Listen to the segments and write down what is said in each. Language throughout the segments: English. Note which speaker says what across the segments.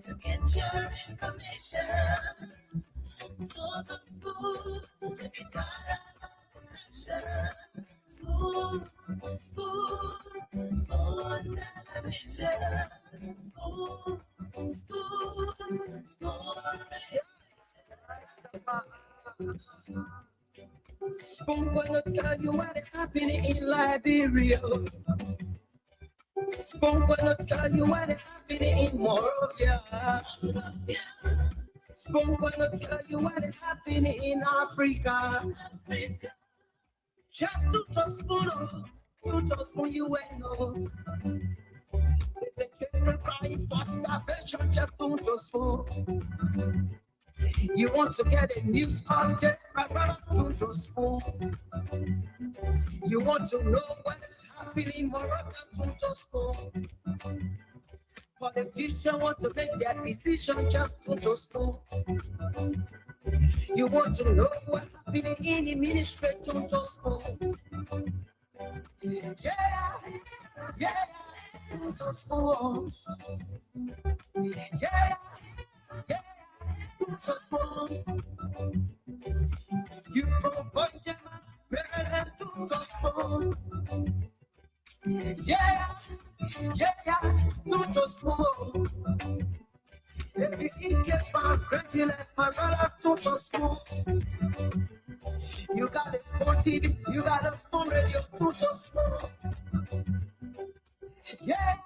Speaker 1: To get your information, to the food, to get caught up on smooth, smooth, smooth television, smooth, smooth. Spoon gonna tell you what is happening in Liberia. Spoon gonna tell you what is happening in Morovia. Spoon gonna tell you what is happening in Africa. Just to spoon you will know. The children crying for starvation, just to spoon. You want to get a news content, my brother, to spoon. You want to know what is happening, Morocco, to spoon. Politicians want to make their decision, just to spoon. You want to know what's happening in the ministry, to spoon. Yeah, to spoon. Yeah. To spoon. You from Benjamin, Maryland, to spoon. Yeah, to spoon. Every Indian man, gradually, my brother, to spoon. You got a Spoon TV, you got a Spoon Radio, to spoon. Yeah,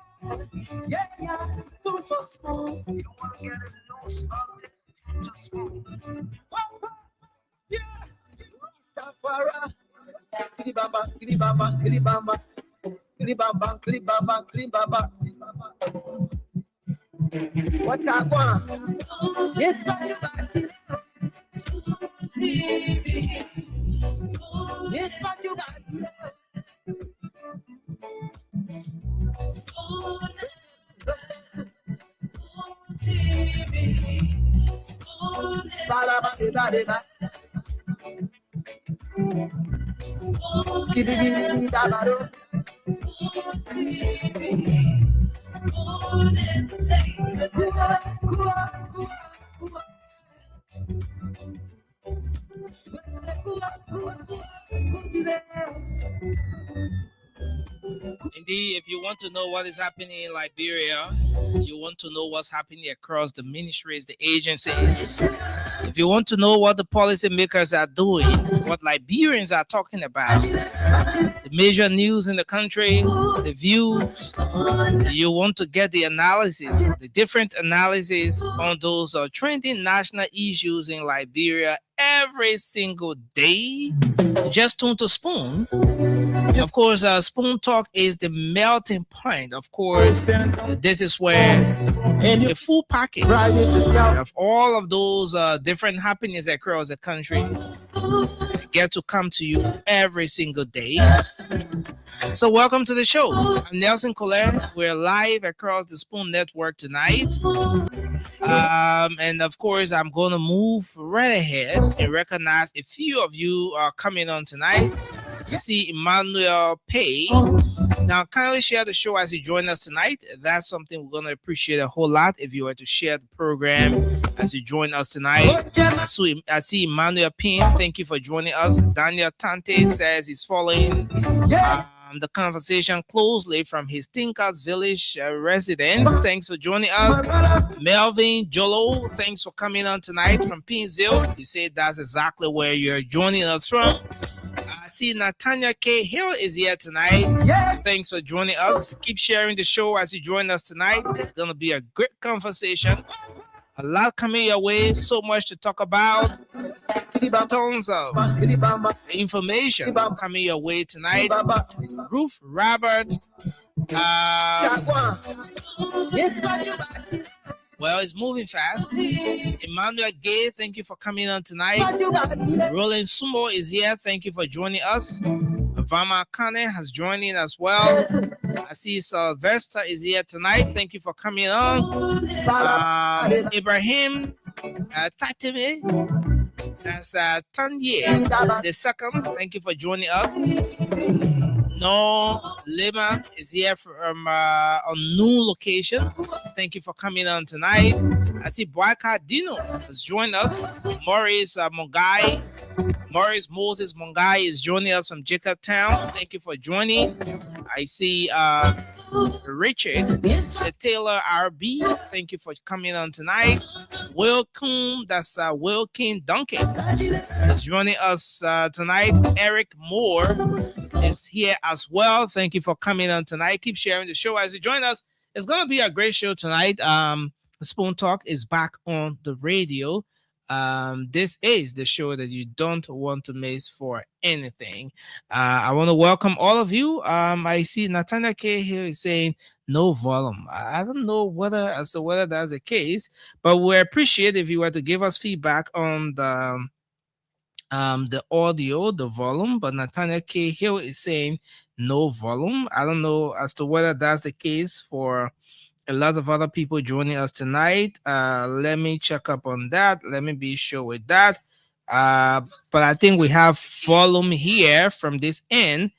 Speaker 1: to spoon. You want to get a news update? To spoon. Yeah, Rastafari. Kilibamba, kilibamba, kilibamba, kilibamba, kilibamba, kilibamba. What I want? Yes, everybody. TV. Yes, everybody. Spoon TV. Spoon entertainment.
Speaker 2: Indeed, if you want to know what is happening in Liberia, you want to know what's happening across the ministries, the agencies, if you want to know what the policymakers are doing, what Liberians are talking about, the major news in the country, the views, you want to get the analysis, the different analysis on those trending national issues in Liberia every single day, just tune to Spoon. Of course, Spoon Talk is the melting point. Of course, this is where a full package of all of those different happenings across the country get to come to you every single day. So welcome to the show. I'm Nelson Colette. We're live across the Spoon Network tonight. And of course, I'm going to move right ahead and recognize a few of you are coming on tonight. You see Emmanuel Pay. Now, kindly share the show as you join us tonight. That's something we're going to appreciate a whole lot if you were to share the program as you join us tonight. I see Emmanuel Payne. Thank you for joining us. Daniel Tante says he's following the conversation closely from his Tinkers Village residence. Thanks for joining us. Melvin Jolo, thanks for coming on tonight from Pinsville. He said that's exactly where you're joining us from. I see Nathaniel K. Hill is here tonight. Thanks for joining us. Keep sharing the show as you join us tonight. It's going to be a great conversation. A lot coming your way. So much to talk about. Tons of information coming your way tonight. Ruth Robert. Well, it's moving fast. Emmanuel Gay, thank you for coming on tonight. Roland Sumo is here. Thank you for joining us. Vama Kane has joined in as well. I see Sylvester is here tonight. Thank you for coming on. Ibrahim Tatime. That's Tanye the second. Thank you for joining us. No, Lima is here from a new location. Thank you for coming on tonight. I see Boyka Dino has joined us. Maurice Mongai. Maurice Moses Mongai is joining us from Jacobtown. Thank you for joining. I see Richard the Taylor RB. Thank you for coming on tonight. Welcome. That's Wilkin Duncan is joining us tonight. Eric Moore is here as well. Thank you for coming on tonight. Keep sharing the show as you join us. It's gonna be a great show tonight. Spoon Talk is back on the radio. This is the show that you don't want to miss for anything. I want to welcome all of you. I see Nathaniel K here is saying no volume. I don't know whether that's the case, but we appreciate if you were to give us feedback on the audio, the volume. But Nathaniel K Hill is saying no volume. I don't know as to whether that's the case for a lot of other people joining us tonight. Let me check up on that. Let me be sure with that. But I think we have volume here from this end.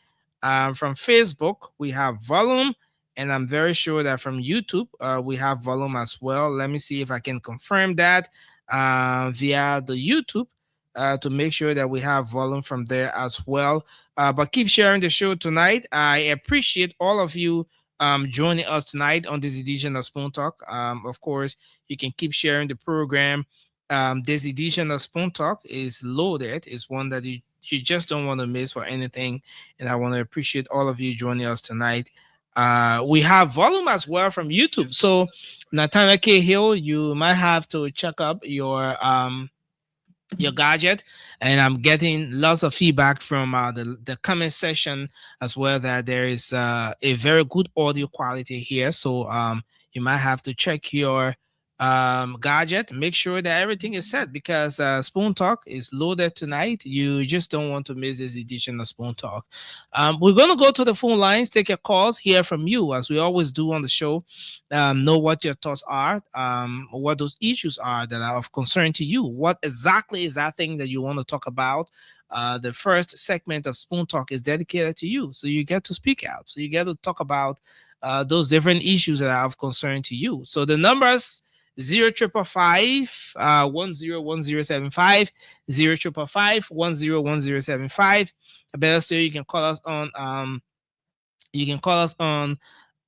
Speaker 2: From Facebook, we have volume. And I'm very sure that from YouTube, we have volume as well. Let me see if I can confirm that via the YouTube to make sure that we have volume from there as well. But keep sharing the show tonight. I appreciate all of you joining us tonight on this edition of Spoon Talk. Of course, you can keep sharing the program. This edition of Spoon Talk is loaded. It's one that you just don't want to miss for anything. And I want to appreciate all of you joining us tonight. We have volume as well from YouTube. So Nathaniel K. Hill, you might have to check up your gadget, and I'm getting lots of feedback from the comment section as well that there is a very good audio quality here. So you might have to check your gadget, make sure that everything is set, because Spoon Talk is loaded tonight. You just don't want to miss this edition of Spoon Talk. We're going to go to the phone lines, take your calls, hear from you as we always do on the show. Know what your thoughts are, what those issues are that are of concern to you. What exactly is that thing that you want to talk about? The first segment of Spoon Talk is dedicated to you, so you get to speak out, so you get to talk about those different issues that are of concern to you. So the numbers 0555 101075 0555 better still, you can call us on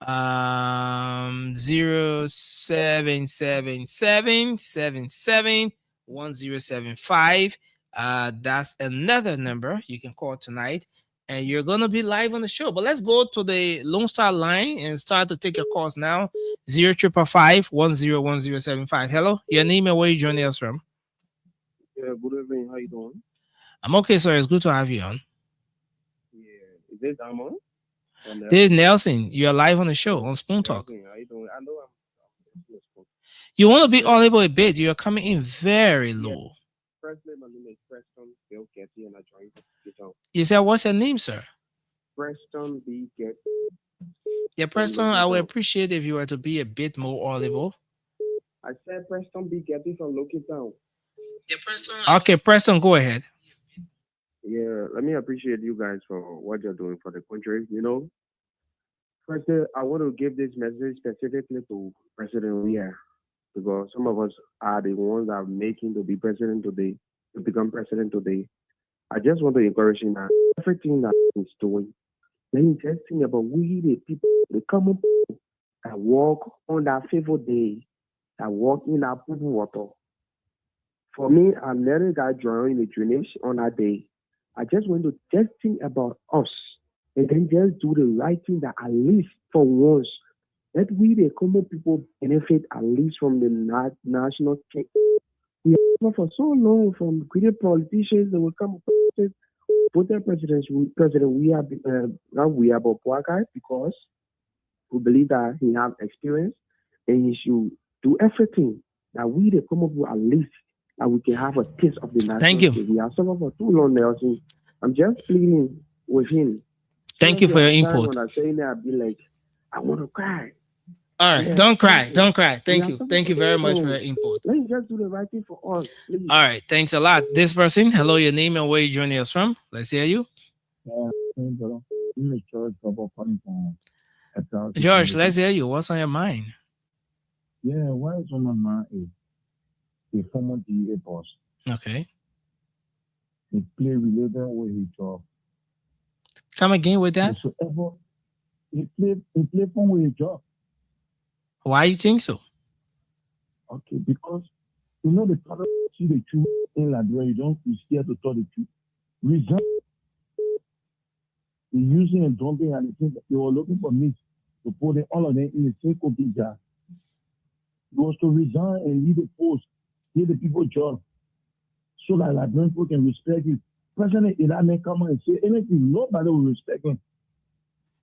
Speaker 2: 0777771075. That's another number you can call tonight, and you're gonna be live on the show. But let's go to the Lone Star line and start to take your calls now. 0555 101075. Hello, your name and where you joining us from?
Speaker 3: Yeah, good evening. How you doing?
Speaker 2: I'm okay, sir. It's good to have you on.
Speaker 3: Yeah, is this Amon?
Speaker 2: This is Nelson. You're live on the show on Spoon Talk.
Speaker 3: How you doing? I know I'm
Speaker 2: You want to be audible a bit. You're coming in very low.
Speaker 3: Firstly, my name is Preston Bill Getty, and I joined the show.
Speaker 2: You said, what's your name, sir?
Speaker 3: Preston B. Getty.
Speaker 2: Yeah, Preston, I would appreciate if you were to be a bit more audible.
Speaker 3: I said Preston B. Getty from Loki Town.
Speaker 2: Yeah, Preston. Okay, Preston, go ahead.
Speaker 3: Yeah, let me appreciate you guys for what you're doing for the country. You know, first, I want to give this message specifically to President Weah, because some of us are the ones that are making to be president today, to become president today. I just want to encourage him that everything that he's doing, let him just think about we, the people, the common people that walk on that fateful day, that walk in that pool water. For me, I'm letting God join the drainage on that day. I just want to just think about us and then just do the right thing that at least for once, let we the common people benefit at least from the national check. We have for so long from great politicians that will come voted President we are about Boakai, because we believe that he has experience and he should do everything that we the common people at least that we can have a taste of the national.
Speaker 2: Thank you.
Speaker 3: State. We have suffered for too long, Nelson. I'm just pleading with him.
Speaker 2: Thank you for your input.
Speaker 3: When I say that, I'll be like, I want to cry.
Speaker 2: All right, don't cry. Thank you. Thank you very much for your input.
Speaker 3: Let me just do the right thing for us, please.
Speaker 2: All right, thanks a lot. This person, hello, your name and where you joining us from? Let's hear you.
Speaker 3: Yeah,
Speaker 4: immature trouble coming from a South
Speaker 2: George,
Speaker 4: Asian
Speaker 2: let's hear you. What's on your mind?
Speaker 4: Yeah, why is on my mind is a former DA boss.
Speaker 2: Okay.
Speaker 4: He play related with his job.
Speaker 2: Come again with that.
Speaker 4: Whatsoever he play fun with his job.
Speaker 2: Why you think so?
Speaker 4: Okay, because you know the father see the truth in Liberia, you scared to tell the truth. Resign. He using a dumping and they were looking for meat to put all of them in the same cooking jar. He was to resign and leave the post, give the people job, so that Liberian people can respect him. President Elame come and say anything, nobody will respect him.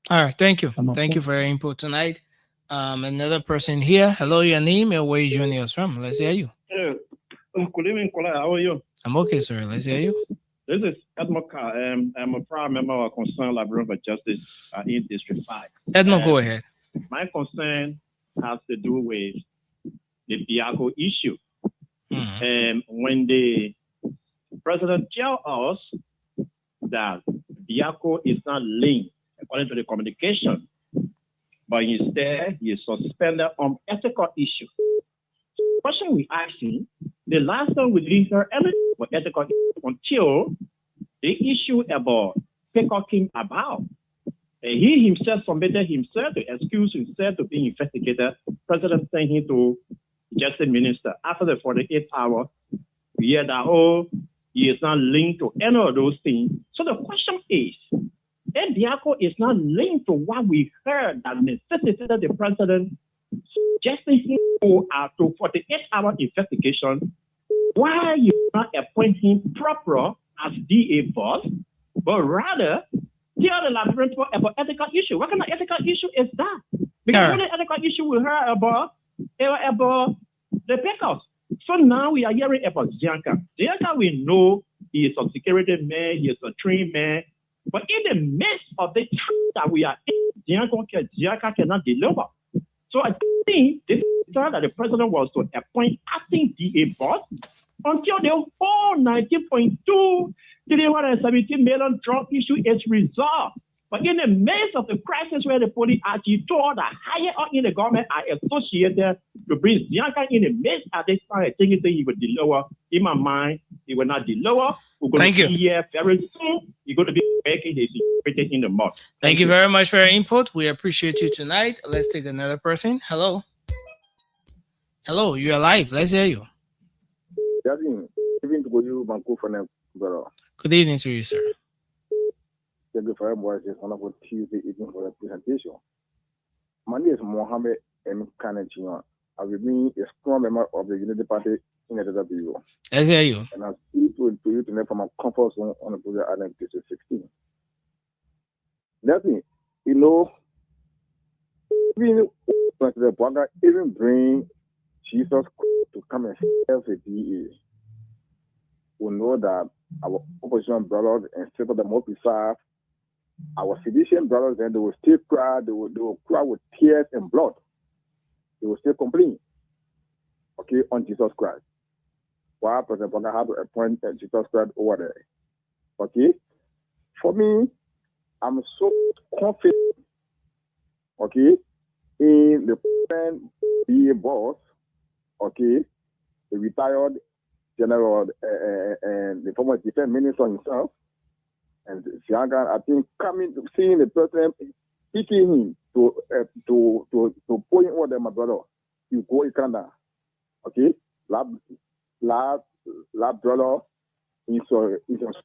Speaker 2: All right, thank you. Thank you for your input tonight. Another person here. Hello, your name and where you joining us from? Let's hear you.
Speaker 5: Good evening, Kola. How are you?
Speaker 2: I'm okay, sir. Let's hear you.
Speaker 5: This is Edmond Carr. I'm a proud member of Concern Librarian for Justice in District 5.
Speaker 2: Edmond, go ahead.
Speaker 5: My concern has to do with the Biako issue. And when the president tells us that Biako is not linked according to the communication, but instead he is suspended on ethical issues. The question we asking, the last time we didn't hear anything about ethical issues until the issue about peacocking about. And he himself submitted himself to excuse himself to be investigated. President sent him to Justice Minister. After the 48 hours, we hear that, he is not linked to any of those things. So the question is, if Biako is not linked to what we heard that necessitated the president suggesting him to 48-hour investigation, why you not appoint him proper as DA boss, but rather tell the Liberian people about ethical issue? What kind of ethical issue is that? Because only ethical issue we heard about the Pecos. So now we are hearing about Zianka. Zianka, we know he is a security man, he is a trained man, but in the midst of the time that we are in, Zianka cannot deliver. So I think this time that the president was to appoint acting DA boss until the whole 19.2 317 million drug issue is resolved. But in the midst of the crisis where the police actually told that higher up in the government are associated to bring Zianka in the midst at this time, I think he would deliver. In my mind, he will not deliver. We're going to be here very soon. He's going to be making his security in the mud.
Speaker 2: Thank you very much for your input. We appreciate you tonight. Let's take another person. Hello. Hello, you're alive. Let's hear you. Good evening to you, sir.
Speaker 4: Thank you for everybody. It's wonderful Tuesday evening for the presentation. My name is Mohammed M. Kanechino. I will be a strong member of the Unity Party in the Bureau.
Speaker 2: Let's hear you.
Speaker 4: And I'm speaking to you tonight from a comfort zone on the Bureau Island District 16. Nothing, you know, even President Bwaga even bring Jesus to come and serve the DA. We know that our opposition brothers and still the more bizarre, our sedition brothers, then they will still cry, they will cry with tears and blood. They will still complain, okay, on Jesus Christ. Why President Bwaga had to appoint Jesus Christ over there, okay? For me, I'm so confident, okay, in the present DA boss, okay, the retired general and the former defense minister himself, and Zianka, I think seeing the president picking him to put in order, my brother, you go in Canada, okay? Lab brother, he's a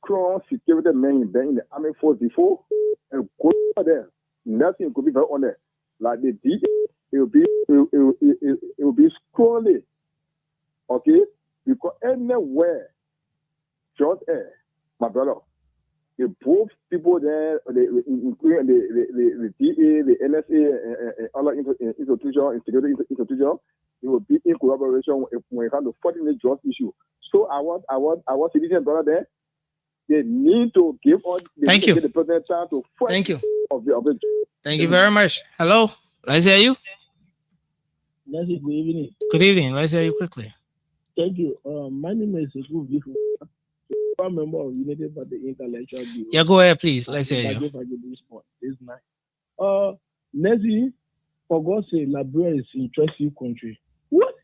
Speaker 4: strong security man. He's been in the army force before, and go over there. Nothing could be very honest. Like the DA, it will be strongly, okay? Because anywhere, just my brother, the both people there, including the DA, the NSA, and other institutions, security institutions, it will be in collaboration when it comes to fighting the drug issue. So our citizen brother there, they need to give us the president time to fight.
Speaker 2: Thank you. Thank you very much. Hello, let's hear you.
Speaker 6: Good evening.
Speaker 2: Good evening. Let's hear you quickly.
Speaker 6: Thank you. My name is one member of United for the Intellectual Bureau.
Speaker 2: Yeah, go ahead, please. Let's hear you.
Speaker 6: This night. Nancy, for God's sake, Liberia is an interesting country. What?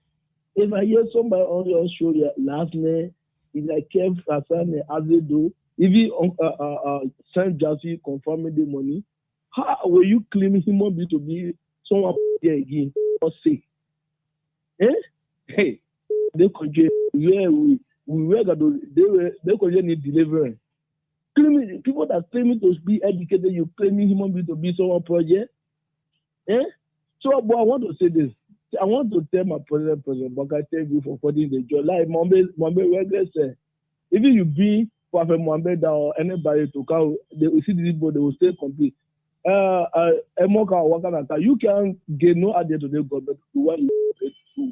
Speaker 6: If I hear somebody on your show last night, if I came as an Azedo, even Saint Jassy confirming the money, how will you claim him to be someone here again or say? Hey, they country where we were they could need deliverance. Claiming people that claiming to be educated, you claiming human being to be someone project. So, but I want to say this. I want to tell my president, but I thank you for putting the job. Like Mohammed Wegler said, even you be Prophet Mohammed or anybody to come, they will see this board, they will stay complete. You can get no idea to the government to what you do.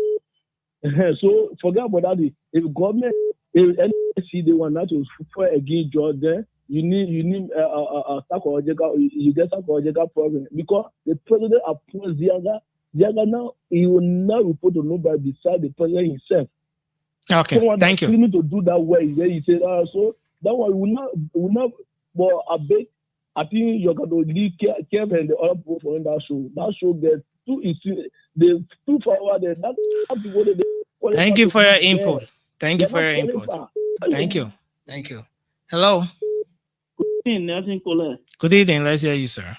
Speaker 6: So forget about that. If government, if NSC they want not to fight against Jordan, you need a psychological, you get psychological problem because the president appoints Diaga now, he will not report to nobody beside the president himself.
Speaker 2: Okay,
Speaker 6: someone
Speaker 2: thank you.
Speaker 6: To do that way, then he said, so that one will not. But I think you're going to leave Kevin and the other people for that show. That show gets too forward.
Speaker 2: Thank you for your input. Thank you for your input. Thank you. Thank you. Hello. Good evening. Let's hear you, sir.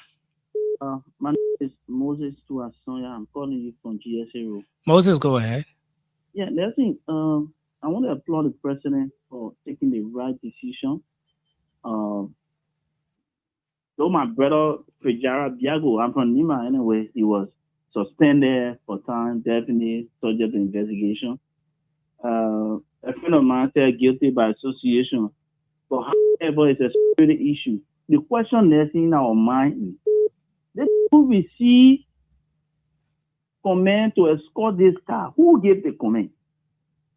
Speaker 7: My name is Moses Tuasonya. I'm calling you from GSA.
Speaker 2: Moses, go ahead.
Speaker 7: Yeah, Nelson, I want to applaud the president for taking the right decision. Though my brother Fejara Biago, I'm from Nima anyway, he was suspended for time, definitely subject to investigation. A friend of mine said guilty by association. But however, it's a security issue. The question that's in our mind is, we receive command to escort this car. Who gave the command?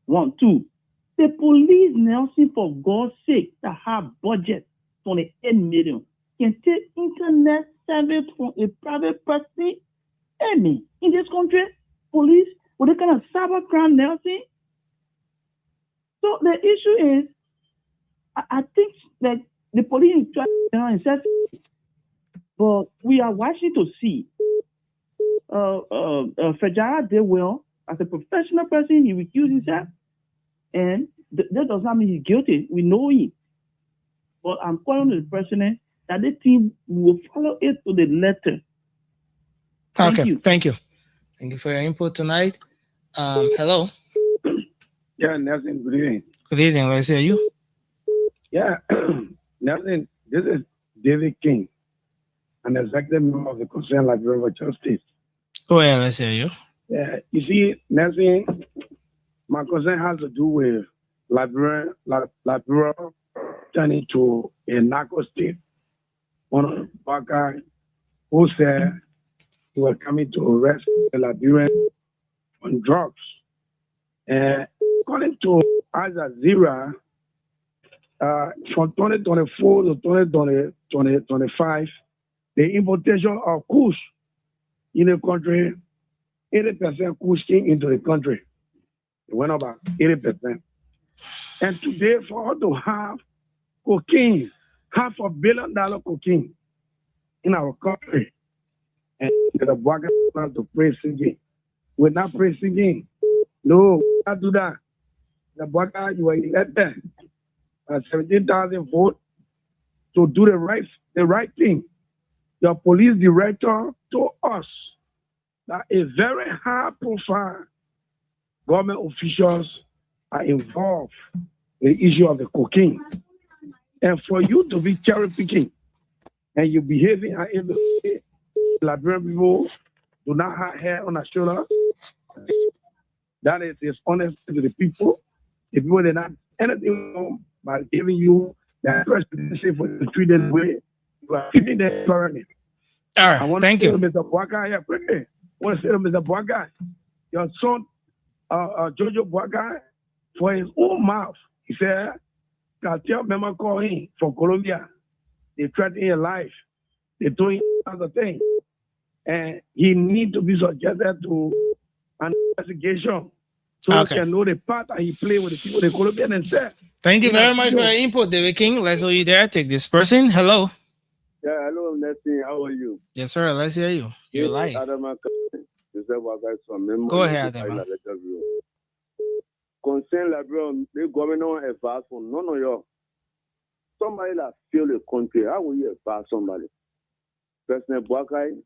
Speaker 7: 1, 2. The police, Nelson, for God's sake, that have budget 28 million, can take internet service from a private person. Any in this country, police, with the kind of cybercrime, Nelson. So the issue is, I think that the police is trying to set, but we are watching to see. Fejara did well as a professional person. He recused himself, and that does not mean he's guilty. We know him, but I'm calling the president that the team will follow it to the letter. Thank you.
Speaker 2: Thank you for your input tonight. Hello.
Speaker 8: Yeah, Nelson. Good evening.
Speaker 2: Good evening. Let's hear you.
Speaker 8: Yeah, Nelson. This is David King, an executive member of the Concerned Librarian of Justice.
Speaker 2: Go ahead. Let's hear you.
Speaker 8: Yeah, you see, Nelson, my concern has to do with Liberia turning to a narco state. One of guy who said he was coming to arrest the Liberian on drugs. And according to Al Jazeera, from 2024 to 2025, the importation of kush in the country, 80% kush came into the country. It went up by 80%. And today, for us to have cocaine, $500 million cocaine in our country, and the Bwaga not to pray singing. We're not praying singing. No, we not do that. The Bwaga, you are elected 17,000 votes to do the right thing. The police director told us that a very high-profile government officials are involved in the issue of the cocaine. And for you to be cherry-picking and you behaving in the way Liberian people do not have hair on their shoulder, that is dishonest to the people. The people did not anything wrong by giving you the presidency for the 3 days way. You are keeping them currently.
Speaker 2: All right, thank you.
Speaker 8: Mr. Bwaga, yeah, quickly. I want to say to Mr. Bwaga, your son, Jojo Bwaga, for his own mouth, he said, cartel member called him from Colombia. They threatened his life. They're doing other things. And he needs to be subjected to an investigation. so
Speaker 2: Okay.
Speaker 8: he can know the part that he played with the people, the Colombian and say.
Speaker 2: Thank you very much for your input, David King. Let's hold you there. Take this person. Hello.
Speaker 3: Yeah, hello, Nessie. How are you?
Speaker 2: Yes, sir. Let's hear you. You're live. Go ahead, Adama.
Speaker 3: Concern Liberia, the government advise for none of you. Somebody that feel the country, how will you advise somebody? President Boakai,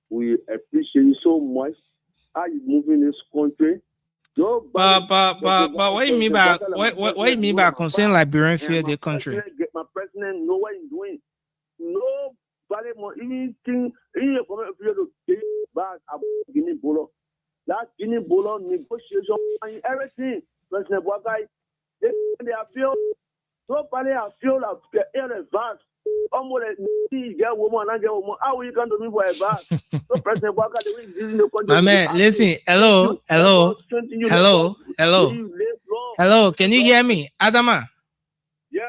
Speaker 3: we appreciate you so much. How you moving this country?
Speaker 2: But what do you mean by what do you mean by concern Liberian feel the country?
Speaker 3: My president know what he's doing. Nobody more anything. Any comment feel to take back about Guinea Bolo. That Guinea Bolo negotiation and everything. President Boakai, they feel. Nobody has feel like they're advanced. Almost get woman and get woman. How you come to me for advance? So President Boakai,
Speaker 2: my man, listen. Hello. Hello. Can you hear me, Adama?
Speaker 3: Yeah.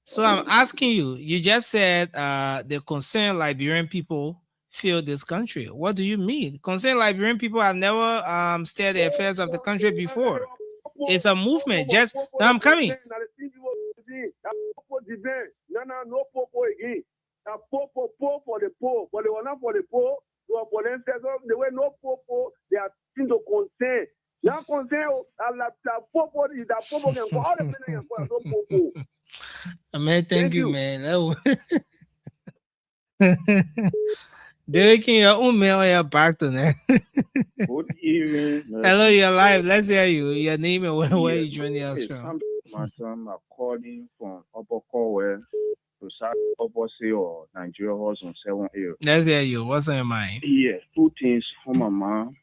Speaker 2: So I'm asking you. You just said the concerned Liberian people feel this country. What do you mean? Concerned Liberian people have never steered the affairs of the country before. It's a movement. Just now, I'm coming.
Speaker 3: No popo again. Now popo for the poor, but they were not for the poor. For them, they were no popo. They are things to concern. Now concern that popo is that popo can go all the men can go no popo.
Speaker 2: Man, thank you, man. Derek, your own mail, you're back to that.
Speaker 4: Good evening.
Speaker 2: Hello, you're live. Let's hear you. Your name and where you joining us from.
Speaker 4: I'm calling from Upper Corwell to South Upper Sea or Nigeria Horse on 7A.
Speaker 2: Let's hear you. What's on your mind?
Speaker 4: Yeah, two things for my man.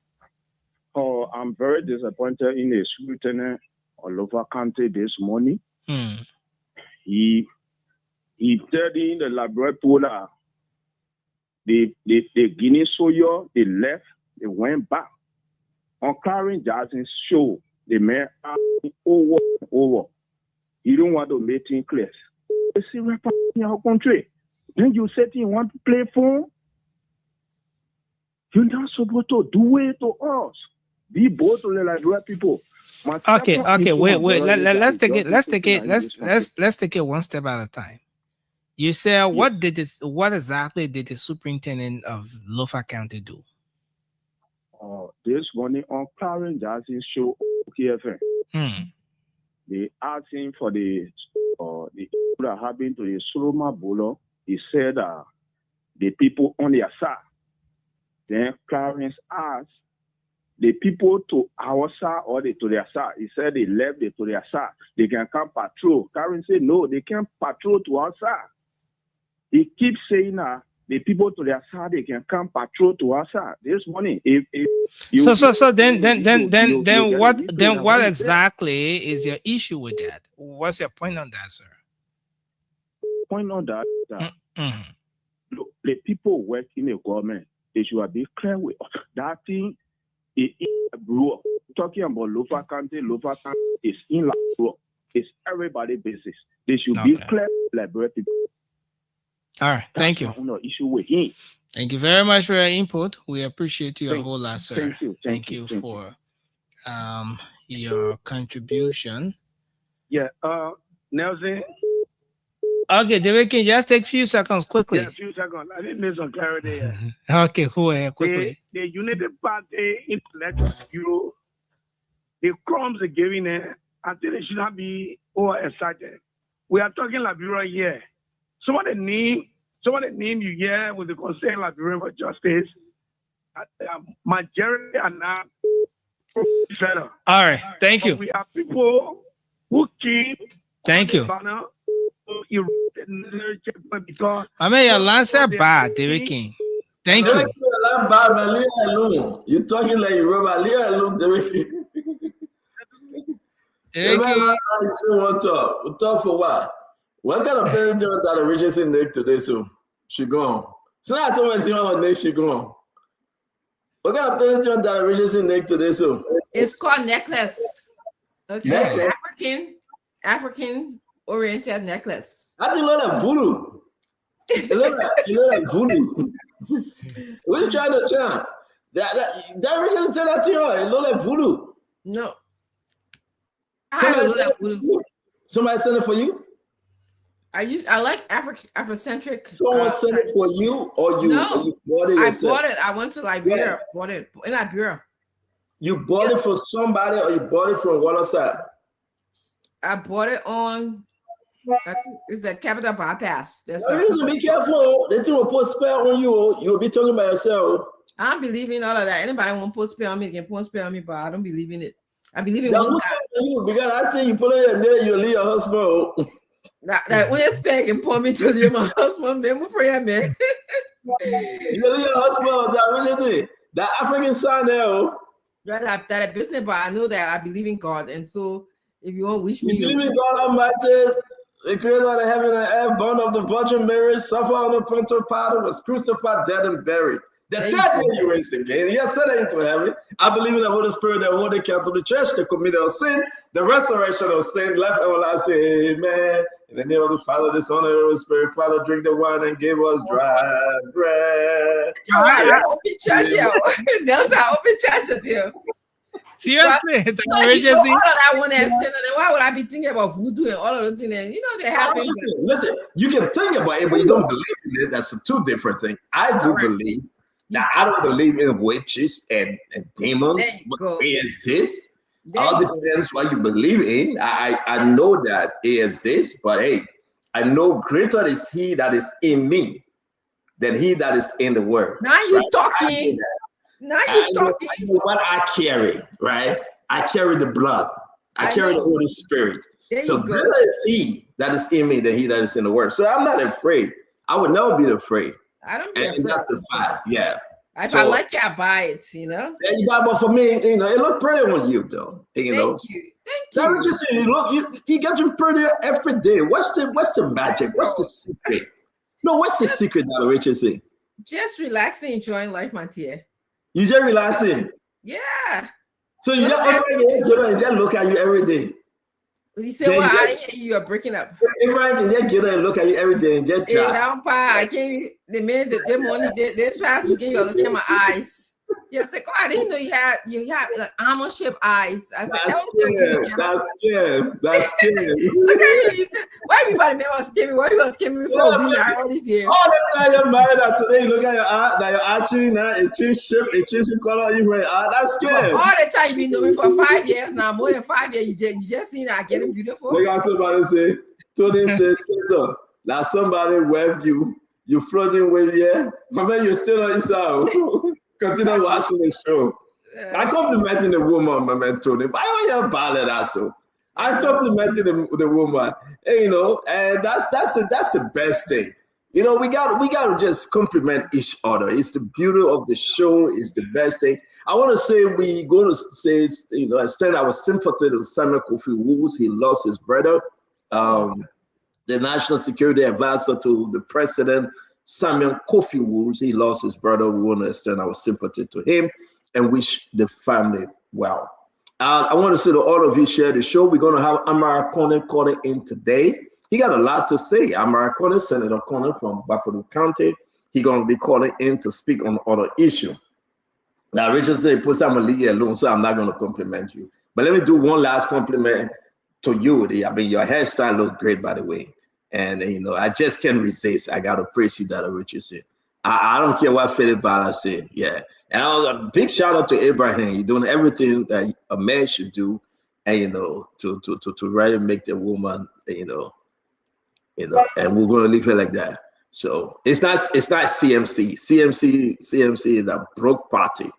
Speaker 4: I'm very disappointed in the scrutiny of Lofa County this morning. He telling the laboratory the Guinea soldier, they left, they went back. On Clarence Jackson's show, they made over. You don't want to make things clear. You see what in our country. Then you say you want to play phone. You're not supposed to do it to us. Be both to the Liberia people.
Speaker 2: Okay. Wait. Let's take it one step at a time. You said what exactly did the superintendent of Lofa County do?
Speaker 4: This morning on Clarence Jackson's show, KFN. They asked him for the that happened to the Solomon Bolo. He said the people on their side. Then Clarence asked the people to our side or to their side. He said they left it to their side. They can come patrol. Clarence said no, they can't patrol to our side. He keeps saying the people to their side, they can come patrol to our side. This morning,
Speaker 2: what exactly is your issue with that? What's your point on that, sir?
Speaker 4: Point on that, look, the people work in the government, they should be clear with that thing. It grew up. Talking about Lofa County is in Liberia. It's everybody basis. They should be clear with Liberia people.
Speaker 2: All right, thank you.
Speaker 4: No issue with him.
Speaker 2: Thank you very much for your input. We appreciate you a whole lot, sir.
Speaker 4: Thank you
Speaker 2: for your contribution.
Speaker 8: Yeah, Nelson.
Speaker 2: Okay, David, can you just take a few seconds quickly?
Speaker 8: Yeah, a few seconds. I didn't miss some clarity here.
Speaker 2: Okay, go ahead quickly.
Speaker 8: The United Party Intellectual Bureau, the crumbs they're giving there, I think they should not be over excited. We are talking Liberia here. Some of the name you hear with the concern Liberian for justice, majority are not federal.
Speaker 2: All right, thank you.
Speaker 8: We have people who keep.
Speaker 2: Thank you. I mean, your lines are bad, David King. Thank you.
Speaker 9: You're talking like Yoruba. Leave alone, David King. We'll talk for what? What kind of parenting that Richardson Nick today? So she gone. So I told me on next she gone. What kind of parenting that Richardson Nick today? So
Speaker 10: it's called necklace. Okay, necklace. African oriented necklace.
Speaker 9: I think like voodoo. You know like voodoo. What you trying to chant? That Richardson tell that to you. You know like voodoo.
Speaker 10: No.
Speaker 9: Somebody sent it for you?
Speaker 10: I like Afrocentric.
Speaker 9: Someone sent it for you, or you?
Speaker 10: No,
Speaker 9: you bought it yourself?
Speaker 10: I bought it. I went to Liberia. Bought it in Liberia.
Speaker 9: You bought it from somebody, or you bought it from Waterside?
Speaker 10: I bought it on. I think it's a Capital Bypass. Be
Speaker 9: careful. They will put spell on you. You'll be talking about yourself.
Speaker 10: I don't believe in all of that. Anybody want to put spell on me, can put spell on me, but I don't believe in it. I believe in one God.
Speaker 9: You, because I think you put it in there, you'll leave your husband.
Speaker 10: That when you spell can pour me to leave my husband, man, for you, man.
Speaker 9: You leave your husband. That really that African sign there.
Speaker 10: That a business, but I know that I believe in God, and so if you want to wish me,
Speaker 9: you believe in God Almighty, the creator of the heaven and earth, born of the Virgin Mary, suffered on the Pontius Pilate, was crucified, dead, and buried. The third day you raised again. Yes, said into heaven. I believe in the Holy Spirit, the Holy Catholic Church, the commitment of sin, the resurrection of sin, life everlasting. Amen. In the name of the Father, the Son, and the Holy Spirit, Father, drink the wine and give us dry bread.
Speaker 10: Open church here. That's our open church here.
Speaker 2: Seriously,
Speaker 10: all of that one has sin, and why would I be thinking about voodoo and all of those things? You know, they happen.
Speaker 9: Listen, you can think about it, but you don't believe in it. That's two different things. I do believe. Now, I don't believe in witches and demons, but they exist. All depends what you believe in. I know that they exist, but hey, I know greater is he that is in me than he that is in the world.
Speaker 10: Now you talking. Now you talking.
Speaker 9: I know what I carry, right? I carry the blood. I carry the Holy Spirit. So greater is he that is in me than he that is in the world. So I'm not afraid. I would never be afraid.
Speaker 10: I don't be afraid.
Speaker 9: That's a fact. Yeah.
Speaker 10: If I like it, I buy it, you know.
Speaker 9: Yeah, you buy it, but for me, you know, it look pretty on you, though. You know.
Speaker 10: Thank you.
Speaker 9: Just say, you get you prettier every day. What's the magic? What's the secret? No, what's the secret that Rachel say?
Speaker 10: Just relaxing, enjoying life, my dear.
Speaker 9: You just relaxing.
Speaker 10: Yeah.
Speaker 9: So you just look at you every day.
Speaker 10: You say, well, I hear you are breaking up.
Speaker 9: Everyone can just get up and look at you every day and just
Speaker 10: I can't. The minute the morning, this past weekend, you're looking at my eyes. Yeah, it's like, oh, I didn't know you had like almond-shaped eyes. I said,
Speaker 9: that's scary. That's scary.
Speaker 10: Look at you. Said, why everybody made us scare me? Why are you gonna scare me before all these years?
Speaker 9: All the time you're married out today, look at your eye, that you're arching now, a chin shape, a chin color, you wear that's scary.
Speaker 10: All the time you've been knowing for 5 years now, more than 5 years, you just seen that getting beautiful.
Speaker 9: Look at somebody say, Tony says, now somebody web you floating with but then you're still on inside. Continue watching the show. I complimenting the woman, my man Tony. Why are you bad at so? I'm complimenting the woman, and, you know, and that's the best thing. You know, we got to just compliment each other. It's the beauty of the show. It's the best thing. I want to say we going to say, you know, extend our sympathy to Samuel Kofi Woods. He lost his brother, the national security advisor to the president. Samuel Kofi Woods, he lost his brother. We want to extend our sympathy to him and wish the family well. I want to say to all of you, share the show. We're going to have Amara Corner calling in today. He got a lot to say. Amara Corner, Senator Corner from Bapadu County. He's going to be calling in to speak on other issues. Now, Richard said he puts Amalie alone, so I'm not going to compliment you. But let me do one last compliment to you. I mean, your hairstyle looked great, by the way. And, you know, I just can't resist. I got to praise you, Dada Richard said. I don't care what Philip Bala said. Yeah. And a big shout out to Abraham. You're doing everything that a man should do, and, you know, to really make the woman, you know, and we're going to leave it like that. So it's not CMC. CMC is a broke party.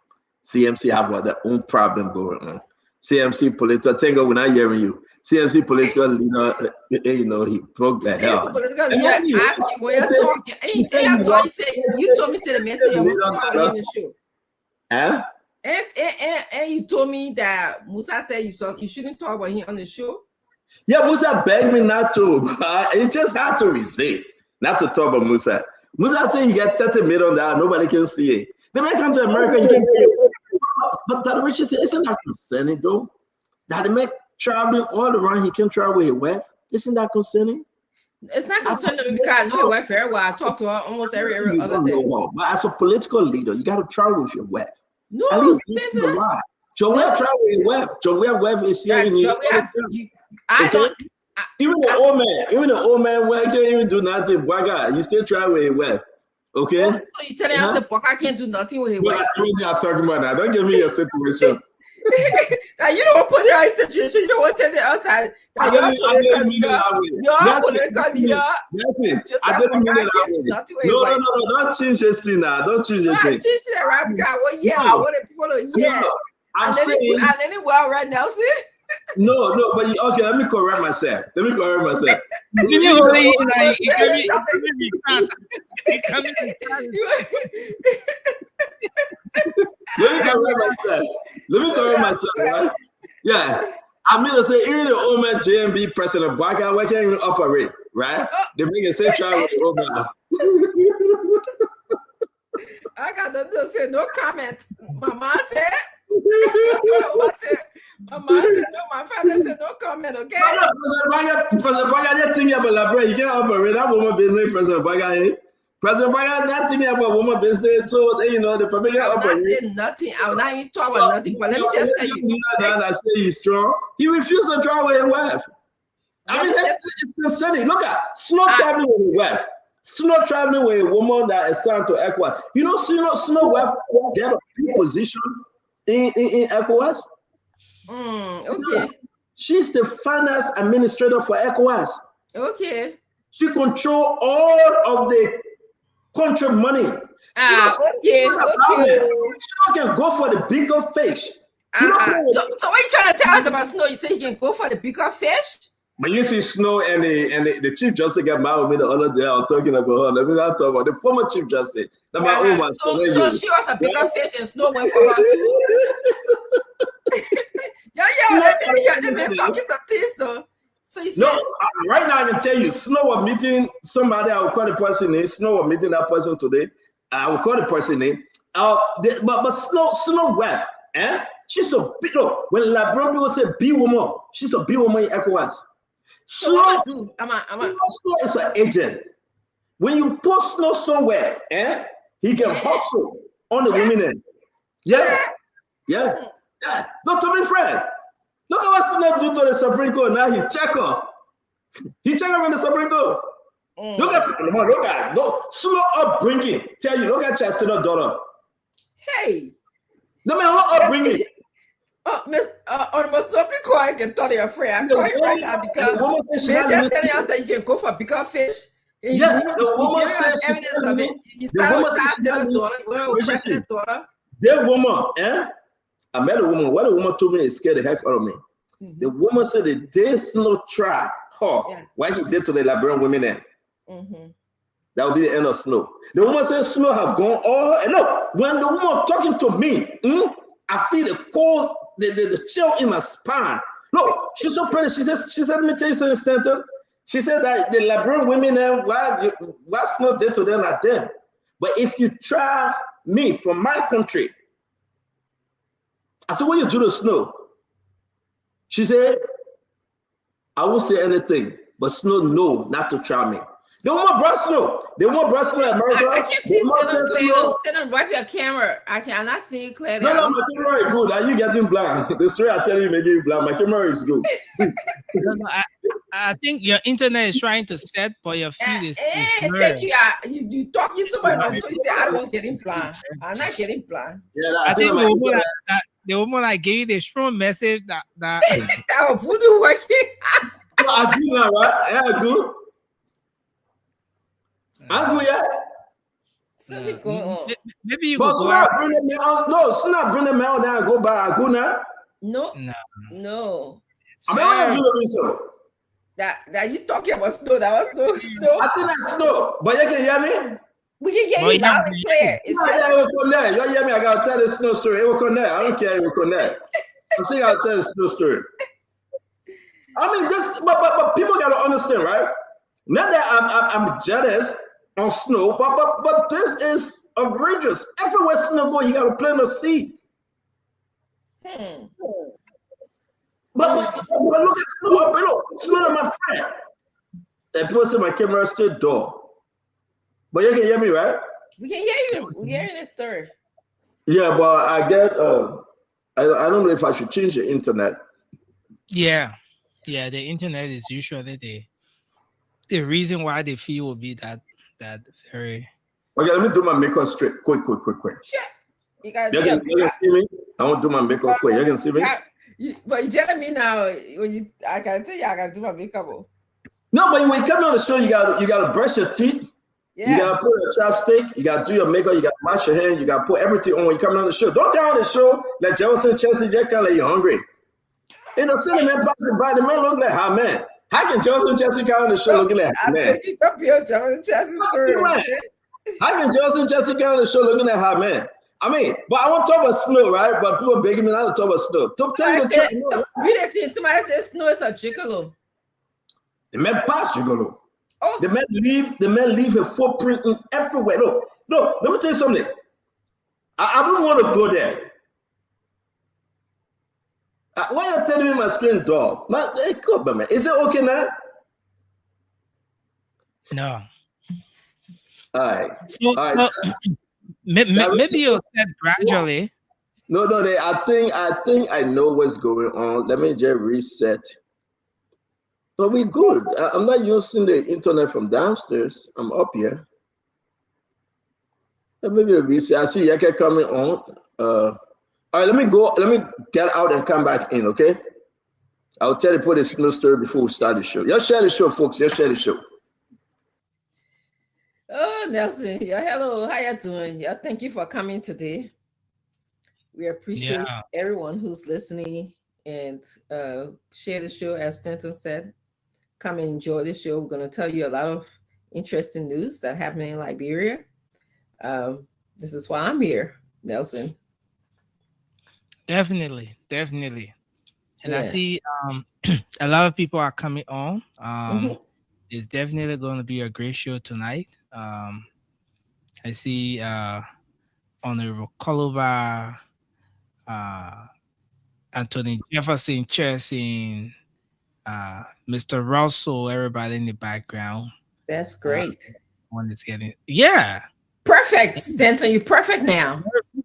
Speaker 9: CMC have their own problem going on. CMC political, thank God we're not hearing you. CMC political leader, you know, he broke the hell.
Speaker 10: You told me to the message on the show.
Speaker 9: Huh?
Speaker 10: And you told me that Musa said you shouldn't talk about him on the show.
Speaker 9: Yeah, Musa begged me not to. He just had to resist not to talk about Musa. Musa said he got 30 million dollars, nobody can see it. They may come to America, you can pay. But Dr. Richard said, isn't that concerning though? That they make traveling all around, he can travel with his wife. Isn't that concerning?
Speaker 10: It's not concerning because I know your wife very well. I talk to her almost every other day.
Speaker 9: But as a political leader, you got to travel with your wife.
Speaker 10: No,
Speaker 9: Joel travel with Web. Joel Web is here. Even the old man, Web can't even do nothing. Waga, you still travel with Web. Okay.
Speaker 10: So you telling us that Boka can't do nothing with his wife?
Speaker 9: I'm talking about that. Don't give me your situation.
Speaker 10: Now you don't put it in a situation. You don't want to tell us that you're political leader.
Speaker 9: I didn't mean it. No. Don't change this thing now. Don't change this thing.
Speaker 10: Change that rap guy. Well, yeah, I want people to yeah.
Speaker 9: I'm saying.
Speaker 10: And then it well right now, see.
Speaker 9: No, but okay, let me correct myself. Let me correct myself.
Speaker 2: Let me
Speaker 9: correct myself, right? Yeah. I mean to say, even the old man JMB president, why can't even operate, right? They make a safe trial with the old man.
Speaker 10: I got to say no comment. Mama said. Mama said no, my family said no comment, okay?
Speaker 9: President Baga, that thing about Labra, you can't operate that woman business, President Baga. President Baga, that thing about woman business, so you know the public operate.
Speaker 10: I'm not saying nothing. I'm not even talking about nothing, but let me just tell you.
Speaker 9: I say he's strong. He refused to travel with his wife. I mean, it's insanity. Look at Snow traveling with his wife. Snow traveling with a woman that is signed to ECOWAS. You know, Snow wife get a big position in ECOWAS.
Speaker 10: Okay.
Speaker 9: She's the finance administrator for ECOWAS.
Speaker 10: Okay.
Speaker 9: She controls all of the country money.
Speaker 10: Okay.
Speaker 9: Snow can go for the bigger fish.
Speaker 10: So what you trying to tell us about Snow? You say he can go for the bigger fish?
Speaker 9: When you see Snow and the Chief Justice got mad with me the other day, I was talking about her. Let me not talk about the former Chief Justice.
Speaker 10: So she was a bigger fish and Snow went for her too? Let me talk some things, so you said,
Speaker 9: right now I can tell you, Snow was meeting somebody. I will call the person name. Snow was meeting that person today. I will call the person name. But Snow wife, she's a big. When Labron people say big woman, she's a big woman in ECOWAS. Snow is an agent. When you put Snow somewhere, he can hustle on the women. Yeah. Dr. My friend, look at what Snow do to the Supreme Court. Now he check her. He check her in the Supreme Court. Look at Snow upbringing. Tell you, look at Chancellor's daughter.
Speaker 10: Hey.
Speaker 9: No matter her upbringing.
Speaker 10: On my Supreme Court, I can tell you, friend. I'm going right now because they're just telling us that you can go for bigger fish.
Speaker 9: Yes, the woman says
Speaker 10: evidence of it. You start with Chancellor's daughter, with President's daughter.
Speaker 9: That woman, I met a woman. What a woman told me is scared the heck out of me. The woman said the day Snow tried what he did to the Liberian women there. That would be the end of Snow. The woman said Snow have gone all. And look, when the woman talking to me, I feel the cold, the chill in my spine. Look, she's so pretty. She said, let me tell you something, Stanton. She said that the Liberian women there, what Snow did to them, not them. But if you try me from my country, I said, what you do to Snow? She said, I won't say anything, but Snow know not to try me. They want breast Snow. They want breast Snow in America.
Speaker 10: I can't see Snow clearly. Stand wipe your camera. I cannot see you clearly.
Speaker 9: No, my camera is good. Are you getting blind? The story I tell you may get you blind. My camera is good.
Speaker 2: I think your internet is trying to set, but your feed is
Speaker 10: thank you. You talking so much about Snow. You say, I don't want getting blind. I'm not getting blind.
Speaker 9: Yeah,
Speaker 2: I think the woman I gave you the strong message that
Speaker 10: voodoo working.
Speaker 9: I do now, right? Yeah, good. I'm good, yeah.
Speaker 10: Something going on.
Speaker 2: Maybe you
Speaker 9: but
Speaker 2: go out.
Speaker 9: Bring the mail. No, it's not bring the mail down and go by Aguna.
Speaker 10: No.
Speaker 9: I mean, what you doing so?
Speaker 10: That you talking about Snow? That was Snow.
Speaker 9: I think that's Snow. But you can hear me?
Speaker 10: We can hear you loud and clear. It's just
Speaker 9: you hear me? I gotta tell the Snow story. It will connect. I don't care. It will connect. I'm saying I'll tell the Snow story. I mean, this, but people gotta understand, right? Not that I'm jealous on Snow, but this is outrageous. Everywhere Snow go, he got to plant a seed. But look at Snow. Snow is my friend. And people say my camera is still dull. But you can hear me, right?
Speaker 10: We can hear you. We're hearing this story.
Speaker 9: Yeah, but I get I don't know if I should change the internet.
Speaker 2: Yeah, the internet is usually the reason why they feel will be that very.
Speaker 9: Okay, let me do my makeup straight. Quick.
Speaker 10: Shit. You got
Speaker 9: You can see me? I want to do my makeup quick. You can see me?
Speaker 10: But you're telling me now I gotta tell you I gotta do my makeup.
Speaker 9: No, but when you come on the show, you gotta brush your teeth.
Speaker 10: Yeah.
Speaker 9: You gotta put a chapstick. You gotta do your makeup. You gotta wash your hands. You gotta put everything on when you come on the show. Don't come on the show like Jefferson Chelsea just kind of like you're hungry. You know, see the man passing by. The man look like how man. How can Jefferson Chelsea come on the show looking like how man?
Speaker 10: You up your Jefferson Chelsea story.
Speaker 9: How can Jefferson Chelsea come on the show looking like how man? I mean, but I want to talk about snow, right? But people begging me not to talk about snow.
Speaker 10: Somebody said snow is a gigolo.
Speaker 9: The man pass gigolo.
Speaker 10: Oh.
Speaker 9: The man leave a footprint in everywhere. No, let me tell you something. I don't want to go there. Why are you telling me my screen door? Man, is it okay now?
Speaker 2: No.
Speaker 9: All right.
Speaker 2: So,
Speaker 9: all right.
Speaker 2: Maybe you'll set gradually.
Speaker 9: No. I think I know what's going on. Let me just reset. But we good. I'm not using the internet from downstairs. I'm up here. Maybe a reset. I see Yeke coming on. All right, let me go. Let me get out and come back in, okay? I'll tell you put a snow story before we start the show. Just share the show, folks. Just share the show.
Speaker 10: Oh, Nelson. Yeah, hello. How you doing? Yeah, thank you for coming today. We appreciate everyone who's listening and share the show, as Stanton said. Come and enjoy the show. We're going to tell you a lot of interesting news that happened in Liberia. This is why I'm here, Nelson.
Speaker 2: Definitely. And I see a lot of people are coming on. It's definitely going to be a great show tonight. I see Honorable Koloba, Anthony Jefferson, Chessing, Mr. Russell, everybody in the background.
Speaker 10: That's great.
Speaker 2: One is getting
Speaker 10: perfect, Stanton. You're perfect now.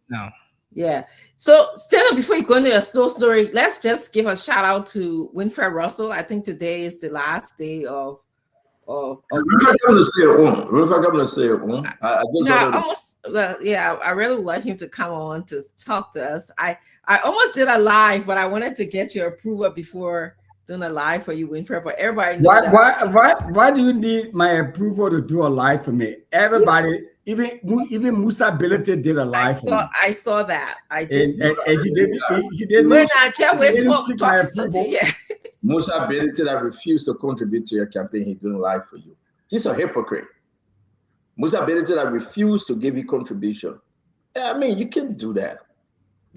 Speaker 2: No.
Speaker 10: Yeah. So, Stanton, before you go into your snow story, let's just give a shout out to Winfred Russell. I think today is the last day of.
Speaker 9: I
Speaker 10: really would like him to come on to talk to us. I almost did a live, but I wanted to get your approval before doing a live for you, Winfred. But everybody knows
Speaker 11: why do you need my approval to do a live for me? Everybody, even Musa Ability did a live for me.
Speaker 10: I saw that. I
Speaker 11: just and he didn't.
Speaker 10: When I just spoke to
Speaker 9: Musa Ability that refused to contribute to your campaign, he's doing live for you. He's a hypocrite. Musa Ability that refused to give you contribution. I mean, you can't do that.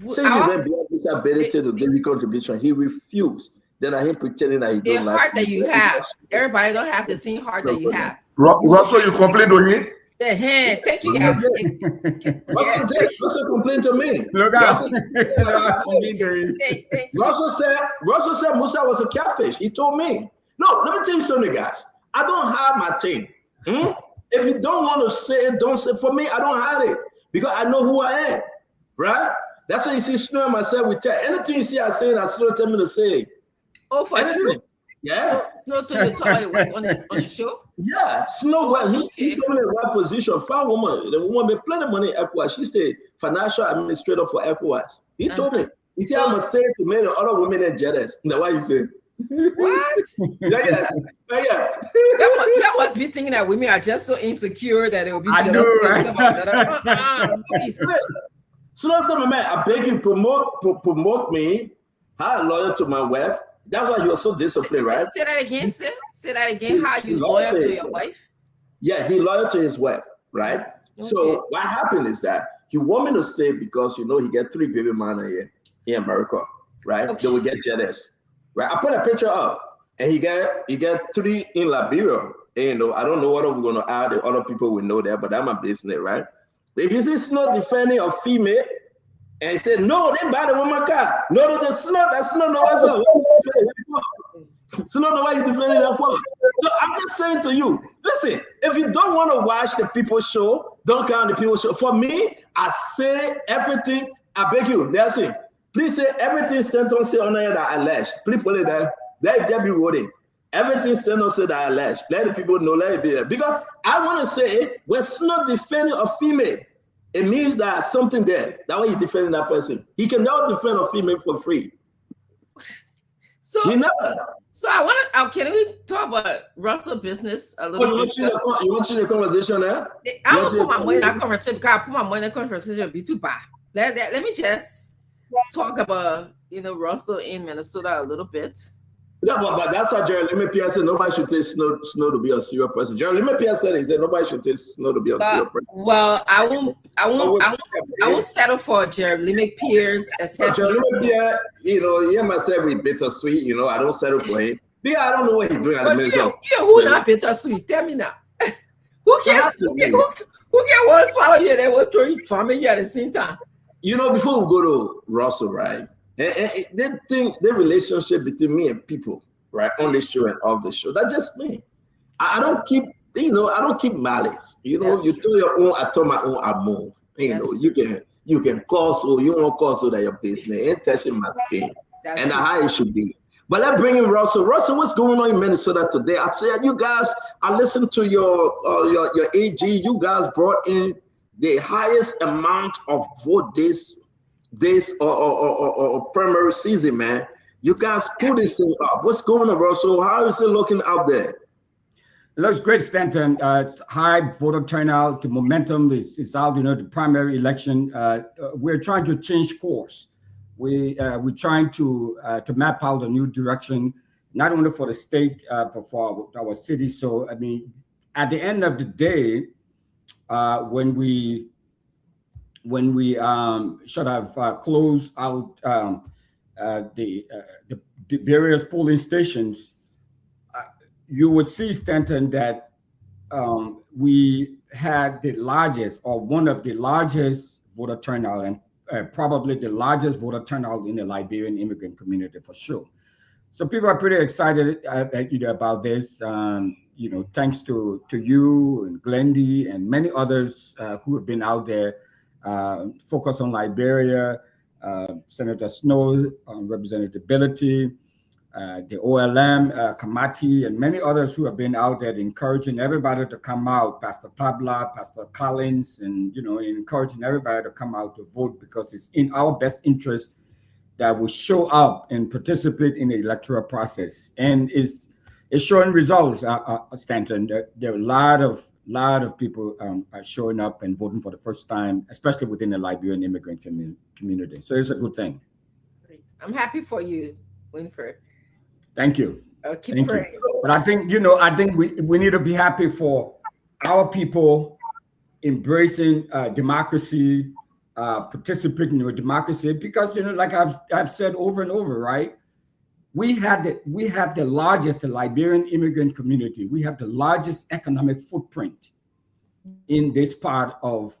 Speaker 9: Say you went beyond Musa Ability to give you contribution. He refused. Then I him pretending that he don't
Speaker 10: the heart that you have. Everybody don't have the same heart that you have.
Speaker 12: Russell, you complain on him?
Speaker 10: Thank you, guys.
Speaker 9: Russell complained to me. Russell said Musa was a catfish. He told me. No, let me tell you something, guys. I don't hide my thing. If you don't want to say it, don't say it. For me, I don't hide it because I know who I am. Right? That's why you see Snow and myself. We tell anything you see I say, that Snow tell me to say.
Speaker 10: Oh, for true.
Speaker 9: Yeah.
Speaker 10: Snow told you to talk on the show?
Speaker 9: Yeah. Snow, he told me the right position. Found woman. The woman made plenty of money in ECOWAS. She's the financial administrator for ECOWAS. He told me. He said, I'm going to say it to make the other women are jealous. Now, why you say?
Speaker 10: What?
Speaker 9: Yeah.
Speaker 10: That must be thinking that women are just so insecure that they will be jealous.
Speaker 9: So that's my man. I beg you, promote me. How loyal to my wife. That's why you are so disciplined, right?
Speaker 10: Say that again, sir. Say that again. How you loyal to your wife?
Speaker 9: Yeah, he loyal to his wife, right? Okay. So what happened is that he want me to say because he get 3 baby man here in America, right? Okay. They will get jealous, right? I put a picture up, and he get 3 in Liberia. And, I don't know what we're gonna add. The other people will know that, but that's my business, right? If you see Snow defending a female. And he said, no, they buy the woman car. No, that's not no what's up. Snow, why you defending that for? So I'm just saying to you, listen, if you don't want to watch the people show, don't come on the people show. For me, I say everything. I beg you, Nelson, Please say everything Stanton say on air that alleged. Please put it there. Let it be wording. Everything Stanton say that alleged. Let the people know, let it be there. Because I want to say, when Snow defending a female, it means that something there. That's why he's defending that person. He can never defend a female for free.
Speaker 10: So I want to. Can we talk about Russell business a little bit?
Speaker 9: You want to change the conversation there?
Speaker 10: I don't put my money in that conversation because I put my money in that conversation would be too bad. Let me just talk about Russell in Minnesota a little bit.
Speaker 9: Yeah, but that's why Jeremy Pierre said nobody should take Snow to be a serious person. Jeremy Pierre said he said nobody should take Snow to be a serious person.
Speaker 10: Well, I won't settle for Jeremy Pierre's assessment.
Speaker 9: Jeremy Pierre, he might say we bittersweet. I don't settle for him. Yeah, I don't know what he's doing at the Minnesota.
Speaker 10: Who not bittersweet? Tell me now. Who cares? Who can want to swallow you? They will throw you from you at the same time.
Speaker 9: Before we go to Russell, right? They think the relationship between me and people, right, on the show and off the show. That's just me. I don't keep, I don't keep malice. You do your own, I told my own, I move. You can call so you won't call so that your business ain't touching my skin. That's how it should be. But let's bring in Russell. Russell, what's going on in Minnesota today? I said, you guys, I listened to your AG. You guys brought in the highest amount of vote this or primary season, man. You guys put this thing up. What's going on, Russell? How is it looking out there?
Speaker 11: It looks great, Stanton. It's high voter turnout. The momentum is out. The primary election. We're trying to change course. We're trying to map out a new direction, not only for the state but for our city. So, I mean, at the end of the day, when we should have closed out the various polling stations, you would see, Stanton, that we had the largest or one of the largest voter turnout and probably the largest voter turnout in the Liberian immigrant community for sure. So people are pretty excited about this. Thanks to you and Glendy and many others who have been out there. Focus on Liberia, Senator Snow, Representative Ability, the OLM, Kamati, and many others who have been out there encouraging everybody to come out, Pastor Tabla, Pastor Collins, and encouraging everybody to come out to vote because it's in our best interest that we show up and participate in the electoral process. And it's showing results, Stanton. There are a lot of people are showing up and voting for the first time, especially within the Liberian immigrant community. So it's a good thing.
Speaker 10: Great. I'm happy for you, Winfred.
Speaker 11: Thank you.
Speaker 10: Keep praying.
Speaker 11: But I think, we need to be happy for our people embracing democracy, participating in democracy, because, like I've said over and over, right? We have the largest, the Liberian immigrant community. We have the largest economic footprint in this part of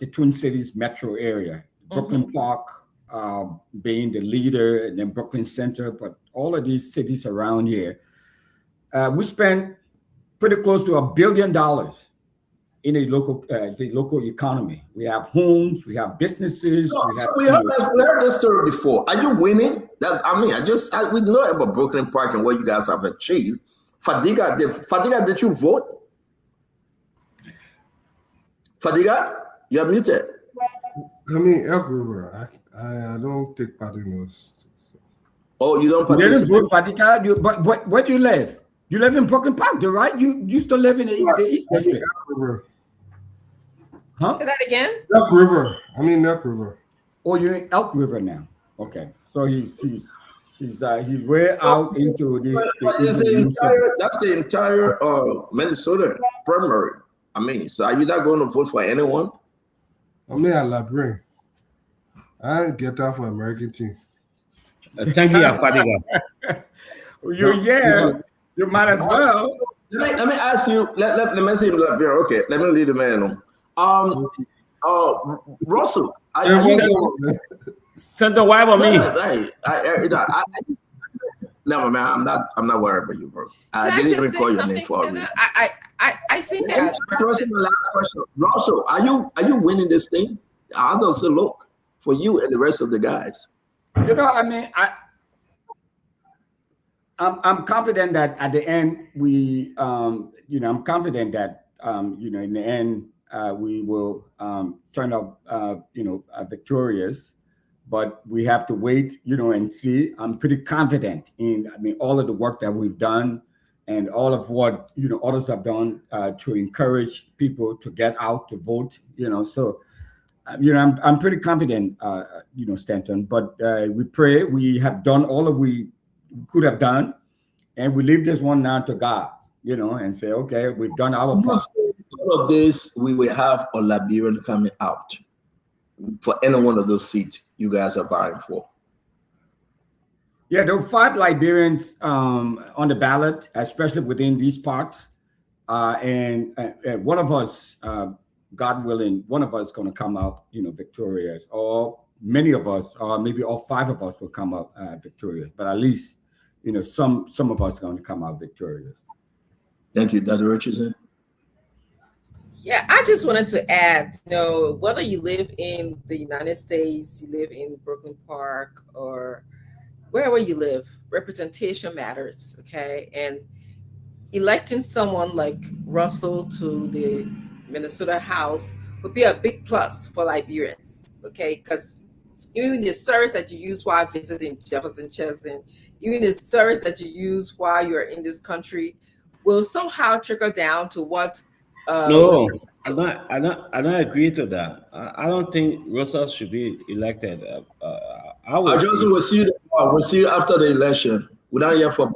Speaker 11: the Twin Cities metro area. Brooklyn Park being the leader, and then Brooklyn Center, but all of these cities around here. We spend pretty close to $1 billion in the local economy. We have homes, we have businesses.
Speaker 9: We heard this story before. Are you winning? We know about Brooklyn Park and what you guys have achieved. Fadiga, did you vote? Fadiga, you're muted.
Speaker 13: Elk River. I don't take part in those.
Speaker 9: Oh, you don't
Speaker 11: participate? You didn't vote, Fadiga, but where do you live? You live in Brooklyn Park, though, right? You still live in the East District.
Speaker 13: Elk River.
Speaker 10: Huh? Say that again?
Speaker 13: Elk River. Elk River.
Speaker 11: Oh, you're in Elk River now. Okay. So he's way out into this.
Speaker 9: That's the entire Minnesota primary. So are you not going to vote for anyone?
Speaker 13: I'm a Liberian. I get out for American team.
Speaker 14: Thank you, Fadiga.
Speaker 11: You might as well.
Speaker 9: Let me ask you. Let me see him Liberian. Okay, let me lead the man on. Russell.
Speaker 14: Send the wife on me.
Speaker 9: Never man, I'm not worried about you, bro. I didn't even call your name for a reason.
Speaker 10: I think that.
Speaker 9: My last question, Russell, are you winning this thing? How does it look for you and the rest of the guys?
Speaker 11: You know, I mean, I'm confident that at the end we, I'm confident that in the end we will turn out, victorious. But we have to wait, and see. I'm pretty confident in, all of the work that we've done and all of what, others have done to encourage people to get out to vote, So, I'm pretty confident, Stanton. But we pray we have done all that we could have done, and we leave this one now to God, and say, okay, we've done our part.
Speaker 9: All of this, we will have a Liberian coming out for any one of those seats you guys are vying for.
Speaker 11: Yeah, there are 5 Liberians on the ballot, especially within these parts. And one of us, God willing, one of us is going to come out, victorious. Or many of us, or maybe all 5 of us will come out victorious. But at least, some of us are going to come out victorious.
Speaker 9: Thank you, Dr. Richardson.
Speaker 10: Yeah, I just wanted to add, whether you live in the United States, you live in Brooklyn Park, or wherever you live, representation matters, okay? And electing someone like Russell to the Minnesota House would be a big plus for Liberians, okay? Because even the service that you use while visiting Jefferson Cheston, even the service that you use while you're in this country will somehow trickle down to what
Speaker 14: no, I don't agree to that. I don't think Russell should be elected.
Speaker 9: I just will see you. We'll see you after the election. We don't hear for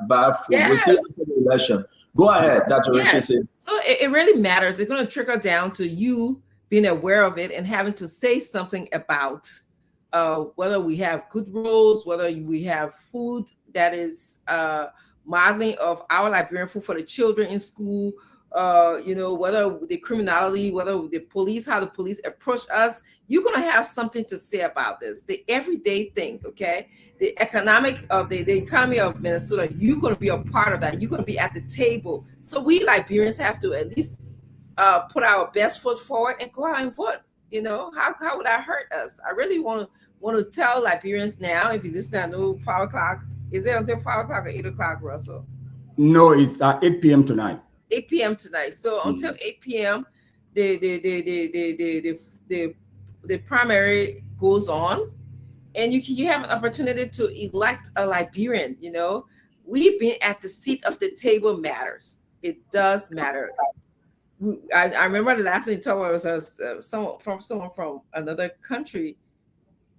Speaker 9: bad food.
Speaker 10: Yes.
Speaker 9: We'll see you after the election. Go ahead, Dr. Richardson.
Speaker 10: So it really matters. It's going to trickle down to you being aware of it and having to say something about whether we have good rules, whether we have food that is modeling of our Liberian food for the children in school. Whether the criminality, whether the police, how the police approach us, you're going to have something to say about this. The everyday thing, okay? The economic of the economy of Minnesota, you're going to be a part of that. You're going to be at the table. So we Liberians have to at least put our best foot forward and go out and vote. How would that hurt us? I really want to tell Liberians now, if you listen, I know 5 o'clock. Is it until 5 o'clock or 8 o'clock, Russell?
Speaker 11: No, it's 8 p.m. tonight.
Speaker 10: 8 p.m. tonight. So until 8 p.m., the primary goes on, and you have an opportunity to elect a Liberian. We've been at the seat of the table matters. It does matter. I remember the last thing you talked about was someone from another country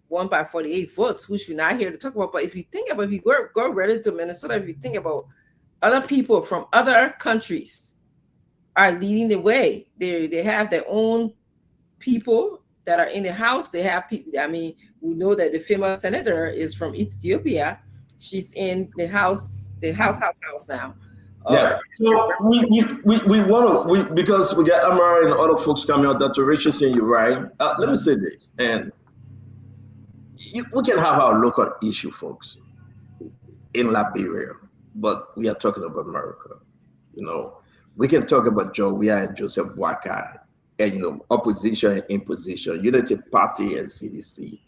Speaker 10: won by 48 votes, which we're not here to talk about. But if you think about, if you go right to Minnesota, if you think about other people from other countries are leading the way. They have their own people that are in the House. They have people. We know that the famous senator is from Ethiopia. She's in the House now.
Speaker 9: Yeah. So we want to because we got Amara and other folks coming out. Dr. Richardson, you're right. Let me say this, and we can have our local issue, folks, in Liberia. But we are talking about America. We can talk about Joe and Joseph Boakai and opposition and imposition, Unity Party and CDC.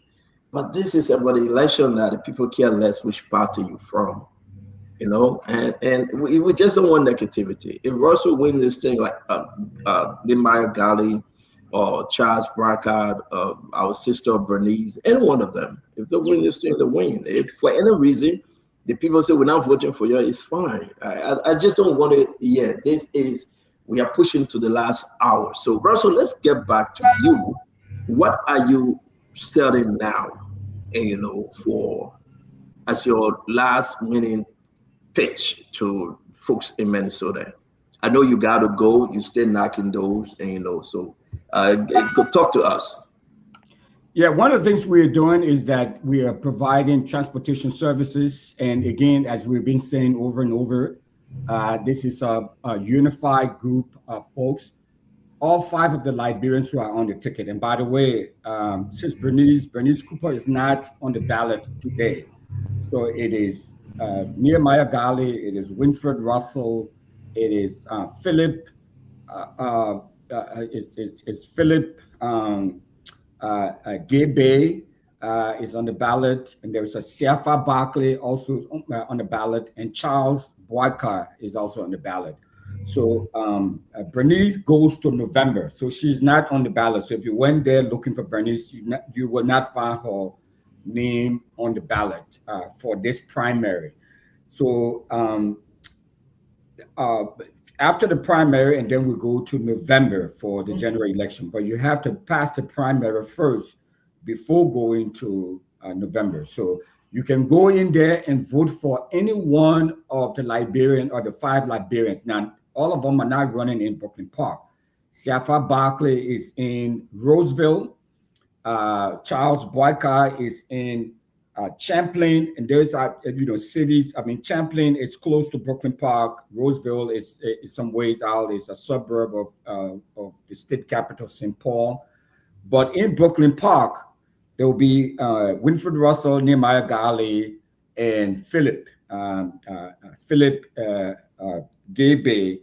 Speaker 9: But this is about the election that the people care less which party you're from, and we just don't want negativity. If Russell wins this thing like Nehemiah Gali or Charles Brackard, our sister Bernice, any one of them, if they win this thing, they win. If for any reason the people say we're not voting for you, it's fine. I just don't want it. Yeah, we are pushing to the last hour. So Russell, let's get back to you. What are you selling now, for as your last minute pitch to folks in Minnesota? I know you got to go. You still knocking doors, and so talk to us.
Speaker 11: Yeah, one of the things we're doing is that we are providing transportation services. And again, as we've been saying over and over, this is a unified group of folks, all 5 of the Liberians who are on the ticket. And by the way, since Bernice Cooper is not on the ballot today, so it is Nehemiah Gali, it is Winfred Russell, it is Philip, Philip Gabe, is on the ballot, and there's a Siafa Barkley also on the ballot, and Charles Boyka is also on the ballot. So Bernice goes to November, so she's not on the ballot. So if you went there looking for Bernice, you will not find her name on the ballot for this primary. So after the primary, and then we go to November for the general election. But you have to pass the primary first before going to November. So you can go in there and vote for any one of the Liberian or the 5 Liberians. Now, all of them are not running in Brooklyn Park. Siafa Barkley is in Roseville. Charles Boyka is in Champlain, and there's cities. I mean, Champlain is close to Brooklyn Park. Roseville is some ways out. It's a suburb of the state capital, St. Paul. But in Brooklyn Park, there will be Winfred Russell, Nehemiah Gali, and Philip Gabe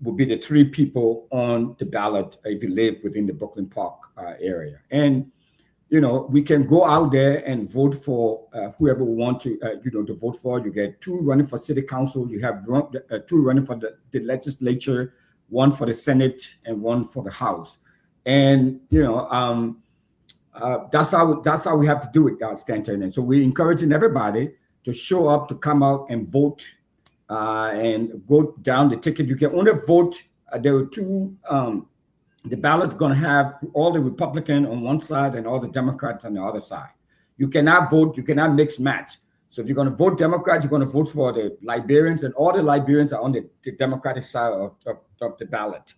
Speaker 11: will be the 3 people on the ballot if you live within the Brooklyn Park area. And we can go out there and vote for whoever we want to vote for. You get 2 running for city council. You have 2 running for the legislature, 1 for the Senate, and 1 for the House. And that's how we have to do it, Stanton. And so we're encouraging everybody to show up, to come out and vote, and go down the ticket. You can only vote. There are 2. The ballot is going to have all the Republican on one side and all the Democrats on the other side. You cannot vote. You cannot mix match. So if you're going to vote Democrat, you're going to vote for the Liberians, and all the Liberians are on the Democratic side of the ballot.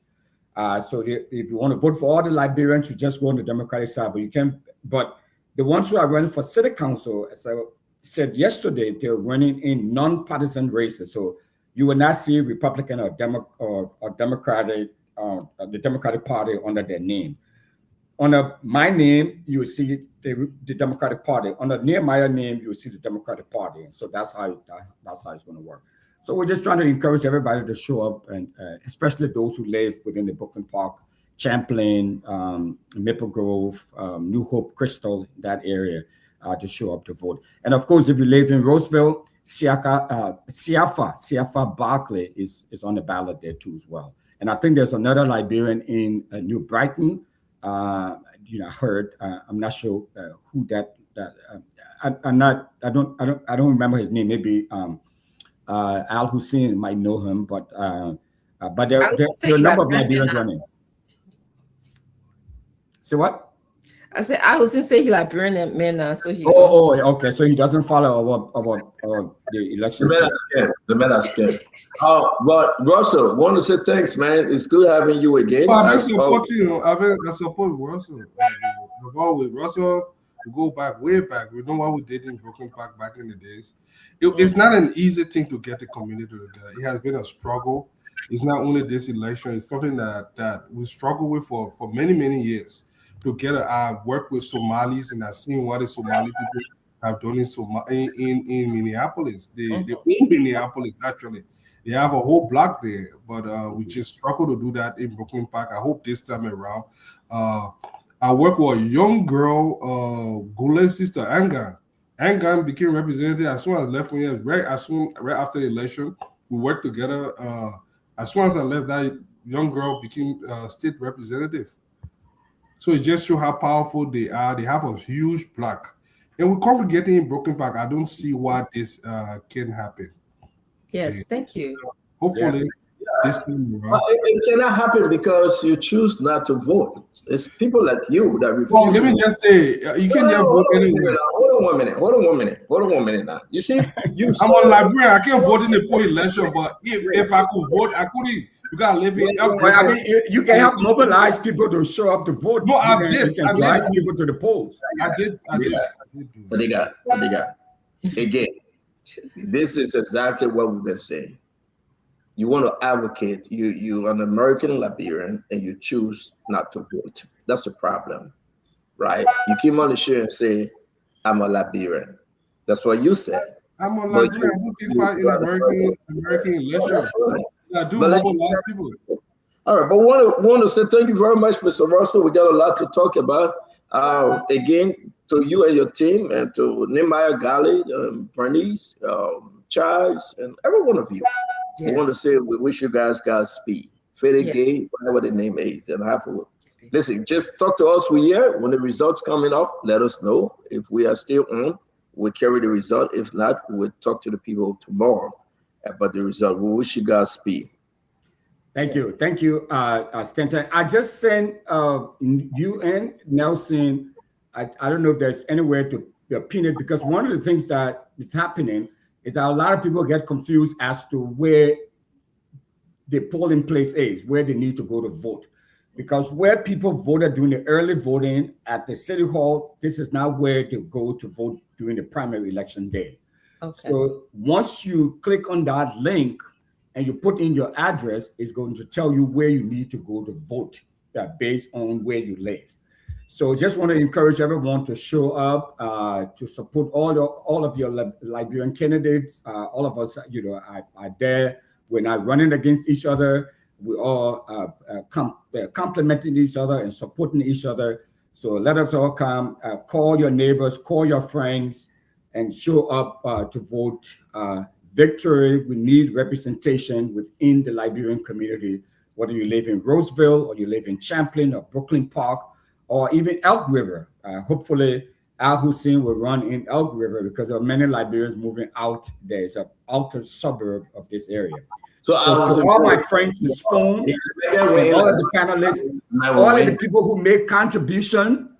Speaker 11: So if you want to vote for all the Liberians, you just go on the Democratic side. But you can. But the ones who are running for city council, as I said yesterday, they're running in non-partisan races. So you will not see Republican or Democratic. The Democratic Party under their name. Under my name, you will see the Democratic Party. Under Nehemiah name, you will see the Democratic Party. So that's how it's going to work. So we're just trying to encourage everybody to show up, and especially those who live within the Brooklyn Park, Champlain, Maple Grove, New Hope, Crystal, that area, to show up to vote. And of course, if you live in Roseville, Siafa Barkley is on the ballot there too as well. And I think there's another Liberian in New Brighton. I heard. I'm not sure who that. I don't remember his name. Maybe Al Hussein might know him, but there are a number of Liberians running. So what?
Speaker 10: I said I was say he Liberian man now, so he.
Speaker 11: Okay. So he doesn't follow about the election.
Speaker 9: The men are scared. But Russell, want to say thanks, man. It's good having you again.
Speaker 13: I've been supporting you. I support Russell. I've always Russell. We go back, way back. We know what we did in Brooklyn Park back in the days. It's not an easy thing to get the community together. It has been a struggle. It's not only this election. It's something that we struggle with for many years. Together, I work with Somalis, and I've seen what the Somali people have done in Minneapolis. They own Minneapolis, actually. They have a whole block there, but we just struggle to do that in Brooklyn Park. I hope this time around. I work with a young girl, Gule's sister, Angan. Angan became representative as soon as I left when right after the election. We worked together. As soon as I left, that young girl became state representative. So it just shows how powerful they are. They have a huge block. And we're congregating in Brooklyn Park. I don't see why this can happen.
Speaker 10: Yes, thank you.
Speaker 13: Hopefully, this thing.
Speaker 9: It cannot happen because you choose not to vote. It's people like you that refuse.
Speaker 13: Well, let me just say, you can't just vote anyway.
Speaker 9: Hold on one minute now. You see,
Speaker 13: I'm a Liberian. I can't vote in the poll election, but if I could vote, I couldn't. You gotta live in.
Speaker 11: I mean, you can help mobilize people to show up to vote.
Speaker 13: No, I did.
Speaker 11: I drive people to the polls.
Speaker 13: I did.
Speaker 9: But they got again. This is exactly what we've been saying. You want to advocate. You're an American Liberian, and you choose not to vote. That's the problem, right? You came on the show and say, "I'm a Liberian." That's what you said.
Speaker 13: I'm a Liberian. Who take part in American elections? I do mobilize people.
Speaker 9: All right, but want to say thank you very much, Mr. Russell. We got a lot to talk about. Again, to you and your team, and to Nehemiah Gali, Bernice, Charles, and every one of you.
Speaker 10: Yes.
Speaker 9: We want to say we wish you guys Godspeed. Fede Gay, whatever the name is, and listen, just talk to us. We're here. When the results coming up, let us know. If we are still on, we'll carry the result. If not, we'll talk to the people tomorrow about the result. We wish you Godspeed.
Speaker 11: Thank you. Thank you, Stanton. I just sent you and Nelson. I don't know if there's anywhere to pin it, because one of the things that is happening is that a lot of people get confused as to where the polling place is, where they need to go to vote. Because where people voted during the early voting at the city hall, this is not where they go to vote during the primary election day.
Speaker 10: Okay.
Speaker 11: So once you click on that link and you put in your address, it's going to tell you where you need to go to vote based on where you live. So just want to encourage everyone to show up to support all of your Liberian candidates. All of us, are there. We're not running against each other. We all complementing each other and supporting each other. So let us all come, call your neighbors, call your friends, and show up to vote. Victory, we need representation within the Liberian community, whether you live in Roseville or you live in Champlain or Brooklyn Park or even Elk River. Hopefully, Al Hussein will run in Elk River, because there are many Liberians moving out there. It's an outer suburb of this area. So to all my friends in Spoon, all of the panelists, all of the people who make contribution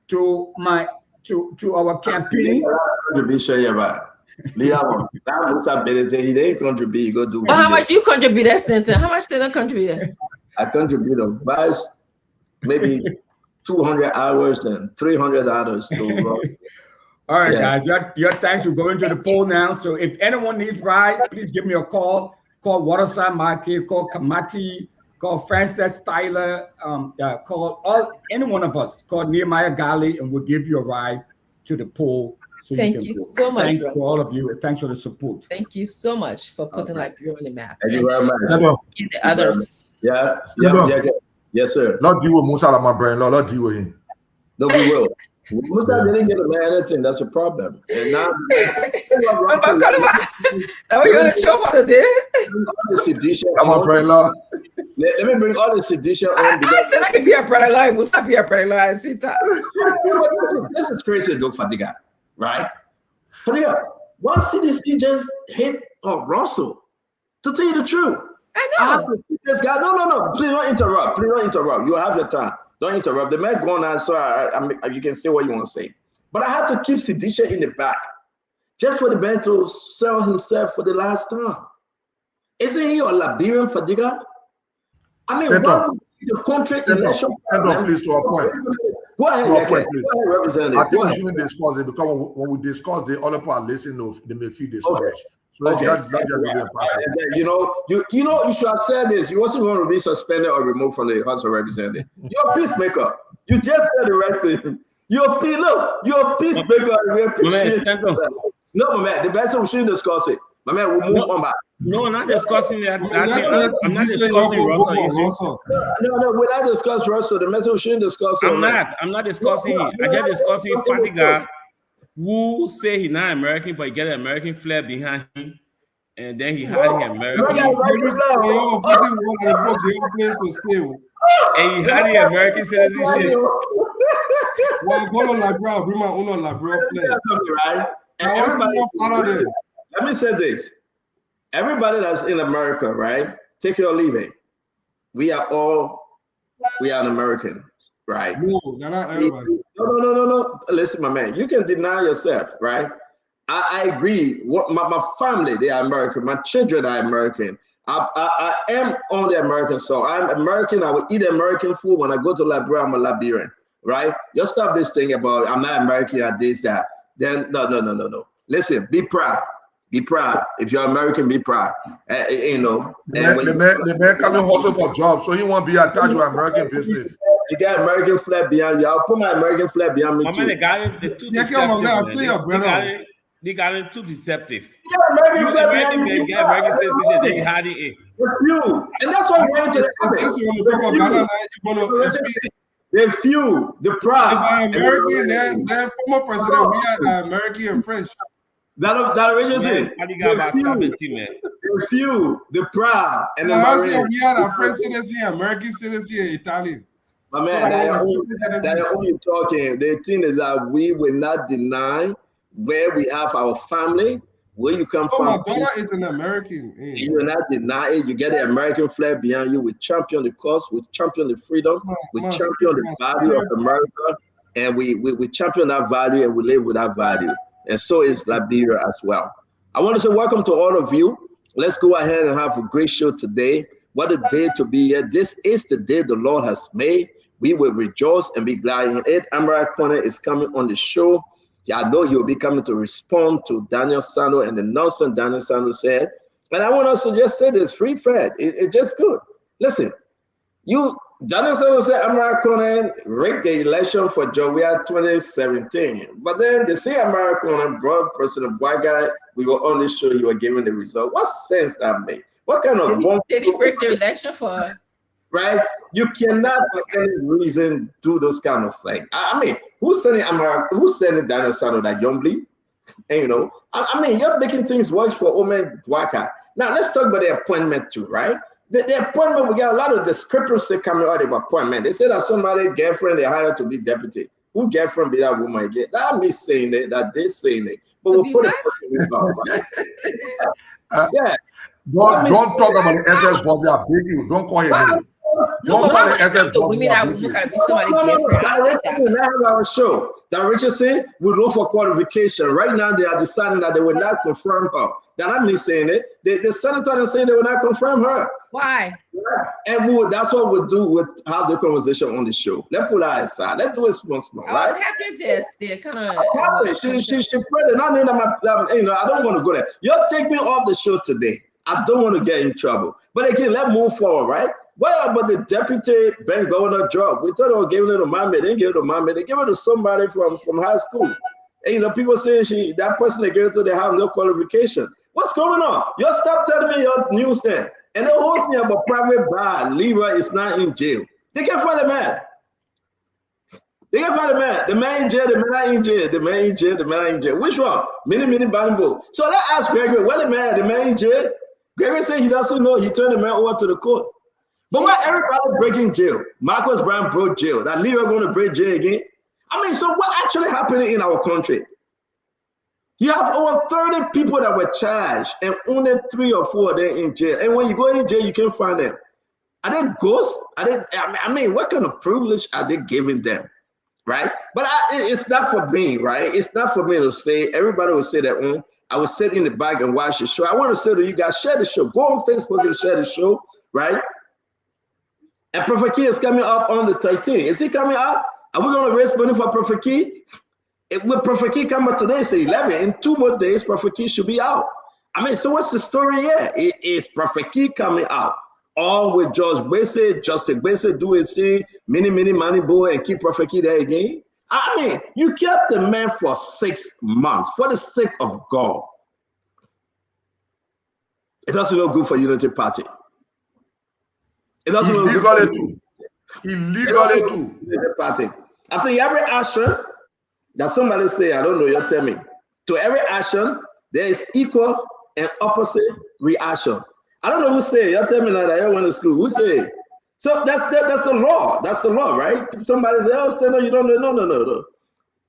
Speaker 11: to our campaign.
Speaker 9: Contribution, yeah, he didn't contribute. Go do.
Speaker 10: Well, how much you contributed, Center? How much did I contribute?
Speaker 9: I contribute a vast, maybe 200 hours and $300 to
Speaker 11: All right, guys, your thanks will go into the poll now. So if anyone needs ride, please give me a call. Call Waterside Market, call Kamati, call Frances Tyler, call any one of us, call Nehemiah Gali, and we'll give you a ride to the poll. So
Speaker 10: Thank you so much.
Speaker 11: Thanks to all of you, and thanks for the support.
Speaker 10: Thank you so much for putting Liberia on the map.
Speaker 9: Thank you very much.
Speaker 10: And the others.
Speaker 9: Yeah. Yes, sir.
Speaker 12: Not deal with Musa, my brain. Not deal with him.
Speaker 9: No, we will. Musa didn't get a man anything. That's a problem. And now,
Speaker 10: are you going to show for the day?
Speaker 12: I'm a brain law.
Speaker 9: Let me bring all the sedition on.
Speaker 10: I said I can be a brother line. Musa be a brother line.
Speaker 9: This is crazy, though, Fadiga. Right? Fadiga, one CDC just hit Russell. To tell you the truth.
Speaker 10: I know.
Speaker 9: This guy. No. Please don't interrupt. You have your time. Don't interrupt. The man going on, so you can say what you want to say. But I had to keep Sidisha in the back, just for the man to sell himself for the last time. Isn't he a Liberian, Fadiga? I mean, the country election.
Speaker 12: Stand up, please, to our point.
Speaker 9: Go ahead, please.
Speaker 12: I think we shouldn't discuss it, because when we discuss the other part, listeners, they may feel discouraged. So
Speaker 9: you should have said this. You wasn't going to be suspended or removed from the House of Representatives. You're a peacemaker. You just said the right thing. You're a peacemaker. No, man, the best we shouldn't discuss it. My man, we'll move on back.
Speaker 14: No, we're not discussing that. I'm not discussing Russell.
Speaker 9: No, we're not discussing Russell. The message we shouldn't discuss.
Speaker 14: I'm not discussing it. I just discussing Fadiga, who say he's not American, but he get an American flag behind him, and then he hide him American. And he hide the American citizenship.
Speaker 9: Let me say this. Everybody that's in America, right? Take it or leave it. We are an American, right?
Speaker 13: No, not everybody.
Speaker 9: No. Listen, my man, you can deny yourself, right? I agree. My family, they are American. My children are American. I am on the American soil. I'm American. I will eat American food. When I go to Liberia, I'm a Liberian, right? Just stop this thing about I'm not American at this, that. Then no. Listen, be proud. Be proud. If you're American, be proud.
Speaker 12: The man coming hustle for jobs, so he won't be attached with American business.
Speaker 9: You got American flag behind you. I'll put my American flag behind me too.
Speaker 14: They got it too deceptive. They got it too deceptive.
Speaker 9: American flag behind me.
Speaker 14: Get American citizenship, they had it.
Speaker 9: You, and that's why we're into the The few, the proud.
Speaker 13: If I'm American, then former president, we are American and French.
Speaker 9: That reason. The few, the proud, and the marine.
Speaker 13: We are a French citizen, American citizen, Italian.
Speaker 9: My man, that only talking. The thing is that we will not deny where we have our family, where you come from.
Speaker 13: My daughter is an American.
Speaker 9: You will not deny it. You get the American flag behind you. We champion the cause. We champion the freedom. We champion the value of America. And we champion that value and we live with that value. And so is Liberia as well. I want to say welcome to all of you. Let's go ahead and have a great show today. What a day to be here. This is the day the Lord has made. We will rejoice and be glad in it. Amarak Kone is coming on the show. I know he will be coming to respond to Daniel Sando and the nonsense Daniel Sando said. And I want us to just say this, free fed. It's just good. Listen, Daniel Sando said Amarak Kone rigged the election for Jowea 2017. But then the same Amarak Kone brought President Bwagai. We were on this show, you were giving the result. What sense that made? What kind of
Speaker 10: did he break the election for?
Speaker 9: Right? You cannot for any reason do those kind of things. I mean, who's sending Daniel Sando that youngly? And you know, I mean, you're making things worse for Omen Dwaka. Now let's talk about the appointment too, right? The appointment, we got a lot of discrepancy coming out of appointment. They said that somebody girlfriend they hired to be deputy. Who girlfriend be that woman again? That me saying it, that they saying it. But we'll put it right? Yeah.
Speaker 12: Don't talk about the SS boss. I beg you. Don't call him. Don't call the SS boss.
Speaker 9: Our show that Richardson would look for qualification. Right now, they are deciding that they will not confirm her. That I'm not saying it. The senator is saying they will not confirm her.
Speaker 10: Why?
Speaker 9: Yeah. And that's what we'll do with have the conversation on the show. Let's put that aside. Let's do it small.
Speaker 10: I was happy they're kind of.
Speaker 9: She prayed. I don't want to go there. You'll take me off the show today. I don't want to get in trouble. But again, let's move forward, right? What about the deputy bank governor job? We thought they were giving it to Mohammed. They didn't give it to Mohammed. They gave it to somebody from high school. And people saying that person they gave it to, they have no qualification. What's going on? You stop telling me your news then. And the whole thing about private bar, Leroy is not in jail. They can't find the man. They can't find the man. The man in jail, the man not in jail. The man in jail, the man not in jail. Which one? Mini Bambo. So let's ask Gregory, where the man in jail? Gregory said he doesn't know. He turned the man over to the court. But why everybody breaking jail? Marcus Brown broke jail. That Leroy going to break jail again? I mean, so what actually happening in our country? You have over 30 people that were charged and only 3 or 4 of them in jail. And when you go in jail, you can't find them. Are they ghosts? I mean, what kind of privilege are they giving them? Right? But it's not for me, right? It's not for me to say, everybody will say that, I will sit in the back and watch the show. I want to say to you guys, share the show. Go on Facebook and share the show, right? And Prophet Key is coming up on the 13th. Is he coming up? Are we going to raise money for Prophet Key? Will Prophet Key come up today? Say 11. In 2 more days, Prophet Key should be out. I mean, so what's the story here? It is Prophet Key coming out. All with George Gbese, Justin Gbese do his thing, many money boy, and keep Prophet Key there again. I mean, you kept the man for 6 months for the sake of God. It doesn't look good for Unity Party. It doesn't look good
Speaker 12: too. Illegally too.
Speaker 9: Unity Party. I think every action that somebody say, I don't know, you tell me. To every action, there is equal and opposite reaction. I don't know who say. You tell me now that I went to school. Who say? So that's the law. That's the law, right? Somebody say, oh, no, you don't know. No.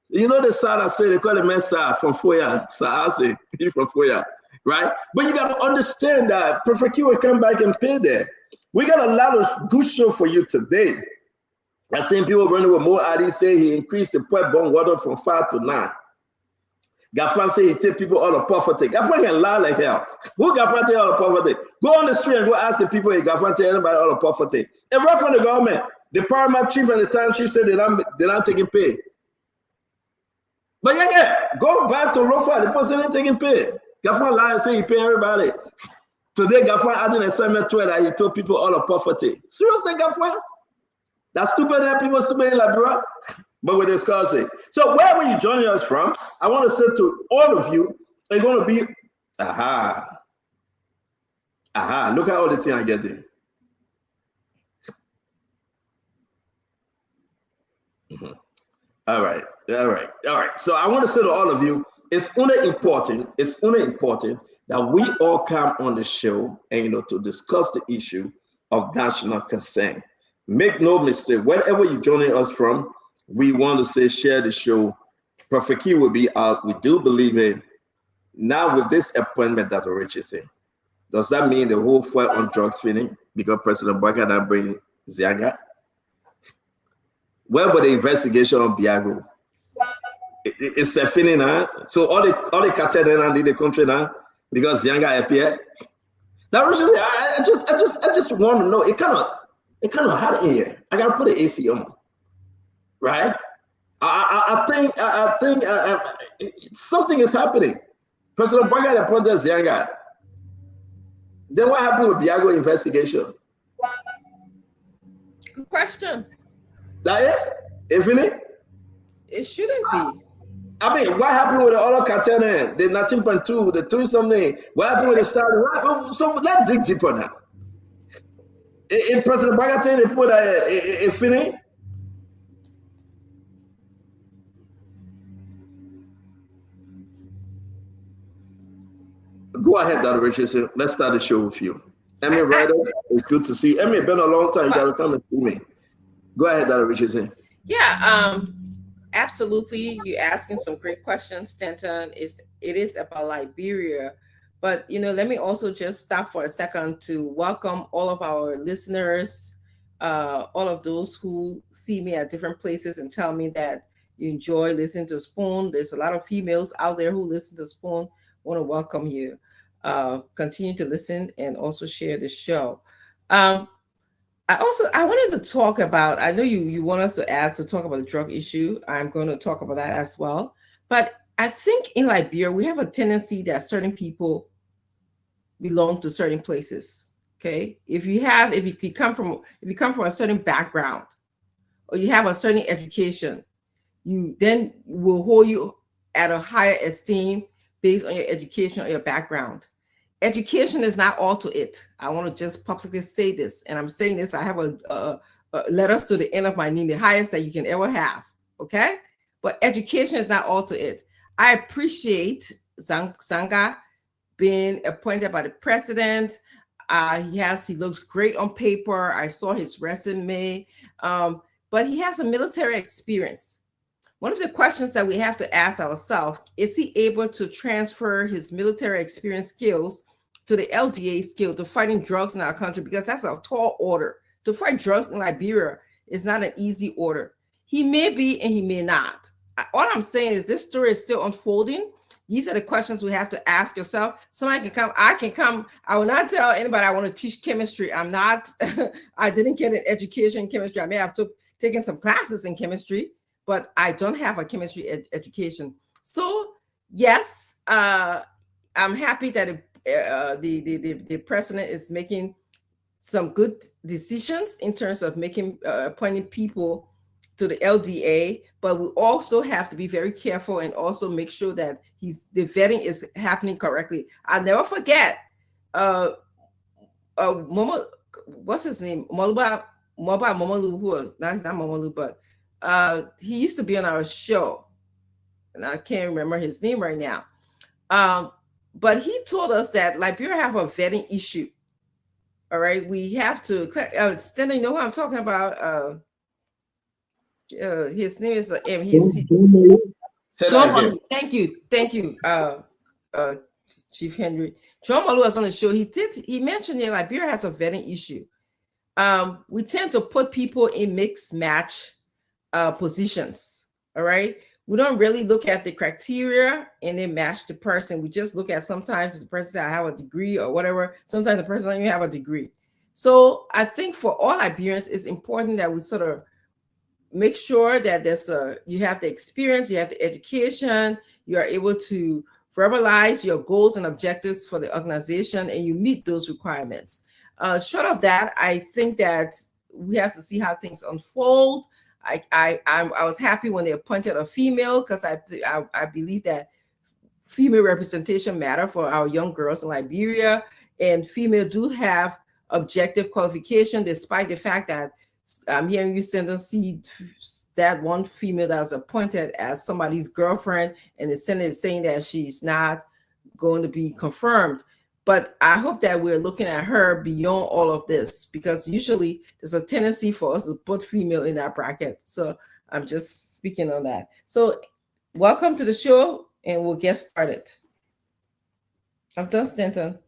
Speaker 9: You know the side I say, they call it Mesa from Foya. So I say, you from Foya, right? But you got to understand that Prophet Q will come back and pay there. We got a lot of good show for you today. I've seen people running with more ID say he increased the point bond water from 5 to 9. Gafan say he take people out of poverty. Gafan can lie like hell. Who Gafan take out of poverty? Go on the street and go ask the people if Gafan take anybody out of poverty. And right from the government, the paramount chief and the town chief said they're not taking pay. But go back to Lofa, the person ain't taking pay. Gafan lie and say he pay everybody. Today, Gafan added a segment to it that he told people out of poverty. Seriously, Gafan? That's stupid that people stupid in Liberia. But we're discussing. So where were you joining us from? I want to say to all of you, it's going to be, look at all the things I'm getting. All right. So I want to say to all of you, it's only important that we all come on the show and to discuss the issue of national concern. Make no mistake, wherever you're joining us from, we want to say share the show. Prophet Key will be out. We do believe it. Now with this appointment that Richie said, does that mean the whole fight on drugs finished because President Baka not bring Zianga? Where was the investigation on Biago? It's a feeling, huh? So all the cartel then lead the country now because Zianga appeared. Now, I just want to know. It kind of hot in here. I gotta put an AC on, right? I think something is happening. President Baka appointed Zianga. Then what happened with Biago investigation?
Speaker 10: Good question.
Speaker 9: That it? Infinite?
Speaker 10: It shouldn't be.
Speaker 9: I mean, what happened with the other cartel? The 19.2, the 3 something. What happened with the start? So let's dig deeper now. In President Bagatin, they put a Infinite. Go ahead, Dr. Richardson. Let's start the show with you. Emmy Ryder, it's good to see you. Emmy, it's been a long time. You got to come and see me. Go ahead, Dr. Richardson.
Speaker 10: Yeah, absolutely. You're asking some great questions, Stanton. It is about Liberia. But, let me also just stop for a second to welcome all of our listeners, all of those who see me at different places and tell me that you enjoy listening to Spoon. There's a lot of females out there who listen to Spoon. I want to welcome you. Continue to listen and also share the show. I wanted to talk about, I know you want us to talk about the drug issue. I'm going to talk about that as well. But I think in Liberia, we have a tendency that certain people belong to certain places. Okay. If you come from a certain background or you have a certain education, you then will hold you at a higher esteem based on your education or your background. Education is not all to it. I want to just publicly say this, and I'm saying this. I have a letters to the end of my name, the highest that you can ever have. Okay, but education is not all to it. I appreciate Zanga being appointed by the president. He looks great on paper. I saw his resume, but he has a military experience. One of the questions that we have to ask ourselves, is he able to transfer his military experience skills to the LDA skill to fighting drugs in our country? Because that's a tall order. To fight drugs in Liberia is not an easy order. He may be and he may not. All I'm saying is this story is still unfolding. These are the questions we have to ask yourself. Somebody can come, I can come. I will not tell anybody I want to teach chemistry. I'm not, I didn't get an education in chemistry. I may have taken some classes in chemistry, but I don't have a chemistry education. So yes, I'm happy that the president is making some good decisions in terms of appointing people to the LDA, but we also have to be very careful and also make sure that the vetting is happening correctly. I'll never forget, what's his name? Moba Momalu, who not Momalu, but he used to be on our show, and I can't remember his name right now. But he told us that Liberia have a vetting issue. All right, we have to. Stanley, you know who I'm talking about? His name is John Malu. Thank you, Chief Henry. John Malu was on the show. He mentioned that Liberia has a vetting issue. We tend to put people in mixed match positions. All right, we don't really look at the criteria and then match the person. We just look at, sometimes the person says I have a degree or whatever. Sometimes the person doesn't even have a degree. So I think for all Liberians, it's important that we sort of make sure that you have the experience, you have the education, you are able to verbalize your goals and objectives for the organization, and you meet those requirements. Short of that, I think that we have to see how things unfold. I was happy when they appointed a female, because I believe that female representation matter for our young girls in Liberia, and female do have objective qualification, despite the fact that I'm hearing you send us see that one female that was appointed as somebody's girlfriend, and the Senate is saying that she's not going to be confirmed. But I hope that we're looking at her beyond all of this, because usually there's a tendency for us to put female in that bracket. So I'm just speaking on that. So welcome to the show, and we'll get started. I'm done, Stanton.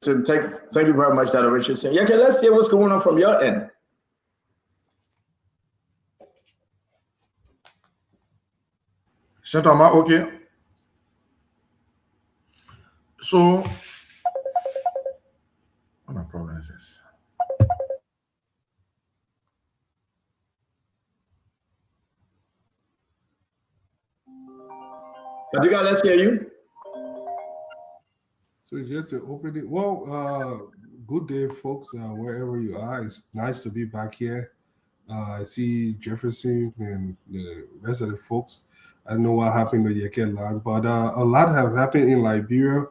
Speaker 9: So thank you very much, Dr. Richardson. Yeah, okay, let's hear what's going on from your end.
Speaker 12: Senator, am I okay? So, what my problem is this?
Speaker 9: Fadiga, let's hear you.
Speaker 13: So just to open it, well, good day, folks, wherever you are. It's nice to be back here. I see Jefferson and the rest of the folks. I don't know what happened to Yeke land, but a lot have happened in Liberia.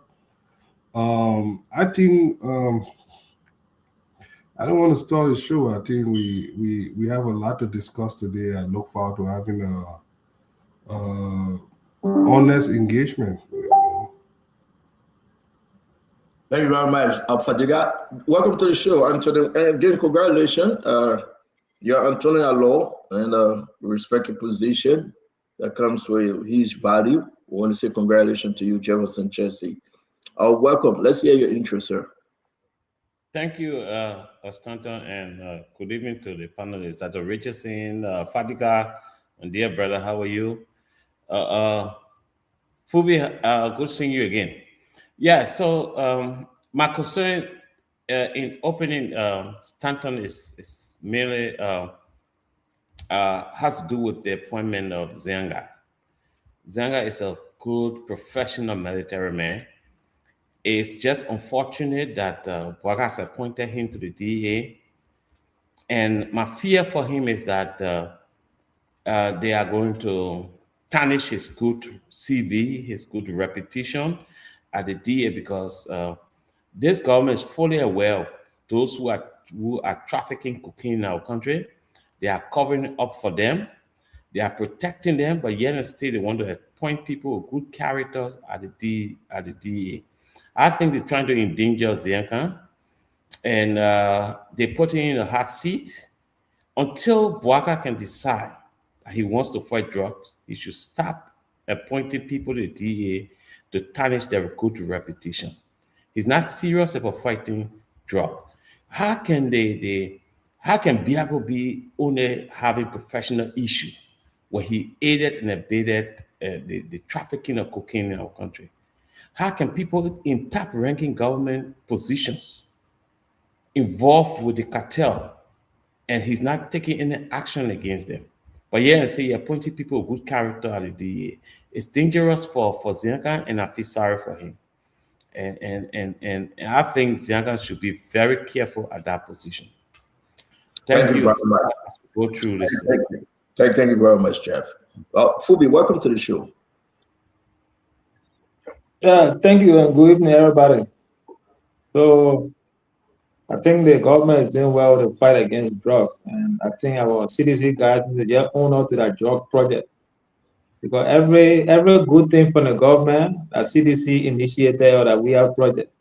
Speaker 13: I think I don't want to start the show. I think we have a lot to discuss today. I look forward to having a honest engagement.
Speaker 9: Thank you very much, Fadiga. Welcome to the show, Anthony. And again, congratulations. You're Antonio Law, and respect your position that comes with his value. We want to say congratulations to you, Jefferson Chelsea. Welcome. Let's hear your intro, sir.
Speaker 14: Thank you, Stanton, and good evening to the panelists. Dr. Richardson, Fadiga, and dear brother, how are you? Fubi, good seeing you again. Yeah, so my concern in opening Stanton is mainly has to do with the appointment of Zenga. Zenga is a good professional military man. It's just unfortunate that Bouaga has appointed him to the DEA. And my fear for him is that they are going to tarnish his good CV, his good reputation at the DEA, because this government is fully aware of those who are trafficking cocaine in our country. They are covering up for them. They are protecting them, but yet and still they want to appoint people with good characters at the DEA. I think they're trying to endanger Zenga, and they put him in a hot seat until Bouaga can decide that he wants to fight drugs. He should stop appointing people to the DEA to tarnish their good reputation. He's not serious about fighting drugs. How can Biago be only having professional issue when he aided and abetted the trafficking of cocaine in our country? How can people in top-ranking government positions involved with the cartel and he's not taking any action against them? But yeah, instead he appointed people with good character at the DEA. It's dangerous for Zenga, and I feel sorry for him. And I think Zenga should be very careful at that position. Thank you
Speaker 9: very much.
Speaker 14: Go through this.
Speaker 9: Thank you very much, Jeff. Fubi, welcome to the show.
Speaker 15: Yeah, thank you, and good evening, everybody. So I think the government is doing well to fight against drugs, and I think our CDC guys need to just own up to that drug project, because every good thing from the government that CDC initiated or that we have project,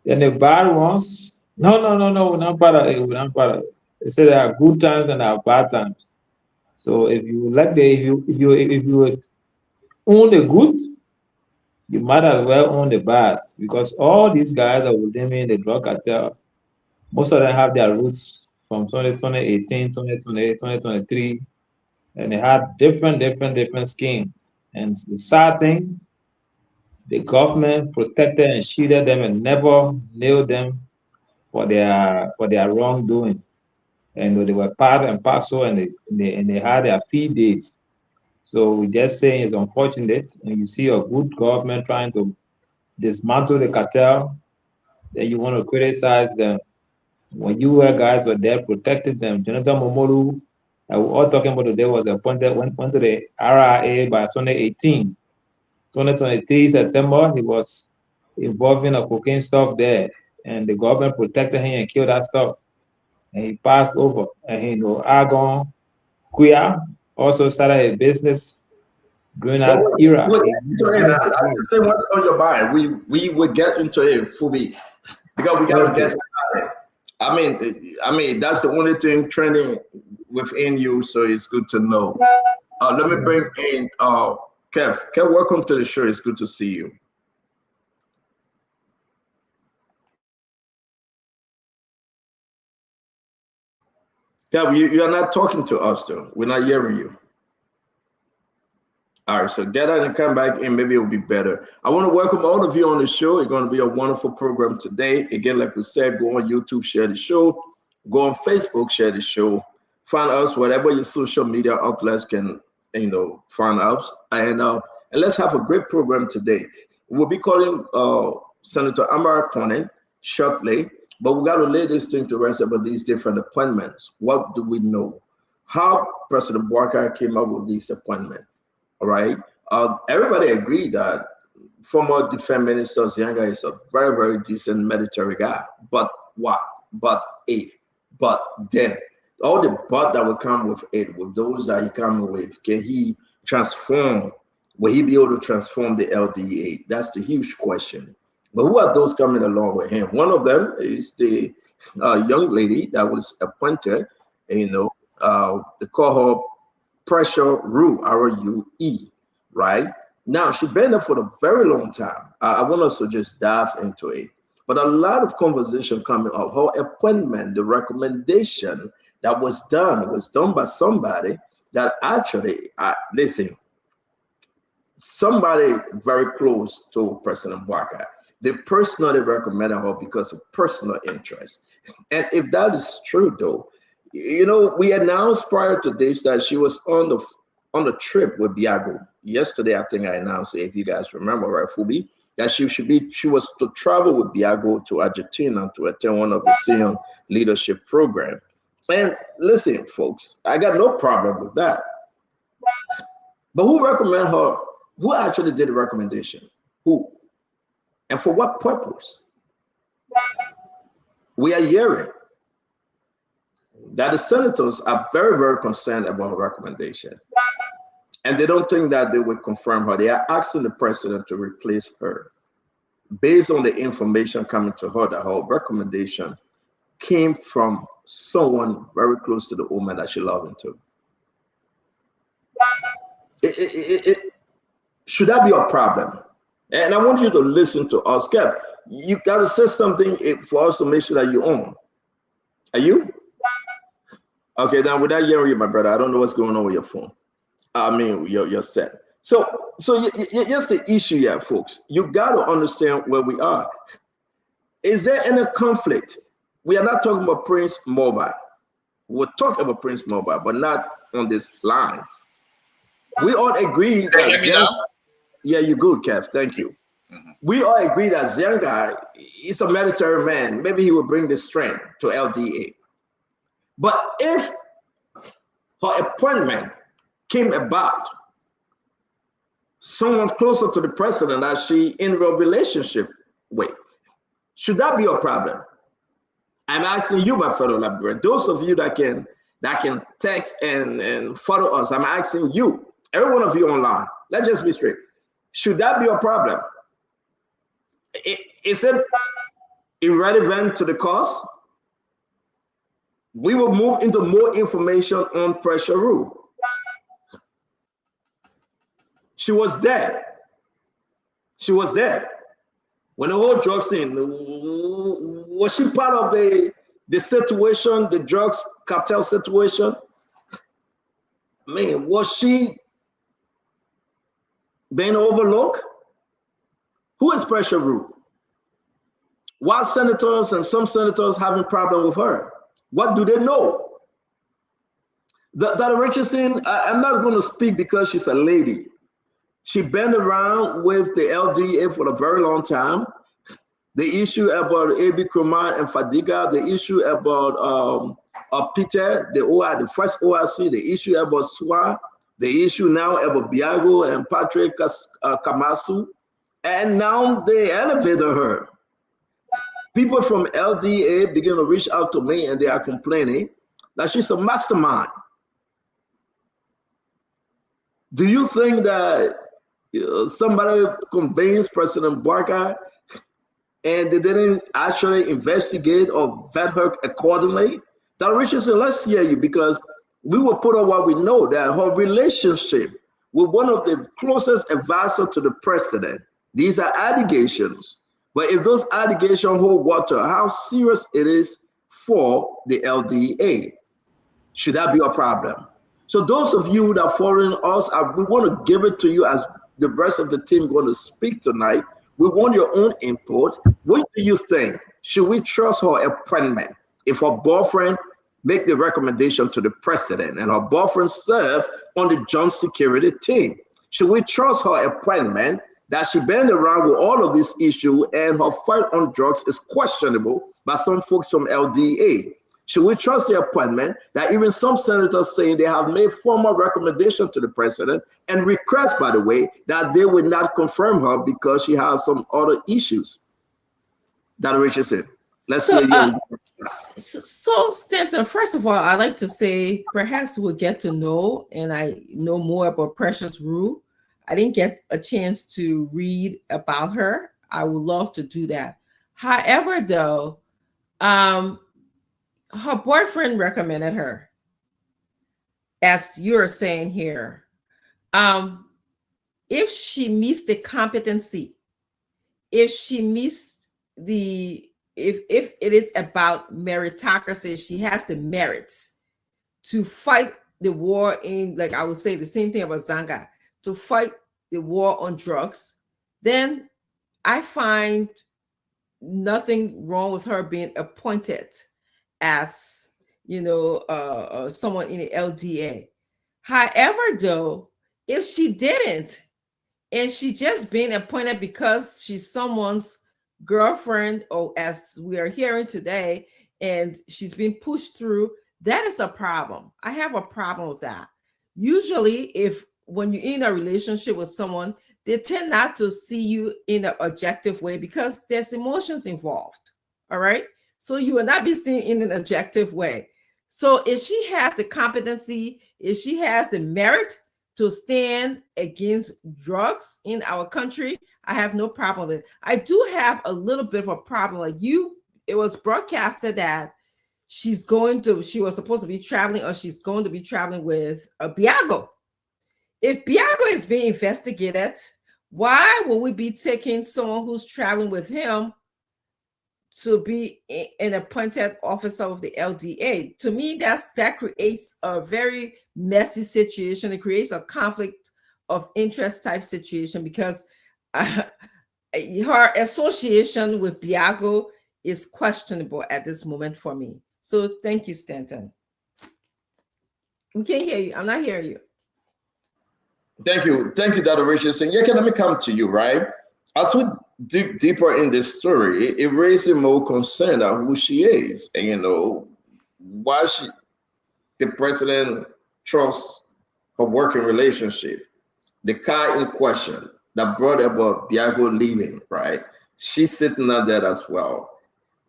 Speaker 15: then the bad ones, no, we're not part of it. We're not part of it. They say there are good times and there are bad times. So if you like if you own the good, you might as well own the bad, because all these guys that were in the drug cartel, most of them have their roots from 2018, 2028, 2023, and they had different schemes. And the sad thing, the government protected and shielded them and never nailed them for their wrongdoings. And they were part and parcel, and they had their fee days. So we just saying it's unfortunate, and you see a good government trying to dismantle the cartel, then you want to criticize them. When you guys were there protecting them, Jonathan Momodu, we're all talking about today, was appointed, went to the RIA by 2018. 2023 September, he was involved in a cocaine stuff there, and the government protected him and killed that stuff. and he passed over. And Argon Kuya also started a business during that era.
Speaker 9: We'll get into it. I just say what's on your mind. We will get into it, Fubi, because we got to get started. I mean that's the only thing trending within you, so it's good to know. Let me bring in Kev. Kev, welcome to the show. It's good to see you. Kev, you are not talking to us though. We're not hearing you. All right, so get out and come back and maybe it'll be better. I want to welcome all of you on the show. It's going to be a wonderful program today. Again, like we said, go on YouTube, share the show. Go on Facebook, share the show. Find us whatever your social media outlets can, find us. And let's have a great program today. We'll be calling Senator Amara Cronin shortly, but we got to lay this thing to rest about these different appointments. What do we know? How President Boubacar came up with these appointments? All right. Everybody agreed that former Defense Minister Zianga is a very, very decent military guy. But what? But then all the but that will come with it, with those that he come with, can he transform? Will he be able to transform the LDA? That's the huge question. But who are those coming along with him? One of them is the young lady that was appointed. They call her Pressure Rue, R-U-E, right? Now, she's been there for a very long time. I want us to just dive into it. But a lot of conversation coming up. Her appointment, the recommendation that was done by somebody that actually, listen, somebody very close to President Boubacar. They personally recommended her because of personal interest. And if that is true, though, we announced prior to this that she was on the trip with Biago. Yesterday, I think I announced it, if you guys remember, right, Fubi, that she was to travel with Biago to Argentina to attend one of the Sion leadership program. And listen, folks, I got no problem with that. But who recommended her? Who actually did the recommendation? Who? And for what purpose? We are hearing that the senators are very, very concerned about her recommendation. And they don't think that they will confirm her. They are asking the president to replace her based on the information coming to her that her recommendation came from someone very close to the woman that she loved into. Should that be a problem? And I want you to listen to us. Kev, you got to say something for us to make sure that you're on. Are you? Okay, now without hearing you, my brother, I don't know what's going on with your phone. I mean, your set. So here's the issue here, folks. You got to understand where we are. Is there any conflict? We are not talking about Prince Mobile. We'll talk about Prince Mobile, but not on this line. We all agree that yeah, you're good, Kev. Thank you. We all agree that Zianga is a military man. Maybe he will bring the strength to LDA. But if her appointment came about, someone closer to the president that she in a relationship with, should that be a problem? I'm asking you, my fellow Liberians, those of you that can text and follow us, I'm asking you, every one of you online, let's just be straight. Should that be a problem? Is it irrelevant to the cause? We will move into more information on Pressure Rule. She was there. She was there. When the whole drugs thing, was she part of the situation, the drugs cartel situation? Man, was she being overlooked? Who is Pressure Rule? Why senators and some senators having problem with her? What do they know? Dr. Richardson, I'm not going to speak because she's a lady. She been around with the LDA for a very long time. The issue about A.B. Krumah and Fadiga, the issue about Peter, the first ORC, the issue about SWA, the issue now about Biago and Patrick Kamasu, and now they elevated her. People from LDA begin to reach out to me and they are complaining that she's a mastermind. Do you think that somebody convinced President Barker and they didn't actually investigate or vet her accordingly? Dr. Richardson, let's hear you, because we will put on what we know, that her relationship with one of the closest advisors to the president, these are allegations. But if those allegations hold water, how serious it is for the LDA? Should that be a problem? So those of you that are following us, we want to give it to you as the rest of the team going to speak tonight. We want your own input. What do you think? Should we trust her appointment? If her boyfriend make the recommendation to the president and her boyfriend serve on the joint security team, should we trust her appointment that she been around with all of this issue and her fight on drugs is questionable by some folks from LDA? Should we trust the appointment that even some senators saying they have made formal recommendation to the president and request, by the way, that they will not confirm her because she has some other issues? Dr. Richardson, let's hear you.
Speaker 10: So, Stanton, first of all, I'd like to say perhaps we'll get to know, and I know more about Precious Rue. I didn't get a chance to read about her. I would love to do that. However, though, her boyfriend recommended her, as you're saying here. If she meets the competency, if she meets if it is about meritocracy, she has the merits to fight the war in, like I would say the same thing about Zanga, to fight the war on drugs, then I find nothing wrong with her being appointed as, someone in the LDA. However, though, if she didn't, and she just been appointed because she's someone's girlfriend, or as we are hearing today, and she's been pushed through, that is a problem. I have a problem with that. Usually, when you're in a relationship with someone, they tend not to see you in an objective way because there's emotions involved. All right. So you will not be seen in an objective way. So if she has the competency, if she has the merit to stand against drugs in our country, I have no problem with it. I do have a little bit of a problem. It was broadcasted that she was supposed to be traveling, or she's going to be traveling with Biago. If Biago is being investigated, why would we be taking someone who's traveling with him to be an appointed officer of the LDA? To me, that creates a very messy situation. It creates a conflict of interest type situation because her association with Biago is questionable at this moment for me. So thank you, Stanton. We can't hear you. I'm not hearing you.
Speaker 9: Thank you, Dr. Richardson. Yeah, let me come to you, right? As we dig deeper in this story, it raises more concern of who she is, and why the president trusts her working relationship. The car in question that brought about Biago leaving, right? She's sitting out there as well.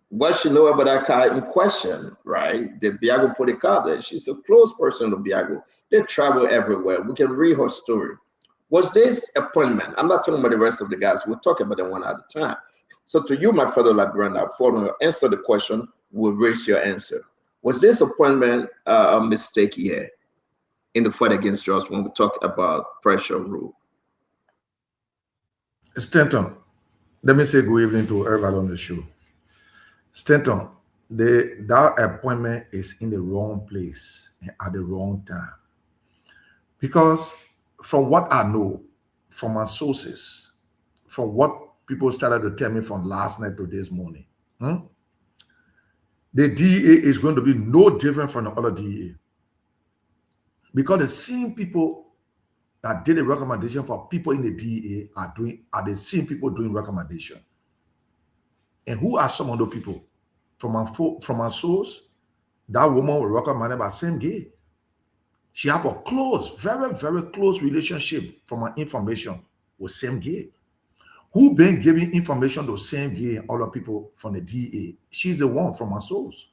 Speaker 9: What she know about that car in question, right? The Biago put a car there. She's a close person to Biago. They travel everywhere. We can read her story. Was this appointment? I'm not talking about the rest of the guys. We'll talk about them one at a time. So to you, my fellow librarian, following answer the question, we'll raise your answer. Was this appointment a mistake here in the fight against drugs when we talk about Precious Rue?
Speaker 12: Stanton, let me say good evening to everybody on the show. Stanton, that appointment is in the wrong place and at the wrong time. Because from what I know, from my sources, from what people started to tell me from last night to this morning, the DEA is going to be no different from the other DEA. Because the same people that did a recommendation for people in the DEA are the same people doing recommendation. And who are some of those people? From my source, that woman was recommended by Sam Gay. She have a close, very, very close relationship, from my information, with Sam Gay. who been giving information to Sam Gay and other people from the DA. She's the one from her source.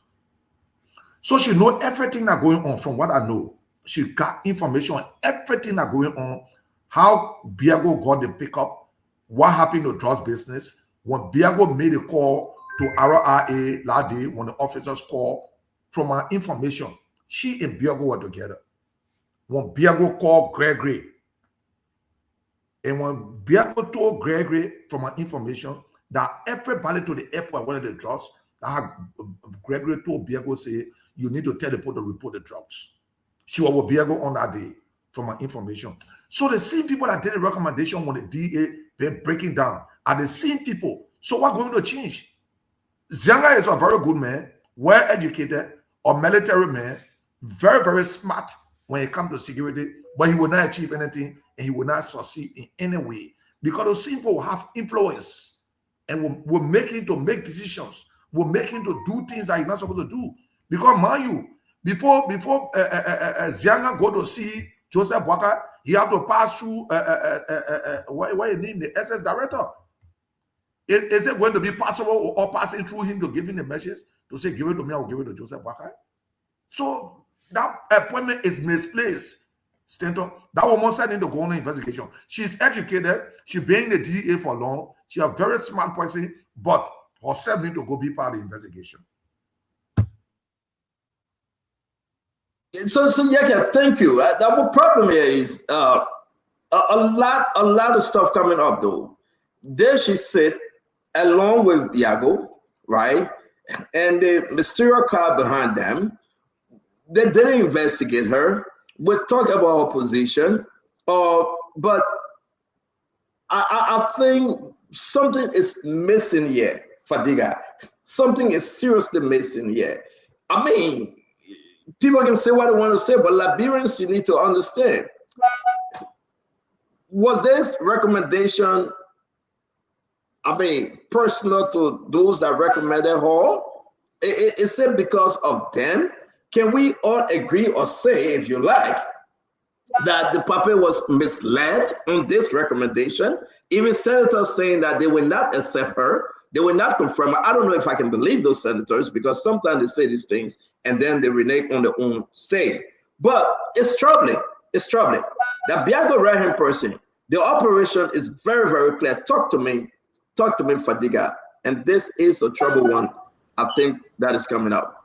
Speaker 12: So she know everything that going on from what I know. She got information on everything that going on, how Biago got the pickup, what happened to drugs business, when Biago made a call to RRA that day, when the officers called, from her information, she and Biago were together. When Biago called Gregory, and when Biago told Gregory from her information that everybody to the airport wanted the drugs, that Gregory told Biago, say, you need to tell the people to report the drugs. She was with Biago on that day from her information. So the same people that did the recommendation when the DA been breaking down are the same people. So what's going to change? Zianga is a very good man, well educated, a military man, very, very smart when it comes to security, but he will not achieve anything and he will not succeed in any way because those people will have influence and will make him to make decisions, will make him to do things that he's not supposed to do. Because mind you, before Zianga go to see Joseph Boakai, he had to pass through what you name the SS director. Is it going to be possible or passing through him to give him the message to say, give it to me, I will give it to Joseph Boakai? So that appointment is misplaced. Stanton, that woman said in the go on investigation. She's educated, she's been in the DA for long, she's a very smart person, but herself need to go be part of the investigation.
Speaker 9: So yeah, thank you. The problem here is a lot of stuff coming up though. There she sit along with Biago, right? And the mysterious car behind them. They didn't investigate her. We talk about her position, but I think something is missing here, Fadiga. Something is seriously missing here. I mean, people can say what they want to say, but Liberians, you need to understand. Was this recommendation, I mean, personal to those that recommended her? Is it because of them? Can we all agree or say, if you like, that the puppet was misled on this recommendation? Even senators saying that they will not accept her, they will not confirm her. I don't know if I can believe those senators because sometimes they say these things and then they renege on their own say. But it's troubling. It's troubling. The Biago Rahim person, the operation is very, very clear. Talk to me, Fadiga. And this is a trouble one, I think, that is coming up.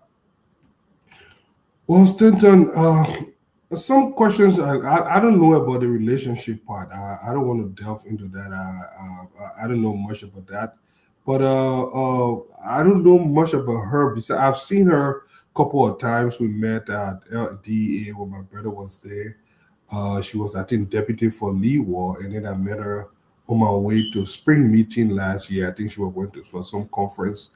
Speaker 13: Well, Stanton, some questions I don't know about the relationship part. I don't want to delve into that. I don't know much about that, but I don't know much about her. Because I've seen her a couple of times. We met at DEA when my brother was there. She was, I think, deputy for Lee War, and then I met her on my way to spring meeting last year. I think she was going to for some conference.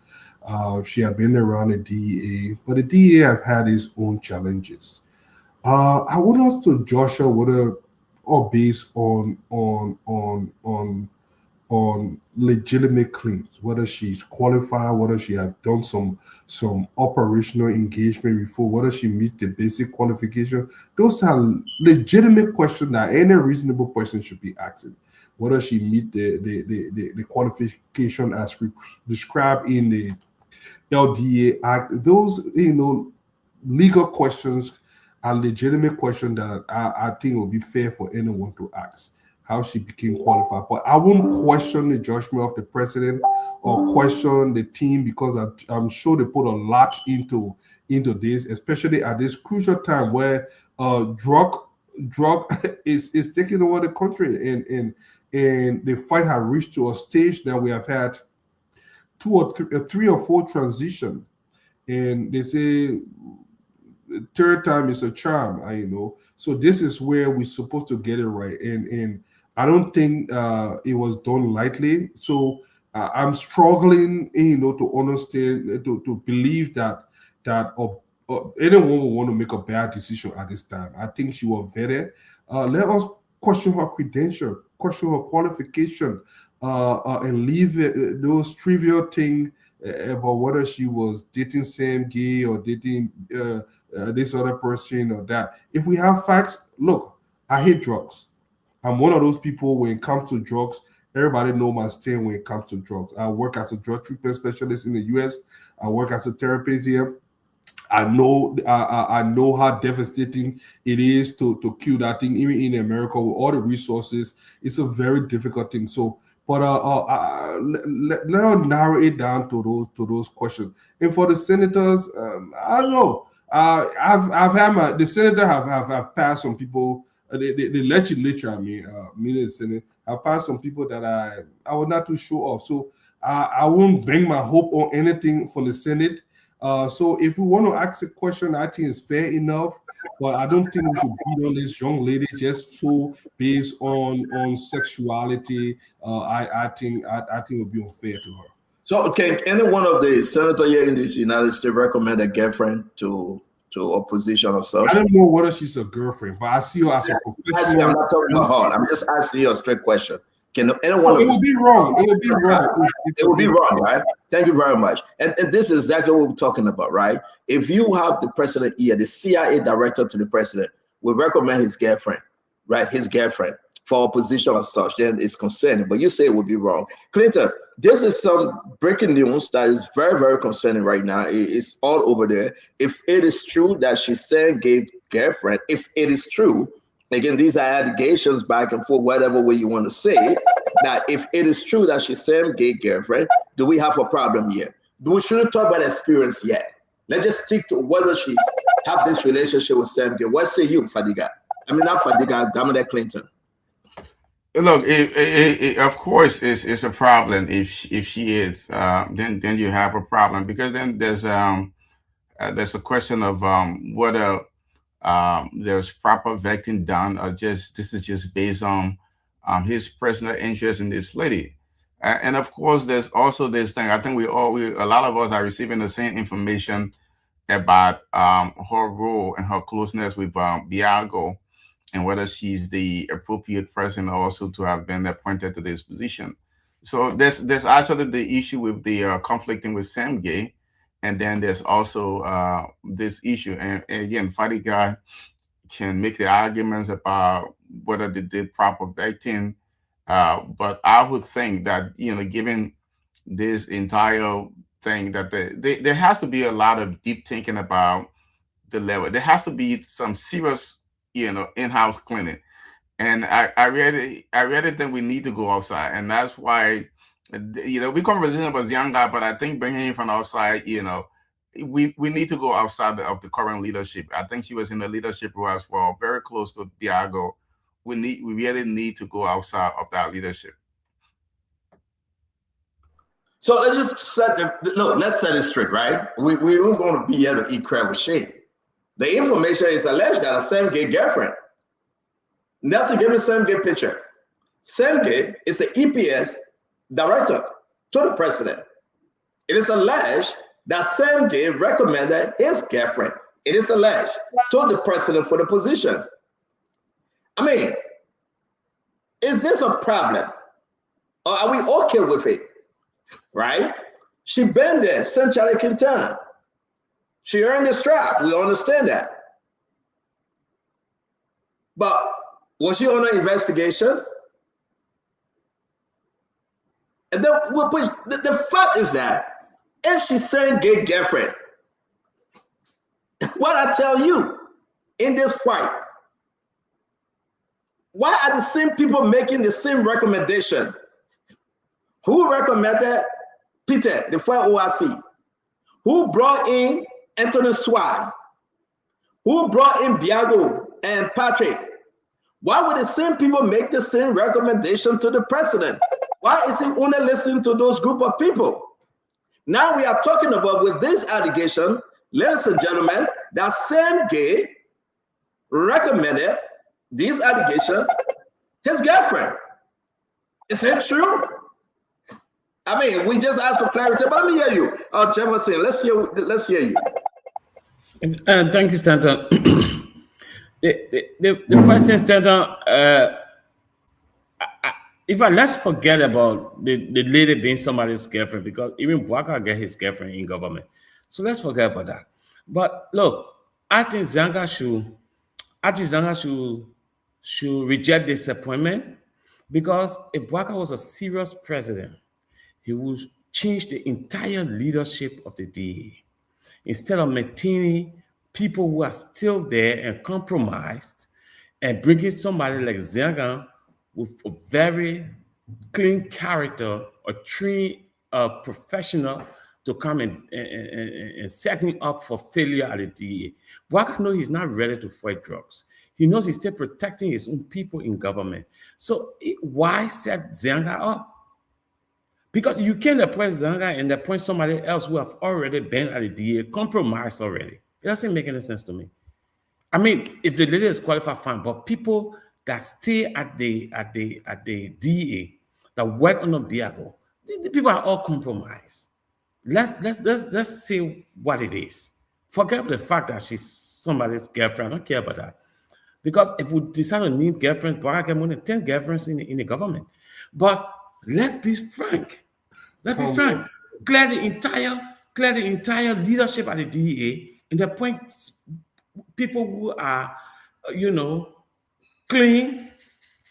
Speaker 13: She had been around the DEA, but the DEA have had its own challenges. I want us to judge her whether or based on legitimate claims, whether she's qualified, whether she has done some operational engagement before, whether she meets the basic qualification. Those are legitimate questions that any reasonable person should be asking. Whether she meet the qualification as described in the LDA Act, those legal questions are legitimate questions that I think will be fair for anyone to ask. How she became qualified, but I won't question the judgment of the president or question the team because I'm sure they put a lot into this, especially at this crucial time where drug is taking over the country and the fight has reached to a stage that we have had 2 or 3 or 4 transition, and they say the third time is a charm. So this is where we're supposed to get it right, and I don't think it was done lightly. So I'm struggling, to understand, to believe that anyone will want to make a bad decision at this time. I think she was vetted. Let us question her credential, question her qualification, and leave those trivial things about whether she was dating Sam Gay or dating this other person or that. If we have facts, look, I hate drugs. I'm one of those people when it comes to drugs, everybody know my stand when it comes to drugs. I work as a drug treatment specialist in the U.S. I work as a therapist here. I know how devastating it is to kill that thing, even in America with all the resources. It's a very difficult thing. So, but let us narrow it down to those questions. And for the senators, I don't know. I've had the senator have passed some people. The legislature, meaning the Senate, have passed some people that I was not too sure of. So I won't bang my hope on anything for the Senate. So if we want to ask a question, I think it's fair enough, but I don't think we should beat on this young lady just so based on sexuality. I think it would be unfair to her.
Speaker 9: So can any one of the senators here in this United States recommend a girlfriend to a position of such?
Speaker 13: I don't know whether she's a girlfriend, but I see her as a professional.
Speaker 9: I'm not talking about her. I'm just asking you a straight question. Can anyone?
Speaker 13: It would be wrong. It would be wrong.
Speaker 9: It would be wrong, right? Thank you very much. And this is exactly what we're talking about, right? If you have the president here, the CIA director to the president will recommend his girlfriend, right? His girlfriend for a position of such, then it's concerning. But you say it would be wrong. Clinton, this is some breaking news that is very, very concerning right now. It's all over there. If it is true that she's saying gay girlfriend, if it is true, again, these are allegations back and forth, whatever way you want to say, that if it is true that she's saying gay girlfriend, do we have a problem here? We shouldn't talk about experience yet. Let's just stick to whether she's have this relationship with Sam Gay. What say you, Fadiga? I mean, not Fadiga, Gamada Clinton.
Speaker 16: Look, of course, it's a problem if she is. Then you have a problem, because then there's a question of whether there's proper vetting done, or this is just based on his personal interest in this lady. And of course, there's also this thing. I think a lot of us are receiving the same information about her role and her closeness with Biago, and whether she's the appropriate person also to have been appointed to this position. So there's actually the issue with the conflicting with Sam Gay, and then there's also this issue. And again, Fadiga can make the arguments about whether they did proper vetting, but I would think that, given this entire thing, that there has to be a lot of deep thinking about the level. There has to be some serious in-house cleaning. And I really think we need to go outside. And that's why, we conversation about Zianga, but I think bringing him from outside, we need to go outside of the current leadership. I think she was in the leadership role as well, very close to Biago. We really need to go outside of that leadership.
Speaker 9: So let's just set it straight, right? We weren't going to be here to eat crab with shade. The information is alleged that a Sam Gay girlfriend. Nelson, give me Sam Gay picture. Sam Gay is the EPS director to the president. It is alleged that Sam Gay recommended his girlfriend. It is alleged to the president for the position. I mean, is this a problem? Or are we okay with it? Right? She been there since Charlie Quintan. She earned the strap. We understand that. But was she on an investigation? And then the fact is that if she's saying gay girlfriend, what I tell you in this fight, why are the same people making the same recommendation? Who recommended Peter, the former ORC? Who brought in Anthony Swan? Who brought in Biago and Patrick? Why would the same people make the same recommendation to the president? Why is he only listening to those group of people? Now we are talking about, with this allegation, ladies and gentlemen, that Sam Gay recommended this allegation his girlfriend. Is it true? I mean, we just asked for clarity, but let me hear you. Jefferson, let's hear you.
Speaker 14: Thank you, Stanton. the first thing, Stanton, let's forget about the lady being somebody's girlfriend, because even Bouaka get his girlfriend in government. So let's forget about that. But look, I think Zianga should reject this appointment, Because if Bouakai was a serious president, he would change the entire leadership of the DEA. Instead of maintaining people who are still there and compromised and bringing somebody like Zenga with a very clean character, a trained professional to come and setting up for failure at the DEA. Bouakai knows he's not ready to fight drugs. He knows he's still protecting his own people in government. So why set Zenga up? Because you can't appoint Zenga and appoint somebody else who have already been at the DEA, compromised already. It doesn't make any sense to me. I mean, if the lady is qualified, fine, but people that stay at the DEA, that work under Diago, the people are all compromised. Let's say what it is. Forget the fact that she's somebody's girlfriend. I don't care about that. Because if we decide to need girlfriends, Bouakai get more than 10 girlfriends in the government. But let's be frank. Let's be frank. Clear the entire leadership at the DEA and appoint people who are, clean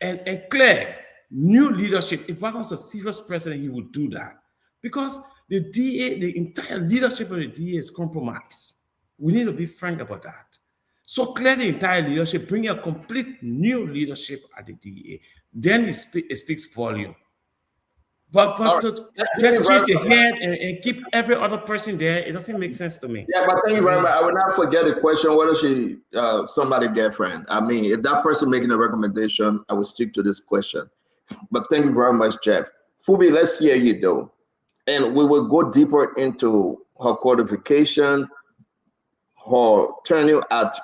Speaker 14: and clear. New leadership. If Bouakai was a serious president, he would do that. Because the DEA, the entire leadership of the DEA is compromised. We need to be frank about that. So clear the entire leadership, bring a complete new leadership at the DEA. Then it speaks volume. But to just change the head and keep every other person there, it doesn't make sense to me.
Speaker 9: Yeah, but thank you very much. I will not forget the question, whether she somebody girlfriend. I mean, if that person making a recommendation, I will stick to this question. But thank you very much, Jeff. Phoebe, let's hear you though. And we will go deeper into her qualification, her turning at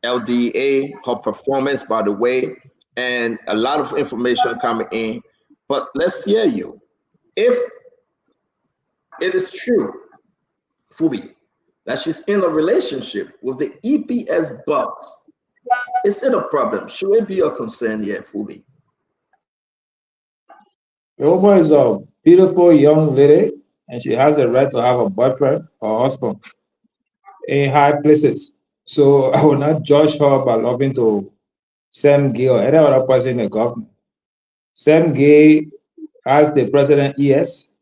Speaker 9: LDA, her performance, by the way, and a lot of information coming in. But let's hear you. If it is true, Phoebe, that she's in a relationship with the EPS boss, is it a problem? Should it be a concern here, Phoebe?
Speaker 15: Wilma is a beautiful young lady, and she has the right to have a boyfriend or husband in high places. So I will not judge her by loving to Sam Gay or any other person in the government. Sam Gay has the president, yes,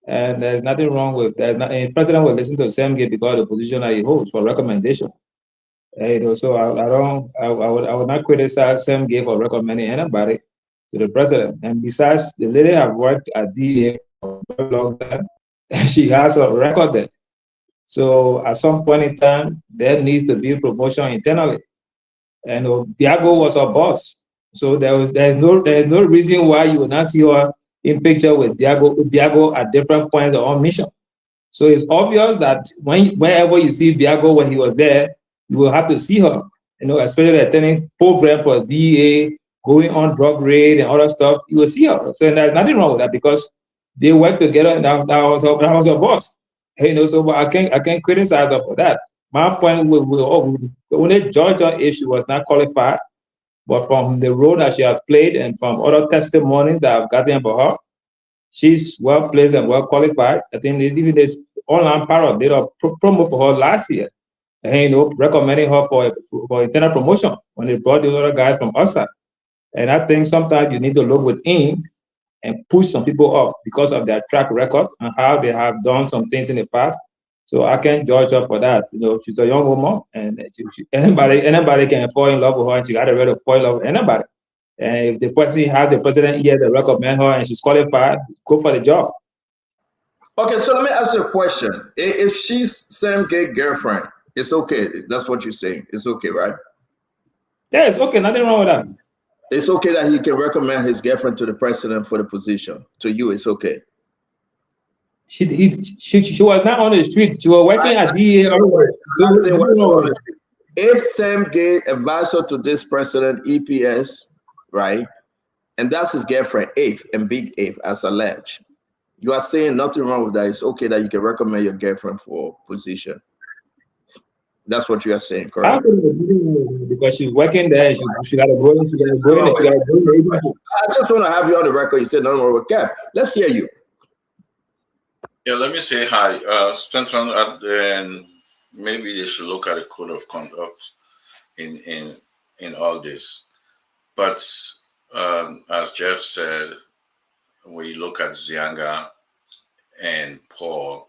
Speaker 15: and there's nothing wrong with that. The president will listen to Sam Gay because of the position that he holds for recommendation. So I would not criticize Sam Gay for recommending anybody to the president. And besides, the lady have worked at DEA for a very long time. She has a record there. So at some point in time, there needs to be promotion internally. And Diago was our boss. So there's no reason why you will not see her in picture with Diago at different points of our mission. So it's obvious that whenever you see Diago when he was there, you will have to see her, especially attending program for DEA, going on drug raid and other stuff, you will see her. So there's nothing wrong with that because they work together and that was her boss. So I can't criticize her for that. My point we only judge her if she was not qualified, but from the role that she has played and from other testimonies that I've gotten about her, she's well placed and well qualified. I think there's even this online parrot did a promo for her last year, recommending her for internal promotion when they brought the other guys from outside. And I think sometimes you need to look within and push some people up because of their track record and how they have done some things in the past. So I can't judge her for that. She's a young woman, and anybody can fall in love with her, and she got a right to fall in love with anybody. And if the person has the president here that recommend her and she's qualified, go for the job.
Speaker 9: Okay, so let me ask you a question. If she's Sam Gay girlfriend, it's okay. That's what you're saying. It's okay, right?
Speaker 15: Yeah, it's okay. Nothing wrong with that.
Speaker 9: It's okay that he can recommend his girlfriend to the president for the position. To you, it's okay.
Speaker 15: She was not on the street. She was working at DEA.
Speaker 9: If Sam Gay advisor to this president, EPS, right, and that's his girlfriend, Abe and Big Abe, as alleged, you are saying nothing wrong with that. It's okay that you can recommend your girlfriend for position. That's what you are saying, correct?
Speaker 15: Because she's working there, she got to go in.
Speaker 9: I just want to have you on the record. You said nothing wrong with Cap. Let's hear you.
Speaker 17: Yeah, let me say hi. Stanton, and maybe they should look at a code of conduct in all this. But as Jeff said, when you look at Zianga and Paul,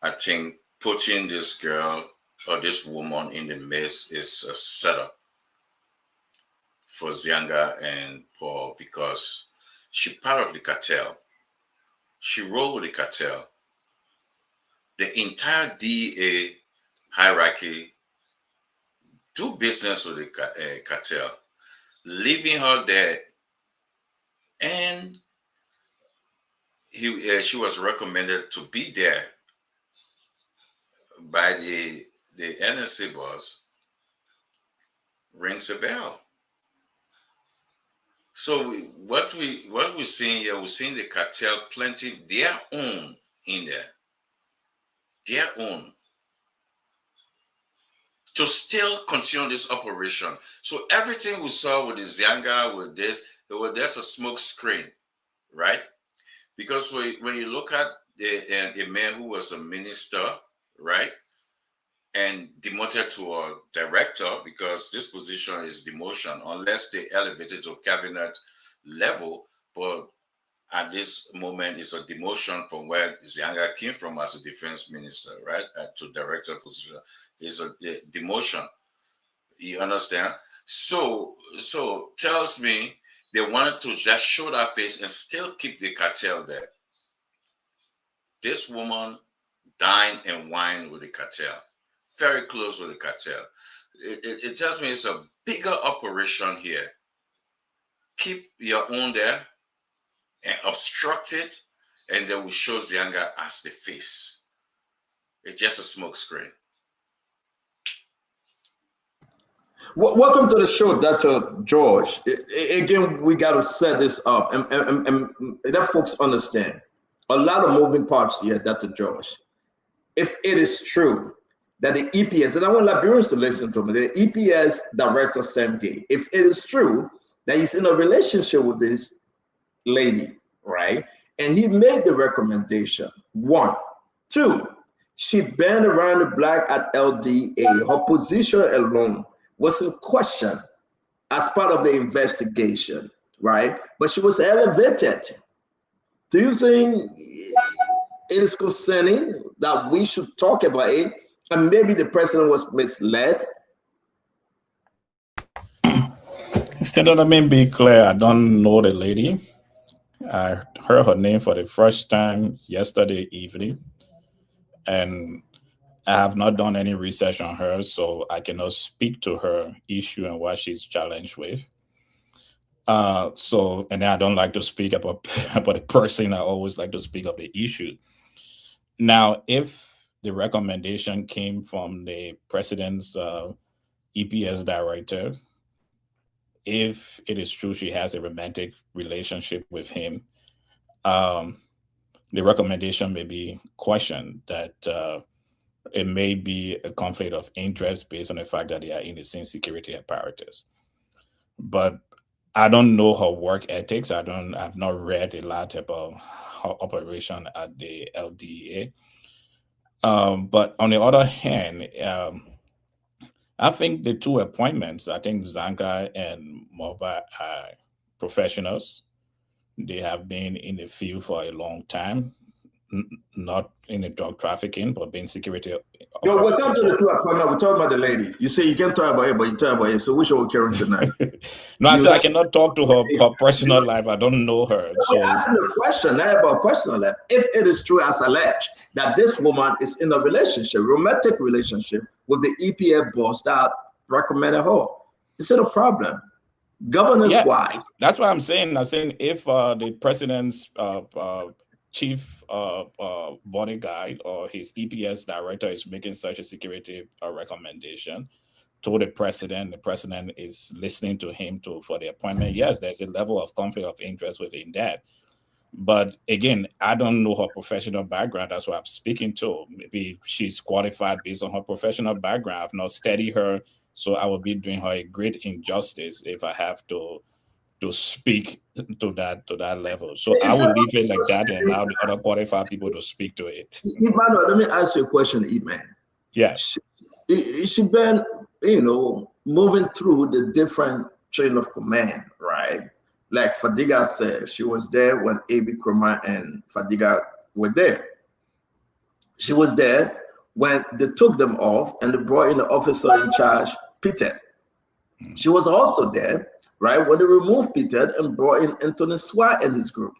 Speaker 17: I think putting this girl or this woman in the midst is a setup for Zianga and Paul because she's part of the cartel. She rolled with the cartel. The entire DEA hierarchy do business with the cartel. Leaving her there, and she was recommended to be there by the NSA boss, rings a bell. So what we're seeing here, we're seeing the cartel planting their own in there, their own, to still continue this operation. So everything we saw with the Zianga, with this, there's a smoke screen, right? Because when you look at a man who was a minister, right, and demoted to a director, because this position is demotion unless they elevate it to cabinet level, but at this moment it's a demotion from where Zianga came from as a defense minister, right, to director position. Is a demotion. You understand? So tells me they wanted to just show that face and still keep the cartel there. This woman dined and wined with the cartel, very close with the cartel. It tells me it's a bigger operation here. Keep your own there and obstruct it, and then we show Zianga as the face. It's just a smoke screen.
Speaker 9: Welcome to the show, Dr. George. Again, we got to set this up and let folks understand. A lot of moving parts here, Dr. George. If it is true that the EPS, and I want Liberians to listen to me, the EPS director, Sam Gay, if it is true that he's in a relationship with this lady, right, and he made the recommendation, 1. 2, she banned around the block at LDA. Her position alone was in question as part of the investigation, right? But she was elevated. Do you think it is concerning that we should talk about it and maybe the president was misled?
Speaker 18: Stanton, let me be clear. I don't know the lady. I heard her name for the first time yesterday evening, and I have not done any research on her, so I cannot speak to her issue and what she's challenged with. And I don't like to speak about the person. I always like to speak of the issue. Now, if the recommendation came from the president's EPS director, if it is true she has a romantic relationship with him, the recommendation may be questioned that it may be a conflict of interest based on the fact that they are in the same security apparatus. But I don't know her work ethics. I've not read a lot about her operation at the LDA. But on the other hand, I think the two appointments, I think Zianga and Moba are professionals. They have been in the field for a long time. Not in the drug trafficking, but being security.
Speaker 9: Yo, what comes to the two appointment? We're talking about the lady. You say you can't talk about it, but you talk about it. So which one we're carrying tonight?
Speaker 18: No, I said I cannot talk to her personal life. I don't know her.
Speaker 9: So I'm asking a question, not about personal life. If it is true as alleged that this woman is in a relationship, romantic relationship with the EPA boss that recommended her, is it a problem? Governance-wise.
Speaker 18: That's what I'm saying. I'm saying if the president's chief bodyguard or his EPS director is making such a security recommendation to the president is listening to him for the appointment, yes, there's a level of conflict of interest within that. But again, I don't know her professional background. That's what I'm speaking to. Maybe she's qualified based on her professional background. I've not studied her, so I will be doing her a great injustice if I have to speak to that level. So I will leave it like that and allow the other qualified people to speak to it.
Speaker 9: Emmanuel, let me ask you a question, Eman.
Speaker 18: Yeah.
Speaker 9: She been, moving through the different chain of command, right? like Fadiga said, she was there when A.B. Kroma and Fadiga were there. She was there when they took them off and they brought in the officer in charge, Peter. She was also there, right, when they removed Peter and brought in Anthony Swire and his group.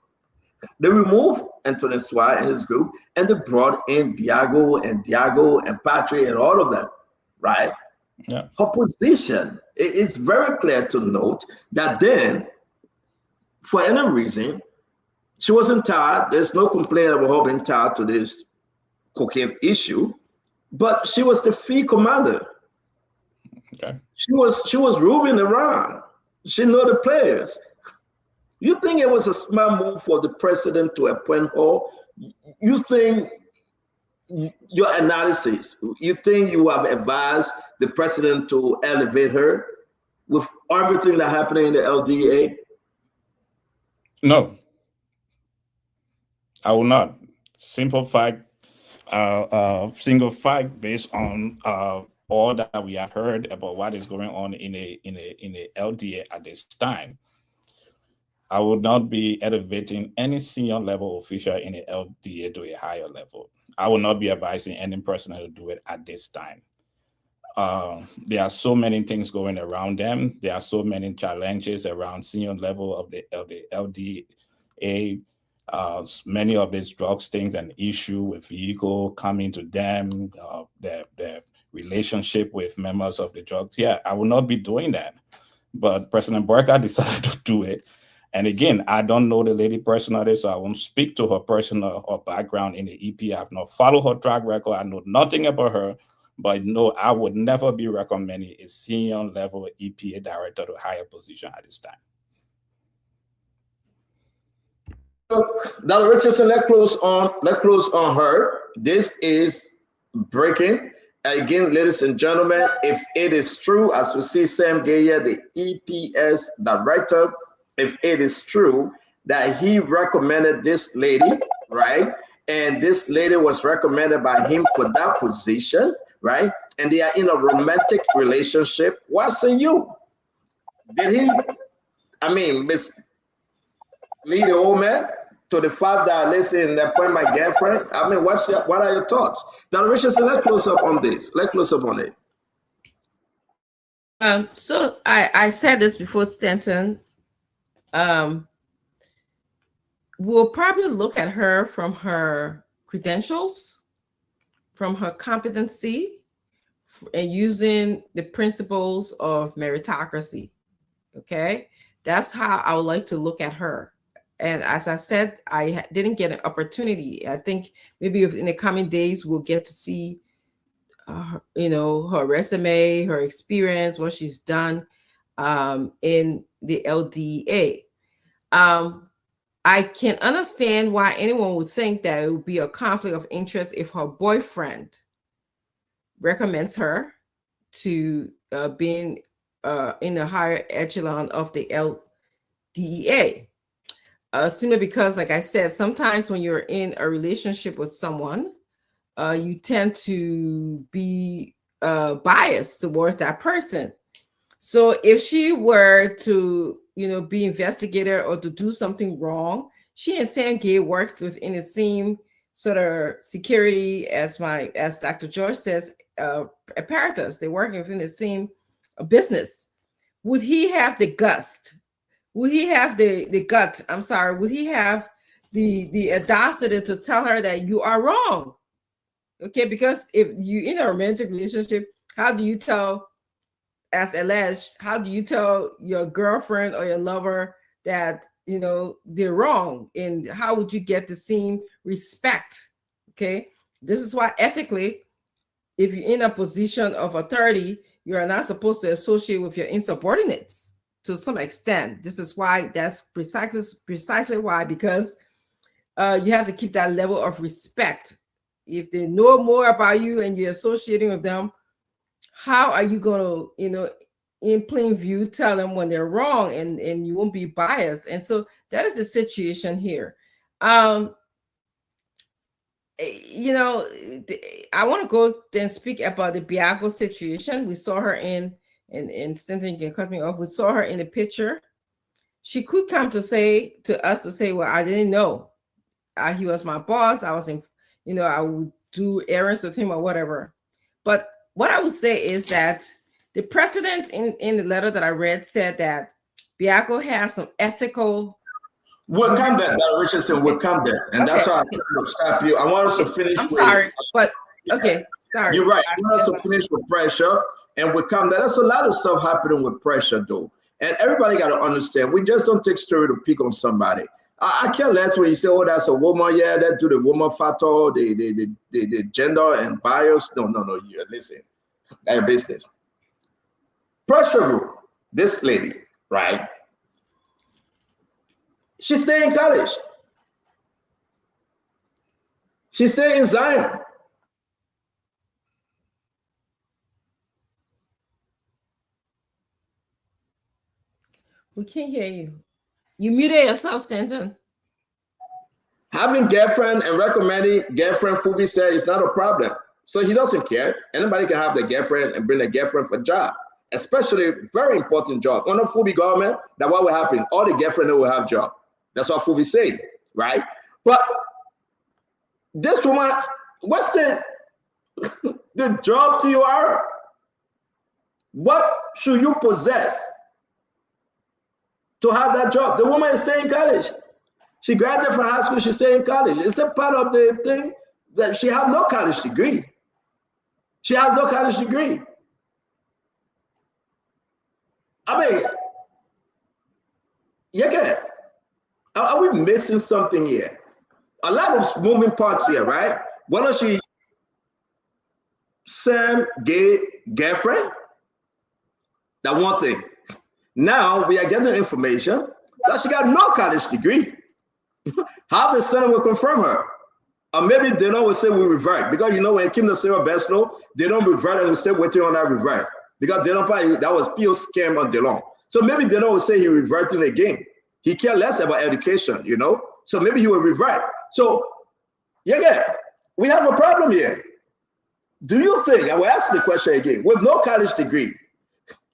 Speaker 9: They removed Anthony Swire and his group, and they brought in Biago and Diago and Patrick and all of them, right?
Speaker 18: Yeah.
Speaker 9: Her position, it's very clear to note that then, for any reason, she wasn't tied. There's no complaint about her being tied to this cocaine issue, but she was the field commander.
Speaker 18: Okay.
Speaker 9: She was roaming around. She know the players. You think it was a smart move for the president to appoint her? You think your analysis, you think you have advised the president to elevate her with everything that happening in the LDA?
Speaker 18: No, I will not. Simple fact, single fact based on all that we have heard about what is going on in a LDA at this time. I would not be elevating any senior level official in the LDA to a higher level. I will not be advising any person to do it at this time. There are so many things going around them. There are so many challenges around senior level of the LDA. Many of these drugs things, an issue with vehicle coming to them, their relationship with members of the drugs. Yeah, I will not be doing that. But President Burka decided to do it. And again, I don't know the lady personally, so I won't speak to her personal or background in the EP. I have not followed her track record. I know nothing about her, but no, I would never be recommending a senior level EPA director to higher position at this time.
Speaker 9: Dr. Richardson, let's close on her. This is breaking. Again, ladies and gentlemen, if it is true, as we see Sam Gayer, the EPS director, if it is true that he recommended this lady, right? And this lady was recommended by him for that position, right? And they are in a romantic relationship. What say you? Did he, I mean, mislead the old man to the fact that, listen, appoint my girlfriend? I mean, what are your thoughts? Dr. Richardson, let's close up on this. Let's close up on it.
Speaker 10: So I said this before, Stanton. We'll probably look at her from her credentials, from her competency, and using the principles of meritocracy. Okay, that's how I would like to look at her. And as I said, I didn't get an opportunity. I think maybe in the coming days we'll get to see, her resume, her experience, what she's done in the LDA. I can understand why anyone would think that it would be a conflict of interest if her boyfriend recommends her to being in the higher echelon of the LDA. Simply because, like I said, sometimes when you're in a relationship with someone, you tend to be biased towards that person. So if she were to, be investigated or to do something wrong, she and Sam Gay works within the same sort of security as Dr. George says, apparatus. They're working within the same business. Would he have the gust? Would he have the gut? I'm sorry. Would he have the audacity to tell her that you are wrong? Okay, because if you're in a romantic relationship, how do you tell, as alleged, how do you tell your girlfriend or your lover that, they're wrong? And how would you get the same respect? Okay, this is why ethically, if you're in a position of authority, you are not supposed to associate with your insubordinates to some extent. This is why, that's precisely why, because you have to keep that level of respect. If they know more about you and you're associating with them, how are you going to, in plain view, tell them when they're wrong, and you won't be biased? And so that is the situation here. I want to go and speak about the Biago situation. We saw her in Stanton, you can cut me off. We saw her in the picture. she could come to us to say, well, I didn't know. He was my boss. I was in, I would do errands with him or whatever. But what I would say is that the president in the letter that I read said that Biako has some ethical.
Speaker 9: We'll come there, Richardson. We'll come there, and that's why I can't stop you. I want us to finish.
Speaker 10: I'm sorry, but okay, sorry.
Speaker 9: You're right. I want us to finish with pressure, and we'll come there. There's a lot of stuff happening with pressure, though, and everybody got to understand. We just don't take story to pick on somebody. I care less when you say, "Oh, that's a woman." Yeah, that do the woman factor, the gender and bias. No. You listen, that business. Pressure rule. This lady, right? She stayed in college. She stayed in Zion.
Speaker 10: We can't hear you. You muted yourself, Stanton.
Speaker 9: Having girlfriend and recommending girlfriend, Fubi said, is not a problem. So he doesn't care. Anybody can have their girlfriend and bring a girlfriend for a job, especially very important job. Under Fubi government, that what will happen? All the girlfriend will have job. That's what Fubi say, right? But this woman, what's the job to your? What should you possess to have that job? The woman is staying in college. She graduated from high school, she stayed in college. It's a part of the thing that she has no college degree. She has no college degree. I mean, yeah, are we missing something here? A lot of moving parts here, right? Why don't she Sam gay girlfriend? That one thing. Now we are getting information that she got no college degree. How the Senate will confirm her? Or maybe they don't will say we revert. Because when it came to Sarah Beslow, they don't revert and we stay waiting on that revert. Because they don't probably, that was pure scam on DeLong. So maybe they don't will say he reverting again. He cares less about education, So maybe he will revert. So yeah, we have a problem here. Do you think, I will ask the question again, with no college degree,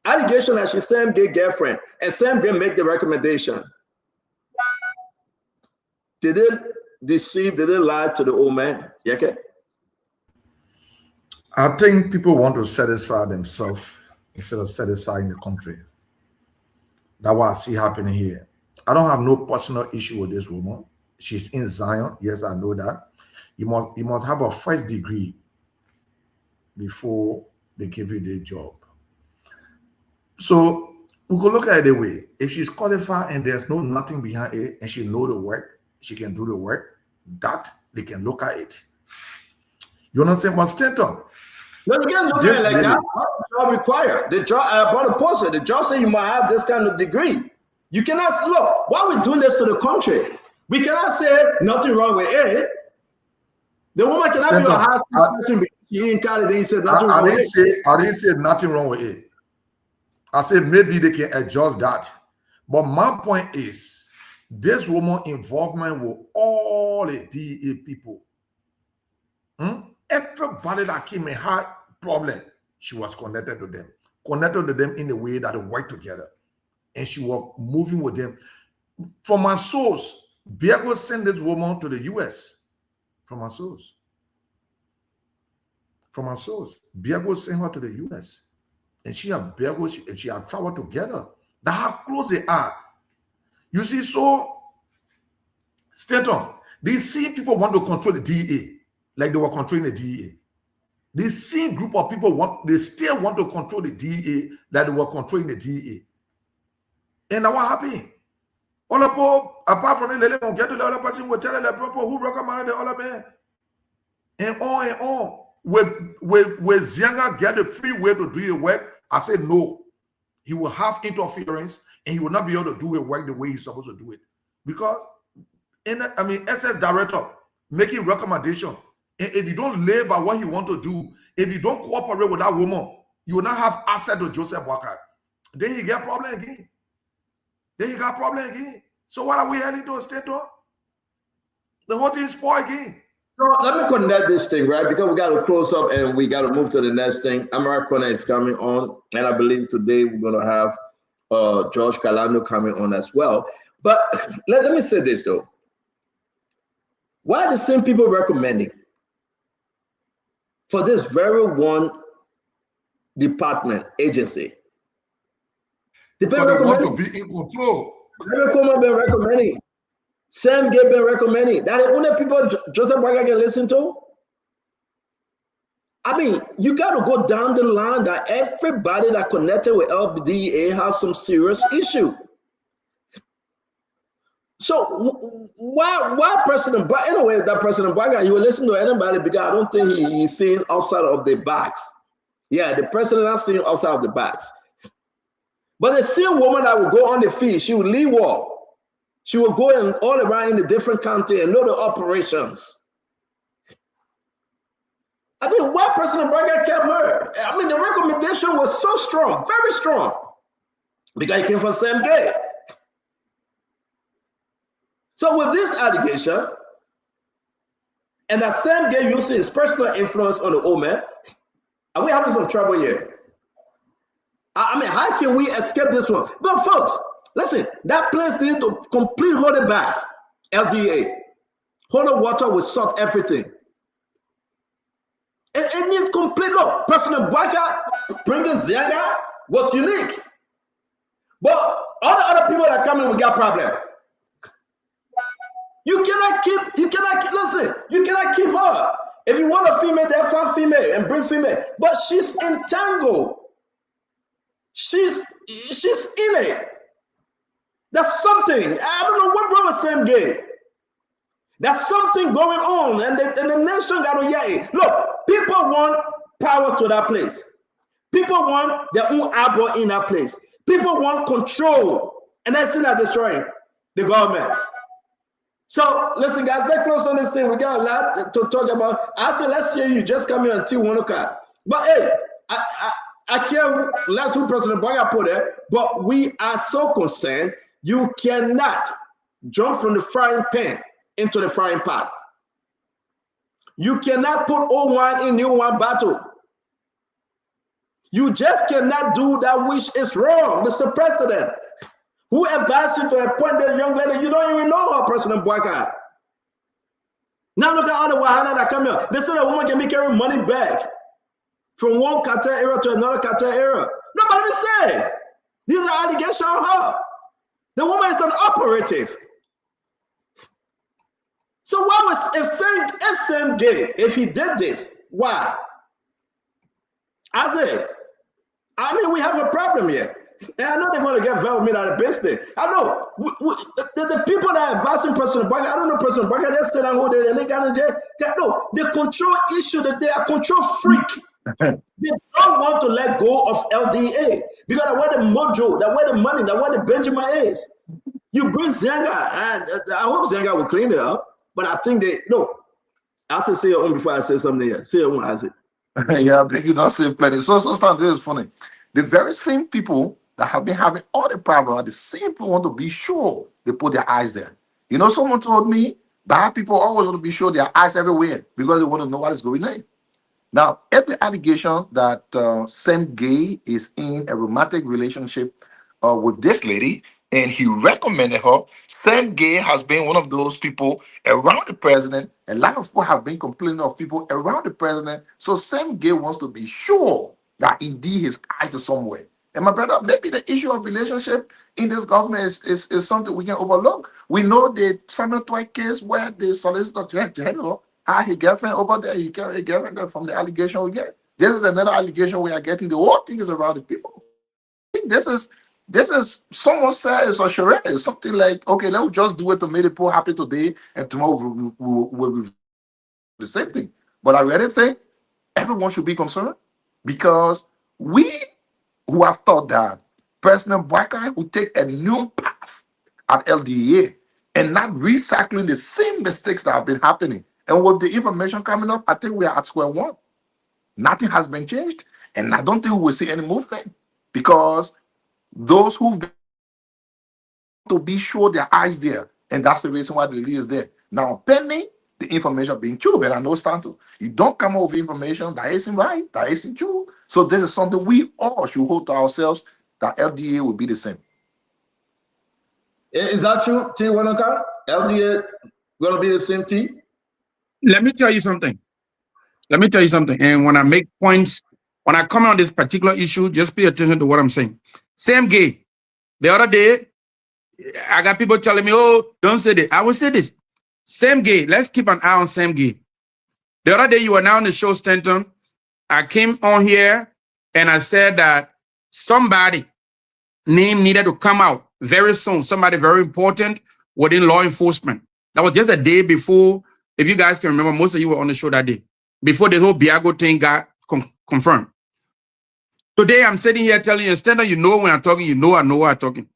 Speaker 9: allegation that she's Sam gay girlfriend, and Sam gay make the recommendation, did it deceive, did it lie to the old man? Yeah,
Speaker 12: I think people want to satisfy themselves instead of satisfying the country. That's what I see happening here. I don't have no personal issue with this woman. She's in Zion. Yes, I know that. You must have a first degree before they give you the job. So we could look at it the way. If she's qualified and there's nothing behind it and she know the work, she can do the work, that they can look at it. You understand what Stanton?
Speaker 9: No, you can't look at it like that. What the job require? The job, I bought a poster. The job say you might have this kind of degree. You cannot, look, why are we doing this to the country? We cannot say nothing wrong with it. The woman cannot Stanton, be a high school person because she in college and he said nothing wrong with it.
Speaker 12: I didn't say nothing wrong with it. I said maybe they can adjust that. But my point is, this woman involvement with all the DEA people. Everybody that came and had problem, she was connected to them in a way that they work together. And she was moving with them. From my source, Biako sent this woman to the US. From my source. Biako sent her to the US. And she and Biako, and she had traveled together. That's how close they are. You see, so, Stanton, these same people want to control the DEA, like they were controlling the DEA. This same group of people they still want to control the DEA, like they were controlling the DEA. And now what happened? All of apart from it, they get to the other person will tell the people who recommended the other man. And on. With Zianga get the free way to do your work, I said no. He will have interference and he will not be able to do his work the way he's supposed to do it. Because, SS director making recommendation, and if you don't live by what he want to do, if you don't cooperate with that woman, you will not have access to Joseph Boakai. Then he get problem again. So what are we heading to a state of? The whole thing spoiled again.
Speaker 9: So let me connect this thing, right? Because we got to close up and we got to move to the next thing. Amara Kona is coming on, and I believe today we're going to have George Calando coming on as well. But let me say this though. Why are the same people recommending for this very one department, agency? They
Speaker 12: want to be in control.
Speaker 9: Eric Coleman been recommending. Sam Gay been recommending. That the only people Joseph Boakai can listen to. I mean, you got to go down the line that everybody that connected with LDA have some serious issue. So why President Boakai? Anyway, that President Boakai, you will listen to anybody because I don't think he's seeing outside of the box. Yeah, the president not seeing outside of the box. But the same woman that will go on the field, she will lead war. She will go in all around in the different country and know the operations. I mean, why President Boakai kept her? I mean, the recommendation was so strong, very strong, because it came from Sam Gay. So with this allegation, and that Sam Gay using his personal influence on the old man, are we having some trouble here? I mean, how can we escape this one? But folks, listen, that place needs to complete holy bath, LDA. Holy water will sort everything. It needs complete. Look, President Boakai bringing Zianga was unique. But all the other people that come in, we got problem. You cannot keep her. If you want a female, then find female and bring female. But she's entangled. She's in it. That's something. I don't know what brother Sam Gay. There's something going on, and the nation got to hear it. Look, people want power to that place. People want their own eyeball in that place. People want control, and that's still not destroying the government. So listen, guys, let's close on this thing. We got a lot to talk about. I said, let's hear you just come here until 1 o'clock. But hey, I care less who President Boakai put there, but we are so concerned. You cannot jump from the frying pan into the frying pot. You cannot put old wine in new wine bottle. You just cannot do that, which is wrong, Mr. President. Who advised you to appoint that young lady? You don't even know her, President Boakai. Now look at all the Wahana that come here. They said a woman can be carrying money back from one cartel era to another cartel era. Nobody will say. These are allegations on her. The woman is an operative. So why was if Sam Gay, if he did this, why? I said, I mean, we have a problem here. And I know they're going to get involved with me out of business. I know the people that are advising President Boakai, I don't know President Boakai, they stay down there and they got in jail. No, the control issue that they are control freak. They don't want to let go of LDA because that's where the mojo, that's where the money, that's where the Benjamin is. You bring Zianga, and I hope Zianga will clean it up. But I think I'll say your own before I say something here. Say your own, I say.
Speaker 12: Yeah, you don't say plenty. So this is funny. The very same people that have been having all the problems are the same people want to be sure they put their eyes there. You know, someone told me that people always want to be sure their eyes everywhere because they want to know what is going on. Now, every allegation that Sam Gay is in a romantic relationship with this lady, and he recommended her. Sam Gay has been one of those people around the president. A lot of people have been complaining of people around the president. So Sam Gay wants to be sure that indeed his eyes are somewhere. And my brother, maybe the issue of relationship in this government is something we can overlook. We know the Samuel Twight case where the Solicitor General had his girlfriend over there. He carried a girlfriend from the allegation we get. This is another allegation we are getting. The whole thing is around the people. I think this is someone said it's a charade. It's something like, okay, let's just do it to make the poor happy today, and tomorrow we'll do the same thing. But I really think everyone should be concerned because we who have thought that President Boakai would take a new path at LDA and not recycling the same mistakes that have been happening. And with the information coming up, I think we are at square one. Nothing has been changed, and I don't think we will see any movement because those who've been to be sure their eyes there, and that's the reason why the lead is there. Now, pending the information being true, and I know Stanton, you don't come up with information that isn't right, that isn't true. So this is something we all should hold to ourselves that LDA will be the same.
Speaker 9: Is that true, T. Wanaka? LDA going to be the same team?
Speaker 8: Let me tell you something. And when I make points, when I comment on this particular issue, just pay attention to what I'm saying. Sam Gay, the other day, I got people telling me, oh, don't say this. I will say this. Sam Gay, let's keep an eye on Sam Gay. The other day, you were now on the show, Stanton. I came on here and I said that somebody name needed to come out very soon. Somebody very important within law enforcement. That was just a day before, if you guys can remember, most of you were on the show that day, before the whole Biago thing got confirmed. Today, I'm sitting here telling you, Stanton, you know when I'm talking, I know what I'm talking.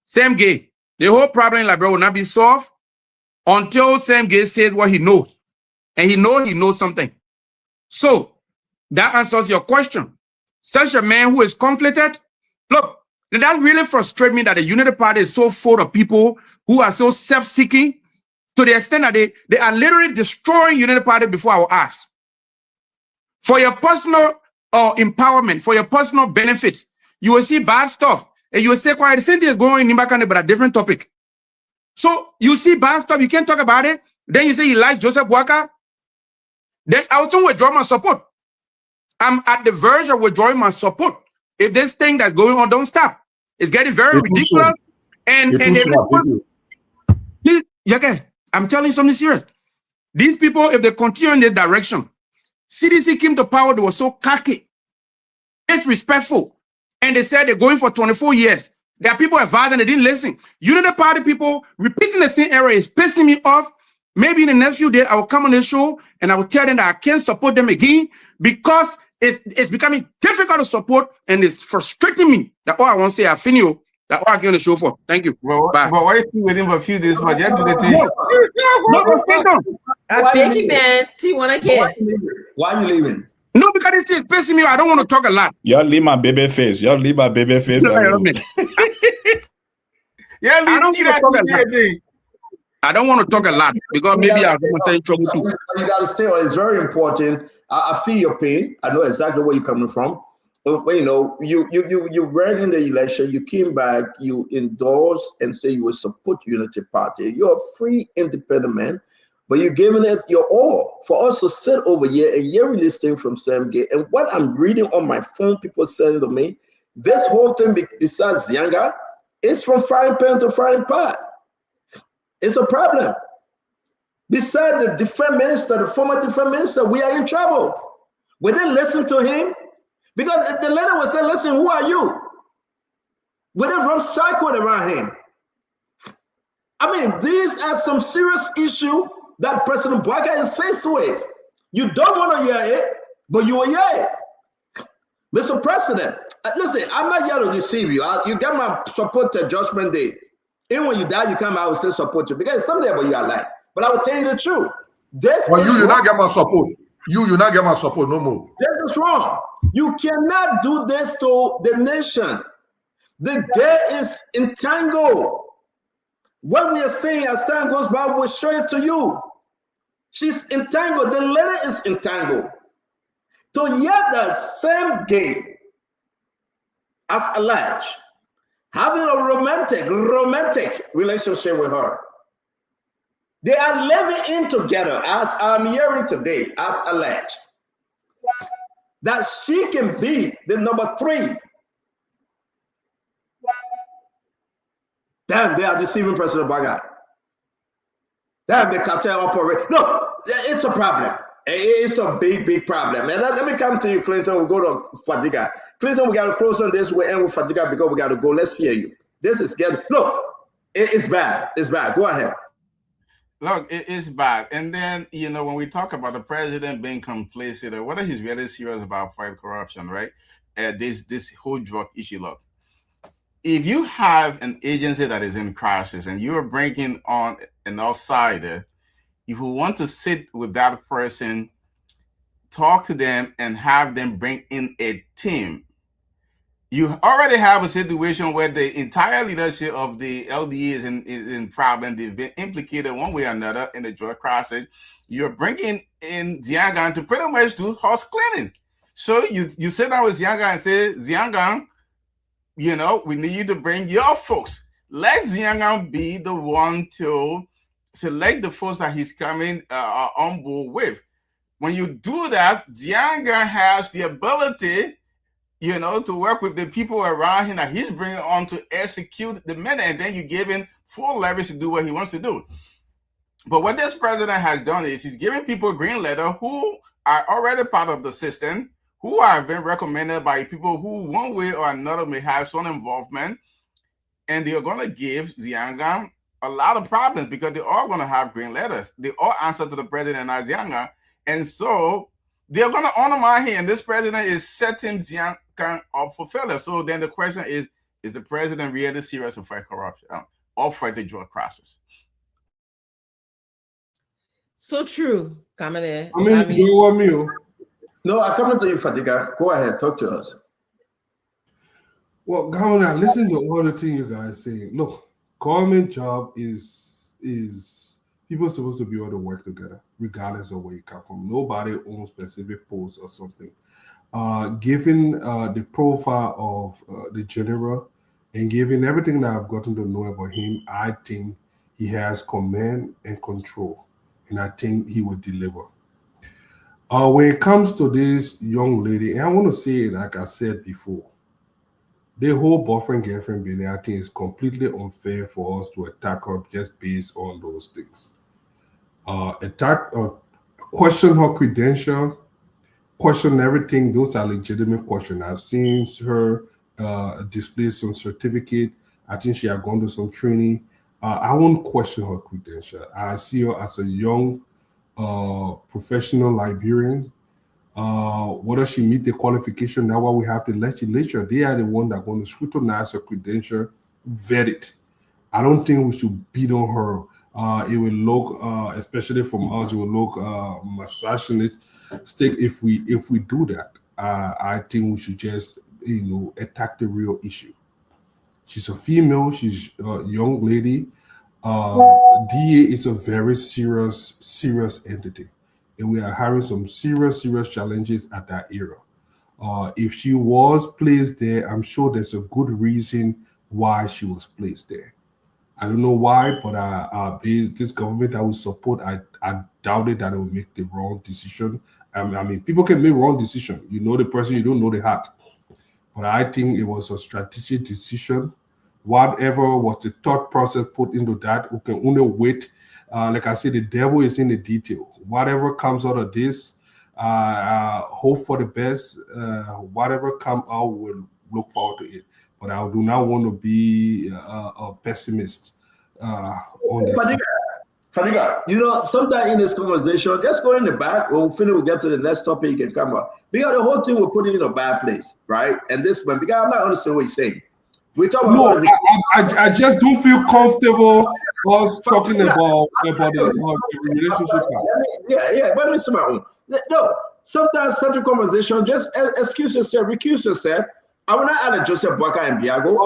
Speaker 8: Sam Gay, the whole problem in Liberia will not be solved until Sam Gay says what he knows. And he knows something. So that answers your question. Such a man who is conflicted, look, that really frustrates me that the Unity Party is so full of people who are so self-seeking to the extent that they are literally destroying Unity Party before our eyes. For your personal empowerment, for your personal benefit, you will see bad stuff. And you will say, quiet, the same thing is going on in Nimbakane, but a different topic. So you see bad stuff, you can't talk about it. Then you say you like Joseph Boakai. Then I also withdraw my support. I'm at the verge of withdrawing my support. If this thing that's going on don't stop, it's getting very ridiculous. I'm telling you something serious. These people, if they continue in this direction, CDC came to power, they were so cocky, disrespectful, and they said they're going for 24 years. There are people advised and they didn't listen. Unity Party people repeating the same error is pissing me off. Maybe in the next few days, I will come on this show and I will tell them that I can't support them again because it's becoming difficult to support and it's frustrating me. That's all I want to say. Afinio, that's all I get on the show for. Thank you.
Speaker 16: Well,
Speaker 8: bye.
Speaker 16: But why are you waiting for a few days? But
Speaker 10: I beg you, man. T wanna get.
Speaker 9: Why are you leaving?
Speaker 8: No, because it's pissing me off. I don't want to talk a lot.
Speaker 18: Y'all leave my baby face.
Speaker 8: I don't want to talk a lot because maybe I'm going to say trouble too.
Speaker 9: You got to stay on. It's very important. I feel your pain. I know exactly where you're coming from. But you know, you ran in the election. You came back. You endorsed and say you would support Unity Party. You're a free, independent man, but you're giving it your all for us to sit over here and hearing this thing from Sam Gay. And what I'm reading on my phone, people saying to me, this whole thing besides Zianga, is from frying pan to frying pan. It's a problem. Besides the defense minister, the former defense minister, we are in trouble. We didn't listen to him because the letter was saying, listen, who are you? We didn't run circle around him. I mean, these are some serious issues that President Boakai is faced with. You don't want to hear it, but you will hear it. Mr. President, listen, I'm not here to deceive you. You get my support to Judgment Day. Even when you die, you come out and still support you because it's something about you I like. But I will tell you the truth.
Speaker 12: You not get my support. You not get my support no more.
Speaker 9: This is wrong. You cannot do this to the nation. The girl is entangled. What we are saying as time goes by, we'll show it to you. She's entangled. The letter is entangled. To hear the same Gay as alleged, having a romantic relationship with her. They are living in together, as I'm hearing today, as alleged. That she can be the number 3. Damn, they are deceiving President Boakai. Damn, the cartel operate. No, it's a problem. It's a big problem. And let me come to you, Clinton. We'll go to Fadiga. Clinton, we got to close on this. We'll end with Fadiga because we got to go. Let's hear you. This is getting, look, it's bad. It's bad. Go ahead.
Speaker 16: Look, it's bad. And then, you know, when we talk about the president being complacent or whether he's really serious about fight corruption, right? This whole drug issue, look, if you have an agency that is in crisis and you're bringing on an outsider, if you want to sit with that person, talk to them and have them bring in a team, you already have a situation where the entire leadership of the LDA is in problem. They've been implicated one way or another in the drug crisis. You're bringing in Zianga to pretty much do house cleaning. So you sit down with Zianga and say, Zianga, we need you to bring your folks. Let Zianga be the one to select the folks that he's coming on board with. When you do that, Zianga has the ability, to work with the people around him that he's bringing on to execute the mandate, and then you give him full leverage to do what he wants to do. But what this president has done is he's giving people a green letter who are already part of the system, who are being recommended by people who one way or another may have some involvement, and they're going to give Zianga a lot of problems because they're all going to have green letters. They all answer to the president as Zianga, and so they're going to undermine him. And this president is setting Zianga up for failure. So then the question is the president really serious to fight corruption or fight the drug crisis?
Speaker 10: So true, Kamene.
Speaker 13: Do you want me?
Speaker 9: No, I'm coming to you, Fadiga. Go ahead, talk to us.
Speaker 13: Well, Governor, listen to all the things you guys say. Look, government job is people supposed to be able to work together, regardless of where you come from. Nobody owns specific posts or something. Given the profile of the general and given everything that I've gotten to know about him, I think he has command and control, and I think he will deliver. When it comes to this young lady, and I want to say, like I said before, the whole boyfriend-girlfriend business, I think, is completely unfair for us to attack her just based on those things. Question her credential, question everything. Those are legitimate questions. I've seen her display some certificate. I think she had gone to some training. I won't question her credential. I see her as a young professional librarian. Whether she meet the qualification, now what we have the legislature, they are the one that are going to scrutinize her credential, vet it. I don't think we should beat on her. It will look, especially from us, it will look misogynist if we do that. I think we should just attack the real issue. She's a female. She's a young lady. DA is a very serious entity, and we are having some serious challenges at that era. If she was placed there, I'm sure there's a good reason why she was placed there. I don't know why, but this government I will support, I doubted that it will make the wrong decision. I mean, people can make wrong decisions. You know the person, you don't know the heart. But I think it was a strategic decision. Whatever was the thought process put into that, we can only wait. Like I said, the devil is in the detail. Whatever comes out of this, hope for the best. Whatever comes out, we'll look forward to it. But I do not want to be a pessimist on this.
Speaker 9: Fadiga, sometime in this conversation, just go in the back. When we finish, we'll get to the next topic. You can come up. Because the whole thing will put it in a bad place, right? And this one, because I'm not understanding what you're saying. We talk about
Speaker 13: I just don't feel comfortable us talking about the relationship.
Speaker 9: But let me see my own. No, sometimes certain conversation, just excuse yourself, recuse yourself. I will not add a Joseph Boakai and Biago.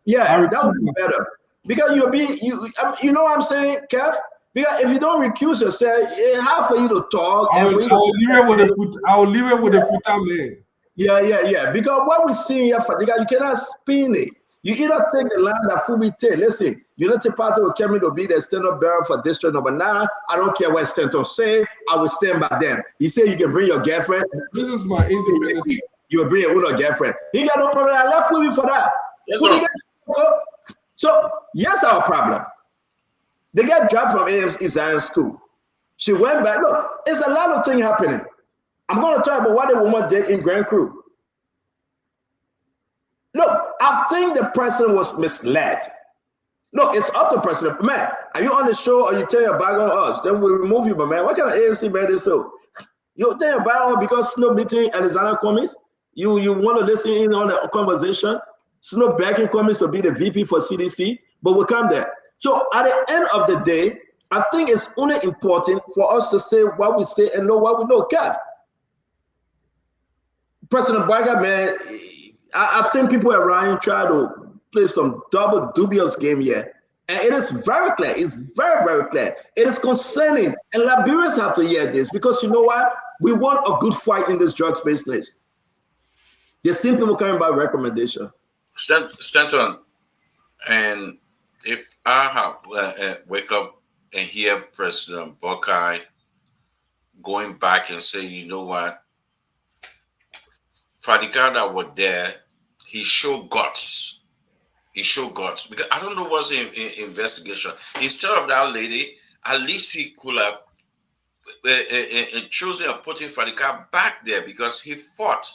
Speaker 9: That would be better. Because you know what I'm saying, Kev? Because if you don't recuse yourself, it's hard for you to talk.
Speaker 13: I will leave it with the full man.
Speaker 9: Yeah. Because what we're seeing here, Fadiga, you cannot spin it. You either take the land that Fubi take. Listen, Unity Party will come in to be the stand-up bearer for District Number 9. I don't care what Stanton say. I will stand by them. He said you can bring your girlfriend.
Speaker 13: This is my independent.
Speaker 9: You will bring your girlfriend. He got no problem. I left Fubi for that. So, yes, our problem. They got dropped from AMC Zion School. She went back. Look, there's a lot of things happening. I'm going to talk about what the woman did in Grand Crew. Look, I think the president was misled. Look, it's up to the president. Man, are you on the show or you tell your back on us? Then we'll remove you, but man. What kind of ANC man is so? You tell your back on because Snow meeting Alexander Cummings? You want to listen in on the conversation? Snow backing Cummings to be the VP for CDC, but we'll come there. So at the end of the day, I think it's only important for us to say what we say and know what we know. Kev, President Boakai, man, I think people around try to play some double dubious game here. And it is very clear. It's very, very clear. It is concerning. And Liberians have to hear this because you know what? We want a good fight in this drugs business. The same people coming by recommendation.
Speaker 17: Stanton, and if I have wake up and hear President Buckeye going back and say, you know what, Fadiga that was there, he showed guts. He showed guts because I don't know what's in investigation. Instead of that lady, at least he could have chosen and putting Fadiga back there because he fought.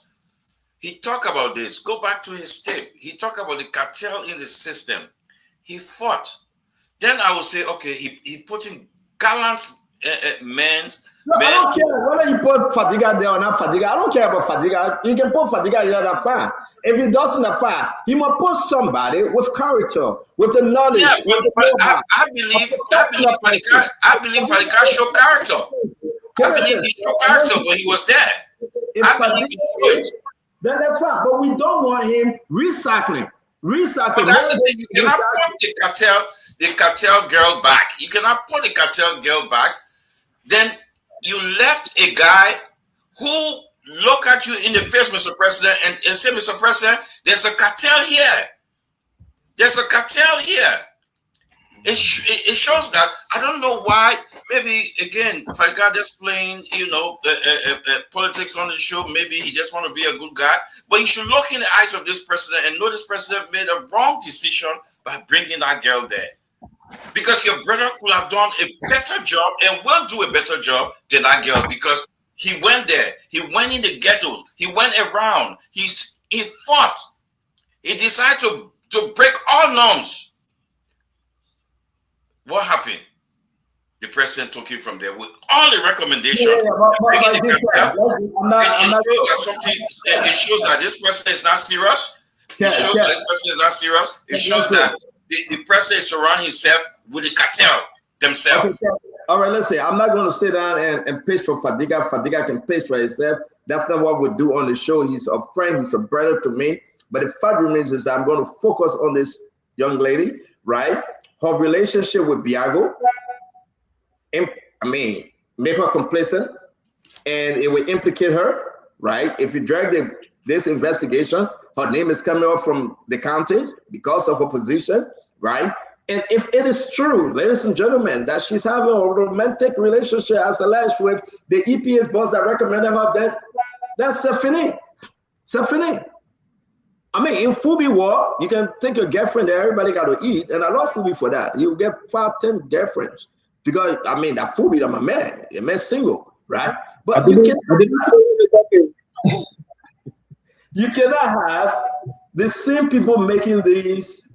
Speaker 17: He talked about this. Go back to his tape. He talked about the cartel in the system. He fought. Then I will say, okay, he put in gallant men.
Speaker 9: No, I don't care whether you put Fadiga there or not Fadiga. I don't care about Fadiga. You can put Fadiga in that fire. If he doesn't fire, he must put somebody with character, with the knowledge.
Speaker 17: Yeah, but I believe Fadiga showed character. I believe he showed character when he was there. I believe he should.
Speaker 9: Then that's fine. But we don't want him recycling.
Speaker 17: But that's the thing. You cannot put the cartel girl back. You cannot put the cartel girl back. Then you left a guy who look at you in the face, Mr. President, and say, Mr. President, there's a cartel here. There's a cartel here. It shows that. I don't know why. Maybe, again, Fadiga just playing, politics on the show. Maybe he just want to be a good guy. But you should look in the eyes of this president and know this president made a wrong decision by bringing that girl there. Because your brother could have done a better job and will do a better job than that girl because he went there. He went in the ghettos. He went around. He fought. He decided to break all norms. What happened? The president took him from there with all the recommendations. It shows that this person is not serious. It shows that this person is not serious. It shows that the president is surrounding himself with the cartel themselves.
Speaker 9: Okay. All right, let's say I'm not going to sit down and pitch for Fadiga. Fadiga can pitch for himself. That's not what we do on the show. He's a friend. He's a brother to me. But the fact remains is that I'm going to focus on this young lady, right? Her relationship with Biago. Make her complacent, and it will implicate her, right? If you drag this investigation, her name is coming up from the county because of her position, right? And if it is true, ladies and gentlemen, that she's having a romantic relationship as alleged with the EPS boss that recommended her, then that's Stephanie. In Fubi war, you can take your girlfriend there, everybody got to eat, and I love Fubi for that. You get 5-10 girlfriends. Because that Fubi, I'm a man single, right? But you cannot have the same people making these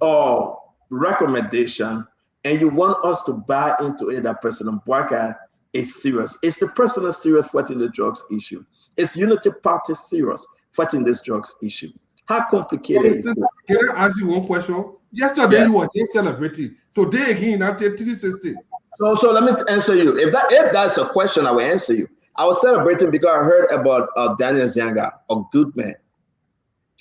Speaker 9: recommendation, and you want us to buy into it that President Bouakai is serious. It's the president serious fighting the drugs issue. It's Unity Party serious fighting this drugs issue. How complicated is it?
Speaker 13: Can I ask you one question? Yesterday you were just celebrating. Today again, after 360.
Speaker 9: So let me answer you. If that's a question, I will answer you. I was celebrating because I heard about Daniel Zianga, a good man.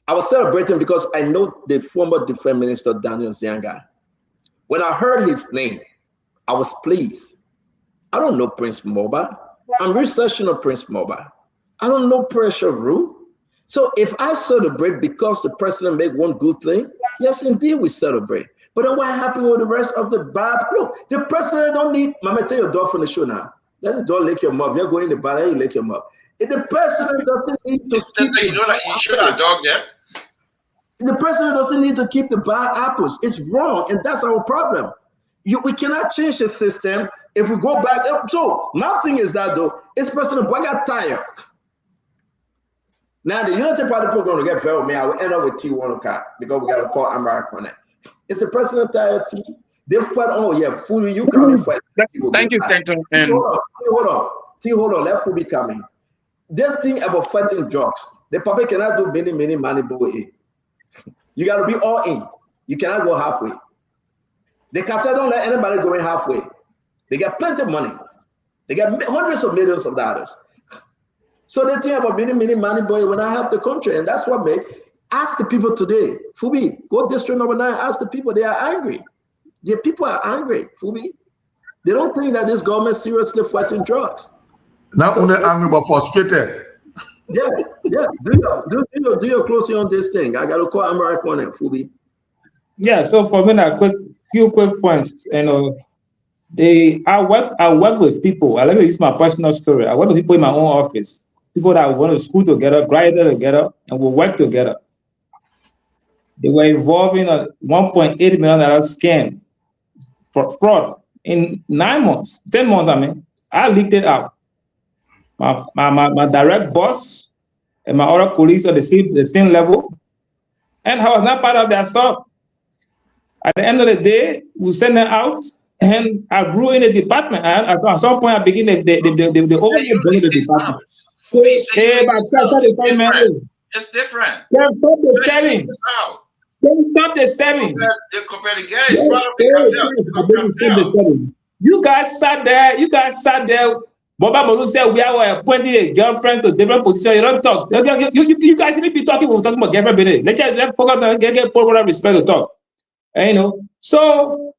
Speaker 9: I was celebrating because I know the former Defense Minister Daniel Zianga. When I heard his name, I was pleased. I don't know Prince Moba. I'm researching on Prince Moba. I don't know Pressure Rule. So if I celebrate because the president made one good thing, yes, indeed we celebrate. But then what happened with the rest of the bad? Look, the president don't need, Mama, tell your dog from the show now. Let the dog lick your mouth. You're going to the bar, you lick your mouth. If the president doesn't need to keep
Speaker 17: you should have a dog there.
Speaker 9: The president doesn't need to keep the bad apples. It's wrong, and that's our problem. We cannot change the system if we go back up. So my thing is that though, it's President Bouakai tired. Now the Unity Party people are going to get very mad. I will end up with T1 because we got to call America on that. Is the president tired too? They fight. Oh yeah, Fubi, you coming fight.
Speaker 19: Thank you, Stanton.
Speaker 9: Hold on. Let Fubi coming. This thing about fighting drugs, the public cannot do many money boy. You got to be all in. You cannot go halfway. The cartel don't let anybody go in halfway. They get plenty of money. They get hundreds of millions of dollars. So they think about many money boy when I help the country, and that's what make. Ask the people today, Fubi, go district number 9, ask the people, they are angry. The people are angry, Fubi. They don't think that this government seriously fighting drugs.
Speaker 12: Not only angry, but frustrated.
Speaker 9: Yeah. Do your closing on this thing. I gotta call America on it, Phoebe.
Speaker 15: Yeah, so for me, few quick points. You know, I work with people. I like to use my personal story. I work with people in my own office. People that went to school together, graduated together, and will work together. They were involved in a $1.8 million scam for fraud in 9 months, 10 months. I mean, I leaked it out. My direct boss and my other colleagues are the same level, and I was not part of that stuff. At the end of the day, we send them out, and I grew in the department. At some point, I begin the overall the department.
Speaker 17: It's different.
Speaker 15: Stop the stabbing. Stop the stabbing. You guys sat there. Baba Molu said we are appointing a girlfriend to different positions. You don't talk. You guys need to be talking when we're talking about girlfriend. Let's focus on get proper respect to talk. And, you know, so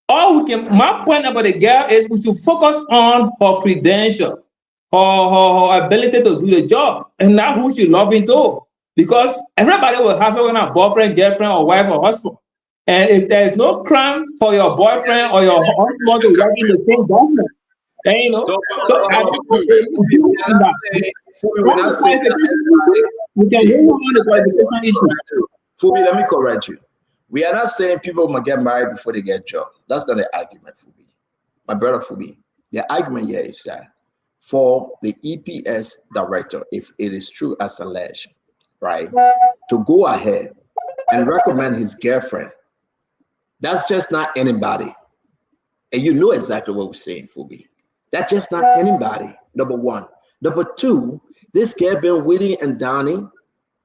Speaker 15: all we can. My point about the girl is we should focus on her credential, her ability to do the job, and not who she loving too. Because everybody will have someone a boyfriend, girlfriend, or wife, or husband. And if there is no crime for your boyfriend or your husband to work in the same government, and, you know, so I don't we can move on the qualification issue.
Speaker 9: Phoebe, let me correct you. We are not saying people must get married before they get a job. That's not the argument, Phoebe. My brother Phoebe. The argument here is that for the EPS director, if it is true as alleged, right, to go ahead and recommend his girlfriend, that's just not anybody. And you know exactly what we're saying, Phoebe. That's just not anybody, number one. Number two, this girl been waiting and dining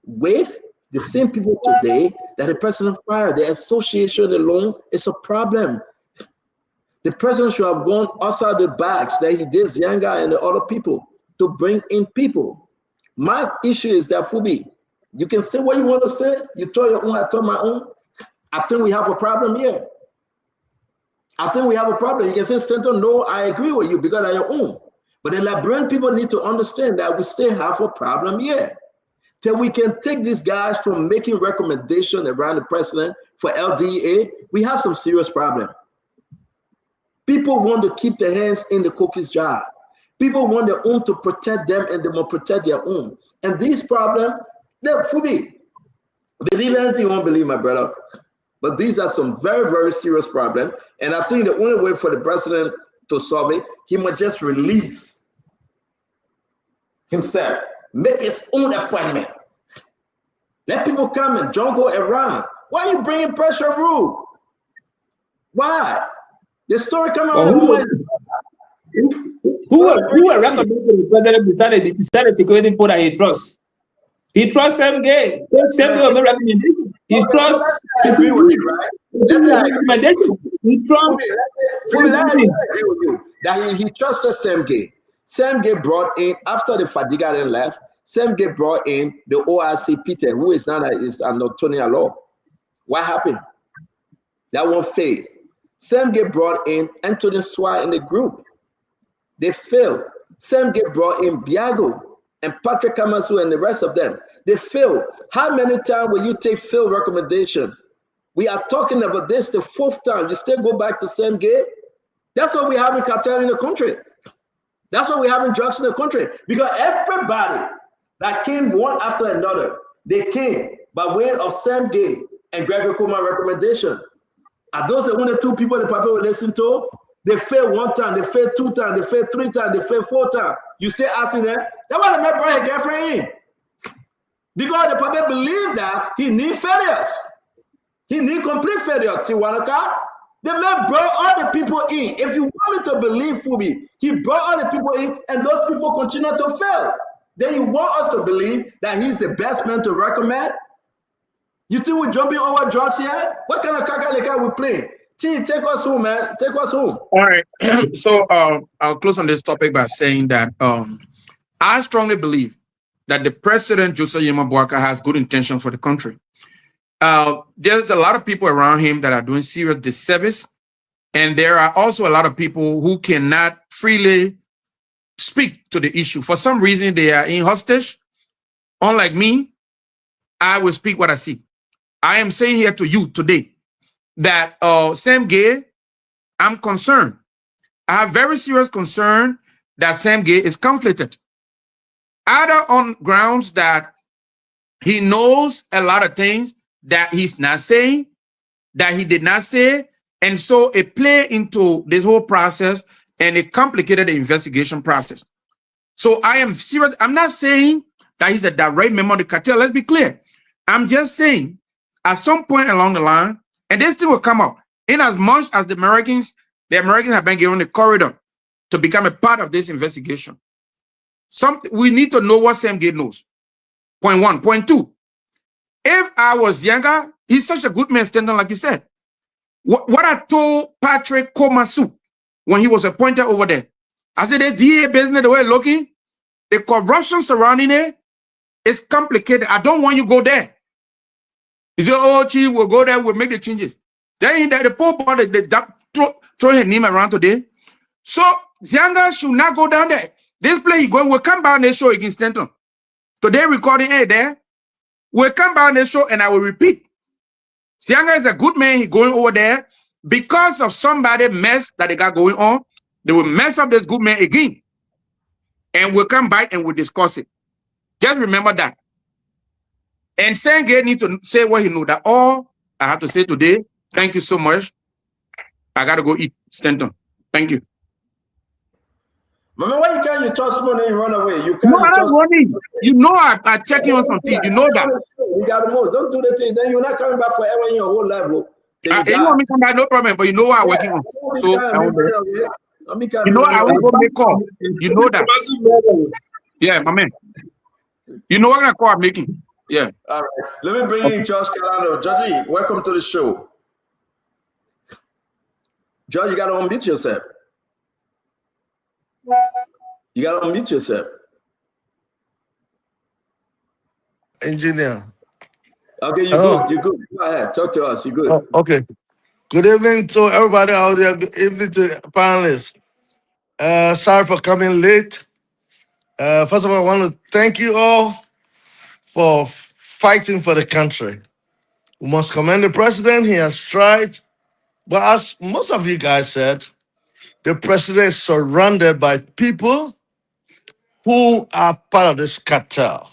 Speaker 9: with the same people today that the president fired. The association alone is a problem. The president should have gone outside the bags that he did Zianga and the other people to bring in people. My issue is that, Phoebe, you can say what you want to say. You told your own, I told my own. I think we have a problem here. I think we have a problem. You can say, Senator, no, I agree with you because of your own. But the Liberian people need to understand that we still have a problem here. Till we can take these guys from making recommendations around the president for LDA, we have some serious problem. People want to keep their hands in the cookies jar. People want their own to protect them and they will protect their own. And these problems, they're Phoebe. Believe anything you won't believe, my brother. But these are some very, very serious problems. And I think the only way for the president to solve it, he must just release himself, make his own appointment. Let people come and don't go around. Why are you bringing pressure, Rue? Why? The story come out.
Speaker 15: Who recommended the president decided security put that he trusts? He trusts MK. Same thing with the recommendation. He trusts.
Speaker 9: I agree with you, right? That's a recommendation.
Speaker 15: He trusts.
Speaker 9: I agree with you that he trusted Semge. Semge brought in, after the Fadiga then left, Semge brought in the ORC Peter, who is now is an attorney at law. What happened? That one failed. Semge brought in Anthony Swire in the group. They failed. Semge brought in Biago and Patrick Kamasu and the rest of them. They failed. How many times will you take failed recommendation? We are talking about this the fourth time. You still go back to Semge? That's what we have in cartel in the country. That's what we have in drugs in the country. Because everybody that came one after another, they came by way of Semge and Gregory Kuma recommendation. Are those the only two people the people will listen to? They failed one time, they failed two times, they failed three times, they failed four times. You still asking them? That's why they met Brian girlfriend in. Because the public believe that he need failures. He need complete failure. Tiwanaka, the man brought all the people in. If you want me to believe Phoebe, he brought all the people in and those people continue to fail. Then you want us to believe that he's the best man to recommend? You think we're jumping over drugs here? What kind of kakaleka we playing? T, take us home, man. Take us home.
Speaker 19: All right. So I'll close on this topic by saying that I strongly believe that the president, Joseph Yema Boakai, has good intention for the country. There's a lot of people around him that are doing serious disservice. And there are also a lot of people who cannot freely speak to the issue. For some reason, they are in hostage. Unlike me, I will speak what I see. I am saying here to you today that Sam Gay, I'm concerned. I have very serious concern that Sam Gay is conflicted. Either on grounds that he knows a lot of things that he's not saying, that he did not say, and so it played into this whole process and it complicated the investigation process. So I am serious. I'm not saying that he's a direct member of the cartel. Let's be clear. I'm just saying at some point along the line, and this thing will come up, in as much as the Americans have been given the corridor to become a part of this investigation. We need to know what Sam Gay knows. Point one. Point two, if I was younger, he's such a good man standing, like you said. What I told Patrick Komasu when he was appointed over there, I said, the DA business, the way it's looking, the corruption surrounding it is complicated. I don't want you to go there. He said, oh, chief, we'll go there, we'll make the changes. Then the poor boy, they throw his name around today. So Zianga should not go down there. This place he going, we'll come back on the show against Stanton. Today recording there. We'll come back on the show and I will repeat. Zianga is a good man. He going over there because of somebody mess that they got going on. They will mess up this good man again. And we'll come back and we'll discuss it. Just remember that. And Sam Gay needs to say what he knows. That all I have to say today. Thank you so much. I got to go eat Stanton. Thank you.
Speaker 9: Mama, why you can't you trust someone and run away? You can't.
Speaker 19: No, I don't want it. You know I check you on something. You know that.
Speaker 9: You got the most. Don't do the thing. Then you're not coming back forever in your whole level.
Speaker 19: You want me to come back, no problem. But you know what I'm working on. So you know I will go make call. You know that. Yeah, my man. You know what kind of call I'm making. Yeah.
Speaker 9: All right. Let me bring in George Calando. Georgie, welcome to the show. George, you got to unmute yourself. You got to unmute yourself.
Speaker 20: Engineer.
Speaker 9: Okay, you're good. You're good. Go ahead. Talk to us. You're good.
Speaker 20: Okay. Good evening to everybody out there. Good evening to panelists. Sorry for coming late. First of all, I want to thank you all for fighting for the country. We must commend the president. He has tried. But as most of you guys said, the president is surrounded by people who are part of this cartel.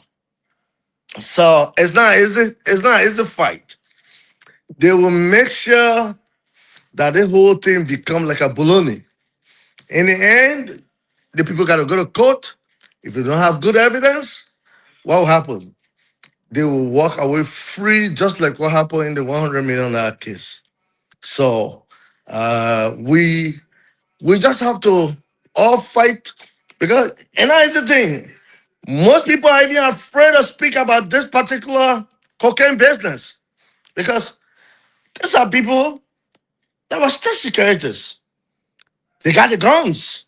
Speaker 20: So it's not easy. It's not an easy fight. They will make sure that the whole thing become like a baloney. In the end, the people got to go to court. If they don't have good evidence, what will happen? They will walk away free, just like what happened in the $100 million case. So we just have to all fight because, and that's the thing, most people are even afraid to speak about this particular cocaine business because these are people that were state securities. They got the guns.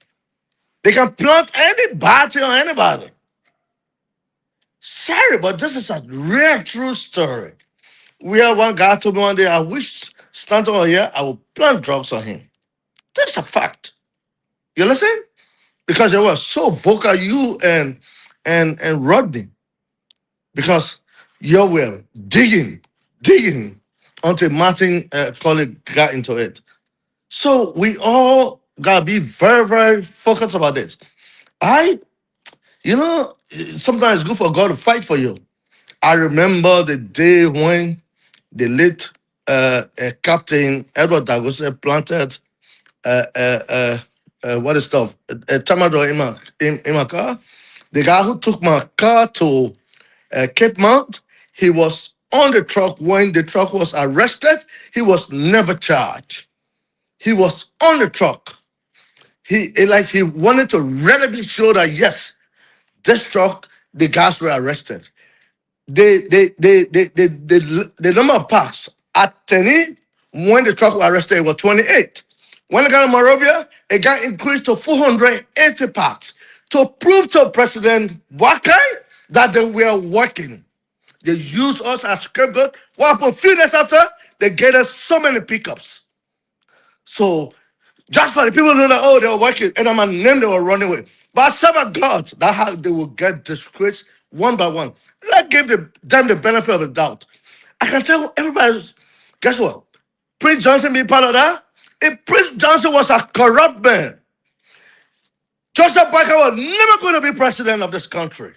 Speaker 20: They can plant anybody on anybody. Sorry, but this is a real true story. Where one guy told me one day, I wish Stanton were here, I would plant drugs on him. That's a fact. You listen? Because they were so vocal, you and Rodney. Because you were digging until Martin colleague got into it. So we all gotta be very, very focused about this. Sometimes it's good for God to fight for you. I remember the day when the late Captain Edward Dagose planted a tramadol in my car. The guy who took my car to Cape Mount, he was on the truck when the truck was arrested. He was never charged. He was on the truck. He wanted to really be sure that yes, this truck, the guys were arrested. The number of parks at Teni when the truck was arrested, it was 28. When it got in Monrovia, it got increased to 480 parks to prove to President Boakai that they were working. They used us as scapegoat. What happened a few days after, they gave us so many pickups. So just for the people to know that, oh, they were working, and I'm a name they were running with. But serve a God. That's how they will get disgraced one by one. Let's give them the benefit of the doubt. I can tell everybody, guess what? Prince Johnson be part of that? If Prince Johnson was a corrupt man, Joseph Barker was never going to be president of this country.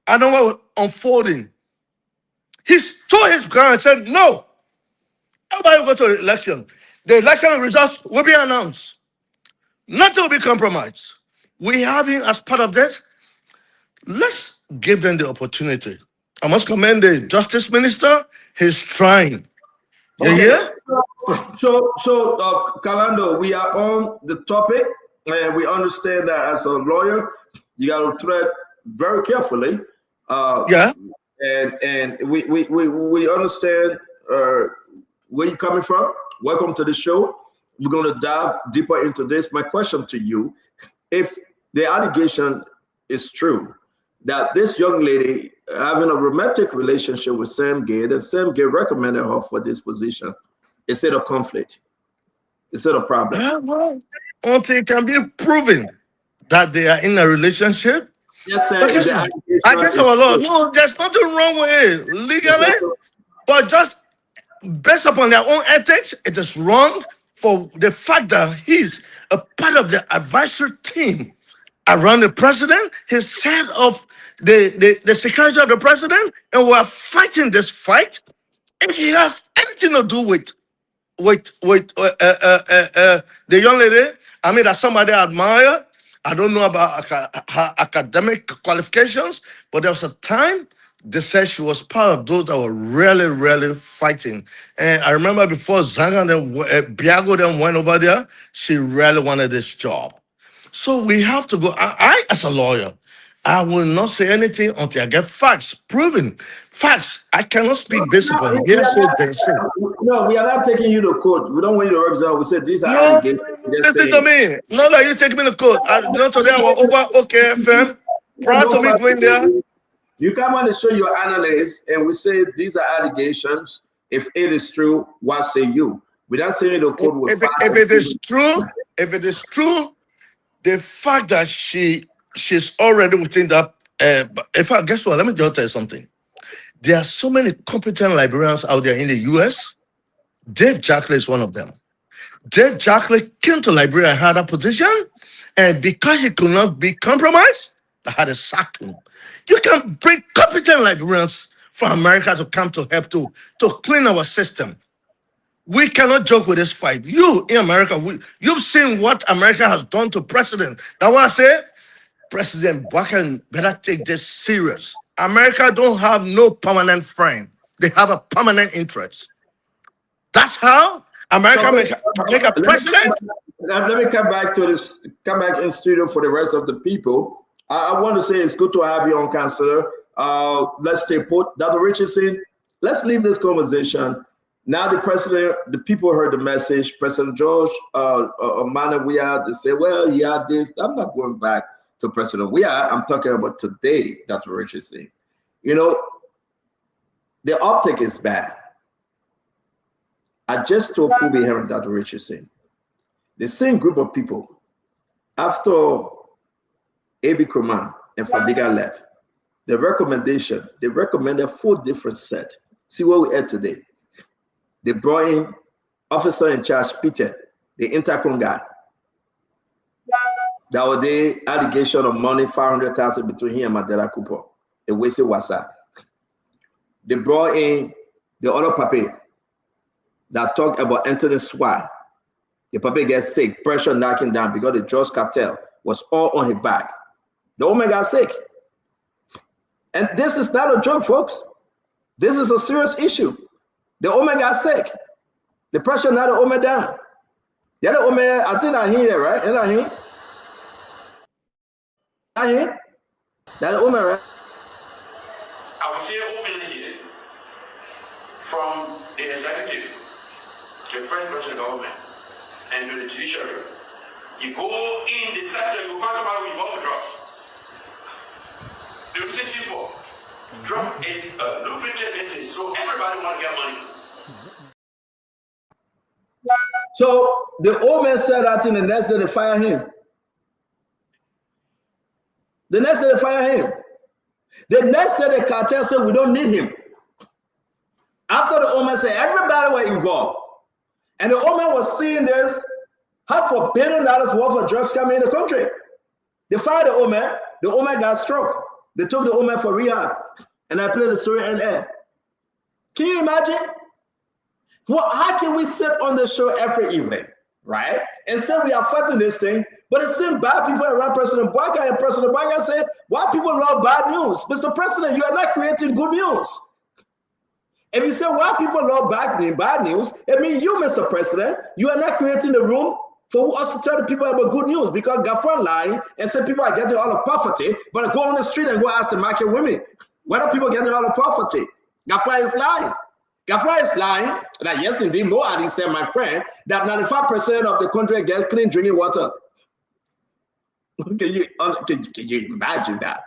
Speaker 20: I know what was unfolding. He stood his ground and said, no, everybody will go to the election. The election results will be announced. Nothing will be compromised. We have him as part of this. Let's give them the opportunity. I must commend the justice minister. He's trying. You hear?
Speaker 9: So, Kalando, we are on the topic, and we understand that as a lawyer, you got to tread very carefully.
Speaker 20: Yeah.
Speaker 9: And we understand where you're coming from. Welcome to the show. We're going to dive deeper into this. My question to you, if the allegation is true that this young lady having a romantic relationship with Sam Gade, and Sam Gade recommended her for this position, is it a conflict? Is it a problem?
Speaker 20: Yeah, well, until it can be proven that they are in a relationship.
Speaker 9: Yes, sir.
Speaker 20: I guess our law, no, there's nothing wrong with it legally, but just based upon their own ethics, it is wrong for the fact that he's a part of the advisory team around the president. He's head of the security of the president, and we're fighting this fight. If he has anything to do with the young lady, I mean, that somebody I admire. I don't know about her academic qualifications, but there was a time they said she was part of those that were really, really fighting. And I remember before Zanga and Biago then went over there, she really wanted this job. So we have to go. I as a lawyer, I will not say anything until I get facts, proven facts. I cannot speak based upon hearsay.
Speaker 9: No, we are not taking you to court. We don't want you to represent. We said these are allegations.
Speaker 20: Listen to me. Not that you take me to court. Today I was over OKFM. Prior to me going there.
Speaker 9: You come on to show your analysis, and we say these are allegations. If it is true, what say you? Without saying the court will.
Speaker 20: If it is true, the fact that she's already within that. In fact, guess what? Let me just tell you something. There are so many competent librarians out there in the U.S. Dave Jackley is one of them. Dave Jackley came to Liberia and had a position, and because he could not be compromised, they had to sack him. You can bring competent librarians from America to come to help to clean our system. We cannot joke with this fight. You in America, you've seen what America has done to president. That's why I say, President Biden better take this serious. America don't have no permanent friend. They have a permanent interest. That's how America make a president.
Speaker 9: Let me come back to this. Come back in studio for the rest of the people. I want to say it's good to have you on, Counselor. Let's stay put. Dr. Richardson, let's leave this conversation. Now the president, the people heard the message. President George Amana, we had to say, well, he had this. I'm not going back to President I'm talking about today, Dr. Richardson. You know, the optic is bad. I just told Phoebe Heron, Dr. Richardson, the same group of people, after A.B. Kroman and Fadiga left, they recommended 4 different sets. See where we are today. They brought in officer in charge, Peter, the Intercom guy. That was the allegation of money, 500,000 between him and Mandela Cooper. It wasted WhatsApp. They brought in the other puppy that talked about Anthony Swire. The puppy gets sick, pressure knocking down because the drugs cartel was all on his back. The woman got sick. And this is not a joke, folks. This is a serious issue. The woman got sick. The pressure knocked the woman down. The other woman, I think I hear, right? Is that him? I hear? That woman, right?
Speaker 21: I will say openly here, from the executive, the first person of the government, and to the judiciary, you go in the sector, you find somebody with more drugs. The reason is simple. Drug is a lucrative business, so everybody want to get money.
Speaker 9: So the old man said that in the next day they fire him. The next day they fire him. The next day the cartel said we don't need him. After the Oman said everybody were involved. And the Oman was seeing this $500 billion worth of drugs coming in the country. They fired the Oman got struck. They took the Oman for rehab. And I played the story in air. Can you imagine? Well, how can we sit on the show every evening, right? And say we are fighting this thing, but the same bad people around President Bouaga, and President Bouaga say, why people love bad news? Mr. President, you are not creating good news. If you say why people love bad news, it means you, Mr. President, you are not creating the room for us to tell the people about good news, because Gafran lying and say people are getting out of poverty, but go on the street and go ask the market women, whether people getting out of poverty. Gafran is lying. Gafran is lying that yes, indeed, Mo Adi said, my friend, that 95% of the country get clean drinking water. Can you imagine that?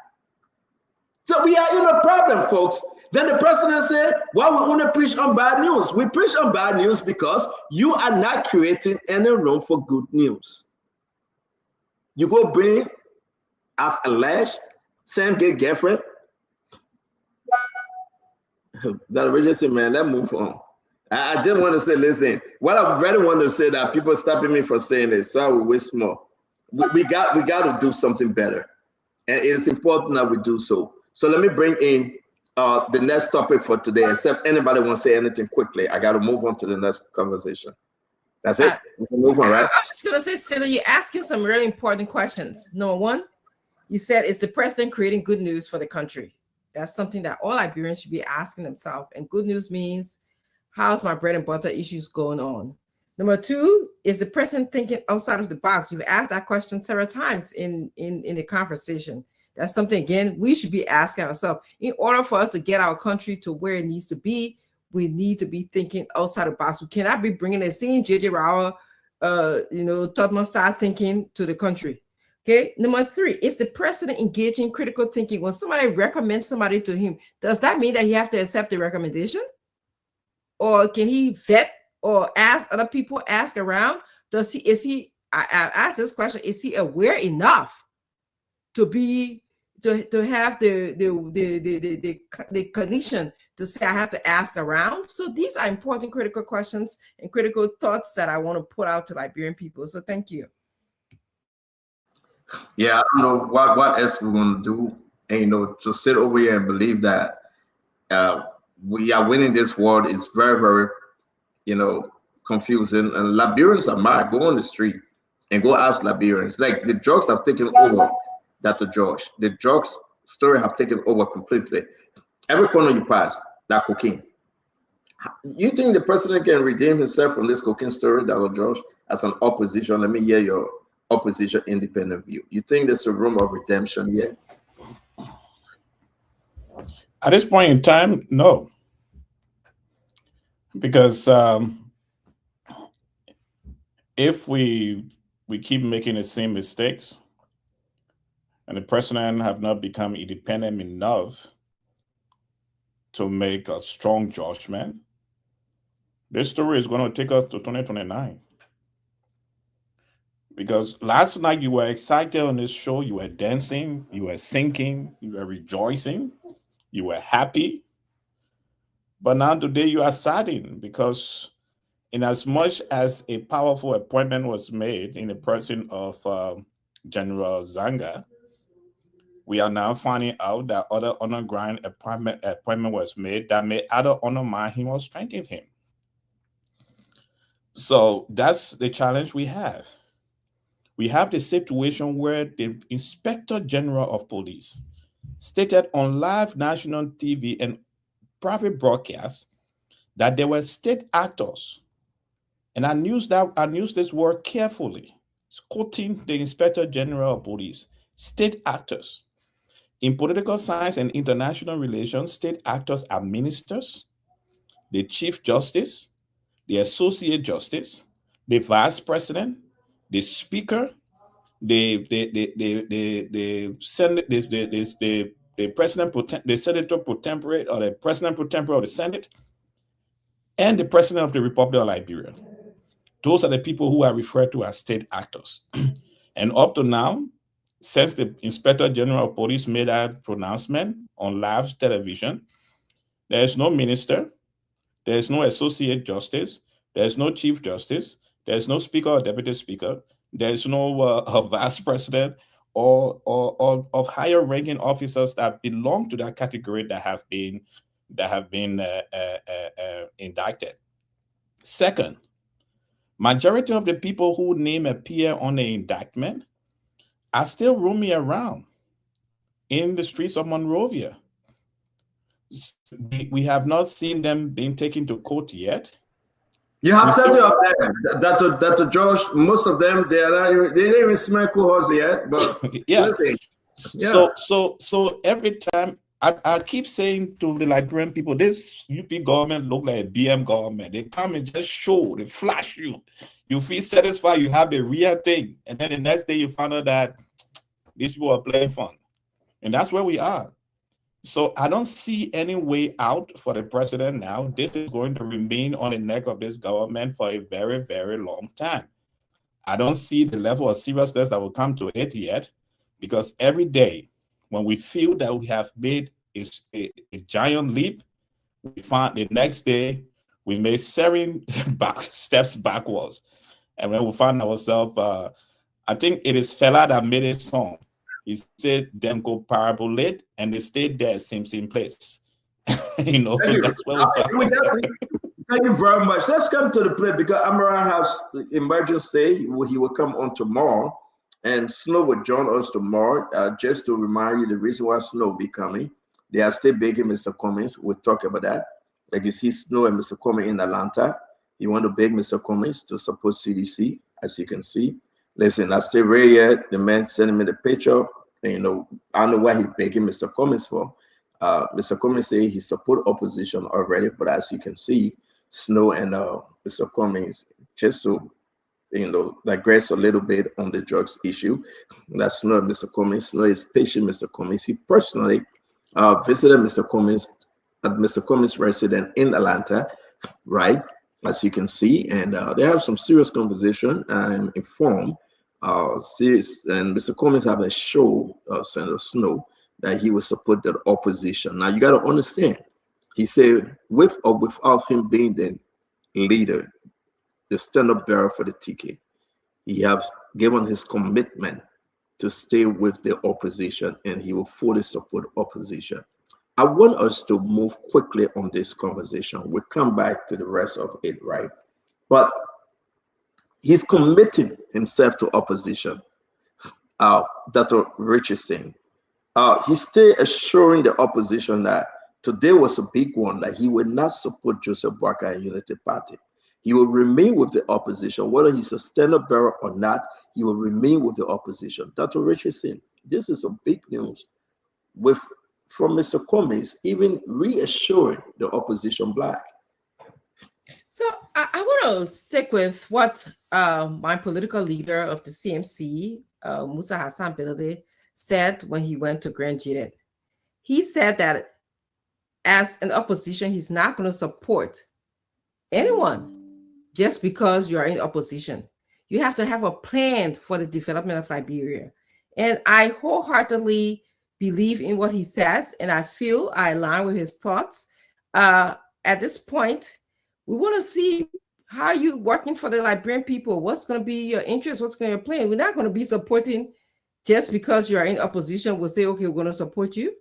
Speaker 9: So we are in a problem, folks. Then the president said, well, we want to preach on bad news. We preach on bad news because you are not creating any room for good news. You go bring, as alleged, same-gay girlfriend. That originally said, man, let's move on. I just want to say, listen, what I really want to say that people stopping me from saying this, so I will waste more. We got to do something better. And it is important that we do so. So let me bring in the next topic for today, except anybody want to say anything quickly. I got to move on to the next conversation. That's it. We can move on, right?
Speaker 10: I was just going to say, Stella, you're asking some really important questions. Number one, you said, is the president creating good news for the country? That's something that all Liberians should be asking themselves. And good news means, how's my bread and butter issues going on? Number two, is the president thinking outside of the box? You've asked that question several times in the conversation. That's something, again, we should be asking ourselves. In order for us to get our country to where it needs to be, we need to be thinking outside the box. We cannot be bringing the same J.J. Rowell, Tottenham style thinking to the country. Okay. Number three, is the president engaging critical thinking? When somebody recommends somebody to him, does that mean that he have to accept the recommendation? Or can he vet or ask other people, ask around? I ask this question, is he aware enough to have the condition to say I have to ask around? So these are important critical questions and critical thoughts that I want to put out to Liberian people. So thank you.
Speaker 9: Yeah, I don't know what else we're going to do. And, to sit over here and believe that we are winning this war is very, very, confusing. And Liberians are mad. Go on the street and go ask Liberians. Like, the drugs have taken over, Dr. George. The drugs story have taken over completely. Every corner you pass, that cocaine. You think the president can redeem himself from this cocaine story, Dr. George, as an opposition? Let me hear your opposition independent view. You think there's a room of redemption here?
Speaker 18: At this point in time, no. Because if we keep making the same mistakes and the president have not become independent enough to make a strong judgment, this story is going to take us to 2029. Because last night you were excited on this show, you were dancing, you were singing, you were rejoicing, you were happy. But now today you are saddened because in as much as a powerful appointment was made in the person of General Zanga, we are now finding out that other underground appointment was made that may either undermine him or strengthen him. So that's the challenge we have. We have the situation where the Inspector General of Police stated on live national TV and private broadcasts that there were state actors. And I used this word carefully, quoting the Inspector General of Police, state actors. In political science and international relations, state actors are ministers, the Chief Justice, the Associate Justice, the Vice President, the Speaker, the Senate, the President, the Senator pro tempore, or the President pro tempore of the Senate, and the President of the Republic of Liberia. Those are the people who are referred to as state actors. And up to now, since the Inspector General of Police made that pronouncement on live television, there is no minister, there is no associate justice, there is no chief justice, there is no speaker or deputy speaker, there is no vice president or of higher ranking officers that belong to that category that have been indicted. Second, majority of the people whose name appear on the indictment are still roaming around in the streets of Monrovia. We have not seen them being taken to court yet.
Speaker 9: You have plenty of them. Dr. Josh, most of them, they didn't even smell cohorts yet, but
Speaker 18: yeah.
Speaker 9: Yeah.
Speaker 18: So every time I keep saying to the Liberian people, this UP government look like a BM government. They come and just show, they flash you. You feel satisfied, you have the real thing. And then the next day you find out that these people are playing fun. And that's where we are. So I don't see any way out for the president now. This is going to remain on the neck of this government for a very, very long time. I don't see the level of seriousness that will come to it yet, because every day when we feel that we have made a giant leap, we find the next day we made 7 steps backwards. And when we find ourselves, I think it is Fela that made a song. He said, "Them go parabolate, and they stayed there, same place." You know, that's where we find.
Speaker 9: Thank you very much. Let's come to the play because Amaran has emergence say he will come on tomorrow, and Snow will join us tomorrow. Just to remind you, the reason why Snow will be coming, they are still begging Mr. Cummings. We'll talk about that. Like you see, Snow and Mr. Cummings in Atlanta. You want to beg Mr. Cummings to support CDC, as you can see. Listen, I stay right here. The man sending me the picture. And, you know, I don't know what he's begging Mr. Cummings for. Mr. Cummings say he support opposition already, but as you can see, Snow and Mr. Cummings just to, you know, digress a little bit on the drugs issue. That's Snow and Mr. Cummings. Snow is patient, Mr. Cummings. He personally visited Mr. Cummings at Mr. Cummings' residence in Atlanta, right? As you can see, and they have some serious conversation. I'm informed. Serious, and Mr. Cummings have a show, Senator Snow, that he will support the opposition. Now you got to understand, he said, with or without him being the leader, the stand-up bearer for the TK, he have given his commitment to stay with the opposition, and he will fully support opposition. I want us to move quickly on this conversation. We'll come back to the rest of it, right? But he's committing himself to opposition. Dr. Richardson, he's still assuring the opposition that today was a big one, that he will not support Joseph Boakai and Unity Party. He will remain with the opposition, whether he's a stand-up bearer or not. He will remain with the opposition. Dr. Richardson, this is a big news from Mr. Cummings, even reassuring the opposition black.
Speaker 10: So I want to stick with what my political leader of the CMC, Musa Hassan Belade, said when he went to Grand Jury. He said that as an opposition, he's not going to support anyone just because you're in opposition. You have to have a plan for the development of Liberia. And I wholeheartedly believe in what he says, and I feel I align with his thoughts. At this point, we want to see how you working for the Liberian people. What's going to be your interest? What's going to be your plan? We're not going to be supporting just because you're in opposition. We'll say, okay, we're going to support you.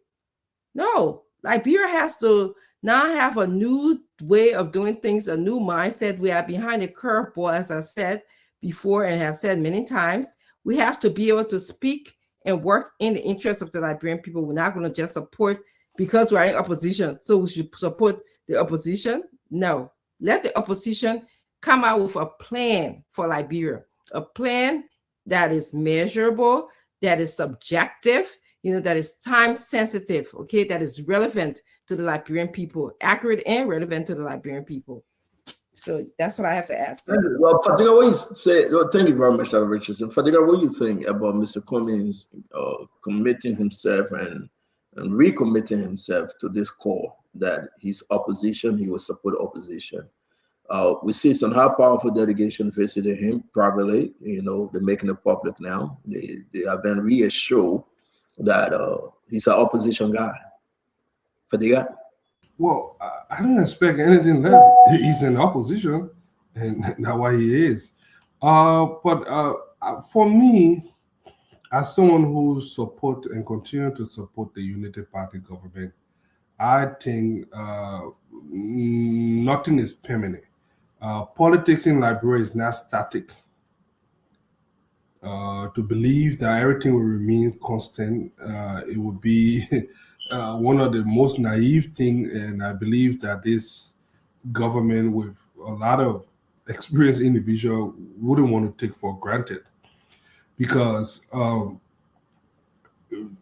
Speaker 10: No, Liberia has to now have a new way of doing things, a new mindset. We are behind the curveball, as I said before and have said many times. We have to be able to speak and work in the interest of the Liberian people. We're not going to just support because we're in opposition, so we should support the opposition. No, let the opposition come out with a plan for Liberia, a plan that is measurable, that is subjective, that is time sensitive, okay, that is relevant to the Liberian people, accurate and relevant to the Liberian people. So that's what I have to ask.
Speaker 9: Well, Fadiga, what you say? Well, thank you very much, Dr. Richardson. Fadiga, what do you think about Mr. Cummings committing himself and recommitting himself to this call that his opposition, he will support opposition? We see some high powerful delegation visiting him privately. You know, they're making it public now. They have been reassured that he's an opposition guy. For the guy.
Speaker 13: Well, I don't expect anything less. He's in opposition, and that's why he is. But for me, as someone who support and continue to support the Unity Party government, I think nothing is permanent. Politics in Liberia is not static. To believe that everything will remain constant, it would be one of the most naive things, and I believe that this government with a lot of experienced individual wouldn't want to take for granted, because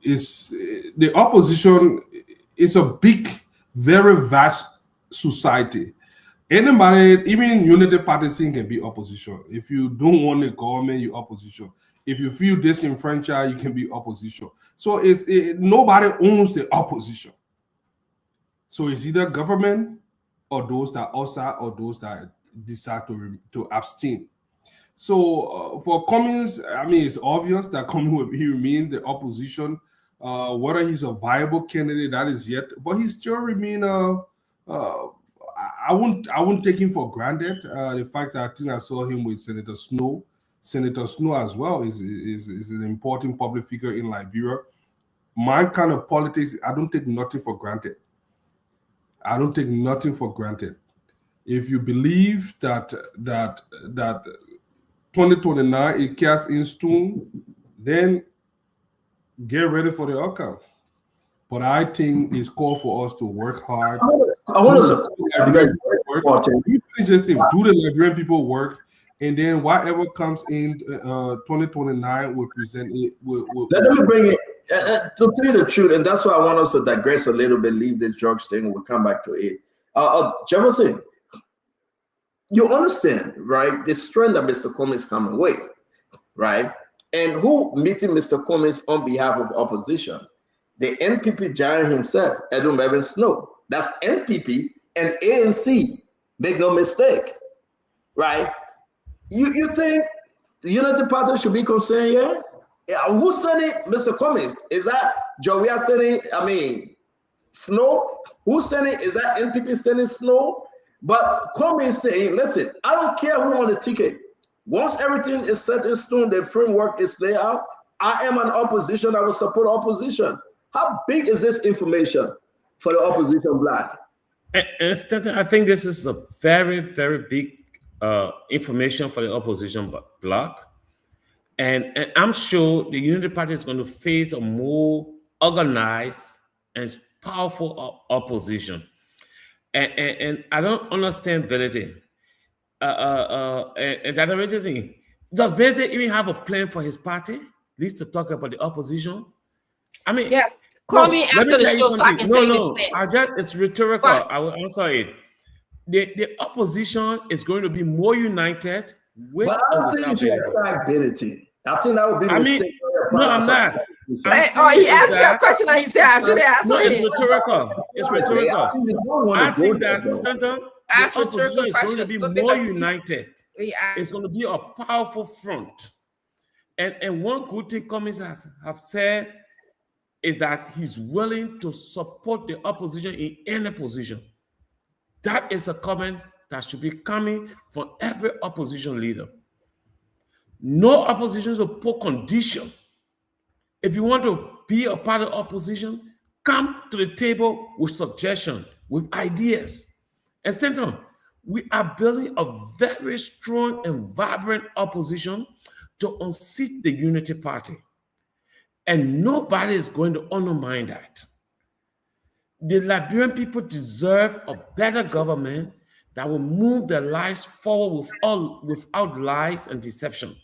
Speaker 13: it's the opposition is a big, very vast society. Anybody, even Unity Party can be opposition. If you don't want the government, you're opposition. If you feel disenfranchised, you can be opposition. So nobody owns the opposition. So it's either government or those that outside or those that decide to abstain. So for Cummings, I mean, it's obvious that Cummings will remain the opposition. Whether he's a viable candidate, that is yet, but he still remain I won't take him for granted. The fact that I think I saw him with Senator Snow. Senator Snow as well is an important public figure in Liberia. My kind of politics, I don't take nothing for granted. I don't take nothing for granted. If you believe that 2029 is cast in stone, then get ready for the outcome. But I think it's called for us to work hard.
Speaker 9: I want to support
Speaker 13: do the Liberian people work, and then whatever comes in 2029 will present it.
Speaker 9: Let me bring it to tell you the truth, and that's why I want us to digress a little bit, leave this drugs thing, we'll come back to it. Jefferson, you understand, right, the strength that Mr. Cummings coming with, right? And who meeting Mr. Cummings on behalf of opposition? The NPP giant himself, Edwin Bevan Snow. That's NPP and ANC. Make no mistake, right? You think the Unity Party should be concerned here? Yeah, who's sending Mr. Cummings? Is that Joria sending, Snow? Who's sending, is that NPP sending Snow? But Cummings saying, listen, I don't care who on the ticket. Once everything is set in stone, the framework is laid out, I am an opposition, I will support opposition. How big is this information for the opposition bloc?
Speaker 14: I think this is a very, very big information for the opposition bloc. And I'm sure the Unity Party is going to face a more organized and powerful opposition. And I don't understand Belete. And that original thing, does Belete even have a plan for his party? At least to talk about the opposition? I mean,
Speaker 10: yes. Call me after the show so I can tell you the plan.
Speaker 14: It's rhetorical. I will answer it. The opposition is going to be more united with.
Speaker 9: But I don't think you should attack Belete. I think that would be a mistake.
Speaker 14: No, I'm not.
Speaker 10: He asked me a question and he said I should answer
Speaker 14: no,
Speaker 10: it.
Speaker 14: It's rhetorical. It's rhetorical. I think that
Speaker 10: ask
Speaker 14: the opposition is going to be
Speaker 10: questions.
Speaker 14: more united. It's going to be a powerful front. And one good thing Cummings have said is that he's willing to support the opposition in any position. That is a comment that should be coming from every opposition leader. No opposition is a poor condition. If you want to be a part of opposition, come to the table with suggestions, with ideas. And Stanton, we are building a very strong and vibrant opposition to unseat the Unity Party. And nobody is going to undermine that. The Liberian people deserve a better government that will move their lives forward without lies and deception.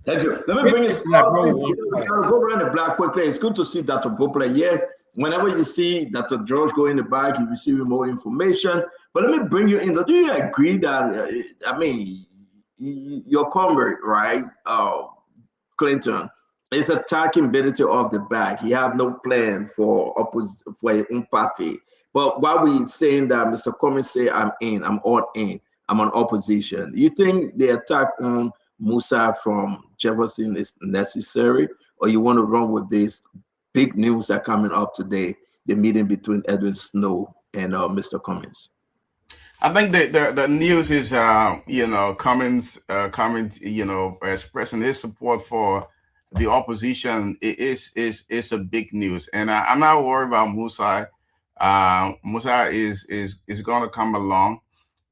Speaker 9: Thank you. Let me bring this. I'll go around the block quickly. It's good to see Dr. Bopler here. Whenever you see Dr. George go in the back, you receive more information. But let me bring you in. Do you agree that, your convert, right, Clinton, is attacking Belete off the back? He have no plan for his own party. But while we saying that Mr. Cummings say I'm all in,
Speaker 21: I'm on opposition. You think the attack on Musa from Jefferson is necessary, or you want to run with this big news that coming up today, the meeting between Edwin Snow and Mr. Cummings?
Speaker 16: I think the news is, Cummings, expressing his support for the opposition is a big news, and I'm not worried about Musa. Musa is going to come along,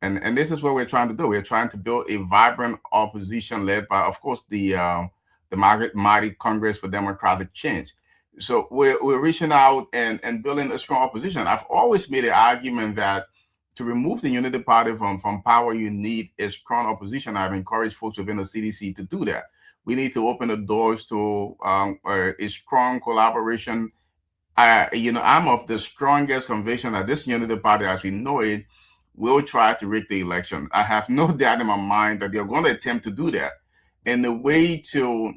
Speaker 16: and this is what we're trying to do. We're trying to build a vibrant opposition led by, of course, the mighty Congress for Democratic Change. So we're reaching out and building a strong opposition. I've always made an argument that to remove the Unity Party from power, you need a strong opposition. I've encouraged folks within the CDC to do that. We need to open the doors to a strong collaboration. I'm of the strongest conviction that this Unity Party, as we know it, will try to rig the election. I have no doubt in my mind that they're going to attempt to do that. And the way to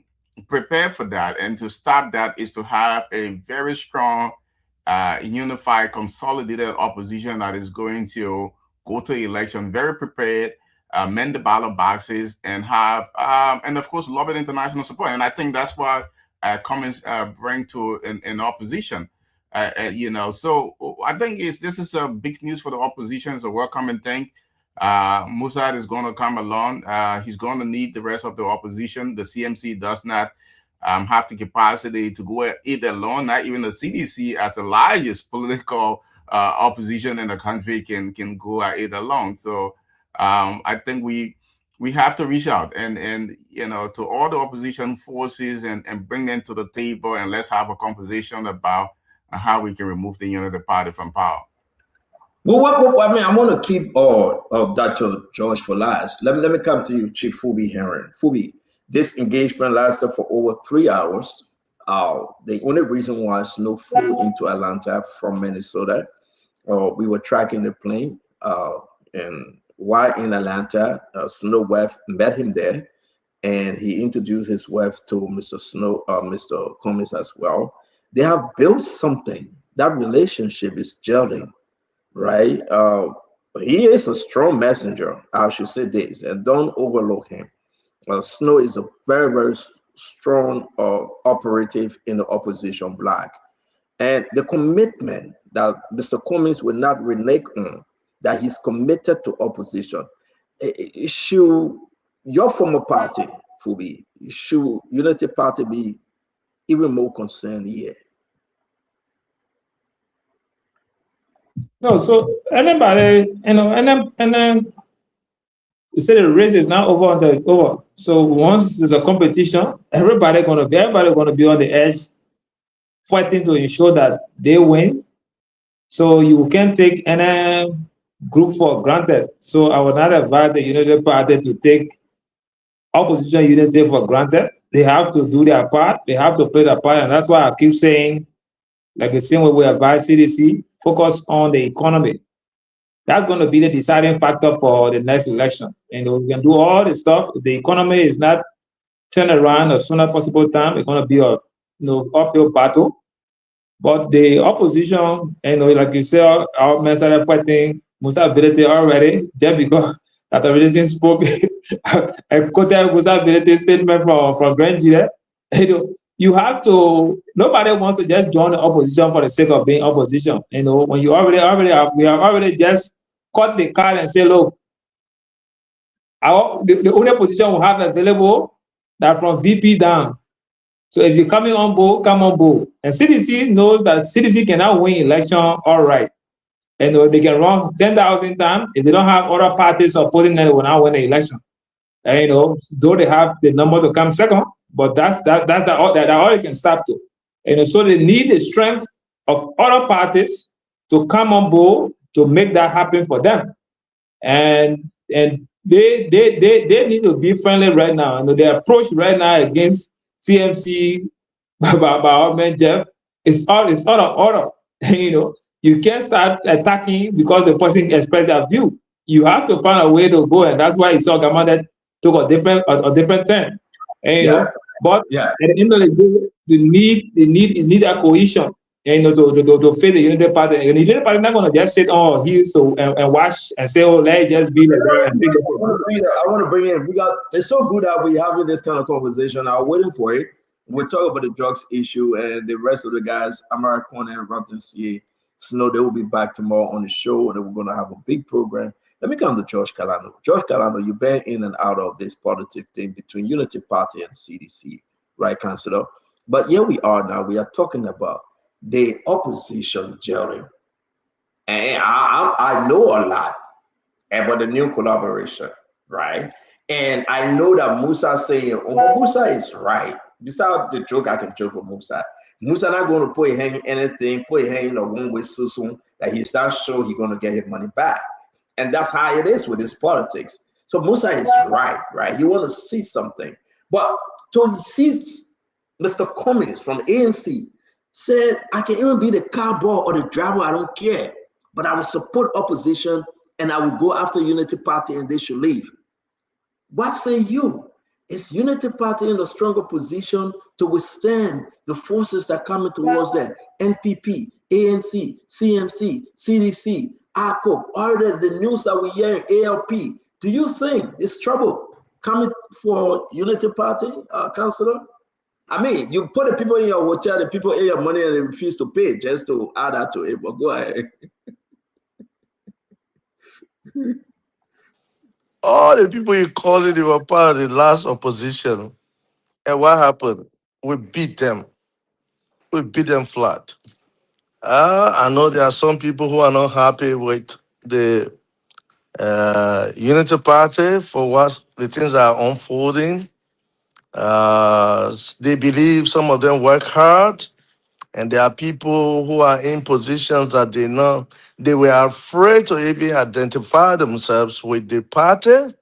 Speaker 16: prepare for that and to stop that is to have a very strong, unified, consolidated opposition that is going to go to election very prepared, mend the ballot boxes, and have, and of course, lobby international support. And I think that's what Cummings bring to an opposition. So I think this is a big news for the opposition. It's a welcoming thing. Musa is going to come along. He's going to need the rest of the opposition. The CMC does not have the capacity to go it alone. Not even the CDC, as the largest political opposition in the country, can go it alone. So I think we have to reach out and to all the opposition forces and bring them to the table, and let's have a conversation about how we can remove the Unity Party from power.
Speaker 21: Well, I want to keep all of Dr. George for last. Let me come to you, Chief Phoebe Herring. Phoebe, this engagement lasted for over 3 hours. The only reason was Snow flew into Atlanta from Minnesota. We were tracking the plane, and while in Atlanta, Snow wife met him there, and he introduced his wife to Mr. Cummings as well. They have built something. That relationship is gelling, right? He is a strong messenger, I should say this, and don't overlook him. Snow is a very, very strong operative in the opposition bloc. And the commitment that Mr. Cummings will not renege on, that he's committed to opposition. Should your former party, Phoebe, should Unity Party be even more concerned here?
Speaker 15: No, so anybody, and then you say the race is now over. So once there's a competition, everybody gonna be on the edge, fighting to ensure that they win. So you can't take any group for granted. So I would not advise the Unity Party to take opposition unity for granted. They have to do their part. They have to play their part, and that's why I keep saying, like the same way we advise CDC, focus on the economy. That's going to be the deciding factor for the next election. And we can do all the stuff. If the economy is not turned around as soon as possible time, it's going to be a uphill battle. But the opposition, like you said, our men started fighting Musa Ability already, just because Dr. Wilson spoke a quoted Musa Ability statement from Benji. You have to, nobody wants to just join the opposition for the sake of being opposition. When you we have already just cut the card and say, look, the only position we have available that from VP down. So if you're coming on board, come on board. And CDC knows that CDC cannot win election, all right. They can run 10,000 times. If they don't have other parties supporting them, they will not win the election. Though they have the number to come second, but that's all you can stop to. So they need the strength of other parties to come on board to make that happen for them. And they need to be friendly right now. The approach right now against CMC by our man Jeff is out of order. You can't start attacking because the person expressed their view. You have to find a way to go, and that's why you saw Gamma took a different turn. But at the end of the day, you need that cohesion. and to fit the Unity Party. And the Unity Party not gonna just sit on heels and watch and say, oh, let's just be like that.
Speaker 21: I want to bring in. It's so good that we're having this kind of conversation. I'm waiting for it. We'll talk about the drugs issue and the rest of the guys, Amara Corner and Robin C. Snow. They will be back tomorrow on the show, and we're going to have a big program. Let me come to George Kalano. George Kalano, you've been in and out of this politics thing between Unity Party and CDC, right, Councillor? But here we are now. We are talking about the opposition gelling. And I know a lot about the new collaboration, right? And I know that Musa saying, oh, Musa is right. Besides the joke, I can joke with Musa. Musa not going to put his hand in anything, put his hand in a one-way so soon that he's not sure he's going to get his money back. And that's how it is with his politics. So Musa is right? You want to see something. But to see Mr. Cummings from ANC said, I can even be the cowboy or the driver, I don't care. But I will support opposition and I will go after Unity Party and they should leave. What say you? Is Unity Party in a stronger position to withstand the forces that are coming towards that? NPP, ANC, CMC, CDC, ARCO, all the news that we hear in ALP. Do you think it's trouble coming for Unity Party, Councillor? I mean, you put the people in your hotel, the people in your money and they refuse to pay just to add that to it. But go ahead.
Speaker 20: All the people you calling, they were part of the last opposition. And what happened? We beat them. We beat them flat. I know there are some people who are not happy with the Unity Party for what the things are unfolding. They believe some of them work hard, and there are people who are in positions that they were afraid to even identify themselves with the party.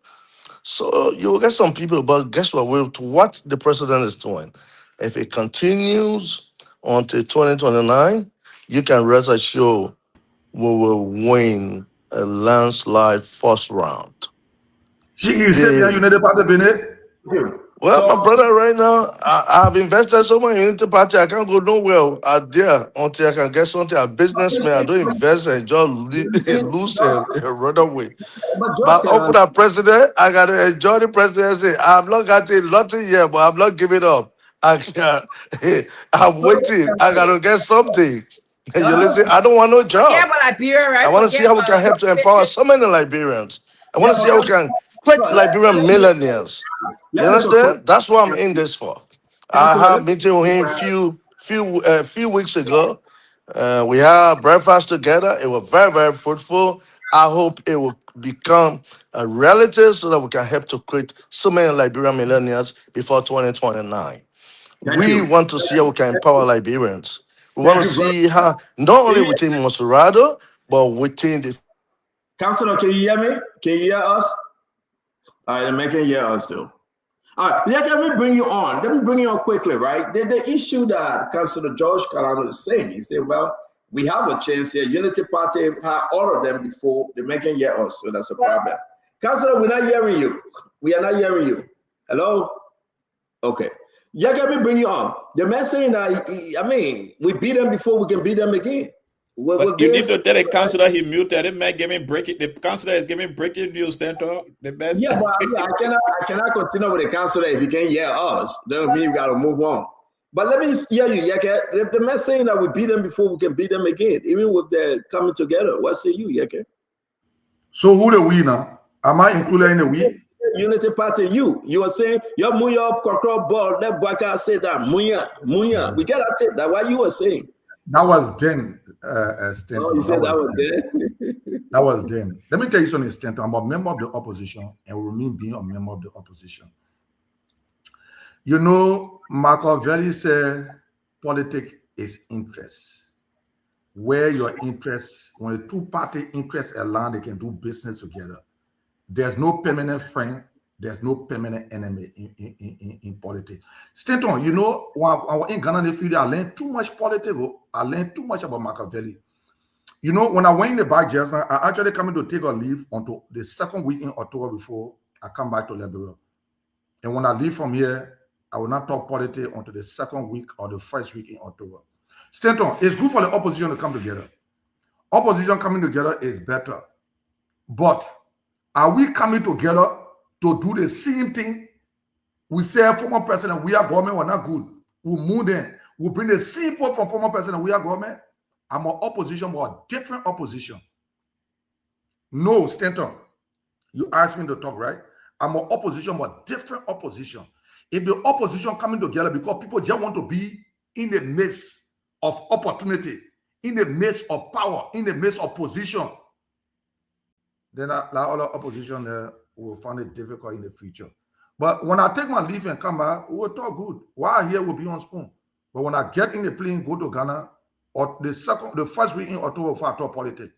Speaker 20: So you will get some people, but guess what? With what the president is doing, if it continues until 2029, you can rest assured we will win a landslide first round.
Speaker 12: You said you Unity Party, Bennett?
Speaker 20: Well, my brother, right now, I've invested so much in Unity Party, I can't go nowhere out there until I can get something. A businessman, I don't invest and just lose and run away. But up with the president, I got to enjoy the presidency. I'm not getting nothing yet, but I'm not giving up. I'm waiting. I got to get something. You listen, I don't want no job.
Speaker 10: Forget about Liberia, right?
Speaker 20: I want to see how we can help to empower so many Liberians. I want to see how we can quit Liberian millionaires. You understand? That's what I'm in this for. I had a meeting with him few weeks ago. We had breakfast together. It was very, very fruitful. I hope it will become a relative so that we can help to create so many Liberian millionaires before 2029. We want to see how we can empower Liberians. We want to see how, not only within Monserrado, but within the...
Speaker 21: Councillor, can you hear me? Can you hear us? All right, they can hear us too. All right, let me bring you on. Let me bring you on quickly, right? The issue that Councillor George Kalano is saying, he said, well, we have a chance here. Unity Party had all of them before. They can hear us, so that's a problem. Councillor, we're not hearing you. We are not hearing you. Hello? Okay. Yeah, let me bring you on. The man saying that, I mean, we beat them before, we can beat them again.
Speaker 18: But you need to tell the councillor he muted. The man giving breaking. The councillor is giving breaking news. Then the best.
Speaker 21: Yeah, but I cannot continue with the councillor if he can't hear us. Doesn't mean we got to move on. But let me hear you, Yeke. The man saying that we beat them before, we can beat them again, even with the coming together. What say you, Yeke?
Speaker 12: So who the winner? Am I included in the win?
Speaker 21: Unity Party, you are saying your Muya Kokro ball, let Bwaka say that Muya. We get that tape. That's what you were saying.
Speaker 12: That was then,
Speaker 21: Stanton. You said that was then.
Speaker 12: That was then. Let me tell you something, Stanton. I'm a member of the opposition and will remain being a member of the opposition. You know, Machiavelli said politics is interest. Where your interests, when the two-party interests align, they can do business together. There's no permanent friend. There's no permanent enemy in politics. Stanton, you know, when I was in Ghana, I learned too much politics. I learned too much about Machiavelli. You know, when I went in the back just now, I actually coming to take a leave until the second week in October before I come back to Liberia. And when I leave from here, I will not talk politics until the second week or the first week in October. Stanton, it's good for the opposition to come together. Opposition coming together is better. But are we coming together to do the same thing? We say former president, we are government, we're not good. We'll move in. We'll bring the same vote from former president, we are government. I'm an opposition, but a different opposition. No, Stanton, you asked me to talk, right? I'm an opposition, but different opposition. If the opposition coming together because people just want to be in the midst of opportunity, in the midst of power, in the midst of position, then all the opposition will find it difficult in the future. But when I take my leave and come back, we'll talk good. While here, we'll be on spoon. But when I get in the plane, go to Ghana, or the first week in October, for talk politics.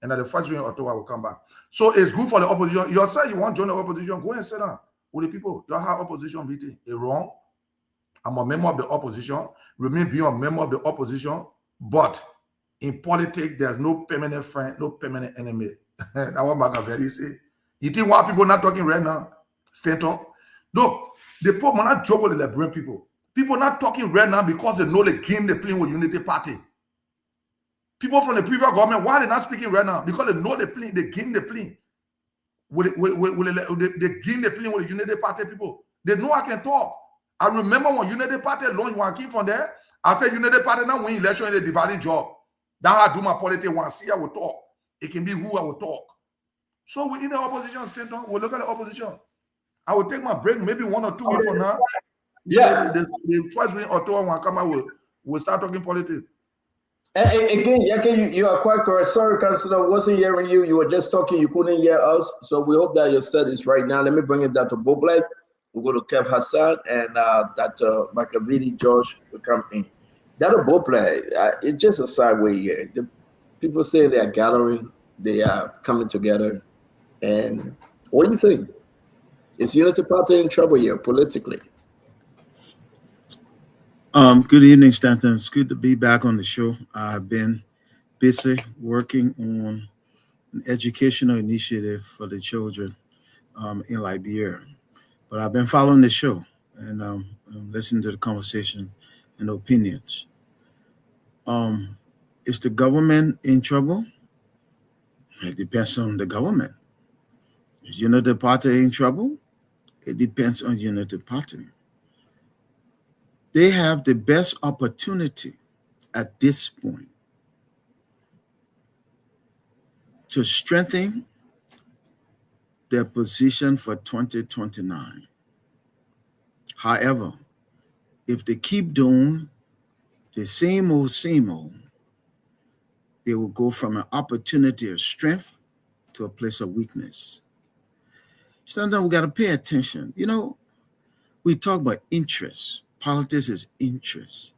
Speaker 12: And at the first week in October, I will come back. So it's good for the opposition. You say you want to join the opposition, go and sit down with the people. You have opposition meeting. It's wrong. I'm a member of the opposition, remain being a member of the opposition, but in politics, there's no permanent friend, no permanent enemy. That's what Machiavelli say. You think why people not talking right now? Stanton? No, the problem not joke with the Liberian people. People not talking right now because they know the game they're playing with Unity Party. People from the previous government, why they're not speaking right now? Because they know the game they're playing. With the game they're playing with the Unity Party people. They know I can talk. I remember when Unity Party launched, when I came from there, I said Unity Party now win election in a dividing job. That's how I do my politics. When I see I will talk. It can be who I will talk. So we're in the opposition, Stanton. We'll look at the opposition. I will take my break maybe 1 or 2 weeks from now.
Speaker 21: Yeah.
Speaker 12: The first week or 2 when I come out, we'll start talking politics.
Speaker 21: Again, you are quite correct. Sorry, Councilor, wasn't hearing you. You were just talking. You couldn't hear us. So we hope that your set is right now. Let me bring it down to Boblek. We'll go to Kev Hassan and Dr. Machiavelli George will come in. That a Boblek, it's just a sideway here. The people say they are gathering, they are coming together. And what do you think? Is Unity Party in trouble here politically?
Speaker 1: Good evening, Stanton. It's good to be back on the show. I've been busy working on an educational initiative for the children in Liberia. But I've been following the show and listening to the conversation and opinions. Is the government in trouble? It depends on the government. Is Unity Party in trouble? It depends on Unity Party. They have the best opportunity at this point to strengthen their position for 2029. However, if they keep doing the same old, they will go from an opportunity of strength to a place of weakness. Sometimes we got to pay attention. You know, we talk about interest. Politics is interest.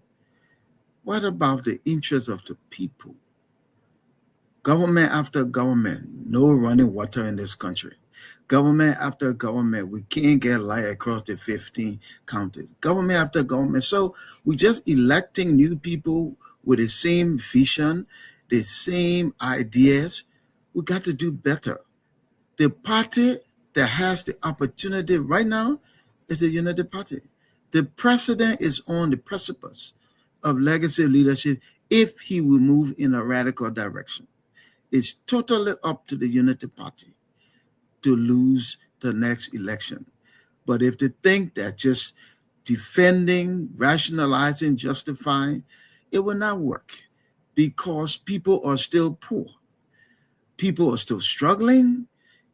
Speaker 1: What about the interest of the people? Government after government, no running water in this country. Government after government, we can't get light across the 15 counties. Government after government. So we just electing new people with the same vision, the same ideas. We got to do better. The party that has the opportunity right now is the Unity Party. The president is on the precipice of legacy leadership if he will move in a radical direction. It's totally up to the Unity Party to lose the next election. But if they think that just defending, rationalizing, justifying, it will not work because people are still poor. People are still struggling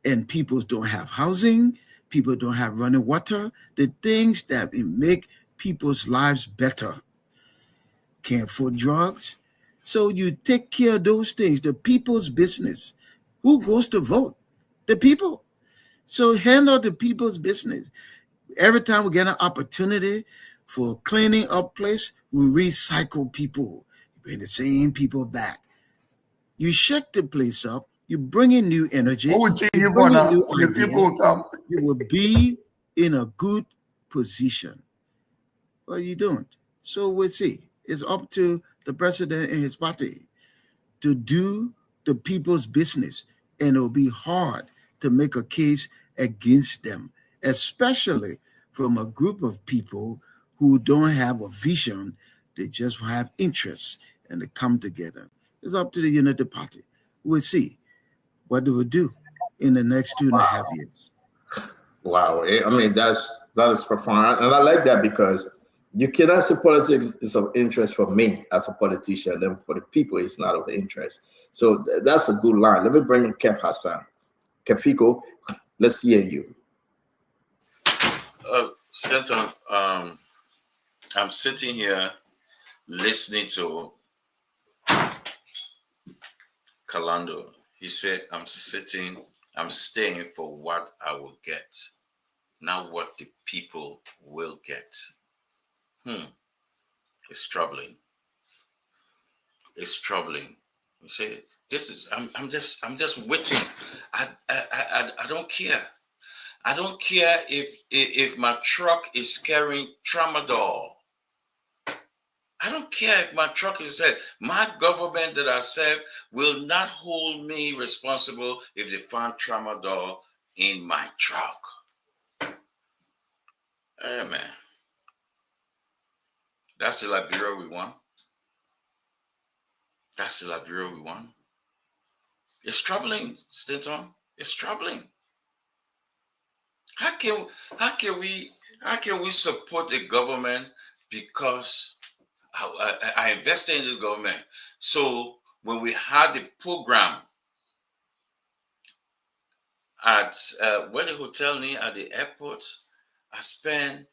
Speaker 1: and people don't have housing. People don't have running water. The things that make people's lives better. Can't afford drugs. So you take care of those things, the people's business. Who goes to vote? The people. So handle the people's business. Every time we get an opportunity for cleaning up place, we recycle people. Bring the same people back. You shake the place up. You bring in new energy. You will be in a good position. Well, you don't. So we'll see. It's up to the president and his party to do the people's business. And it'll be hard to make a case against them, especially from a group of people who don't have a vision They just have interests and they come together. It's up to the Unity Party. We'll see what they will do in the next 2.5 years.
Speaker 21: Wow. I mean, that is profound. And I like that because you cannot say politics is of interest for me as a politician, and for the people, it's not of interest. So that's a good line. Let me bring in Kef Hassan. Kefiko, let's hear you.
Speaker 17: Stanton, I'm sitting here listening to Kalando. He said, I'm staying for what I will get, not what the people will get. It's troubling. It's troubling. You say, I'm just waiting. I don't care. I don't care if my truck is carrying tramadol. I don't care if my truck is said. My government that I serve will not hold me responsible if they find tramadol in my truck. Hey, man. That's the Liberia we want. That's the Liberia we want. It's troubling, Stanton. It's troubling. How can we support the government because I invested in this government? So when we had the program at where the hotel near at the airport, I spent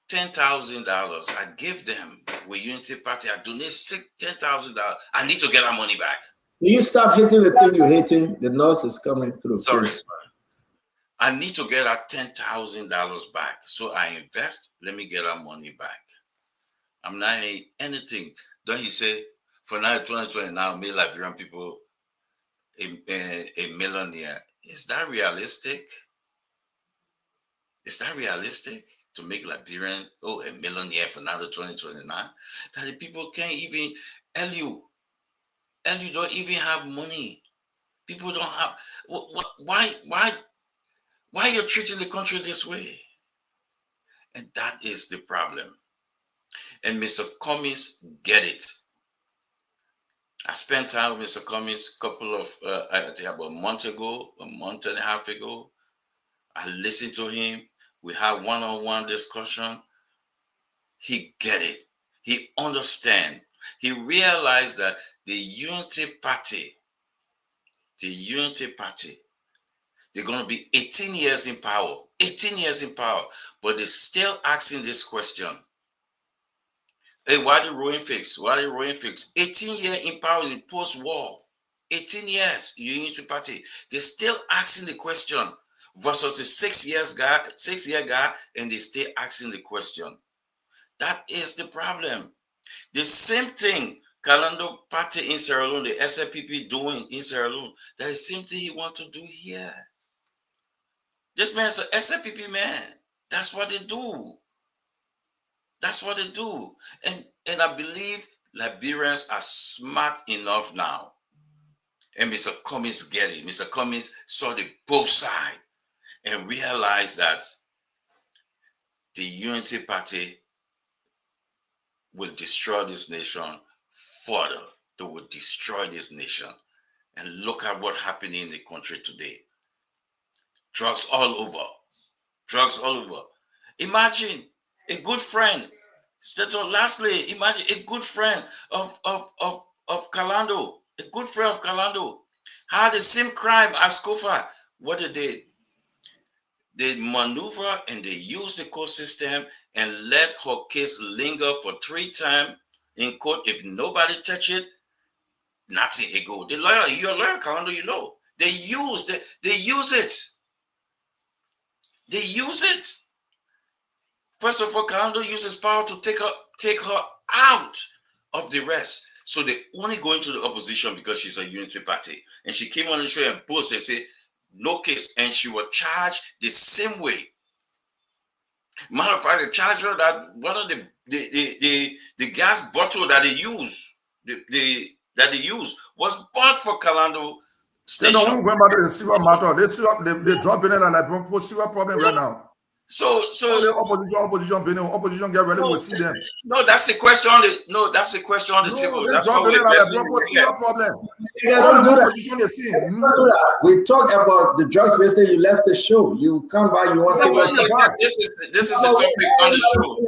Speaker 17: $10,000. I gave them with Unity Party. I donated $10,000. I need to get our money back.
Speaker 21: You stop hitting the thing you're hitting. The nurse is coming through.
Speaker 17: Sorry. I need to get our $10,000 back. So I invest. Let me get our money back. I'm not anything. Don't he say, for now, 2020, now, make Liberian people a millionaire. Is that realistic? Is that realistic to make Liberian, a millionaire for now, 2029? That the people can't even, you don't even have money. People don't have, why you're treating the country this way? And that is the problem. And Mr. Cummings get it. I spent time with Mr. Cummings I think about a month and a half ago. I listened to him. We had one-on-one discussion. He get it. He understand. He realized that the Unity Party, they're going to be 18 years in power. 18 years in power. But they're still asking this question. Hey, why the ruin fix? 18 years in power in post-war. 18 years, Unity Party. They're still asking the question versus the 6-year guy, and they still asking the question. That is the problem. The same thing Kalando Party in Sierra Leone, the SLPP doing in Sierra Leone, that is the same thing he wants to do here. This man's an SLPP man. That's what they do. That's what they do. And I believe Liberians are smart enough now. And Mr. Cummings get it. Mr. Cummings saw the both sides and realized that the Unity Party will destroy this nation further. They will destroy this nation. And look at what happened in the country today. Drugs all over. Drugs all over. Imagine a good friend. Lastly, imagine a good friend of Kalando. A good friend of Kalando had the same crime as Kofa. What did they? They maneuver and they use the court system and let her case linger for 3 times in court. If nobody touch it, nothing. It go. The lawyer, you're a lawyer, Kalando, you know. They use it. They use it. First of all, Kalando uses power to take her out of the rest. So they only go into the opposition because she's a Unity Party. And she came on the show and boasted and said, no case. And she was charged the same way. Matter of fact, they charged her that one of the gas bottle that they use, that they use was bought for Kalando station.
Speaker 12: They don't remember the Syria matter. They drop in it and like serious problem right now.
Speaker 17: So
Speaker 12: the opposition get ready. We'll see them.
Speaker 17: No, that's the question on the that's the question on the table. That's what we're addressing.
Speaker 12: No problem.
Speaker 21: Yeah,
Speaker 12: All
Speaker 21: don't
Speaker 12: the
Speaker 21: do that.
Speaker 12: opposition they see.
Speaker 21: Don't do that. We talk about the drugs. We say you left the show. You come by. You want to.
Speaker 17: This is the topic on the show.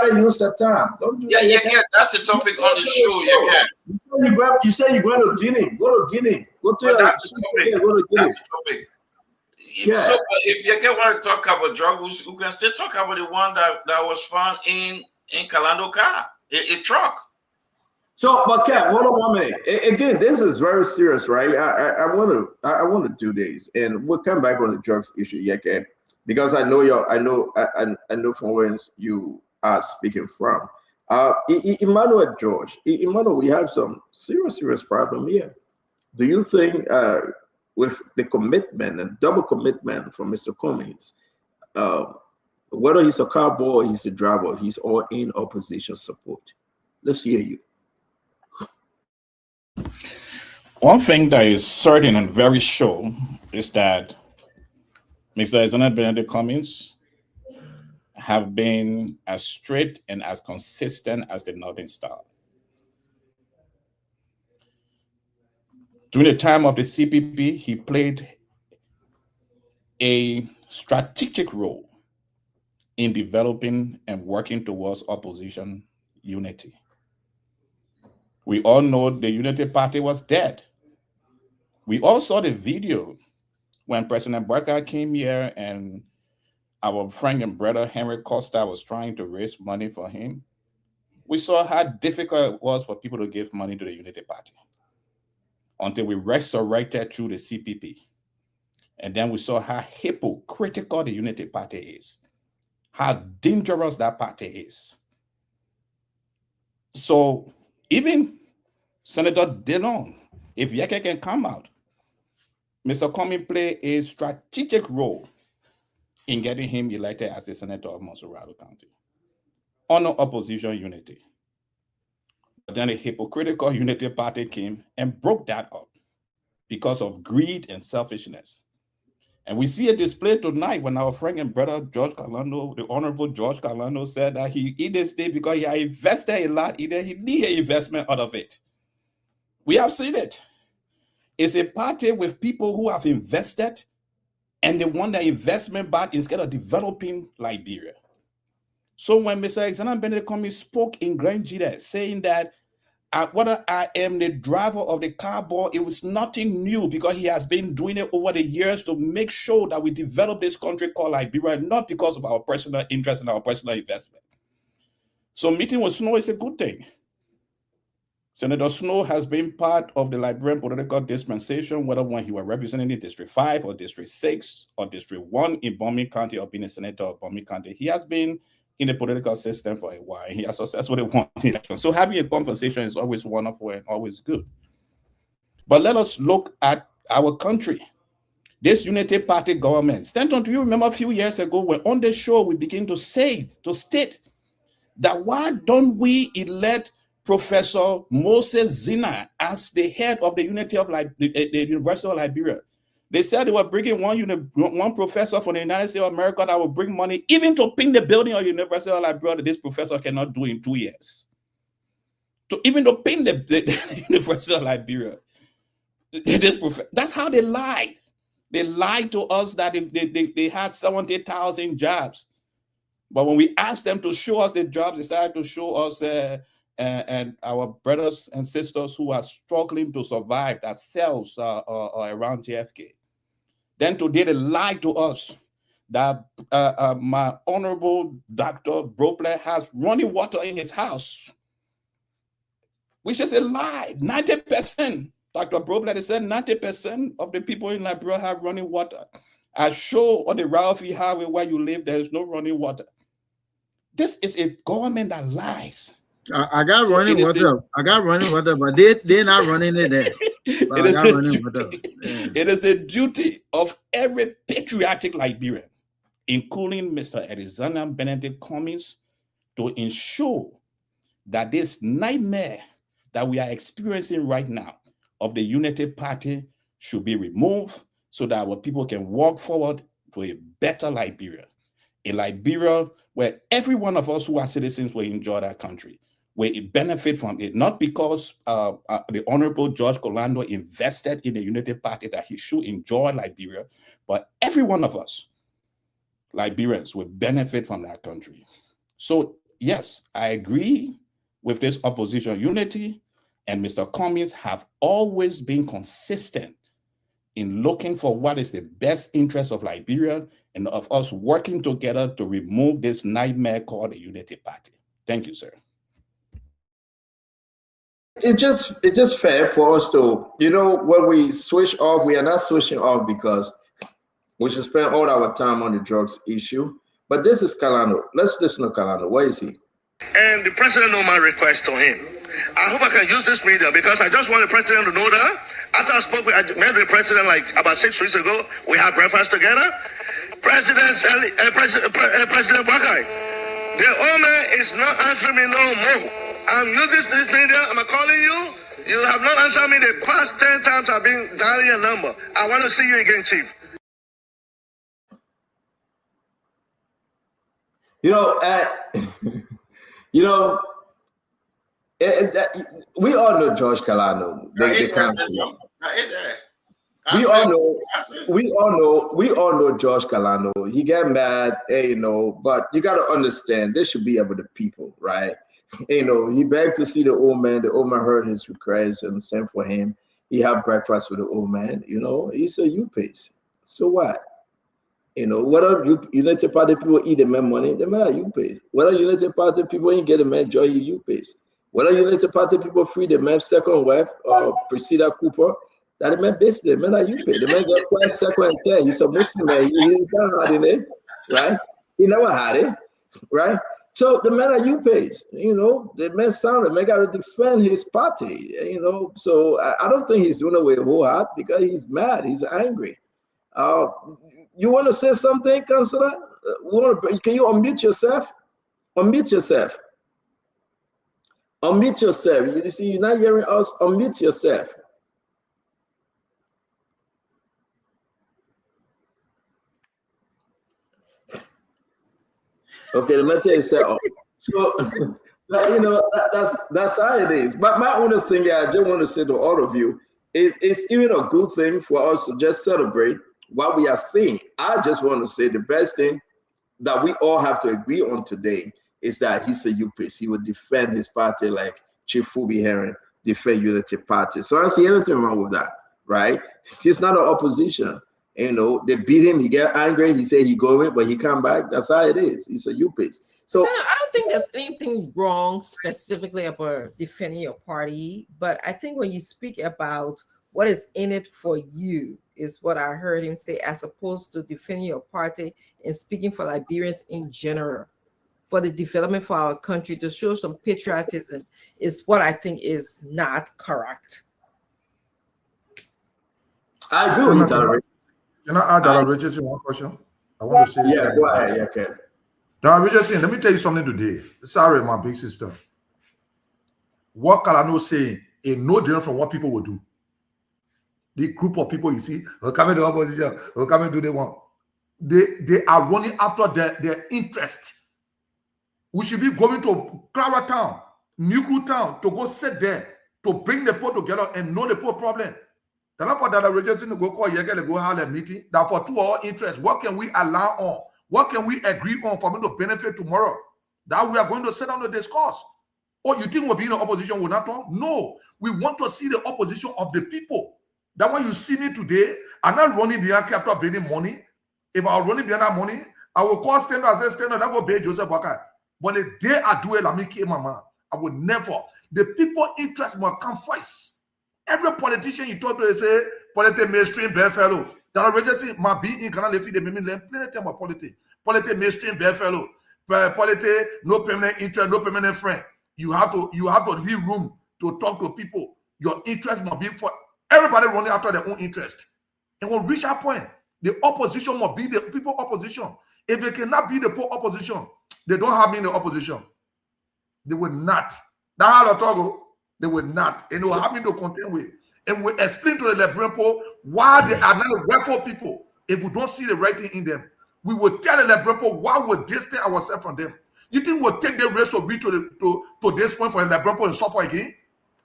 Speaker 21: Everybody use their time. Don't do that.
Speaker 17: Yeah. That's the topic on the show.
Speaker 21: You say you're going to Guinea. Go to Guinea. Go to.
Speaker 17: That's the topic.
Speaker 21: Go to Guinea.
Speaker 17: That's the topic.
Speaker 21: Yeah.
Speaker 17: So if you want to talk about drugs, we can still talk about the one that was found in Kalando car, a truck.
Speaker 21: So, but Cap, hold on 1 minute. Again, this is very serious, right? I want to do this, and we'll come back on the drugs issue, yeah, Cap, because I know from where you are speaking from. Emmanuel George, Emmanuel, we have some serious problem here. Do you think with the commitment and double commitment from Mr. Cummings, whether he's a cowboy, he's a driver, he's all in opposition support? Let's hear you.
Speaker 18: One thing that is certain and very sure is that Mr. Alexander Benedict Cummings have been as straight and as consistent as the Northern Star. During the time of the CPP, he played a strategic role in developing and working towards opposition unity. We all know the Unity Party was dead. We all saw the video when President Barker came here and our friend and brother Henry Costa was trying to raise money for him. We saw how difficult it was for people to give money to the Unity Party until we resurrected through the CPP. And then we saw how hypocritical the Unity Party is, how dangerous that party is. So even Senator Dillon, if Yeke can come out, Mr. Cummings played a strategic role in getting him elected as the senator of Montserrat County on opposition unity. But then a hypocritical Unity Party came and broke that up because of greed and selfishness. And we see a display tonight when our friend and brother George Kalando, the Honorable George Kalando, said that he either stayed because he had invested a lot, either he need an investment out of it. We have seen it. It's a party with people who have invested and they want their investment back instead of developing Liberia. So when Mr. Alexander Benedict Cummings spoke in Grand Jide saying that whether I am the driver of the cowboy, it was nothing new because he has been doing it over the years to make sure that we develop this country called Liberia, not because of our personal interest and our personal investment. So meeting with Snow is a good thing. Senator Snow has been part of the Liberian political dispensation, whether when he was representing in District 5 or District 6 or District 1 in Bombay County or being a senator of Bombay County. He has been in the political system for a while. He has successfully won the election. So having a conversation is always wonderful and always good. But let us look at our country. This Unity Party government. Stanton, do you remember a few years ago when on the show we began to state that why don't we elect Professor Moses Zina as the head of the Unity of the University of Liberia? They said they were bringing one professor from the United States of America that would bring money even to paint the building of the University of Liberia that this professor cannot do in 2 years. Even to paint the University of Liberia. That's how they lied. They lied to us that they had 70,000 jobs. But when we asked them to show us the jobs, they started to show us and our brothers and sisters who are struggling to survive themselves around JFK. Then today they lied to us that my Honorable Dr. Brople has running water in his house, which is a lie. 90%, Dr. Brople said 90% of the people in Liberia have running water. I show on the Ralphie Highway where you live, there is no running water. This is a government that lies.
Speaker 1: I got running water. I got running water, but they're not running it there.
Speaker 18: It is the duty of every patriotic Liberian, including Mr. Alexander Benedict Cummings, to ensure that this nightmare that we are experiencing right now of the Unity Party should be removed so that our people can walk forward to a better Liberia. a Liberia where every one of us who are citizens will enjoy that country, where it benefit from it, not because the Honorable George Golando invested in the Unity Party that he should enjoy Liberia, but every one of us, Liberians, will benefit from that country. So yes, I agree with this opposition unity, and Mr. Cummings have always been consistent in looking for what is the best interest of Liberia and of us working together to remove this nightmare called the Unity Party. Thank you, sir.
Speaker 21: It's just fair for us to, when we switch off, we are not switching off because we should spend all our time on the drugs issue. But this is Kalano. Let's listen to Kalano. Where is he?
Speaker 5: And the president know my request to him. I hope I can use this media because I just want the president to know that after I met the president like about 6 weeks ago, we had breakfast together. President Boakai, the old man is not answering me no more. I'm using this media. I'm calling you. You have not answered me the past 10 times I've been dialing your number. I want to see you again, Chief.
Speaker 21: We all know George Kalano. We all know George Kalano. He get mad, but you got to understand, this should be about the people, right? He begged to see the old man. The old man heard his request and sent for him. He had breakfast with the old man. He said, "You pays." So what? Whether United Party people eat the man money, the man you pays. Whether United Party people ain't get the man joy, you pays. Whether United Party people free the man second wife or Priscilla Cooper, that the man basically the man you pay. The man get quite second and third. He's a Muslim man. He's not had it, right? He never had it, right? So the man that you pays, the man sounded, man got to defend his party, So I don't think he's doing away with whole heart because he's mad, he's angry. You want to say something, Councillor? Can you unmute yourself? Unmute yourself. Unmute yourself. You see, you're not hearing us. Unmute yourself. Okay, let me tell you something. So, that's how it is. But my only thing I just want to say to all of you is it's even a good thing for us to just celebrate what we are seeing. I just want to say the best thing that we all have to agree on today is that he's a UPIS. He will defend his party like Chief Fubi Heron defend Unity Party. So I don't see anything wrong with that, right? He's not an opposition. They beat him. He get angry. He said he going, but he come back. That's how it is. He's a UPIS. So
Speaker 10: I don't think there's anything wrong specifically about defending your party, but I think when you speak about what is in it for you is what I heard him say, as opposed to defending your party and speaking for Liberians in general, for the development for our country, to show some patriotism is what I think is not correct.
Speaker 21: I agree with that.
Speaker 12: Can I add that, Richardson, one question? I want to say.
Speaker 21: Yeah, go ahead. Yeah, okay.
Speaker 12: Now, Richardson, let me tell you something today. Sorry, my big sister. What Kalano is saying is no different from what people will do. The group of people you see will come in the opposition, will come and do they want. They are running after their interest. We should be going to Clara Town, Nuku Town, to go sit there, to bring the people together and know the people problem. They're not for that Richardson to go call Yegel to go have a meeting. That for 2 hour interest, what can we allow on? What can we agree on for me to benefit tomorrow? That we are going to sit down to discuss. Or you think we'll be in the opposition will not talk? No. We want to see the opposition of the people. That when you see me today, I'm not running behind capital building money. If I was running behind that money, I will call Stendo and say, Stendo, that will pay Joseph Boakai. But the day I do it, I make it, mama. I would never. The people interest will come first. Every politician you talk to, they say, politics mainstream, bad fellow. That already say, my being in Canada, they me learn plenty time about politics. Politics mainstream, bad fellow. Politics, no permanent interest, no permanent friend. You have to leave room to talk to people. Your interest must be for everybody running after their own interest. And when we reach that point, the opposition must be the people opposition. If they cannot be the people opposition, they don't have me in the opposition. They will not. That's how they talk. They will not. And they will have me to contend with. And we explain to the Liberian people why they are not rightful people if we don't see the right thing in them. we will tell the Lebrepo why we distance ourselves from them. You think we'll take the rest of it to this point for the Lebrepo to suffer again?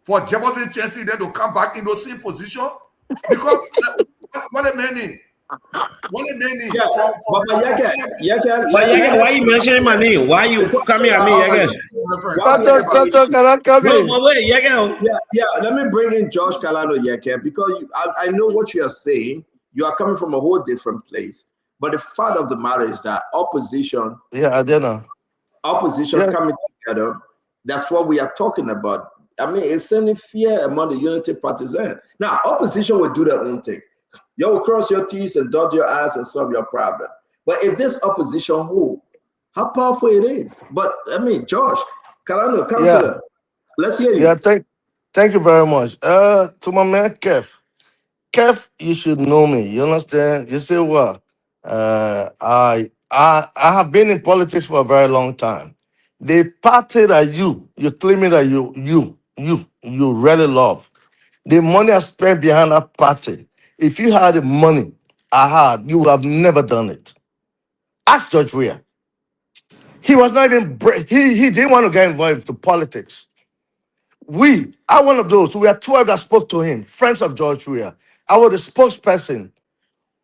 Speaker 12: For Jefferson Chelsea then to come back in the same position? Because what a many. What a many.
Speaker 14: Why you mentioning my name? Why you coming at me again?
Speaker 20: Santo, can I come in?
Speaker 21: Yeah, let me bring in Josh Kalano Yeke, because I know what you are saying. You are coming from a whole different place. But the fact of the matter is that opposition, coming together, that's what we are talking about. I mean, it's sending fear among the unity partisans. Now, opposition will do their own thing. You will cross your T's and dot your I's and solve your problem. But if this opposition hold, how powerful it is. But I mean, Josh, Kalano, Councillor, let's hear you.
Speaker 20: Yeah, thank you very much. To my man Kev. Kev, you should know me. You understand? You say what? I have been in politics for a very long time. The party that you claiming that you really love, the money I spent behind that party, if you had the money I had, you would have never done it. Ask George Weah. He was not even, he didn't want to get involved in politics. We are one of those. We are 12 that spoke to him, friends of George Weah. I was the spokesperson.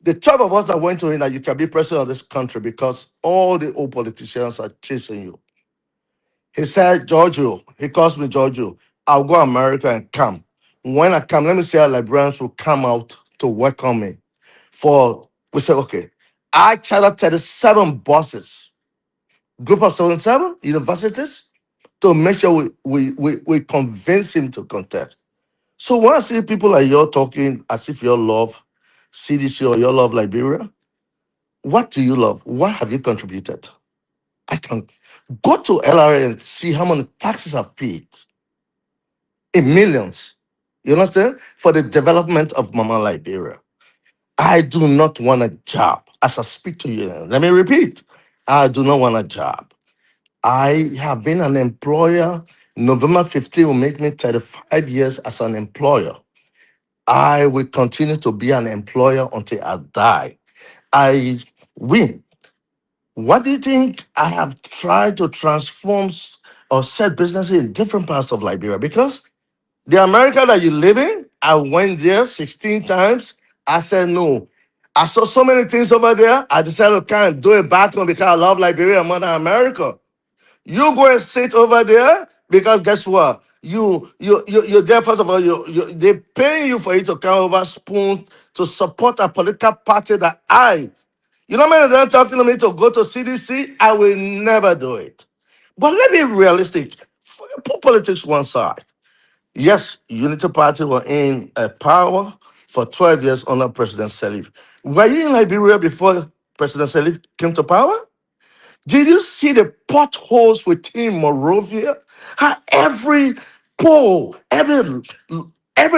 Speaker 20: The 12 of us that went to him that you can be president of this country because all the old politicians are chasing you. He said, Giorgio, he calls me Giorgio, I'll go to America and come. When I come, let me see how Liberians will come out to welcome me. We said, okay, I chartered 37 buses, group of 77 universities, to make sure we convince him to contest. So when I see people like you're talking as if you love CDC or you love Liberia, what do you love? What have you contributed? I can go to LRA and see how many taxes I've paid in millions. You understand? For the development of Mama Liberia. I do not want a job. As I speak to you, let me repeat. I do not want a job. I have been an employer. November 15 will make me 35 years as an employer. I will continue to be an employer until I die. I win. What do you think I have tried to transform or set businesses in different parts of Liberia? Because the America that you live in, I went there 16 times. I said no. I saw so many things over there. I decided to kind of do it back home because I love Liberia more than America. You go and sit over there because guess what? You're there. First of all, they're paying you for you to come over spoon to support a political party that you know, many they're talking to me to go to CDC. I will never do it. But let me be realistic. Put politics one side. Yes, Unity Party were in power for 12 years under President Sirleaf. Were you in Liberia before President Sirleaf came to power? Did you see the potholes within Monrovia? How every pole, every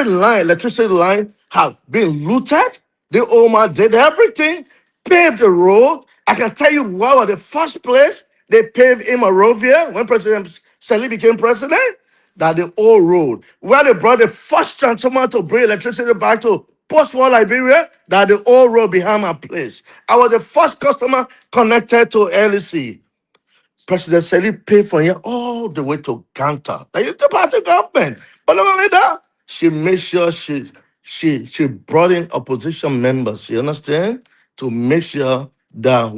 Speaker 20: line, electricity line, have been looted? The Oma did everything, paved the road. I can tell you what was the first place they paved in Monrovia when President Sirleaf became president. That the old road, where they brought the first transformer to bring electricity back to post-war Liberia, that the old road behind my place. I was the first customer connected to LEC. President Sirleaf paid for it all the way to Ganta. That is the party government. But not only that, she made sure she brought in opposition members, you understand? To make sure that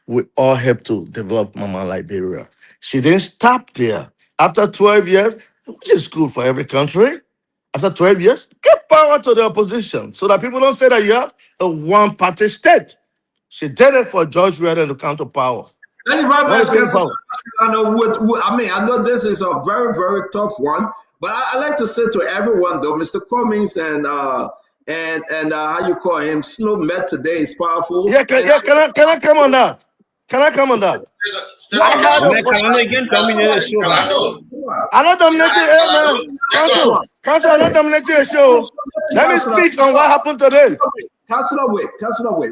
Speaker 20: we all help to develop Mama Liberia. She didn't stop there. After 12 years, which is good for every country, after 12 years, give power to the opposition so that people don't say that you have a one-party state. She did it for George Weah to come to power.
Speaker 21: Thank you very much, I know this is a very, very tough one, but I like to say to everyone, though, Mr. Cummings and how you call him, Snow met today is powerful.
Speaker 20: Yeah, can I come on that? Can I come on that? I'm not dominating man. Council, I'm not dominating a show. Let me speak on what happened today.
Speaker 21: Councilor, wait,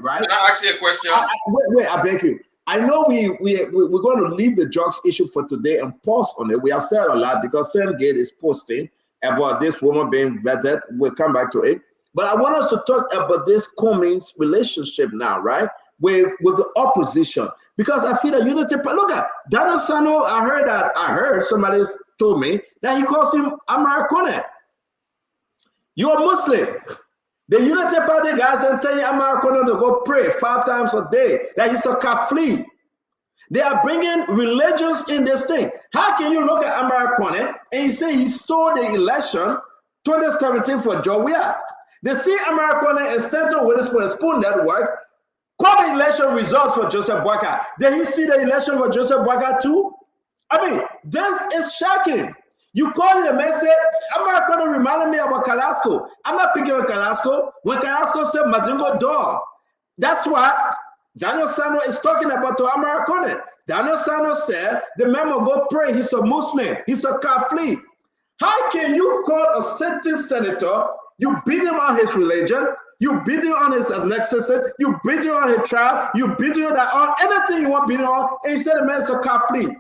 Speaker 21: right?
Speaker 17: Can I ask you a question?
Speaker 21: Wait, I beg you. I know we're going to leave the drugs issue for today and pause on it. We have said a lot because Sam Gate is posting about this woman being vetted. We'll come back to it. But I want us to talk about this Cummings relationship now, right? with the opposition, because I feel that unity. Look at Daniel Sano. I heard somebody told me that he calls him Amara Kone. You're a Muslim. The Unity Party guys and tell you Amara Kone to go pray 5 times a day. That he's a kafli. They are bringing religions in this thing. How can you look at Amara Kone and you say he stole the election 2017 for Joe Weah? They see Amara Kone and Stanton Witherspoon Spoon Network call the election result for Joseph Boakai. Did he see the election for Joseph Boakai too? I mean, this is shocking. You call it a message. Amara Kone reminded me about Carrasco. I'm not picking on Carrasco. When Carrasco said Madingo dog, that's what Daniel Sano is talking about to Amara Kone. Daniel Sano said the man will go pray. He's a Muslim. He's a kafli. How can you call a sitting senator? You beat him on his religion. You beat him on his ethnicity. You beat him on his tribe. You beat him on anything you want to beat him on. And you say the man is a kafli.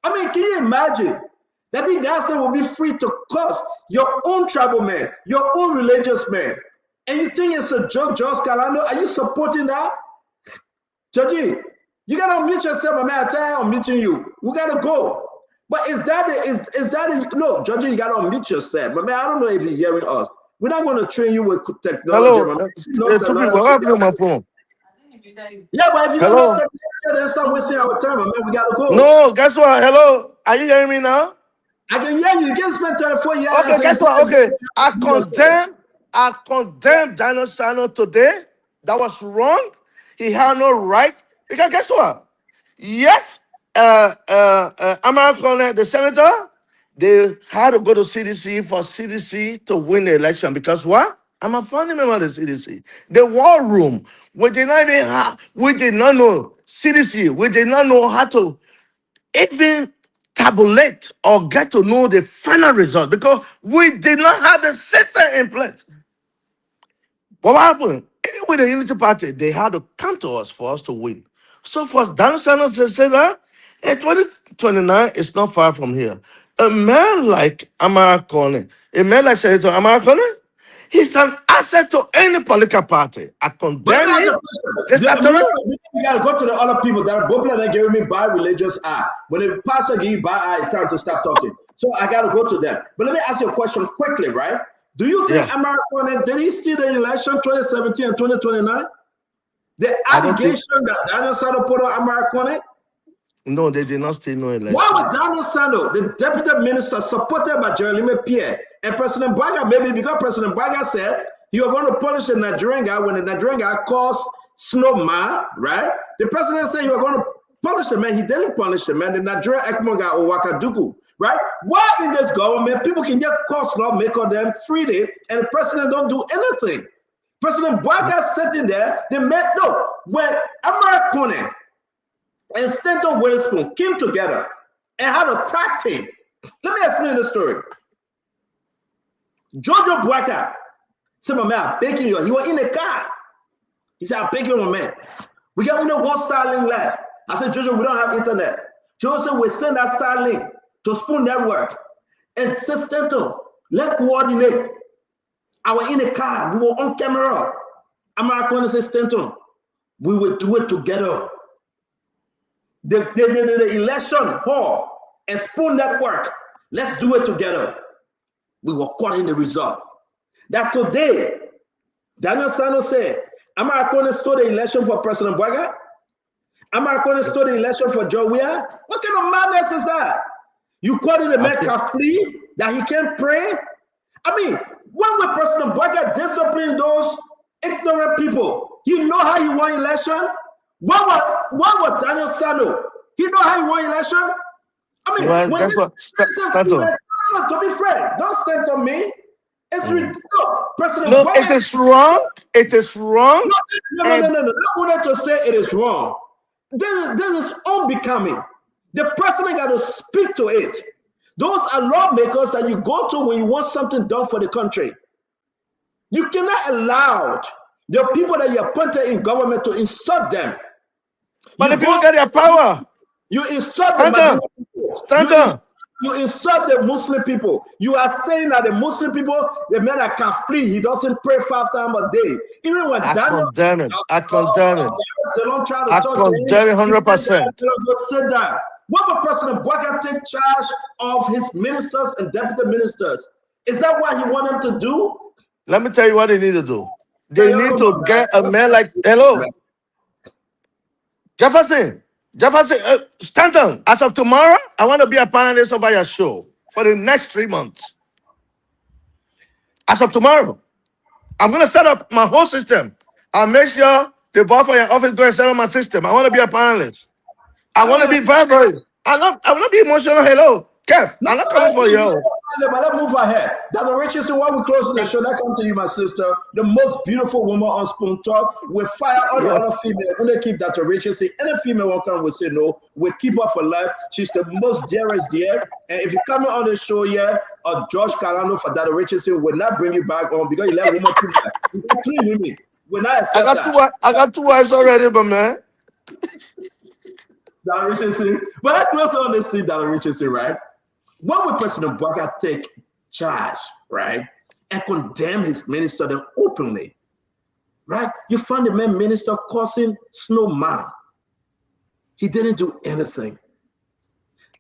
Speaker 21: I mean, can you imagine that the guys that will be free to curse your own tribal man, your own religious man, and you think it's a joke, George Calando? Are you supporting that? Georgie, you gotta unmute yourself, my man. I tell you, I'm muting you. We gotta go. But is that no, Georgie, you gotta unmute yourself. But man, I don't know if you're hearing us. We're not gonna train you with technology.
Speaker 20: Hello, two people. What happened on my phone?
Speaker 21: Yeah, but if you don't know technology, then stop wasting our time, man. We gotta go.
Speaker 20: No, guess what? Hello, are you hearing me now?
Speaker 21: I can hear you. You can spend 34 years.
Speaker 20: Okay, guess what? Okay, I condemn Daniel Sano today. That was wrong. He had no right. Because guess what? Yes, Amara Kone, the senator, they had to go to CDC for CDC to win the election. Because what? I'm a founding member of the CDC. The war room, we did not know CDC. We did not know how to even tabulate or get to know the final result because we did not have the system in place. But what happened? Even with the Unity Party, they had to come to us for us to win. So for Daniel Sano to say that, in 2029, it's not far from here. A man like Amara Kone, a man like Senator Amara Kone, he's an asset to any political party. I condemn him.
Speaker 21: You gotta go to the other people that are popular and giving me by religious eye. When the pastor give you by eye, it's time to stop talking. So I gotta go to them. But let me ask you a question quickly, right? Do you think Amara Kone, did he steal the election 2017 and 2029? The allegation that Daniel Sano put on Amara Kone?
Speaker 20: No, they did not steal no election.
Speaker 21: Why was Daniel Sano, the deputy minister, supported by Jeremy Pierre and President Braga? Maybe because President Braga said he was going to punish the Nigerian guy when the Nigerian guy caused snowman, right? The president said he was going to punish the man. He didn't punish the man. The Nigerian ECMO guy, Owakaduku, right? Why in this government people can just cause law, make on them freely, and the president don't do anything? President Braga sitting there, when Amara Kone and Stanton Witherspoon came together and had a tag team. Let me explain the story. Jojo Boakai said, my man, I'm begging you. He was in the car. He said, I'm begging you, my man. We got only one Starlink left. I said, Jojo, we don't have internet. Jojo said, we send that Starlink to Spoon Network. And said, Stanton, let's coordinate. I was in the car. We were on camera. Amara Kone said, Stanton, we will do it together. The election hall and Spoon Network, let's do it together. We were calling the result. That today, Daniel Sano said, Amara Kone stole the election for President Braga. Amara Kone stole the election for Joe Weah. What kind of madness is that? You call it a man can flee, that he can't pray? I mean, when will President Braga discipline those ignorant people? He know how he won election? What was Daniel Sano? He know how he won election? I mean,
Speaker 20: well, that's what
Speaker 21: to be fair, don't stand on me. It's ridiculous. President
Speaker 20: no,
Speaker 21: Braga,
Speaker 20: it is wrong. It is wrong.
Speaker 21: No. I wanted to say it is wrong. This is unbecoming. The president got to speak to it. Those are lawmakers that you go to when you want something done for the country. You cannot allow the people that you appointed in government to insult them.
Speaker 20: But the people get their power.
Speaker 21: You insult them.
Speaker 20: Stanton.
Speaker 21: You insult the Muslim people. You are saying that the Muslim people, the man that can flee, he doesn't pray 5 times a day. Even when
Speaker 20: I
Speaker 21: Daniel,
Speaker 20: condemn it. I condemn it.
Speaker 21: Salon tried to
Speaker 20: I
Speaker 21: talk to him,
Speaker 20: condemn it 100%.
Speaker 21: Go sit down. What will President Bouakai take charge of his ministers and deputy ministers? Is that what he want them to do?
Speaker 20: Let me tell you what they need to do. They need to get a man like, hello, Jefferson, Stanton, as of tomorrow, I want to be a panelist over your show for the next 3 months. As of tomorrow, I'm going to set up my whole system. I'll make sure the boss for your office go and set up my system. I want to be a panelist. I want to be very. I want to be emotional. Hello, Kev. I'm not coming for you.
Speaker 21: But let's move ahead. Dr. Richardson, while we close the show, let's come to you, my sister. The most beautiful woman on Spoon Talk. We fire all the other females. We're going to keep Dr. Richardson. Any female will come, will say no. We keep her for life. She's the most dearest dear. And if you're coming on the show here, or George Carano for Dr. Richardson, will not bring you back on because you let women too much. You got 3 women. We're not accept that.
Speaker 20: I got 2 wives already, but man.
Speaker 21: Dr. Richardson. But let's close on this thing, Dr. Richardson, right? What would President Bouakai take charge, right, and condemn his minister then openly, right? You find the man minister causing snowman. He didn't do anything.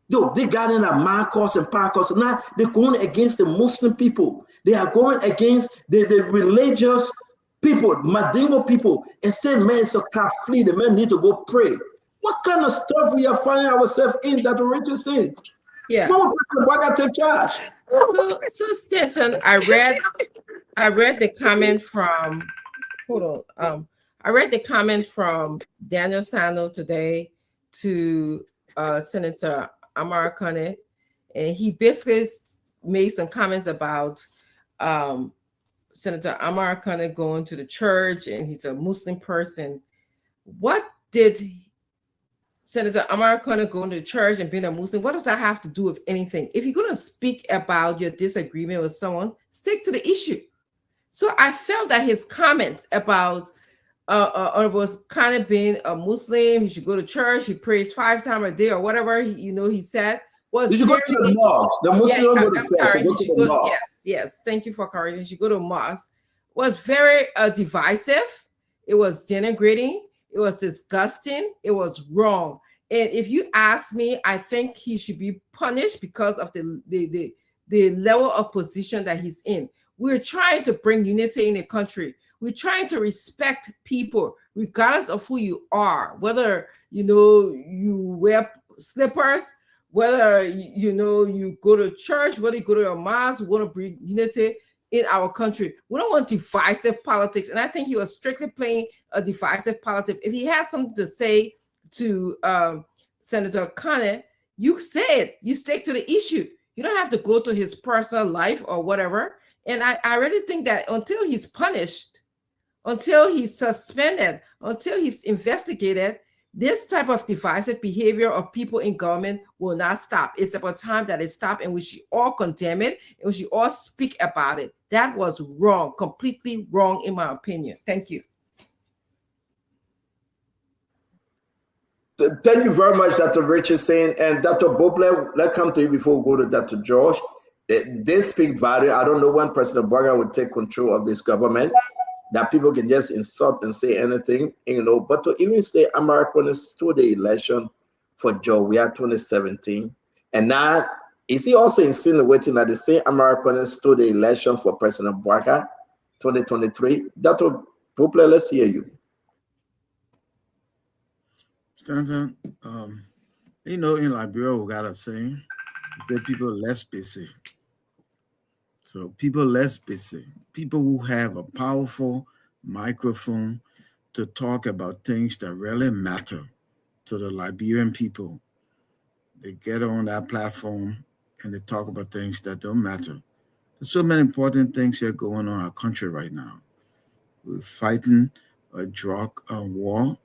Speaker 21: Though they got in a Marcos and Parcos, now they're going against the Muslim people. They are going against the religious people, Madingo people. Instead, man, it's a flee. The man need to go pray. What kind of stuff we are finding ourselves in, Dr. Richardson?
Speaker 10: Yeah.
Speaker 21: What would President Bouakai take charge?
Speaker 10: So Stanton, I read the comment from I read the comment from Daniel Sano today to Senator Amara Kane, and he basically made some comments about Senator Amara Kane going to the church, and he's a Muslim person. What did Senator Amara Kane going to church and being a Muslim, what does that have to do with anything? If you're going to speak about your disagreement with someone, stick to the issue. So I felt that his comments about was kind of being a Muslim, he should go to church, he prays 5 times a day or whatever he said was.
Speaker 21: You should go to the mosque. The Muslim go to
Speaker 10: I'm sorry.
Speaker 21: go to the mosque.
Speaker 10: Yes. Thank you for correcting. You should go to mosque. Was very divisive. It was denigrating. It was disgusting. It was wrong. And if you ask me, I think he should be punished because of the level of position that he's in. We're trying to bring unity in the country. We're trying to respect people, regardless of who you are, whether you wear slippers, whether you go to church, whether you go to a mosque. We want to bring unity in our country. We don't want divisive politics. And I think he was strictly playing a divisive politics. If he has something to say to Senator Kane, you say it. You stick to the issue. You don't have to go to his personal life or whatever. And I really think that until he's punished, until he's suspended, until he's investigated, this type of divisive behavior of people in government will not stop. It's about time that it stopped, and we should all condemn it, and we should all speak about it. That was wrong, completely wrong, in my opinion. Thank you.
Speaker 21: Thank you very much, Dr. Richardson. And Dr. Boble, let's come to you before we go to Dr. George. They speak value. I don't know when President Bouakai would take control of this government, that people can just insult and say anything, but to even say Americans stole the election for Georgia 2017, and now is he also insinuating that the same Americans stole the election for President Bouakai 2023? Dr. Boble, let's hear you.
Speaker 1: Stanton, in Liberia, we got a saying, people less busy. So people less busy, people who have a powerful microphone to talk about things that really matter to the Liberian people. They get on that platform and they talk about things that don't matter. There's so many important things here going on in our country right now. We're fighting a drug war.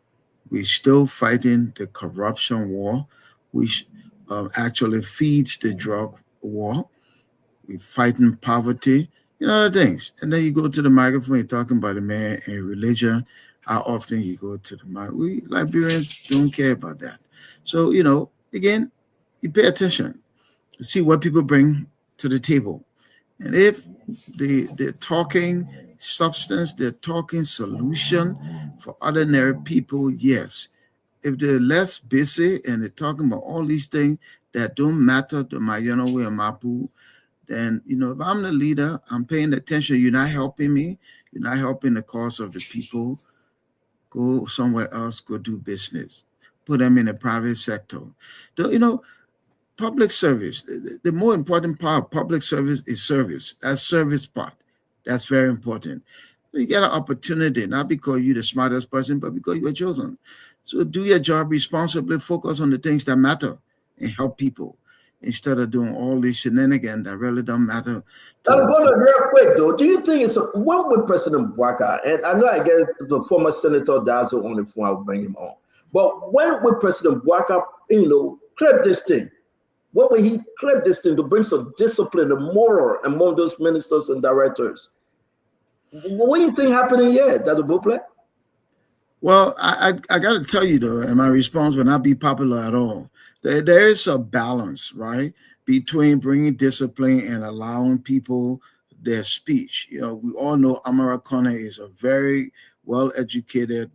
Speaker 1: We're still fighting the corruption war, which actually feeds the drug war. We're fighting poverty, other things. And then you go to the microphone, you're talking about the man and religion, how often you go to the mic. We Liberians don't care about that. So, again, you pay attention. to see what people bring to the table. And if they're talking substance, they're talking solution for ordinary people, yes. If they're less busy and they're talking about all these things that don't matter to my Yonowe and Mapu, then, if I'm the leader, I'm paying attention. You're not helping me. You're not helping the cause of the people. Go somewhere else, go do business. Put them in the private sector. Public service, the more important part of public service is service. That service part, that's very important. You get an opportunity, not because you're the smartest person, but because you were chosen. So do your job responsibly, focus on the things that matter and help people instead of doing all these shenanigans that really don't matter.
Speaker 21: Real quick though, do you think when with President Bouaka, and I know I get the former Senator Dazo on the phone, I'll bring him on, but when with President Bouaka, clip this thing, what will he clip this thing to bring some discipline and moral among those ministers and directors? What do you think happening here, Dr. Buple?
Speaker 1: Well, I got to tell you though, and my response will not be popular at all. There is a balance, right, between bringing discipline and allowing people their speech. We all know Amara Kone is a very well-educated,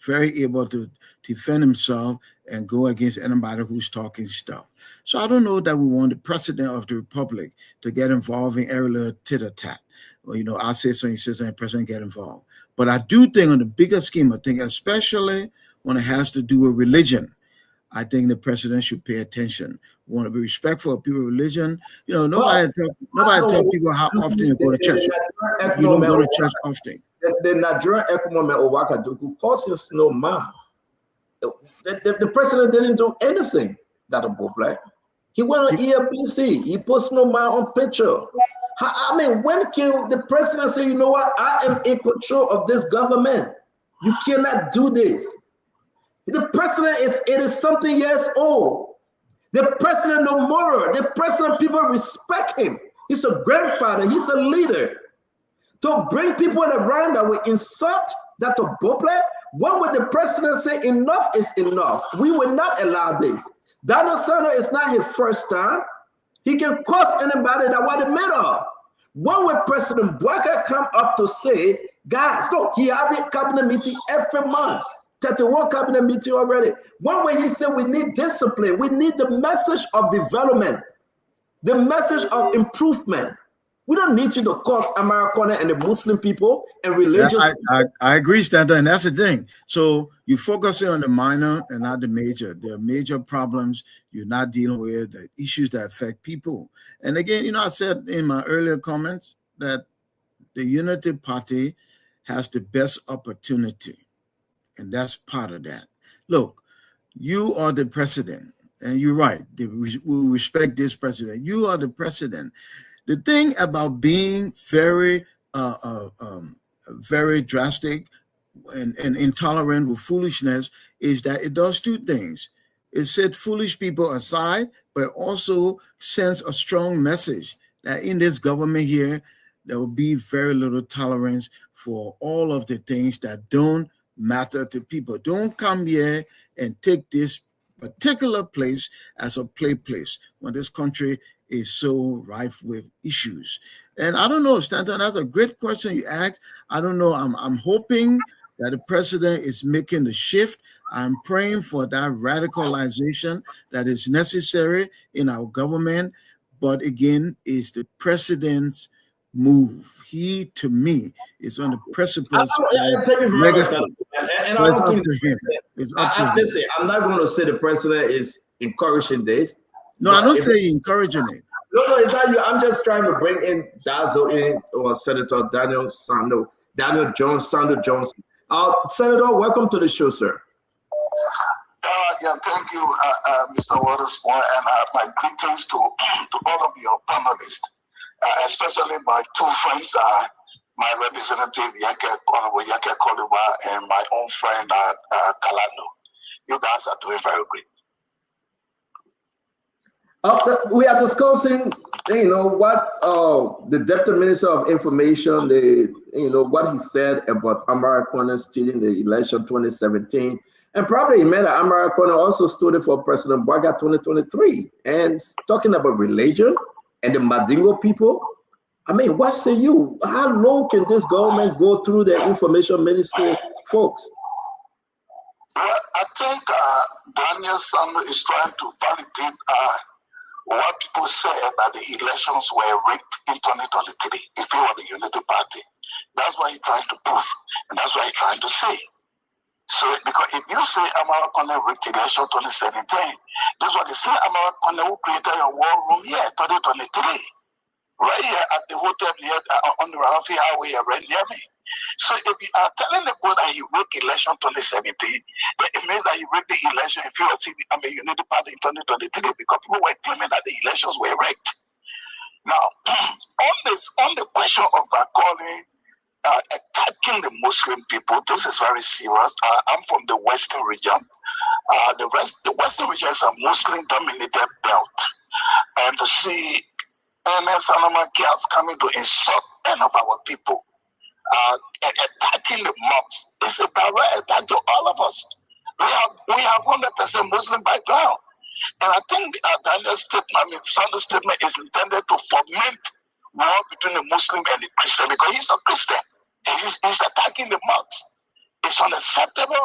Speaker 1: very able to defend himself and go against anybody who's talking stuff. So I don't know that we want the president of the republic to get involved in every little tit-a-tat. Well, I say so, he says, and the president get involved. But I do think on the bigger scheme of things, especially when it has to do with religion, I think the president should pay attention. We want to be respectful of people's religion. Nobody tell people how often you go to church. You don't go to church often.
Speaker 21: The Nigerian economy of Wakaduku causes no man. The president didn't do anything that a Buple. He went on EFBC. He puts no man on picture. I mean, when can the president say, you know what, I am in control of this government? You cannot do this. The president is 80-something years old. The president no more. The president, people respect him. He's a grandfather. He's a leader. To bring people around that will insult that to Buple, when would the president say enough is enough? We will not allow this. Daniel Sano is not his first time. He can curse anybody that want the middle. When will President Bouaka come up to say, guys, look, he have a cabinet meeting every month. 31 cabinet meeting already. When will he say we need discipline? We need the message of development, the message of improvement. We don't need you to cause Americana and the Muslim people and religious.
Speaker 1: Yeah, I agree, Stanton, and that's the thing. So you focus on the minor and not the major. There are major problems you're not dealing with, the issues that affect people. And again, I said in my earlier comments that the Unity Party has the best opportunity, and that's part of that. Look, you are the president, and you're right. We respect this president. You are the president. The thing about being very, very drastic and intolerant with foolishness is that it does two things. It sets foolish people aside, but also sends a strong message that in this government here, there will be very little tolerance for all of the things that don't matter to people. Don't come here and take this particular place as a play place when this country is so rife with issues. And I don't know, Stanton, that's a great question you asked. I don't know. I'm hoping that the president is making the shift. I'm praying for that radicalization that is necessary in our government. But again, it's the president's move. He, to me, is on the precipice of legacy.
Speaker 21: And I don't think it's up to him. I'm not going to say the president is encouraging this.
Speaker 1: No, I don't say he's encouraging it.
Speaker 21: No, it's not you. I'm just trying to bring in Dazo in, or Senator Daniel Johnson. Senator, welcome to the show, sir.
Speaker 6: Yeah, thank you, Mr. Waterspoon, and my greetings to all of your panelists, especially my two friends, my representative Yake Koliwa and my own friend Kalano. You guys are doing very great.
Speaker 21: We are discussing, what the Deputy Minister of Information, what he said about Amara Kone stealing the election 2017. And probably Imelda Amarakona also stood for President Bwaga 2023. And talking about religion and the Madingo people, I mean, what say you? How low can this government go through their information ministry folks?
Speaker 6: Well, I think Daniel Sanders is trying to validate what people say that the elections were rigged in 2023 if he were the Unity Party. That's what he's trying to prove, and that's what he's trying to say. So, because if you say Amara Kone rigged election 2017, that's what they say Amara Kone who created a war room here 2023. Right here at the hotel near on the Rafi Highway, right near me. So if you are telling the board that he rigged election 2017, then it means that he rigged the election if you were seeing the Unity Party in 2023 because people were claiming that the elections were rigged. Now, on the question of calling attacking the Muslim people, this is very serious. I'm from the Western region. The Western region is a Muslim-dominated belt, and to see MS Salama girls coming to insult any of our people, attacking the mosques. It's a direct attack to all of us. We have 100% Muslim background. And I think Daniel's statement, Sanders' statement is intended to foment war between the Muslim and the Christian because he's a Christian. And he's attacking the mosques. It's unacceptable.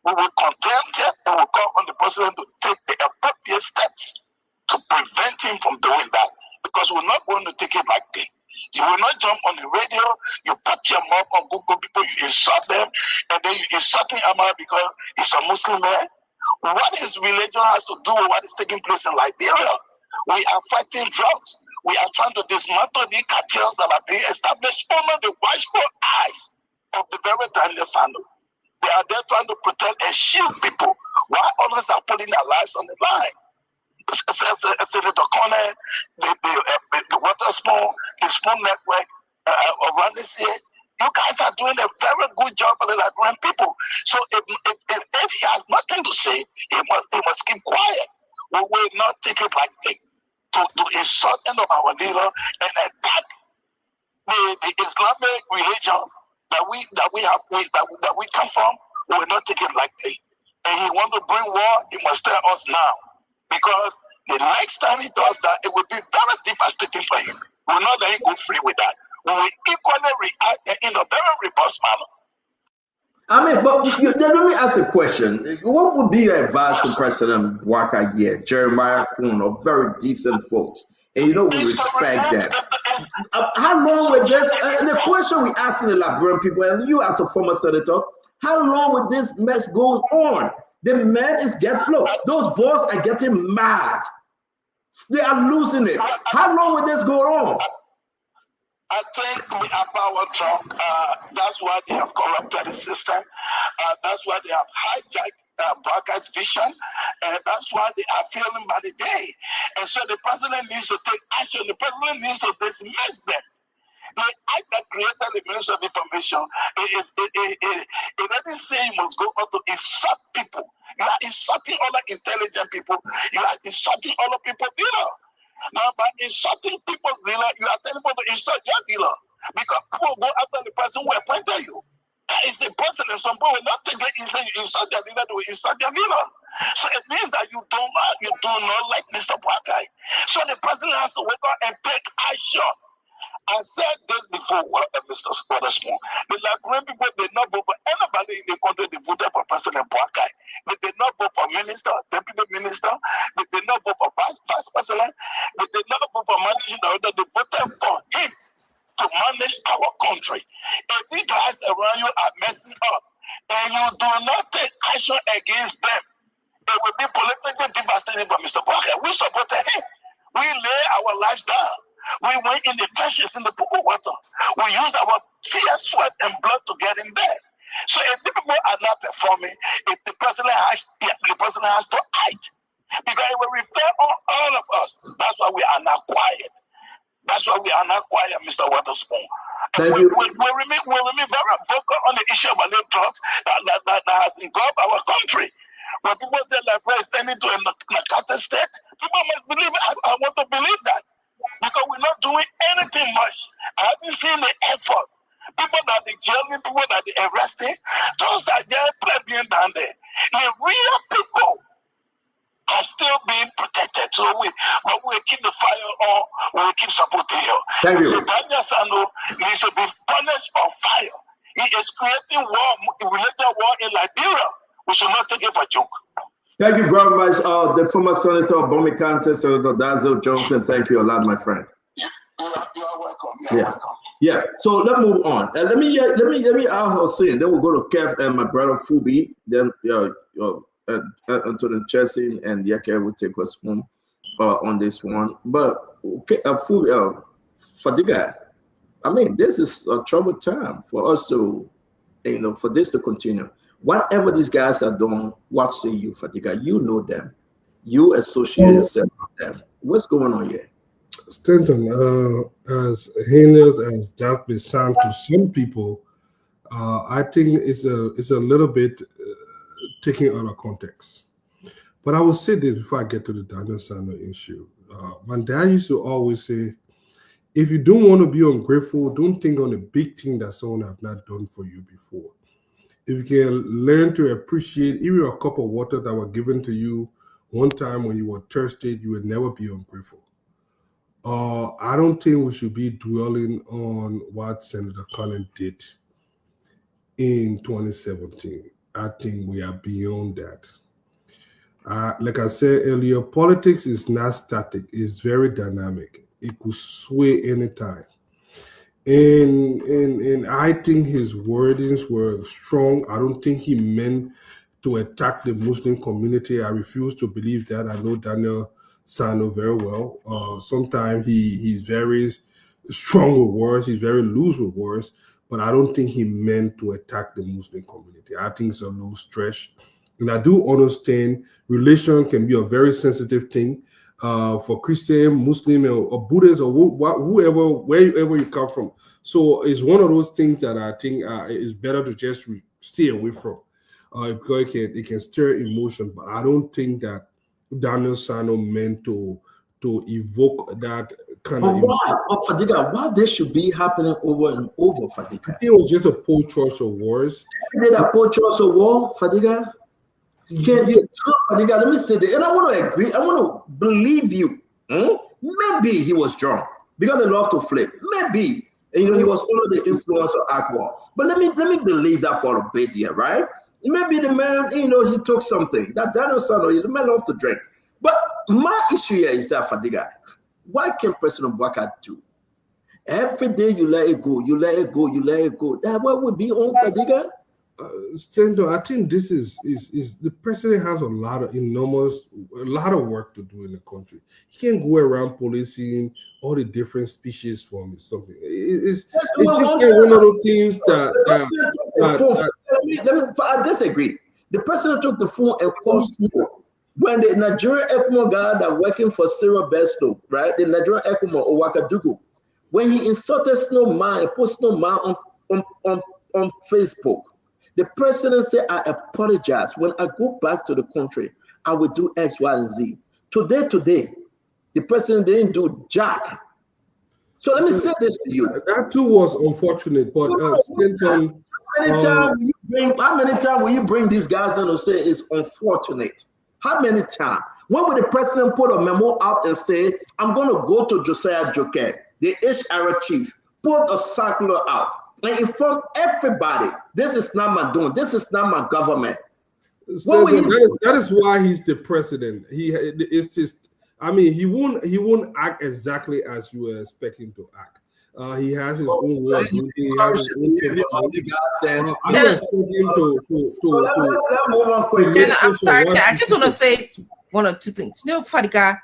Speaker 6: We will condemn it and we call on the president to take the appropriate steps to prevent him from doing that. Because we're not going to take it like this. You will not jump on the radio, you put your mouth on Google people, you insult them, and then you insulting Amara because he's a Muslim man. What his religion has to do with what is taking place in Liberia? We are fighting drugs. We are trying to dismantle the cartels that are being established under the watchful eyes of the very Daniel Sanders. They are there trying to protect and shield people while others are putting their lives on the line. Senator Connor, the Water Spoon, the Spoon Network, around this year, you guys are doing a very good job of the Liberian people. So if he has nothing to say, he must keep quiet. We will not take it like this to insult any of our leader and attack the Islamic religion that we come from. We will not take it like this. And he want to bring war, he must tell us now. Because the next time he does that, it will be very devastating for him. We will not let him go free with that. We will equally react in a very robust manner.
Speaker 21: I mean, but let me ask a question. What would be your advice to President Bwaka here, Jeremiah Kuhn, very decent folks? And we respect them. How long would this, and the question we asking the Liberian people, and you as a former senator, how long would this mess go on? The man is getting, look, those boys are getting mad. They are losing it. How long will this go on?
Speaker 6: I think we are power drunk. That's why they have corrupted the system. That's why they have hijacked Bwaka's vision. And that's why they are failing by the day. And so the president needs to take action. The president needs to dismiss them. The act that created the Ministry of Information, it doesn't say you must go out to insult people. You are insulting other intelligent people. You are insulting other people's dealer. Now, by insulting people's dealer, you are telling people to insult your dealer. Because people go after the person who appointed you. That is the person, and some people will not take it easy. You insult their dealer, they will insult their dealer. So it means that you do not like Mr. Bwaka. So the president has to wake up and take action. I said this before, Mr. Waterspoon. The Liberian people did not vote for anybody in the country. They voted for President Bwaka. They did not vote for minister, deputy minister. They did not vote for vice president. They did not vote for managing director. They voted for him to manage our country. If these guys around you are messing up and you do not take action against them, it will be politically devastating for Mr. Bwaka. We supported him. We lay our lives down. We went in the trenches in the Pupu water. We used our tears, sweat, and blood to get in there. So if the people are not performing, if the president has to act. Because it will refer on all of us. That's why we are not quiet. That's why we are not quiet, Mr. Waterspoon. We remain very vocal on the issue of illegal drugs that has engulfed our country. When people say Liberia is turning to a narcotic state, people must believe it. I want to believe that. Because we're not doing anything much. I haven't seen the effort people that they jailing, people that they arresting, those are just being down there. The real people are still being protected. So but we keep the fire on, we keep supporting you.
Speaker 21: Thank you.
Speaker 6: So Daniel Sano needs to be punished on fire. He is creating war, related war in Liberia. We should not take it for a joke.
Speaker 21: Thank you very much, the former Senator Bomi Kante, Senator Dazzle Johnson. Thank you a lot, my friend.
Speaker 6: You are welcome. You are welcome.
Speaker 21: Yeah. So let's move on. Let me Hussein. Then we'll go to Kev and my brother Fubi. Then Anthony Chessin and Yake will take us home on this one. But okay, Fubi, Fadiga. I mean, this is a troubled time for us to, for this to continue. Whatever these guys are doing, what say you, Fadiga? You know them. You associate yourself with them. What's going on here?
Speaker 13: Stanton, as heinous as that may sound to some people, I think it's a little bit taken out of context. But I will say this before I get to the Daniel Sano issue. My dad used to always say, if you don't want to be ungrateful, don't think on the big thing that someone have not done for you before. If you can learn to appreciate even a cup of water that was given to you one time when you were thirsty, you would never be ungrateful. I don't think we should be dwelling on what Senator Collins did in 2017. I think we are beyond that. Like I said earlier, politics is not static. It's very dynamic. It could sway anytime. And I think his wordings were strong. I don't think he meant to attack the Muslim community. I refuse to believe that. I know Daniel Sano very well. Sometimes he's very strong with words. He's very loose with words. But I don't think he meant to attack the Muslim community. I think it's a low stretch. And I do understand religion can be a very sensitive thing. For Christian, Muslim, or Buddhist, or whoever, wherever you come from. So it's one of those things that I think is better to just stay away from, because it can stir emotion. But I don't think that Daniel Sano meant to evoke that kind of.
Speaker 21: Why, Fadiga? Why this should be happening over and over, Fadiga?
Speaker 13: I think it was just a poor choice of words.
Speaker 21: Did a poor choice of war, Fadiga? Fadiga, let me say that, and I want to agree. I want to believe you. Maybe he was drunk because they love to flip. Maybe he was under the influence of alcohol. But let me believe that for a bit here, right? Maybe the man, he took something. That Daniel Sano, the man love to drink. But my issue here is that, Fadiga, why can President Bouaka do? Every day you let it go, you let it go, you let it go. That what would be on, Fadiga?
Speaker 13: Stendo, I think this is the president has a lot of work to do in the country. He can't go around policing all the different species from something. It's just one of those things
Speaker 21: I disagree. The president took the phone and called Snow. When the Nigerian ECMO guy that working for Cyril Besto, right? The Nigerian ECMO or Wakadugu, when he insulted Snow Man, put Snow Man on Facebook. The president said, I apologize. When I go back to the country, I will do X, Y, and Z. Today, the president didn't do jack. So let me say this to you.
Speaker 13: That too was unfortunate, but Stanton,
Speaker 21: how many times will you bring these guys down to say it's unfortunate? How many times? When will the president put a memo out and say, I'm going to go to Josiah Joker, the HRA chief, put a circular out and inform everybody, this is not my doing, this is not my government.
Speaker 13: That is why he's the president. It's just, I mean, he won't act exactly as you were expecting to act. He has his own way of doing it.
Speaker 10: I'm sorry, I just want to say one or two things. Fadiga,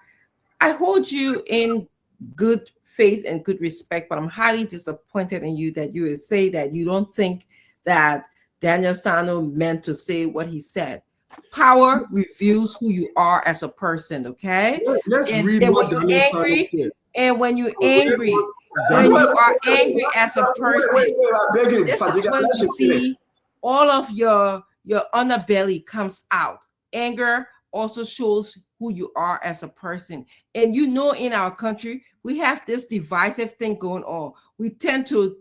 Speaker 10: I hold you in good faith and good respect, but I'm highly disappointed in you that you would say that you don't think that Daniel Sano meant to say what he said. Power reveals who you are as a person, okay?
Speaker 13: Let's read what Daniel Sano said.
Speaker 10: And when you're angry, when you are angry as a person, this is when you see all of your underbelly comes out. Anger also shows who you are as a person. And in our country, we have this divisive thing going on. we tend to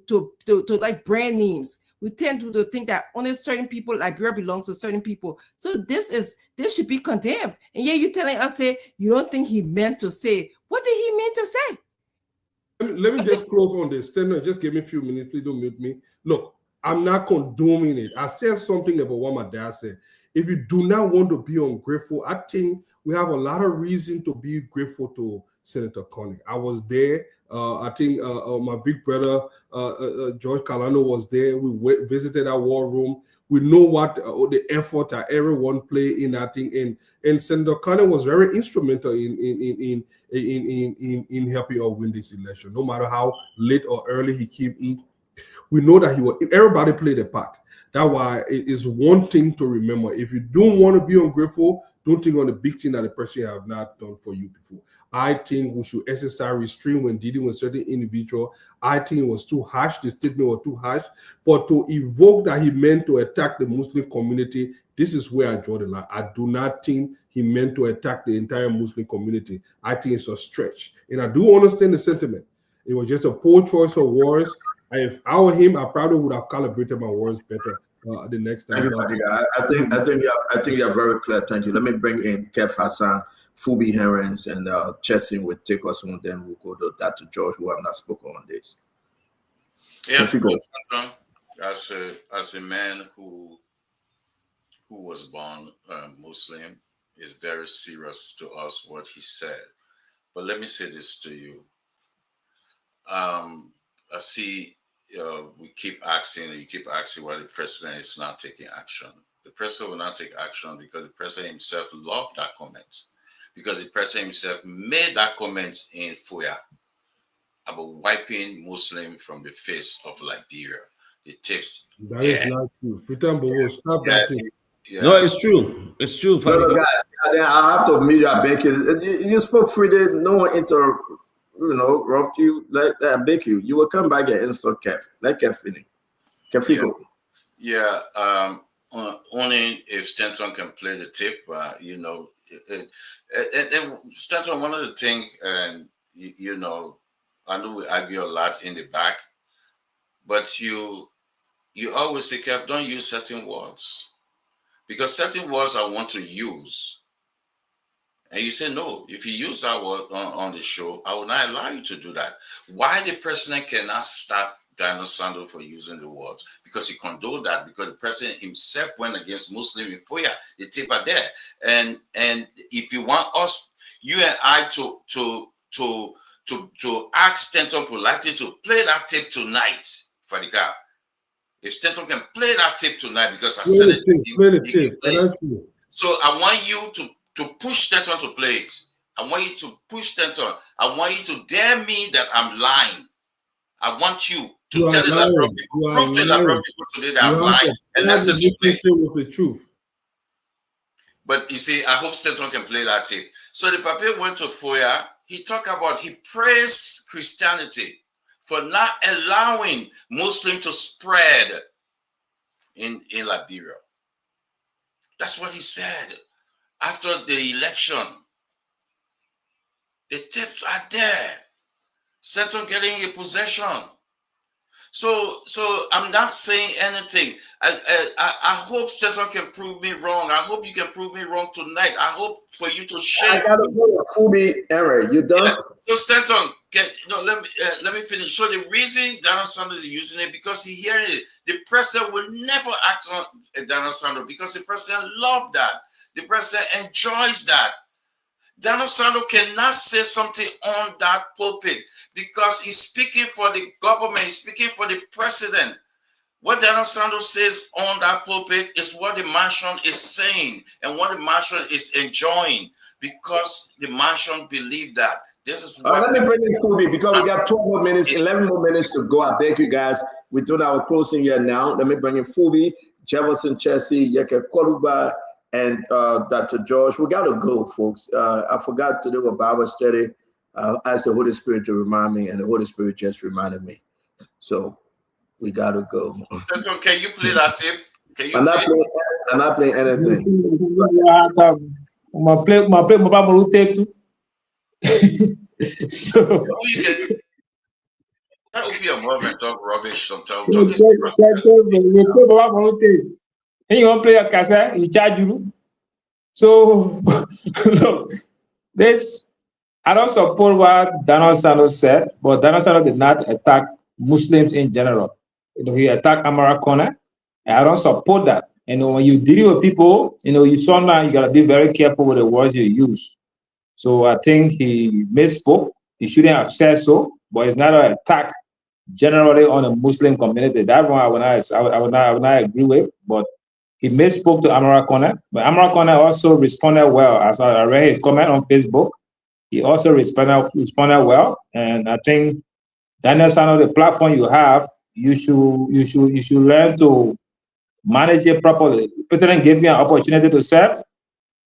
Speaker 10: like brand names. We tend to think that only certain people, Liberia belongs to certain people. So this should be condemned. And yeah, you're telling us, say, you don't think he meant to say. What did he mean to say?
Speaker 13: Let me just close on this. Just give me a few minutes. Please don't mute me. Look, I'm not condoning it. I said something about what my dad said. If you do not want to be ungrateful, I think we have a lot of reason to be grateful to Senator Connie. I was there. I think my big brother, George Kalano, was there. We visited our war room. We know what the effort that everyone played in that thing. And Senator Connie was very instrumental in helping us win this election. No matter how late or early he came in, we know that everybody played a part. That's why it is one thing to remember. If you don't want to be ungrateful, don't think on the big thing that the person have not done for you before. I think we should exercise restraint when dealing with certain individual. I think it was too harsh. The statement was too harsh. But to evoke that he meant to attack the Muslim community, this is where I draw the line. I do not think he meant to attack the entire Muslim community. I think it's a stretch. And I do understand the sentiment. It was just a poor choice of words. If I were him, I probably would have calibrated my words better the next time.
Speaker 21: I think you are very clear. Thank you. Let me bring in Kev Hassan, Phoebe Herons, and Chessin will take us on. Then we'll go to Dr. George, who have not spoken on this.
Speaker 17: Yeah, as a man who was born Muslim, is very serious to us what he said. But let me say this to you. I see you keep asking why the president is not taking action. The president will not take action because the president himself loved that comment. Because the president himself made that comment in Foya about wiping Muslim from the face of Liberia. The tips.
Speaker 13: That is not true. Stop that thing.
Speaker 21: Yeah. No, it's true. It's true. No, guys, I have to admit, I beg you. You spoke freely. No one interrupt you. Like that, I beg you. You will come back and answer Kev. Let Kev finish. Kev, go.
Speaker 17: Yeah. Only if Stanton can play the tip, and Stanton, one of the things, and I know we argue a lot in the back, but you always say, Kev, don't use certain words. Because certain words I want to use. And you say, no, if you use that word on the show, I will not allow you to do that. Why the president cannot stop Daniel Sanders for using the words? Because he condoned that, because the president himself went against Muslim in Foya. The tape are there. And if you want us, you and I to ask Stanton politely to play that tape tonight for the guy. If Stanton can play that tape tonight, because I said it. So I want you to push Stanton to play it. I want you to push Stanton. I want you to dare me that I'm lying. I want you to tell the Labrador people, prove to the Labrador people today that I'm lying. And that's the truth. But you see, I hope Stanton can play that tape. So the Pape went to Foya. He praised Christianity for not allowing Muslim to spread in Liberia. That's what he said after the election. The tips are there. Stanton getting a possession. So I'm not saying anything. I hope Stanton can prove me wrong. I hope you can prove me wrong tonight. I hope for you to share.
Speaker 21: I gotta go to Phoebe, Aaron. You done?
Speaker 17: Yeah. So Stanton, let me finish. So the reason Daniel Sanders is using it because he hears it. The president will never act on Daniel Sanders because the president loves that. The president enjoys that. Daniel Sanders cannot say something on that pulpit because he's speaking for the government, he's speaking for the president. What Daniel Sanders says on that pulpit is what the mansion is saying and what the mansion is enjoying because the mansion believe that. This is what.
Speaker 21: Let me bring in Phoebe because we got 12 more minutes, 11 more minutes to go. I beg you guys, we're doing our closing here now. Let me bring in Phoebe, Jefferson Chessie, Yeke Koluba, and Dr. George. We got to go, folks. I forgot to do a Bible study. Ask the Holy Spirit to remind me, and the Holy Spirit just reminded me. So we got to go.
Speaker 17: Central, can you play that tape?
Speaker 21: I'm not playing anything.
Speaker 15: I'm play my Bible tape too. So
Speaker 17: Not open your mouth and talk rubbish sometimes.
Speaker 15: You
Speaker 17: Talking serious.
Speaker 15: and you want to play a cassette, you charge you. So, look, this, I don't support what Donald Santos said, but Donald Santos did not attack Muslims in general. You know, he attacked Amara Kone, and I don't support that. You know, when you deal with people, you know, you sometimes you gotta be very careful with the words you use. So I think he misspoke. He shouldn't have said so, but it's not an attack generally on the Muslim community. That one I would not agree with, but he misspoke to Amara Kone. But Amara Kone also responded well. As I read his comment on Facebook, he also responded well. And I think Daniel Sano, the platform you have, you should learn to manage it properly. The president gave you an opportunity to serve.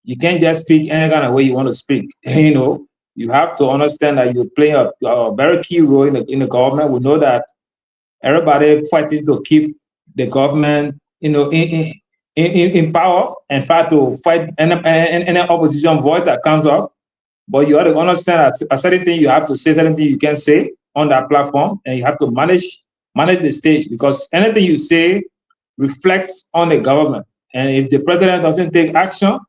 Speaker 15: You can't just speak any kind of way you want to speak. You know, you have to understand that you're playing a very key role in the government. We know that everybody fighting to keep the government, you know, in power and try to fight any opposition voice that comes up. But you have to understand that a certain thing you have to say, certain thing you can say on that platform, and you have to manage the stage, because anything you say reflects on the government. And if the president doesn't take action,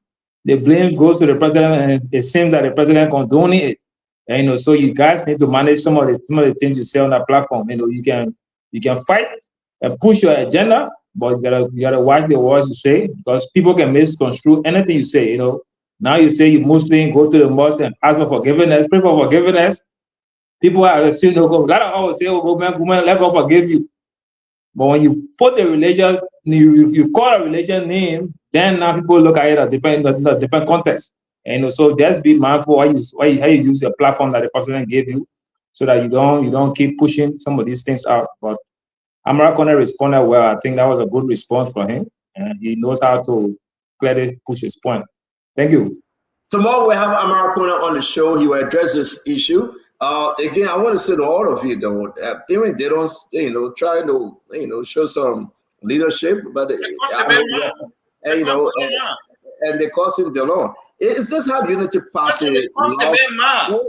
Speaker 15: the blame goes to the president, and it seems that the president condoning it. And, you know, so you guys need to manage some of the things you say on that platform. You know, you can fight and push your agenda, but you gotta watch the words you say, because people can misconstrue anything you say. You know, now you say you Muslim, go to the mosque and ask for forgiveness, pray for forgiveness. People are assuming, a lot of always say, "Oh, go man, let God forgive you." But when you put the religion, you call a religion name, then now people look at it in a different context. And so just be mindful how you use the platform that the president gave you, so that you don't keep pushing some of these things out. But Amara Kone responded well. I think that was a good response for him, and he knows how to clearly push his point. Thank you.
Speaker 21: Tomorrow we have Amara Kone on the show. He will address this issue. Again, I want to say to all of you, though, even they don't, try to, show some leadership, but and they cost him the law. Is this how Unity Party? Hold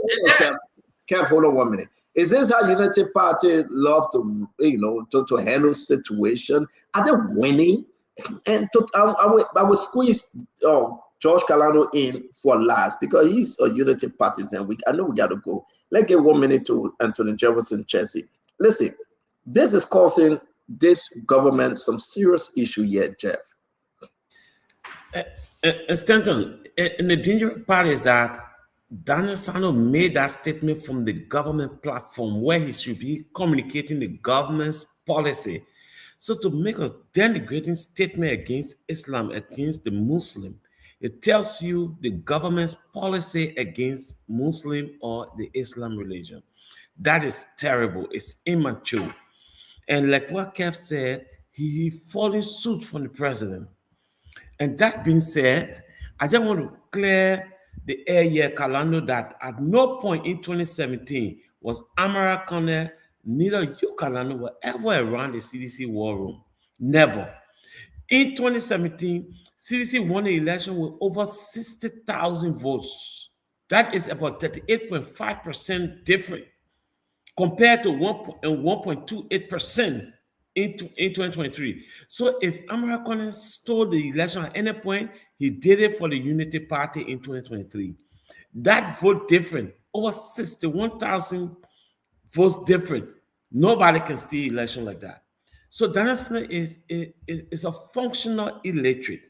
Speaker 21: on 1 minute. Is this how Unity Party love to, to handle situation? Are they winning? And I would squeeze George Kalano in for last, because he's a Unity partisan. I know we got to go. Let's give 1 minute to Anthony Jefferson Chelsea. Listen, this is causing this government some serious issue here, Jeff.
Speaker 14: Stanton, and the dangerous part is that Daniel Sano made that statement from the government platform, where he should be communicating the government's policy. So to make a denigrating statement against Islam, against the Muslim, it tells you the government's policy against Muslim or the Islam religion. That is terrible. It's immature. And like what Kev said, he followed suit from the president. And that being said, I just want to clear the air here, Kalando, that at no point in 2017 was Amara Kone, neither you, Kalando, were ever around the CDC war room. Never. In 2017, CDC won the election with over 60,000 votes. That is about 38.5% different compared to 1.28% in 2023. So if Amara Kone stole the election at any point, he did it for the Unity Party in 2023. That vote different, over 61,000 votes different. Nobody can steal election like that. So Daniel Sano is a functional illiterate.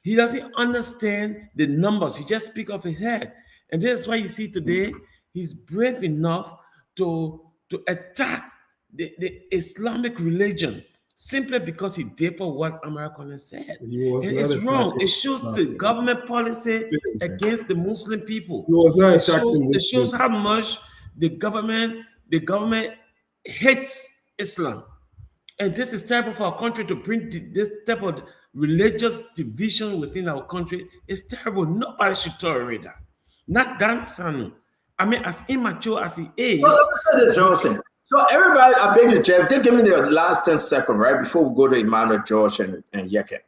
Speaker 14: He doesn't understand the numbers. He just speaks off his head. And that's why you see today, he's brave enough to attack the Islamic religion simply because he did for what Amara Kone said. It's wrong. It shows the government policy against the Muslim people. It shows how much the government hates Islam. And this is terrible for our country to bring this type of religious division within our country. It's terrible. Nobody should tolerate that. Not Daniel Sano. I mean, as immature as he is.
Speaker 21: Well, let me say Johnson. So everybody, I beg you, Jeff, just give me the last 10 seconds, right, before we go to Emmanuel, George, and Yeke.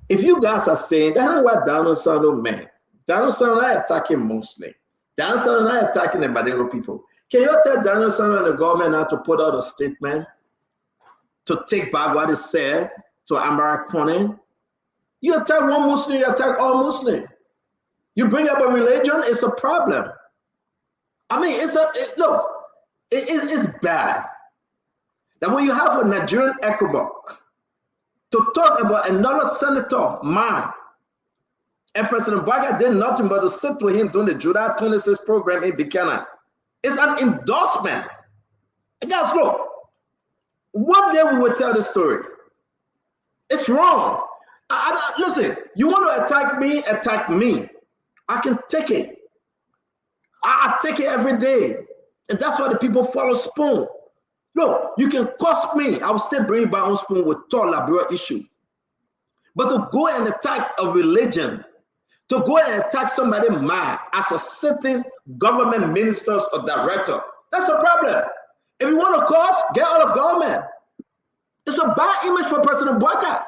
Speaker 21: If you guys are saying that's what Daniel Sano meant, Daniel Sano not attacking Muslim. Daniel Sano not attacking the Badero people. Can you tell Daniel Sanders and the government now to put out a statement to take back what is said to Amara Conan? You attack one Muslim, you attack all Muslim. You bring up a religion, it's a problem. I mean, it's bad that when you have a Nigerian ECOWAS to talk about another senator, man, and President Bwaga did nothing but to sit with him during the July 26 program in Buchanan. It's an endorsement. And guys, look, one day we will tell the story. It's wrong. Listen, you want to attack me, attack me. I can take it. I take it every day. And that's why the people follow Spoon. Look, you can cost me. I will still bring my own Spoon with tall Liberia issue. But to go and attack a religion, to go and attack somebody mad as a sitting government ministers or director, that's a problem. If you want to cost, get out of government. It's a bad image for President Bwaga.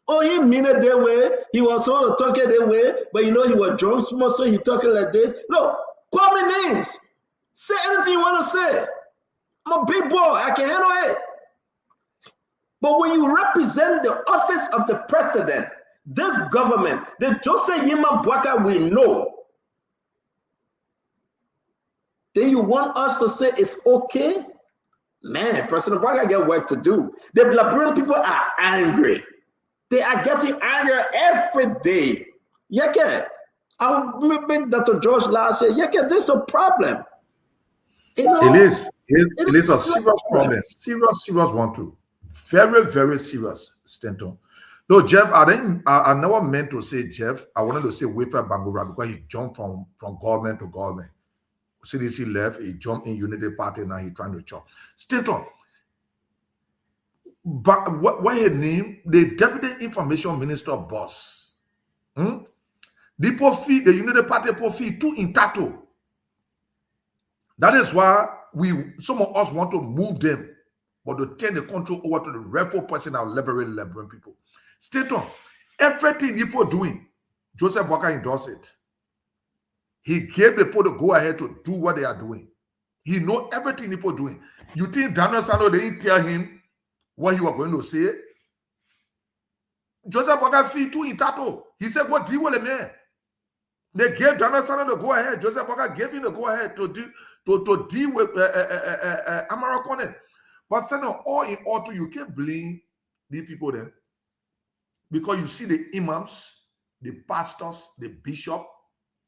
Speaker 21: Oh, he mean it that way. He was so talking that way, but you know he was drunk, so he talking like this. Look, call me names. Say anything you want to say. I'm a big boy. I can handle it. But when you represent the office of the president, this government, the Joseph Yema Bwaga we know, then you want us to say it's okay? Man, President Bwaga got work to do. The Liberian people are angry. They are getting angrier every day. Yeah, I remember Dr. George last year. Yeah, this is a problem. You know,
Speaker 12: it is a serious problem. Serious one too. Very, very serious, Stanton. No, Jeff, I never meant to say Jeff. I wanted to say Wilfred Bangura because he jumped from government to government. CDC left, he jumped in Unity Party, now he's trying to chop. Stanton. But what her name? The Deputy Information Minister boss. The Unity Party profit too in tattoo. That is why some of us want to move them, but to turn the control over to the rightful person and liberate Liberian people. State on everything people doing, Joseph Bwaga endorsed it. He gave the people to go ahead to do what they are doing. He know everything people doing. You think Daniel Sanders didn't tell him what he was going to say? Joseph Bwaga feel too in tattoo. He said, "What deal with the man?" They gave Daniel Sanders to go ahead. Joseph Bwaga gave him to go ahead to deal with Amara Conan. But Senator, all in all, too, you can't blame these people then, because you see the imams, the pastors, the bishop,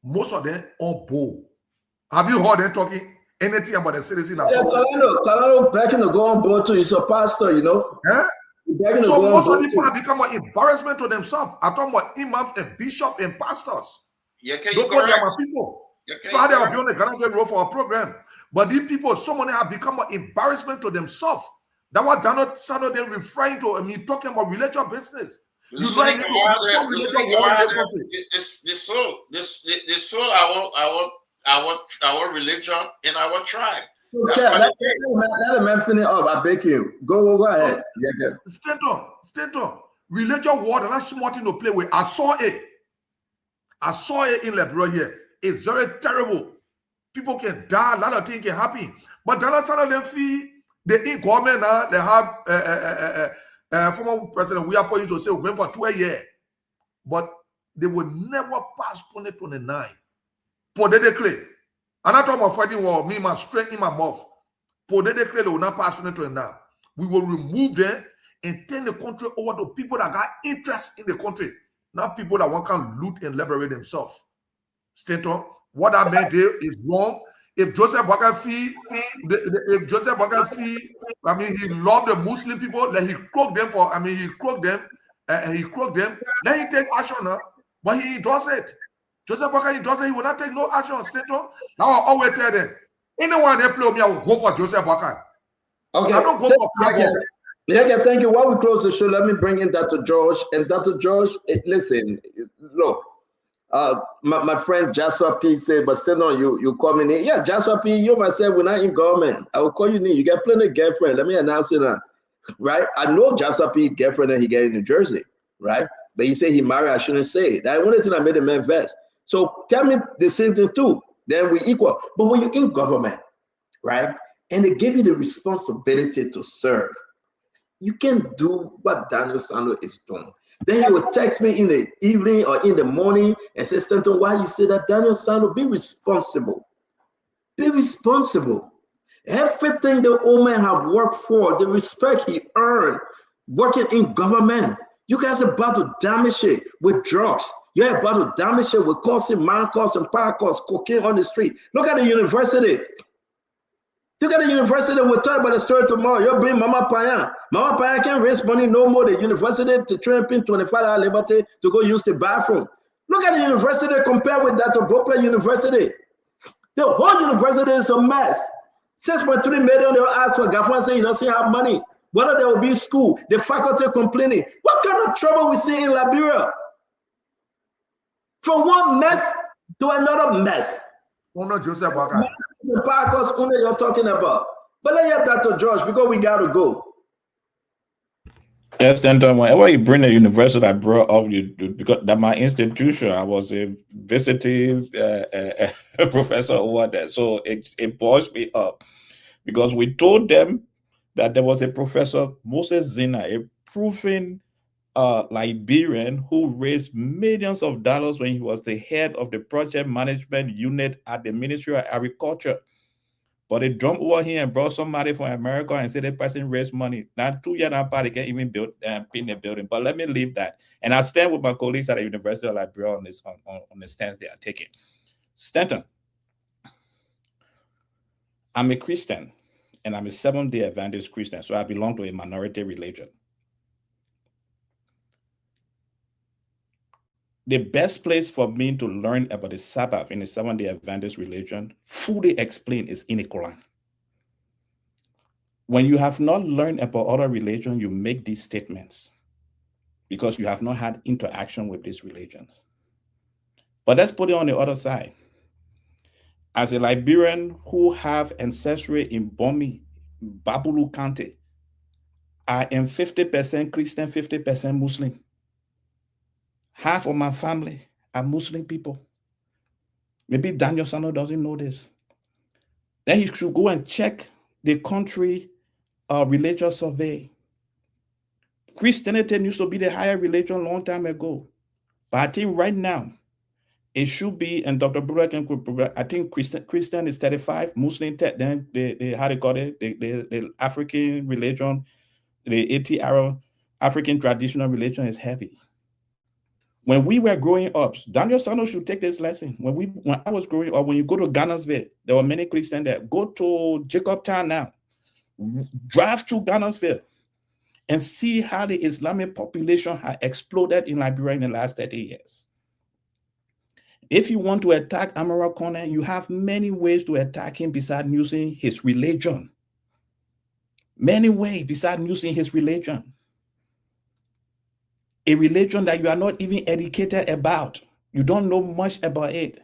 Speaker 12: most of them on board. Have you heard them talking anything about the citizen?
Speaker 21: Yeah, Kalano begging to go on board too. He's a pastor, you know.
Speaker 12: Yeah? So most of the people have become an embarrassment to themselves. I'm talking about imams and bishops and pastors. Don't call them people. Friday I'll be on the Ghana road for a program. But these people, someone have become an embarrassment to themselves. That's what Daniel Sanders then referring to. I mean, talking about religious business. The soul.
Speaker 17: Our religion and our tribe.
Speaker 21: That's let the man finish up. I beg you. Go ahead.
Speaker 12: Stand on. Religious word and that's something to play with. I saw it in Liberia here. It's very terrible. People can die, a lot of things can happen. But Daniel Sanders then feel the in government now, they have former president, we are police to say we're going for 2 years. But they will never pass 2029. For they declare. And I talk about fighting war, me, my strength in my mouth. For they declare they will not pass 2029. We will remove them and turn the country over to people that got interest in the country. Not people that want to loot and liberate themselves. State on. What that man did is wrong. If Joseph Bwaga feel, I mean, he loved the Muslim people, then he croaked them then he take action now, but he does it. Joseph Bwaga, he does it, he will not take no action. State on. Now I always tell them, anyone that play with me, I will go for Joseph Bwaga.
Speaker 21: Okay.
Speaker 12: I don't go for Cabo.
Speaker 21: Yeah, thank you. While we close the show, let me bring in Dr. George. And Dr. George, listen, look, my friend Jasper P said, but still no, you call me in. Yeah, Jasper P, you myself, we're not in government. I will call you in. You get plenty of girlfriend. Let me announce it now. Right? I know Jasper P girlfriend that he get in New Jersey, right? But he said he married, I shouldn't say it. That's the only thing I made the man vest. So tell me the same thing too. Then we equal. But when you're in government, right? And they give you the responsibility to serve. You can't do what Daniel Sando is doing. Then he would text me in the evening or in the morning and say, Stanton, why you say that? Daniel Sando, be responsible. Be responsible. Everything the old man have worked for, the respect he earned working in government, you guys are about to damage it with drugs. You're about to damage it with causing man cause and power cause, cocaine on the street. Look at the university. Look at the university. We'll talk about the story tomorrow. You're bringing Mama Payan. Mama Payan can't raise money no more. The university to train pin $25 liberty to go use the bathroom. Look at the university compared with that of Brooklyn University. The whole university is a mess. 6.3 million they'll ask for. Gafan say he doesn't have money. Whether there will be school, the faculty complaining. What kind of trouble we see in Liberia? From one mess to another mess.
Speaker 12: Joseph Boakai.
Speaker 21: The parkers you're talking about. But let get that to George because we gotta go.
Speaker 18: Yes, Stanton, whenever you bring a university I brought up, because that my institution, I was a visiting professor over there. So it boils me up because we told them that there was a professor, Moses Zina, a proven Liberian who raised millions of dollars when he was the head of the project management unit at the Ministry of Agriculture. But they jumped over here and brought somebody from America and said the person raised money. Now 2 years apart, they can't even build in a building. But let me leave that. And I stand with my colleagues at the University of Liberia on this on the stance they are taking. Stanton, I'm a Christian and I'm a Seventh-day Adventist Christian, so I belong to a minority religion. The best place for me to learn about the Sabbath in the Seventh-day Adventist religion, fully explained, is in the Quran. When you have not learned about other religions, you make these statements because you have not had interaction with these religions. But let's put it on the other side. As a Liberian who have ancestry in Bomi, Babulu County, I am 50% Christian, 50% Muslim. Half of my family are Muslim people. Maybe Daniel Sando doesn't know this. Then he should go and check the country religious survey. Christianity used to be the higher religion a long time ago. But I think right now, it should be, and Dr. Brewer can provide, I think Christian is 35, Muslim, then the how they call it, the African religion, the 80 Arab African traditional religion is heavy. When we were growing up, Daniel Sando should take this lesson. When I was growing up, when you go to Ghanansville, there were many Christians there. Go to Jacobtown now. Drive through Ghanansville and see how the Islamic population has exploded in Liberia in the last 30 years. If you want to attack Amara Kone, you have many ways to attack him besides using his religion. Many ways besides using his religion. A religion that you are not even educated about. You don't know much about it.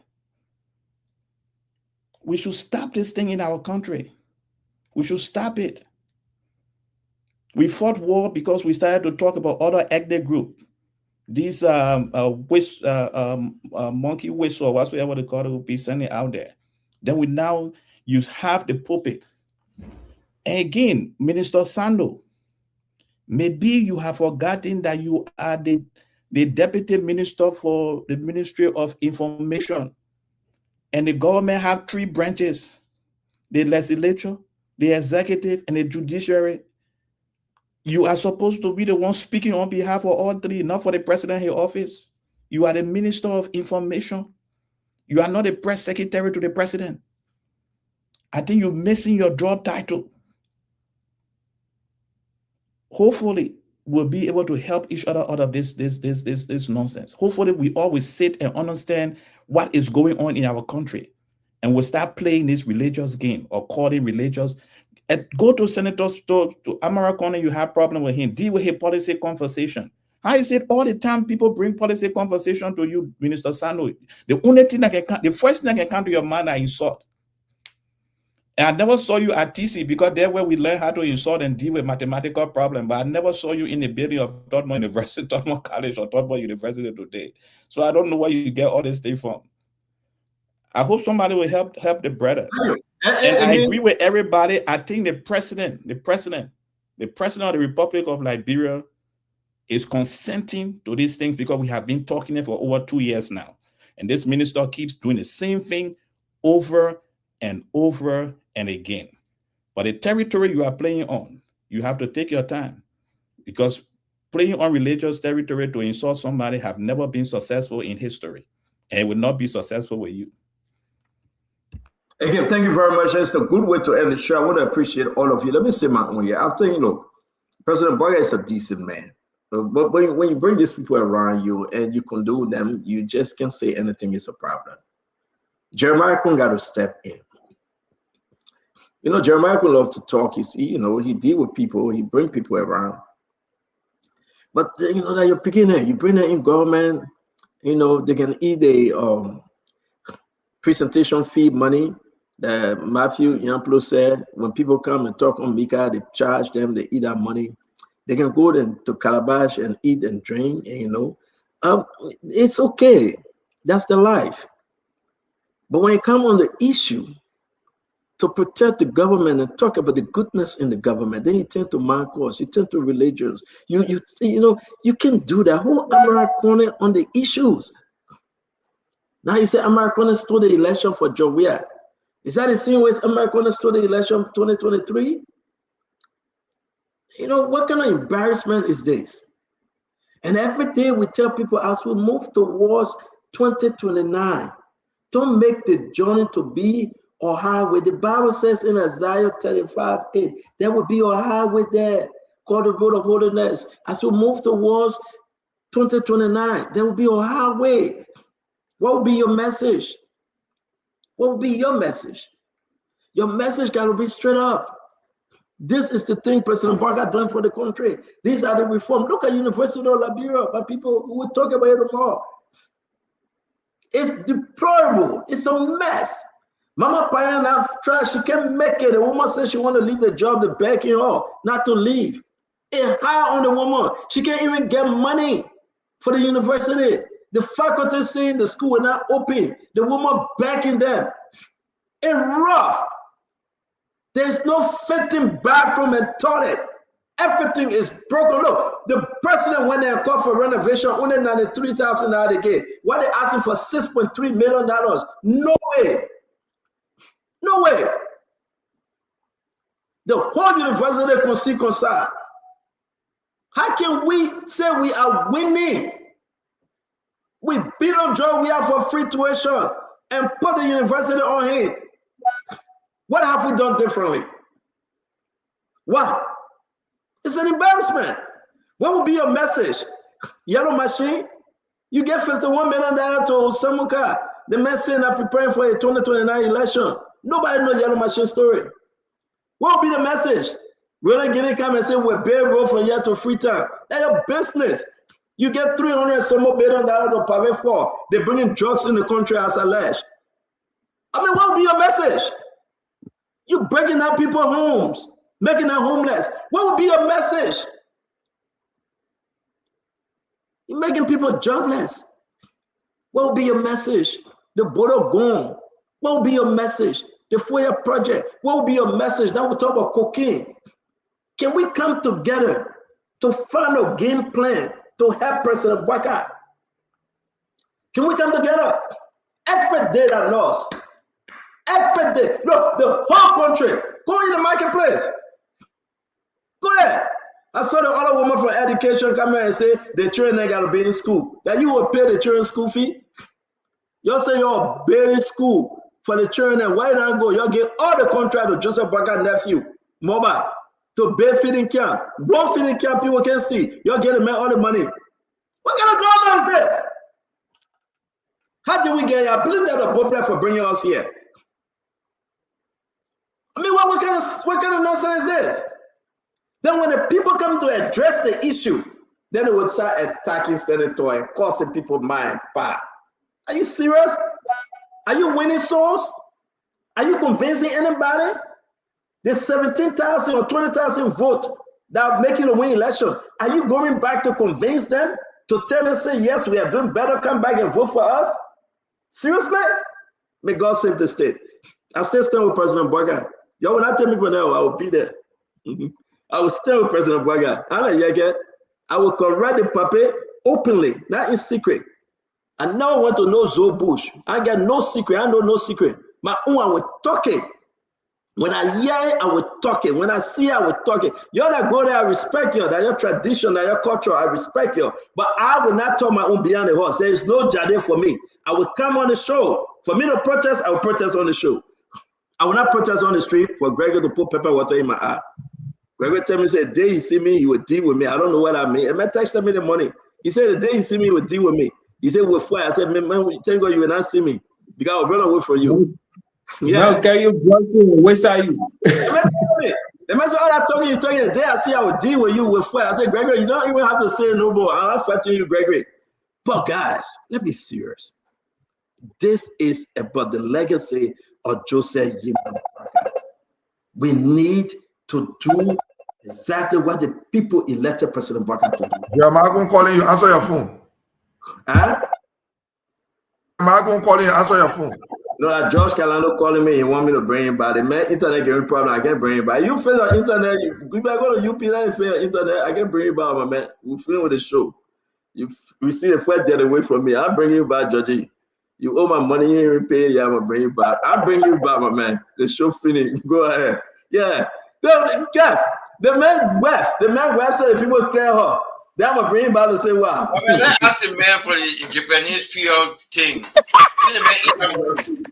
Speaker 18: We should stop this thing in our country. We should stop it. We fought war because we started to talk about other ethnic groups. These monkey whistle, whatsoever they call it, will be sending out there. Then we now use half the pulpit. And again, Minister Sando, maybe you have forgotten that you are the deputy minister for the Ministry of Information. And the government have 3 branches, the legislature, the executive, and the judiciary. You are supposed to be the one speaking on behalf of all 3, not for the president in office. You are the Minister of Information. You are not a press secretary to the president. I think you're missing your job title. Hopefully, we'll be able to help each other out of this nonsense. Hopefully, we always sit and understand what is going on in our country, and we'll start playing this religious game or calling religious. And go to senators, to Amara Kone, you have problem with him. Deal with his policy conversation. How is it all the time people bring policy conversation to you, Minister Sando? The only thing that can come, the first thing that can come to your mind is insult. And I never saw you at TC because there where we learn how to insult and deal with mathematical problems. But I never saw you in the building of Dartmouth University, Dartmouth College, or Dartmouth University today. So I don't know where you get all this thing from. I hope somebody will help the brother. And I agree with everybody. I think the president of the Republic of Liberia is consenting to these things because we have been talking it for over 2 years now. And this minister keeps doing the same thing over and over and again. But the territory you are playing on, you have to take your time, because playing on religious territory to insult somebody have never been successful in history, and it will not be successful with you.
Speaker 21: Again, thank you very much. That's a good way to end the show. I want to appreciate all of you. Let me say my own here. I'm telling you, look, President Boga is a decent man. But when you bring these people around you and you condone them, you just can't say anything is a problem. Jeremiah Kun got to step in. You know, Jeremiah Kun love to talk. He deal with people. He bring people around. But you know that you're picking it. You bring it in government. You know they can eat the presentation fee money that Matthew Yamplo said. When people come and talk on Mika, they charge them. They eat that money. They can go then to Calabash and eat and drink, and it's okay. That's the life. But when you come on the issue to protect the government and talk about the goodness in the government, then you tend to Marcos, you tend to religions. You can't do that. Whole Americana on the issues. Now you say Americana stole the election for Joe Weir. Is that the same way Americana stole the election of 2023? You know, what kind of embarrassment is this? And every day we tell people as we move towards 2029, don't make the journey to be a highway. The Bible says in Isaiah 35:8, there will be a highway there called the road of holiness. As we move towards 2029, there will be a highway. What will be your message? What will be your message? Your message got to be straight up. This is the thing President Boga doing for the country. These are the reforms. Look at University of Liberia, but people who will talk about it tomorrow. It's deplorable. It's a mess. Mama Payana tried, she can't make it. The woman said she want to leave the job, they're backing her not to leave. It's hard on the woman. She can't even get money for the university. The faculty saying the school are not open. The woman backing them. It's rough. There's no fitting bathroom and toilet. Everything is broken. Look, the president went there and called for renovation, only $93,000 they get. What they asking for $6.3 million? No way. No way. The whole university can see concern. How can we say we are winning? We beat on Joe we have for free tuition and put the university on him. What have we done differently? What? It's an embarrassment. What will be your message? Yellow machine? You get $51 million to Samuka. The man saying they're preparing for a 2029 election. Nobody knows Yellow Machine story. What will be the message? We're not going to come and say we're bare road from here to Freetown. That's your business. You get $300 some more billion to pay for. They're bringing drugs in the country as alleged. I mean, what will be your message? You breaking down people's homes, making them homeless. What would be your message? You're making people jobless. What will be your message? The border gone. What will be your message? The FOIA project. What will be your message? Now we talk about cocaine. Can we come together to find a game plan to help President Boga? Can we come together? Every day that lost. Every day. Look, the whole country. Go in the marketplace. Go there. I saw the other woman from education come here and say the children got to be in school. That you will pay the children school fee? You say you're building school for the children, and why not go? You get all the contract to Joseph Boga nephew, mobile, to build feeding camp. One feeding camp people can see. You're getting all the money. What kind of government is this? How did we get here? I believe that the popular for bringing us here. I mean, what kind of nonsense is this? Then when the people come to address the issue, then they would start attacking senator and causing people mind bad. Are you serious? Are you winning souls? Are you convincing anybody? The 17,000 or 20,000 vote that make you win election. Are you going back to convince them to tell them, say, yes, we are doing better, come back and vote for us? Seriously? May God save the state. I still stand with President Boga. Y'all will not tell me for now. I will be there. I will stand with President Boga. I will correct the puppet openly, not in secret. I now want to know Zoe Bush. I got no secret. I know no secret. My own, I will talk it. When I hear it, I will talk it. When I see it, I will talk it. You that go there, I respect you. That your tradition, that your culture, I respect you. But I will not talk my own behind the horse. There is no jade for me. I will come on the show. For me to protest, I will protest on the show. I will not protest on the street for Gregor to put pepper water in my eye. Gregor tell me, say, the day you see me, you will deal with me. I don't know what I mean. And man texted me the money. He said, the day you see me, you will deal with me. He said, with fire. I said, man, thank God you will not see me. Because I will run away from you.
Speaker 15: Yeah. Now, can you block you? Where are you?
Speaker 21: The man said, all that talking, the day I see I will deal with you with fire. I said, Gregory, you don't even have to say no more. I'm not fighting you, Gregory. But guys, let me be serious. This is about the legacy of Joseph Yima. We need to do exactly what the people elected President Barker to do.
Speaker 12: Yeah, I'm going to call you. Answer your phone.
Speaker 21: Huh?
Speaker 12: I'm going to call you. Answer your phone.
Speaker 21: No, that George Calando calling me. He want me to bring him back. The man internet giving problem. I can't bring him back. You fail your internet. You better go to UP and fail your internet. I can bring him back, my man. We film with the show. You see the first dead away from me. I'll bring you back, Georgie. You owe my money. You ain't repay. Yeah, I'm gonna bring you back. I'll bring you back, my man. The show finished. Go ahead. Yeah. The man left. The man left so the people clear her. Then I'm gonna bring him back and say, wow.
Speaker 17: I mean, let's ask the man for the Japanese field thing. See the man.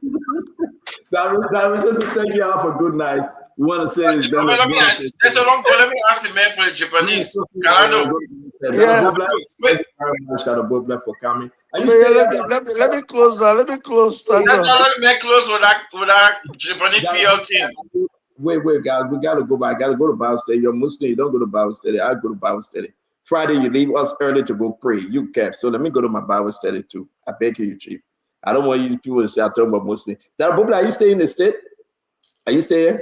Speaker 21: That was just to thank you all for good night. We want to say it's done.
Speaker 17: Let me ask the man for the Japanese. Calando.
Speaker 21: Yeah. Thank you very much, Shadow for coming.
Speaker 20: Let me close that. Let me close that.
Speaker 17: Let me close with that Japanese field team.
Speaker 21: Wait, guys. We gotta go back. I gotta go to Bible study. You're Muslim. You don't go to Bible study. I go to Bible study. Friday, you leave us early to go pray. You kept. So let me go to my Bible study too. I beg you, Chief. I don't want you people to say I talk about Muslim. Darabobla, are you staying in the state? Are you staying?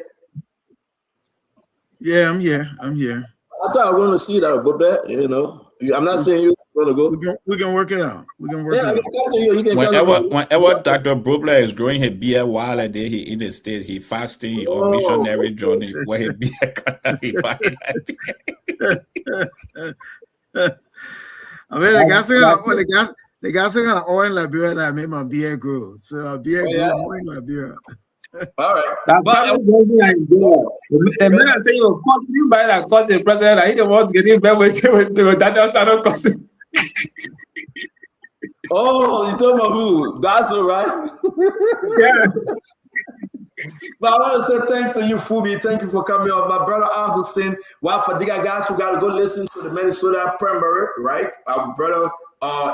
Speaker 1: Yeah, I'm here.
Speaker 21: I thought I was going to see Darabobla. You know, I'm not saying you're going to go.
Speaker 1: We can work it out. We can work it out.
Speaker 21: Come to you. You can
Speaker 18: whenever Dr. Brobler is growing his beard while a day he in the state, he fasting or missionary journey where he be
Speaker 1: I mean, the guy think of oil in Liberia that made my beard grow. So my beard grew more in Liberia.
Speaker 21: All right.
Speaker 15: The man I say you buy that cousin president. I don't want to get in bed with that shadow cousin.
Speaker 21: Oh, you talking about who? That's all right.
Speaker 15: Yeah.
Speaker 21: But I want to say thanks to you, Fubi. Thank you for coming on. My brother Al Hussein. Well, for the guys who got to go listen to the Minnesota primary, right? Our brother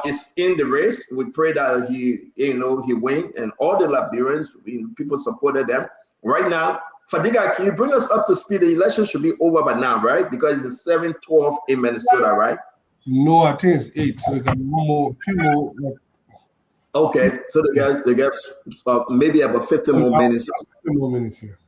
Speaker 21: is in the race. We pray that he win, and all the Liberians, people supported them. Right now, Fadiga, can you bring us up to speed? The election should be over by now, right? Because it's 7-12 in Minnesota, right?
Speaker 13: No, I think it's 8. So we got few more.
Speaker 21: Okay, so they got maybe about 50 more minutes.
Speaker 13: 50 more minutes here.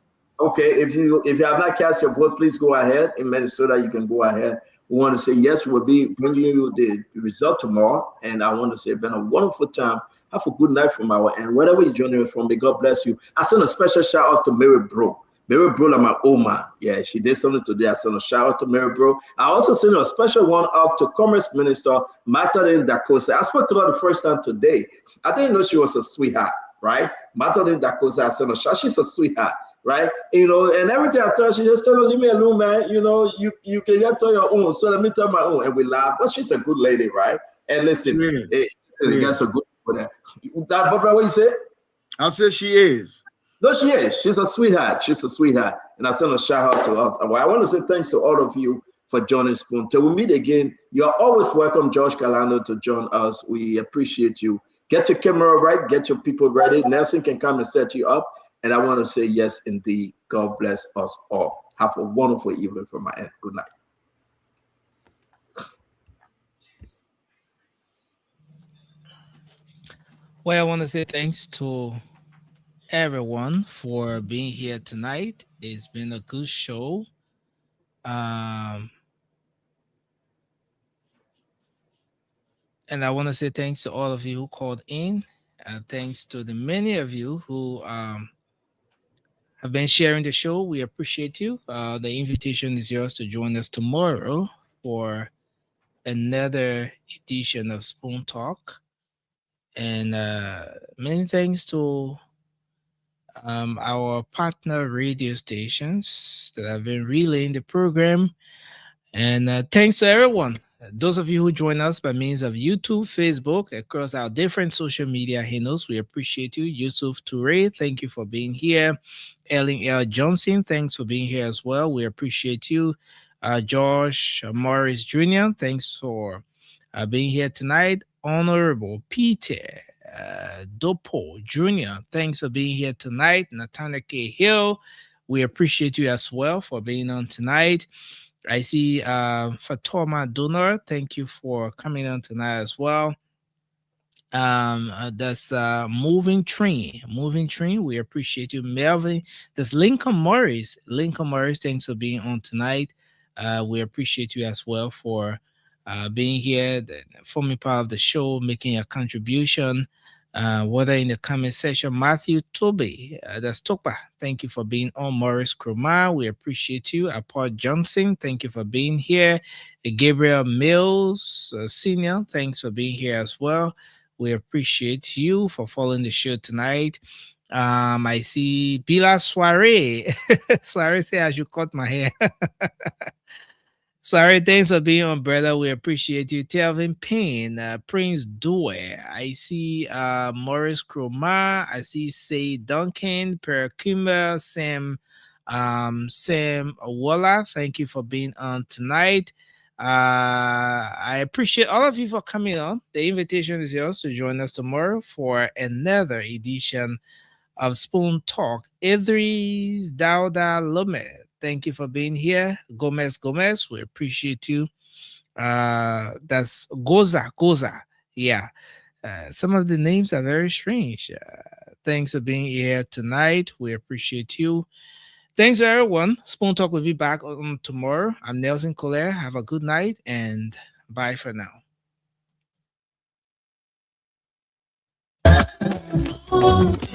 Speaker 21: Okay, if you have not cast your vote, please go ahead. In Minnesota, you can go ahead. We want to say yes, we'll be bringing you the result tomorrow. And I want to say it's been a wonderful time. Have a good night from our end. Wherever you're joining us from, may God bless you. I send a special shout out to Mary Bro. Mary Bro, like my Oma. Yeah, she did something today. I sent a shout out to Mary Bro. I also sent a special one out to Commerce Minister Magdalene Dacosta. I spoke to her the first time today. I didn't know she was a sweetheart, right? Magdalene Dacosta, I sent a shout. She's a sweetheart, right? And everything I tell her, she just tell her, leave me alone, man. You can just tell your own. So let me tell my own. And we laugh. But she's a good lady, right? And listen, you guys are good for that. Barbara, what you say?
Speaker 1: I said she is.
Speaker 21: No, she is. She's a sweetheart. She's a sweetheart. And I send a shout out to her. Well, I want to say thanks to all of you for joining Spoon. Till we meet again, you're always welcome, George Calando, to join us. We appreciate you. Get your camera right. Get your people ready. Nelson can come and set you up. And I want to say yes, indeed. God bless us all. Have a wonderful evening from my end. Good night.
Speaker 2: Well, I want to say thanks to everyone for being here tonight. It's been a good show. And I want to say thanks to all of you who called in. Thanks to the many of you who have been sharing the show. We appreciate you. The invitation is yours to join us tomorrow for another edition of Spoon Talk. And many thanks to our partner radio stations that have been relaying the program. And thanks to everyone. Those of you who join us by means of YouTube, Facebook, across our different social media handles, we appreciate you. Yusuf Toure, thank you for being here. Ellen L. Johnson, thanks for being here as well. We appreciate you. Josh Morris Jr., thanks for being here tonight. Honorable Peter Dopo Jr., thanks for being here tonight. Nathaniel K. Hill, we appreciate you as well for being on tonight. I see Fatoma Donor, thank you for coming on tonight as well. That's Moving Train, we appreciate you. Melvin, that's Lincoln Morris, thanks for being on tonight. We appreciate you as well for being here, forming part of the show, making a contribution, whether in the comment section. Matthew Toby, that's Topa, thank you for being on. Morris Kromar, we appreciate you. Paul Johnson, thank you for being here. Gabriel Mills Senior, thanks for being here as well. We appreciate you for following the show tonight. I see Bila Soiree. Soiree say I should cut my hair. Sorry, thanks for being on, brother. We appreciate you. Telvin Payne, Prince Due. I see Morris Kromar. I see Say Duncan, Per Kimber, Sam Walla. Thank you for being on tonight. I appreciate all of you for coming on. The invitation is yours to join us tomorrow for another edition of Spoon Talk. Idris Dauda Lomé, thank you for being here. Gomez, we appreciate you. That's Goza. Yeah. Some of the names are very strange. Thanks for being here tonight. We appreciate you. Thanks, everyone. Spoon Talk will be back on tomorrow. I'm Nelson Collier. Have a good night and bye for now.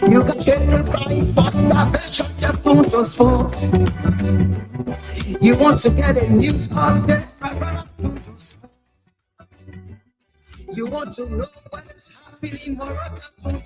Speaker 7: You can get the right first salvation just on your phone. You want to get a news update right up to your phone. You want to know what is happening more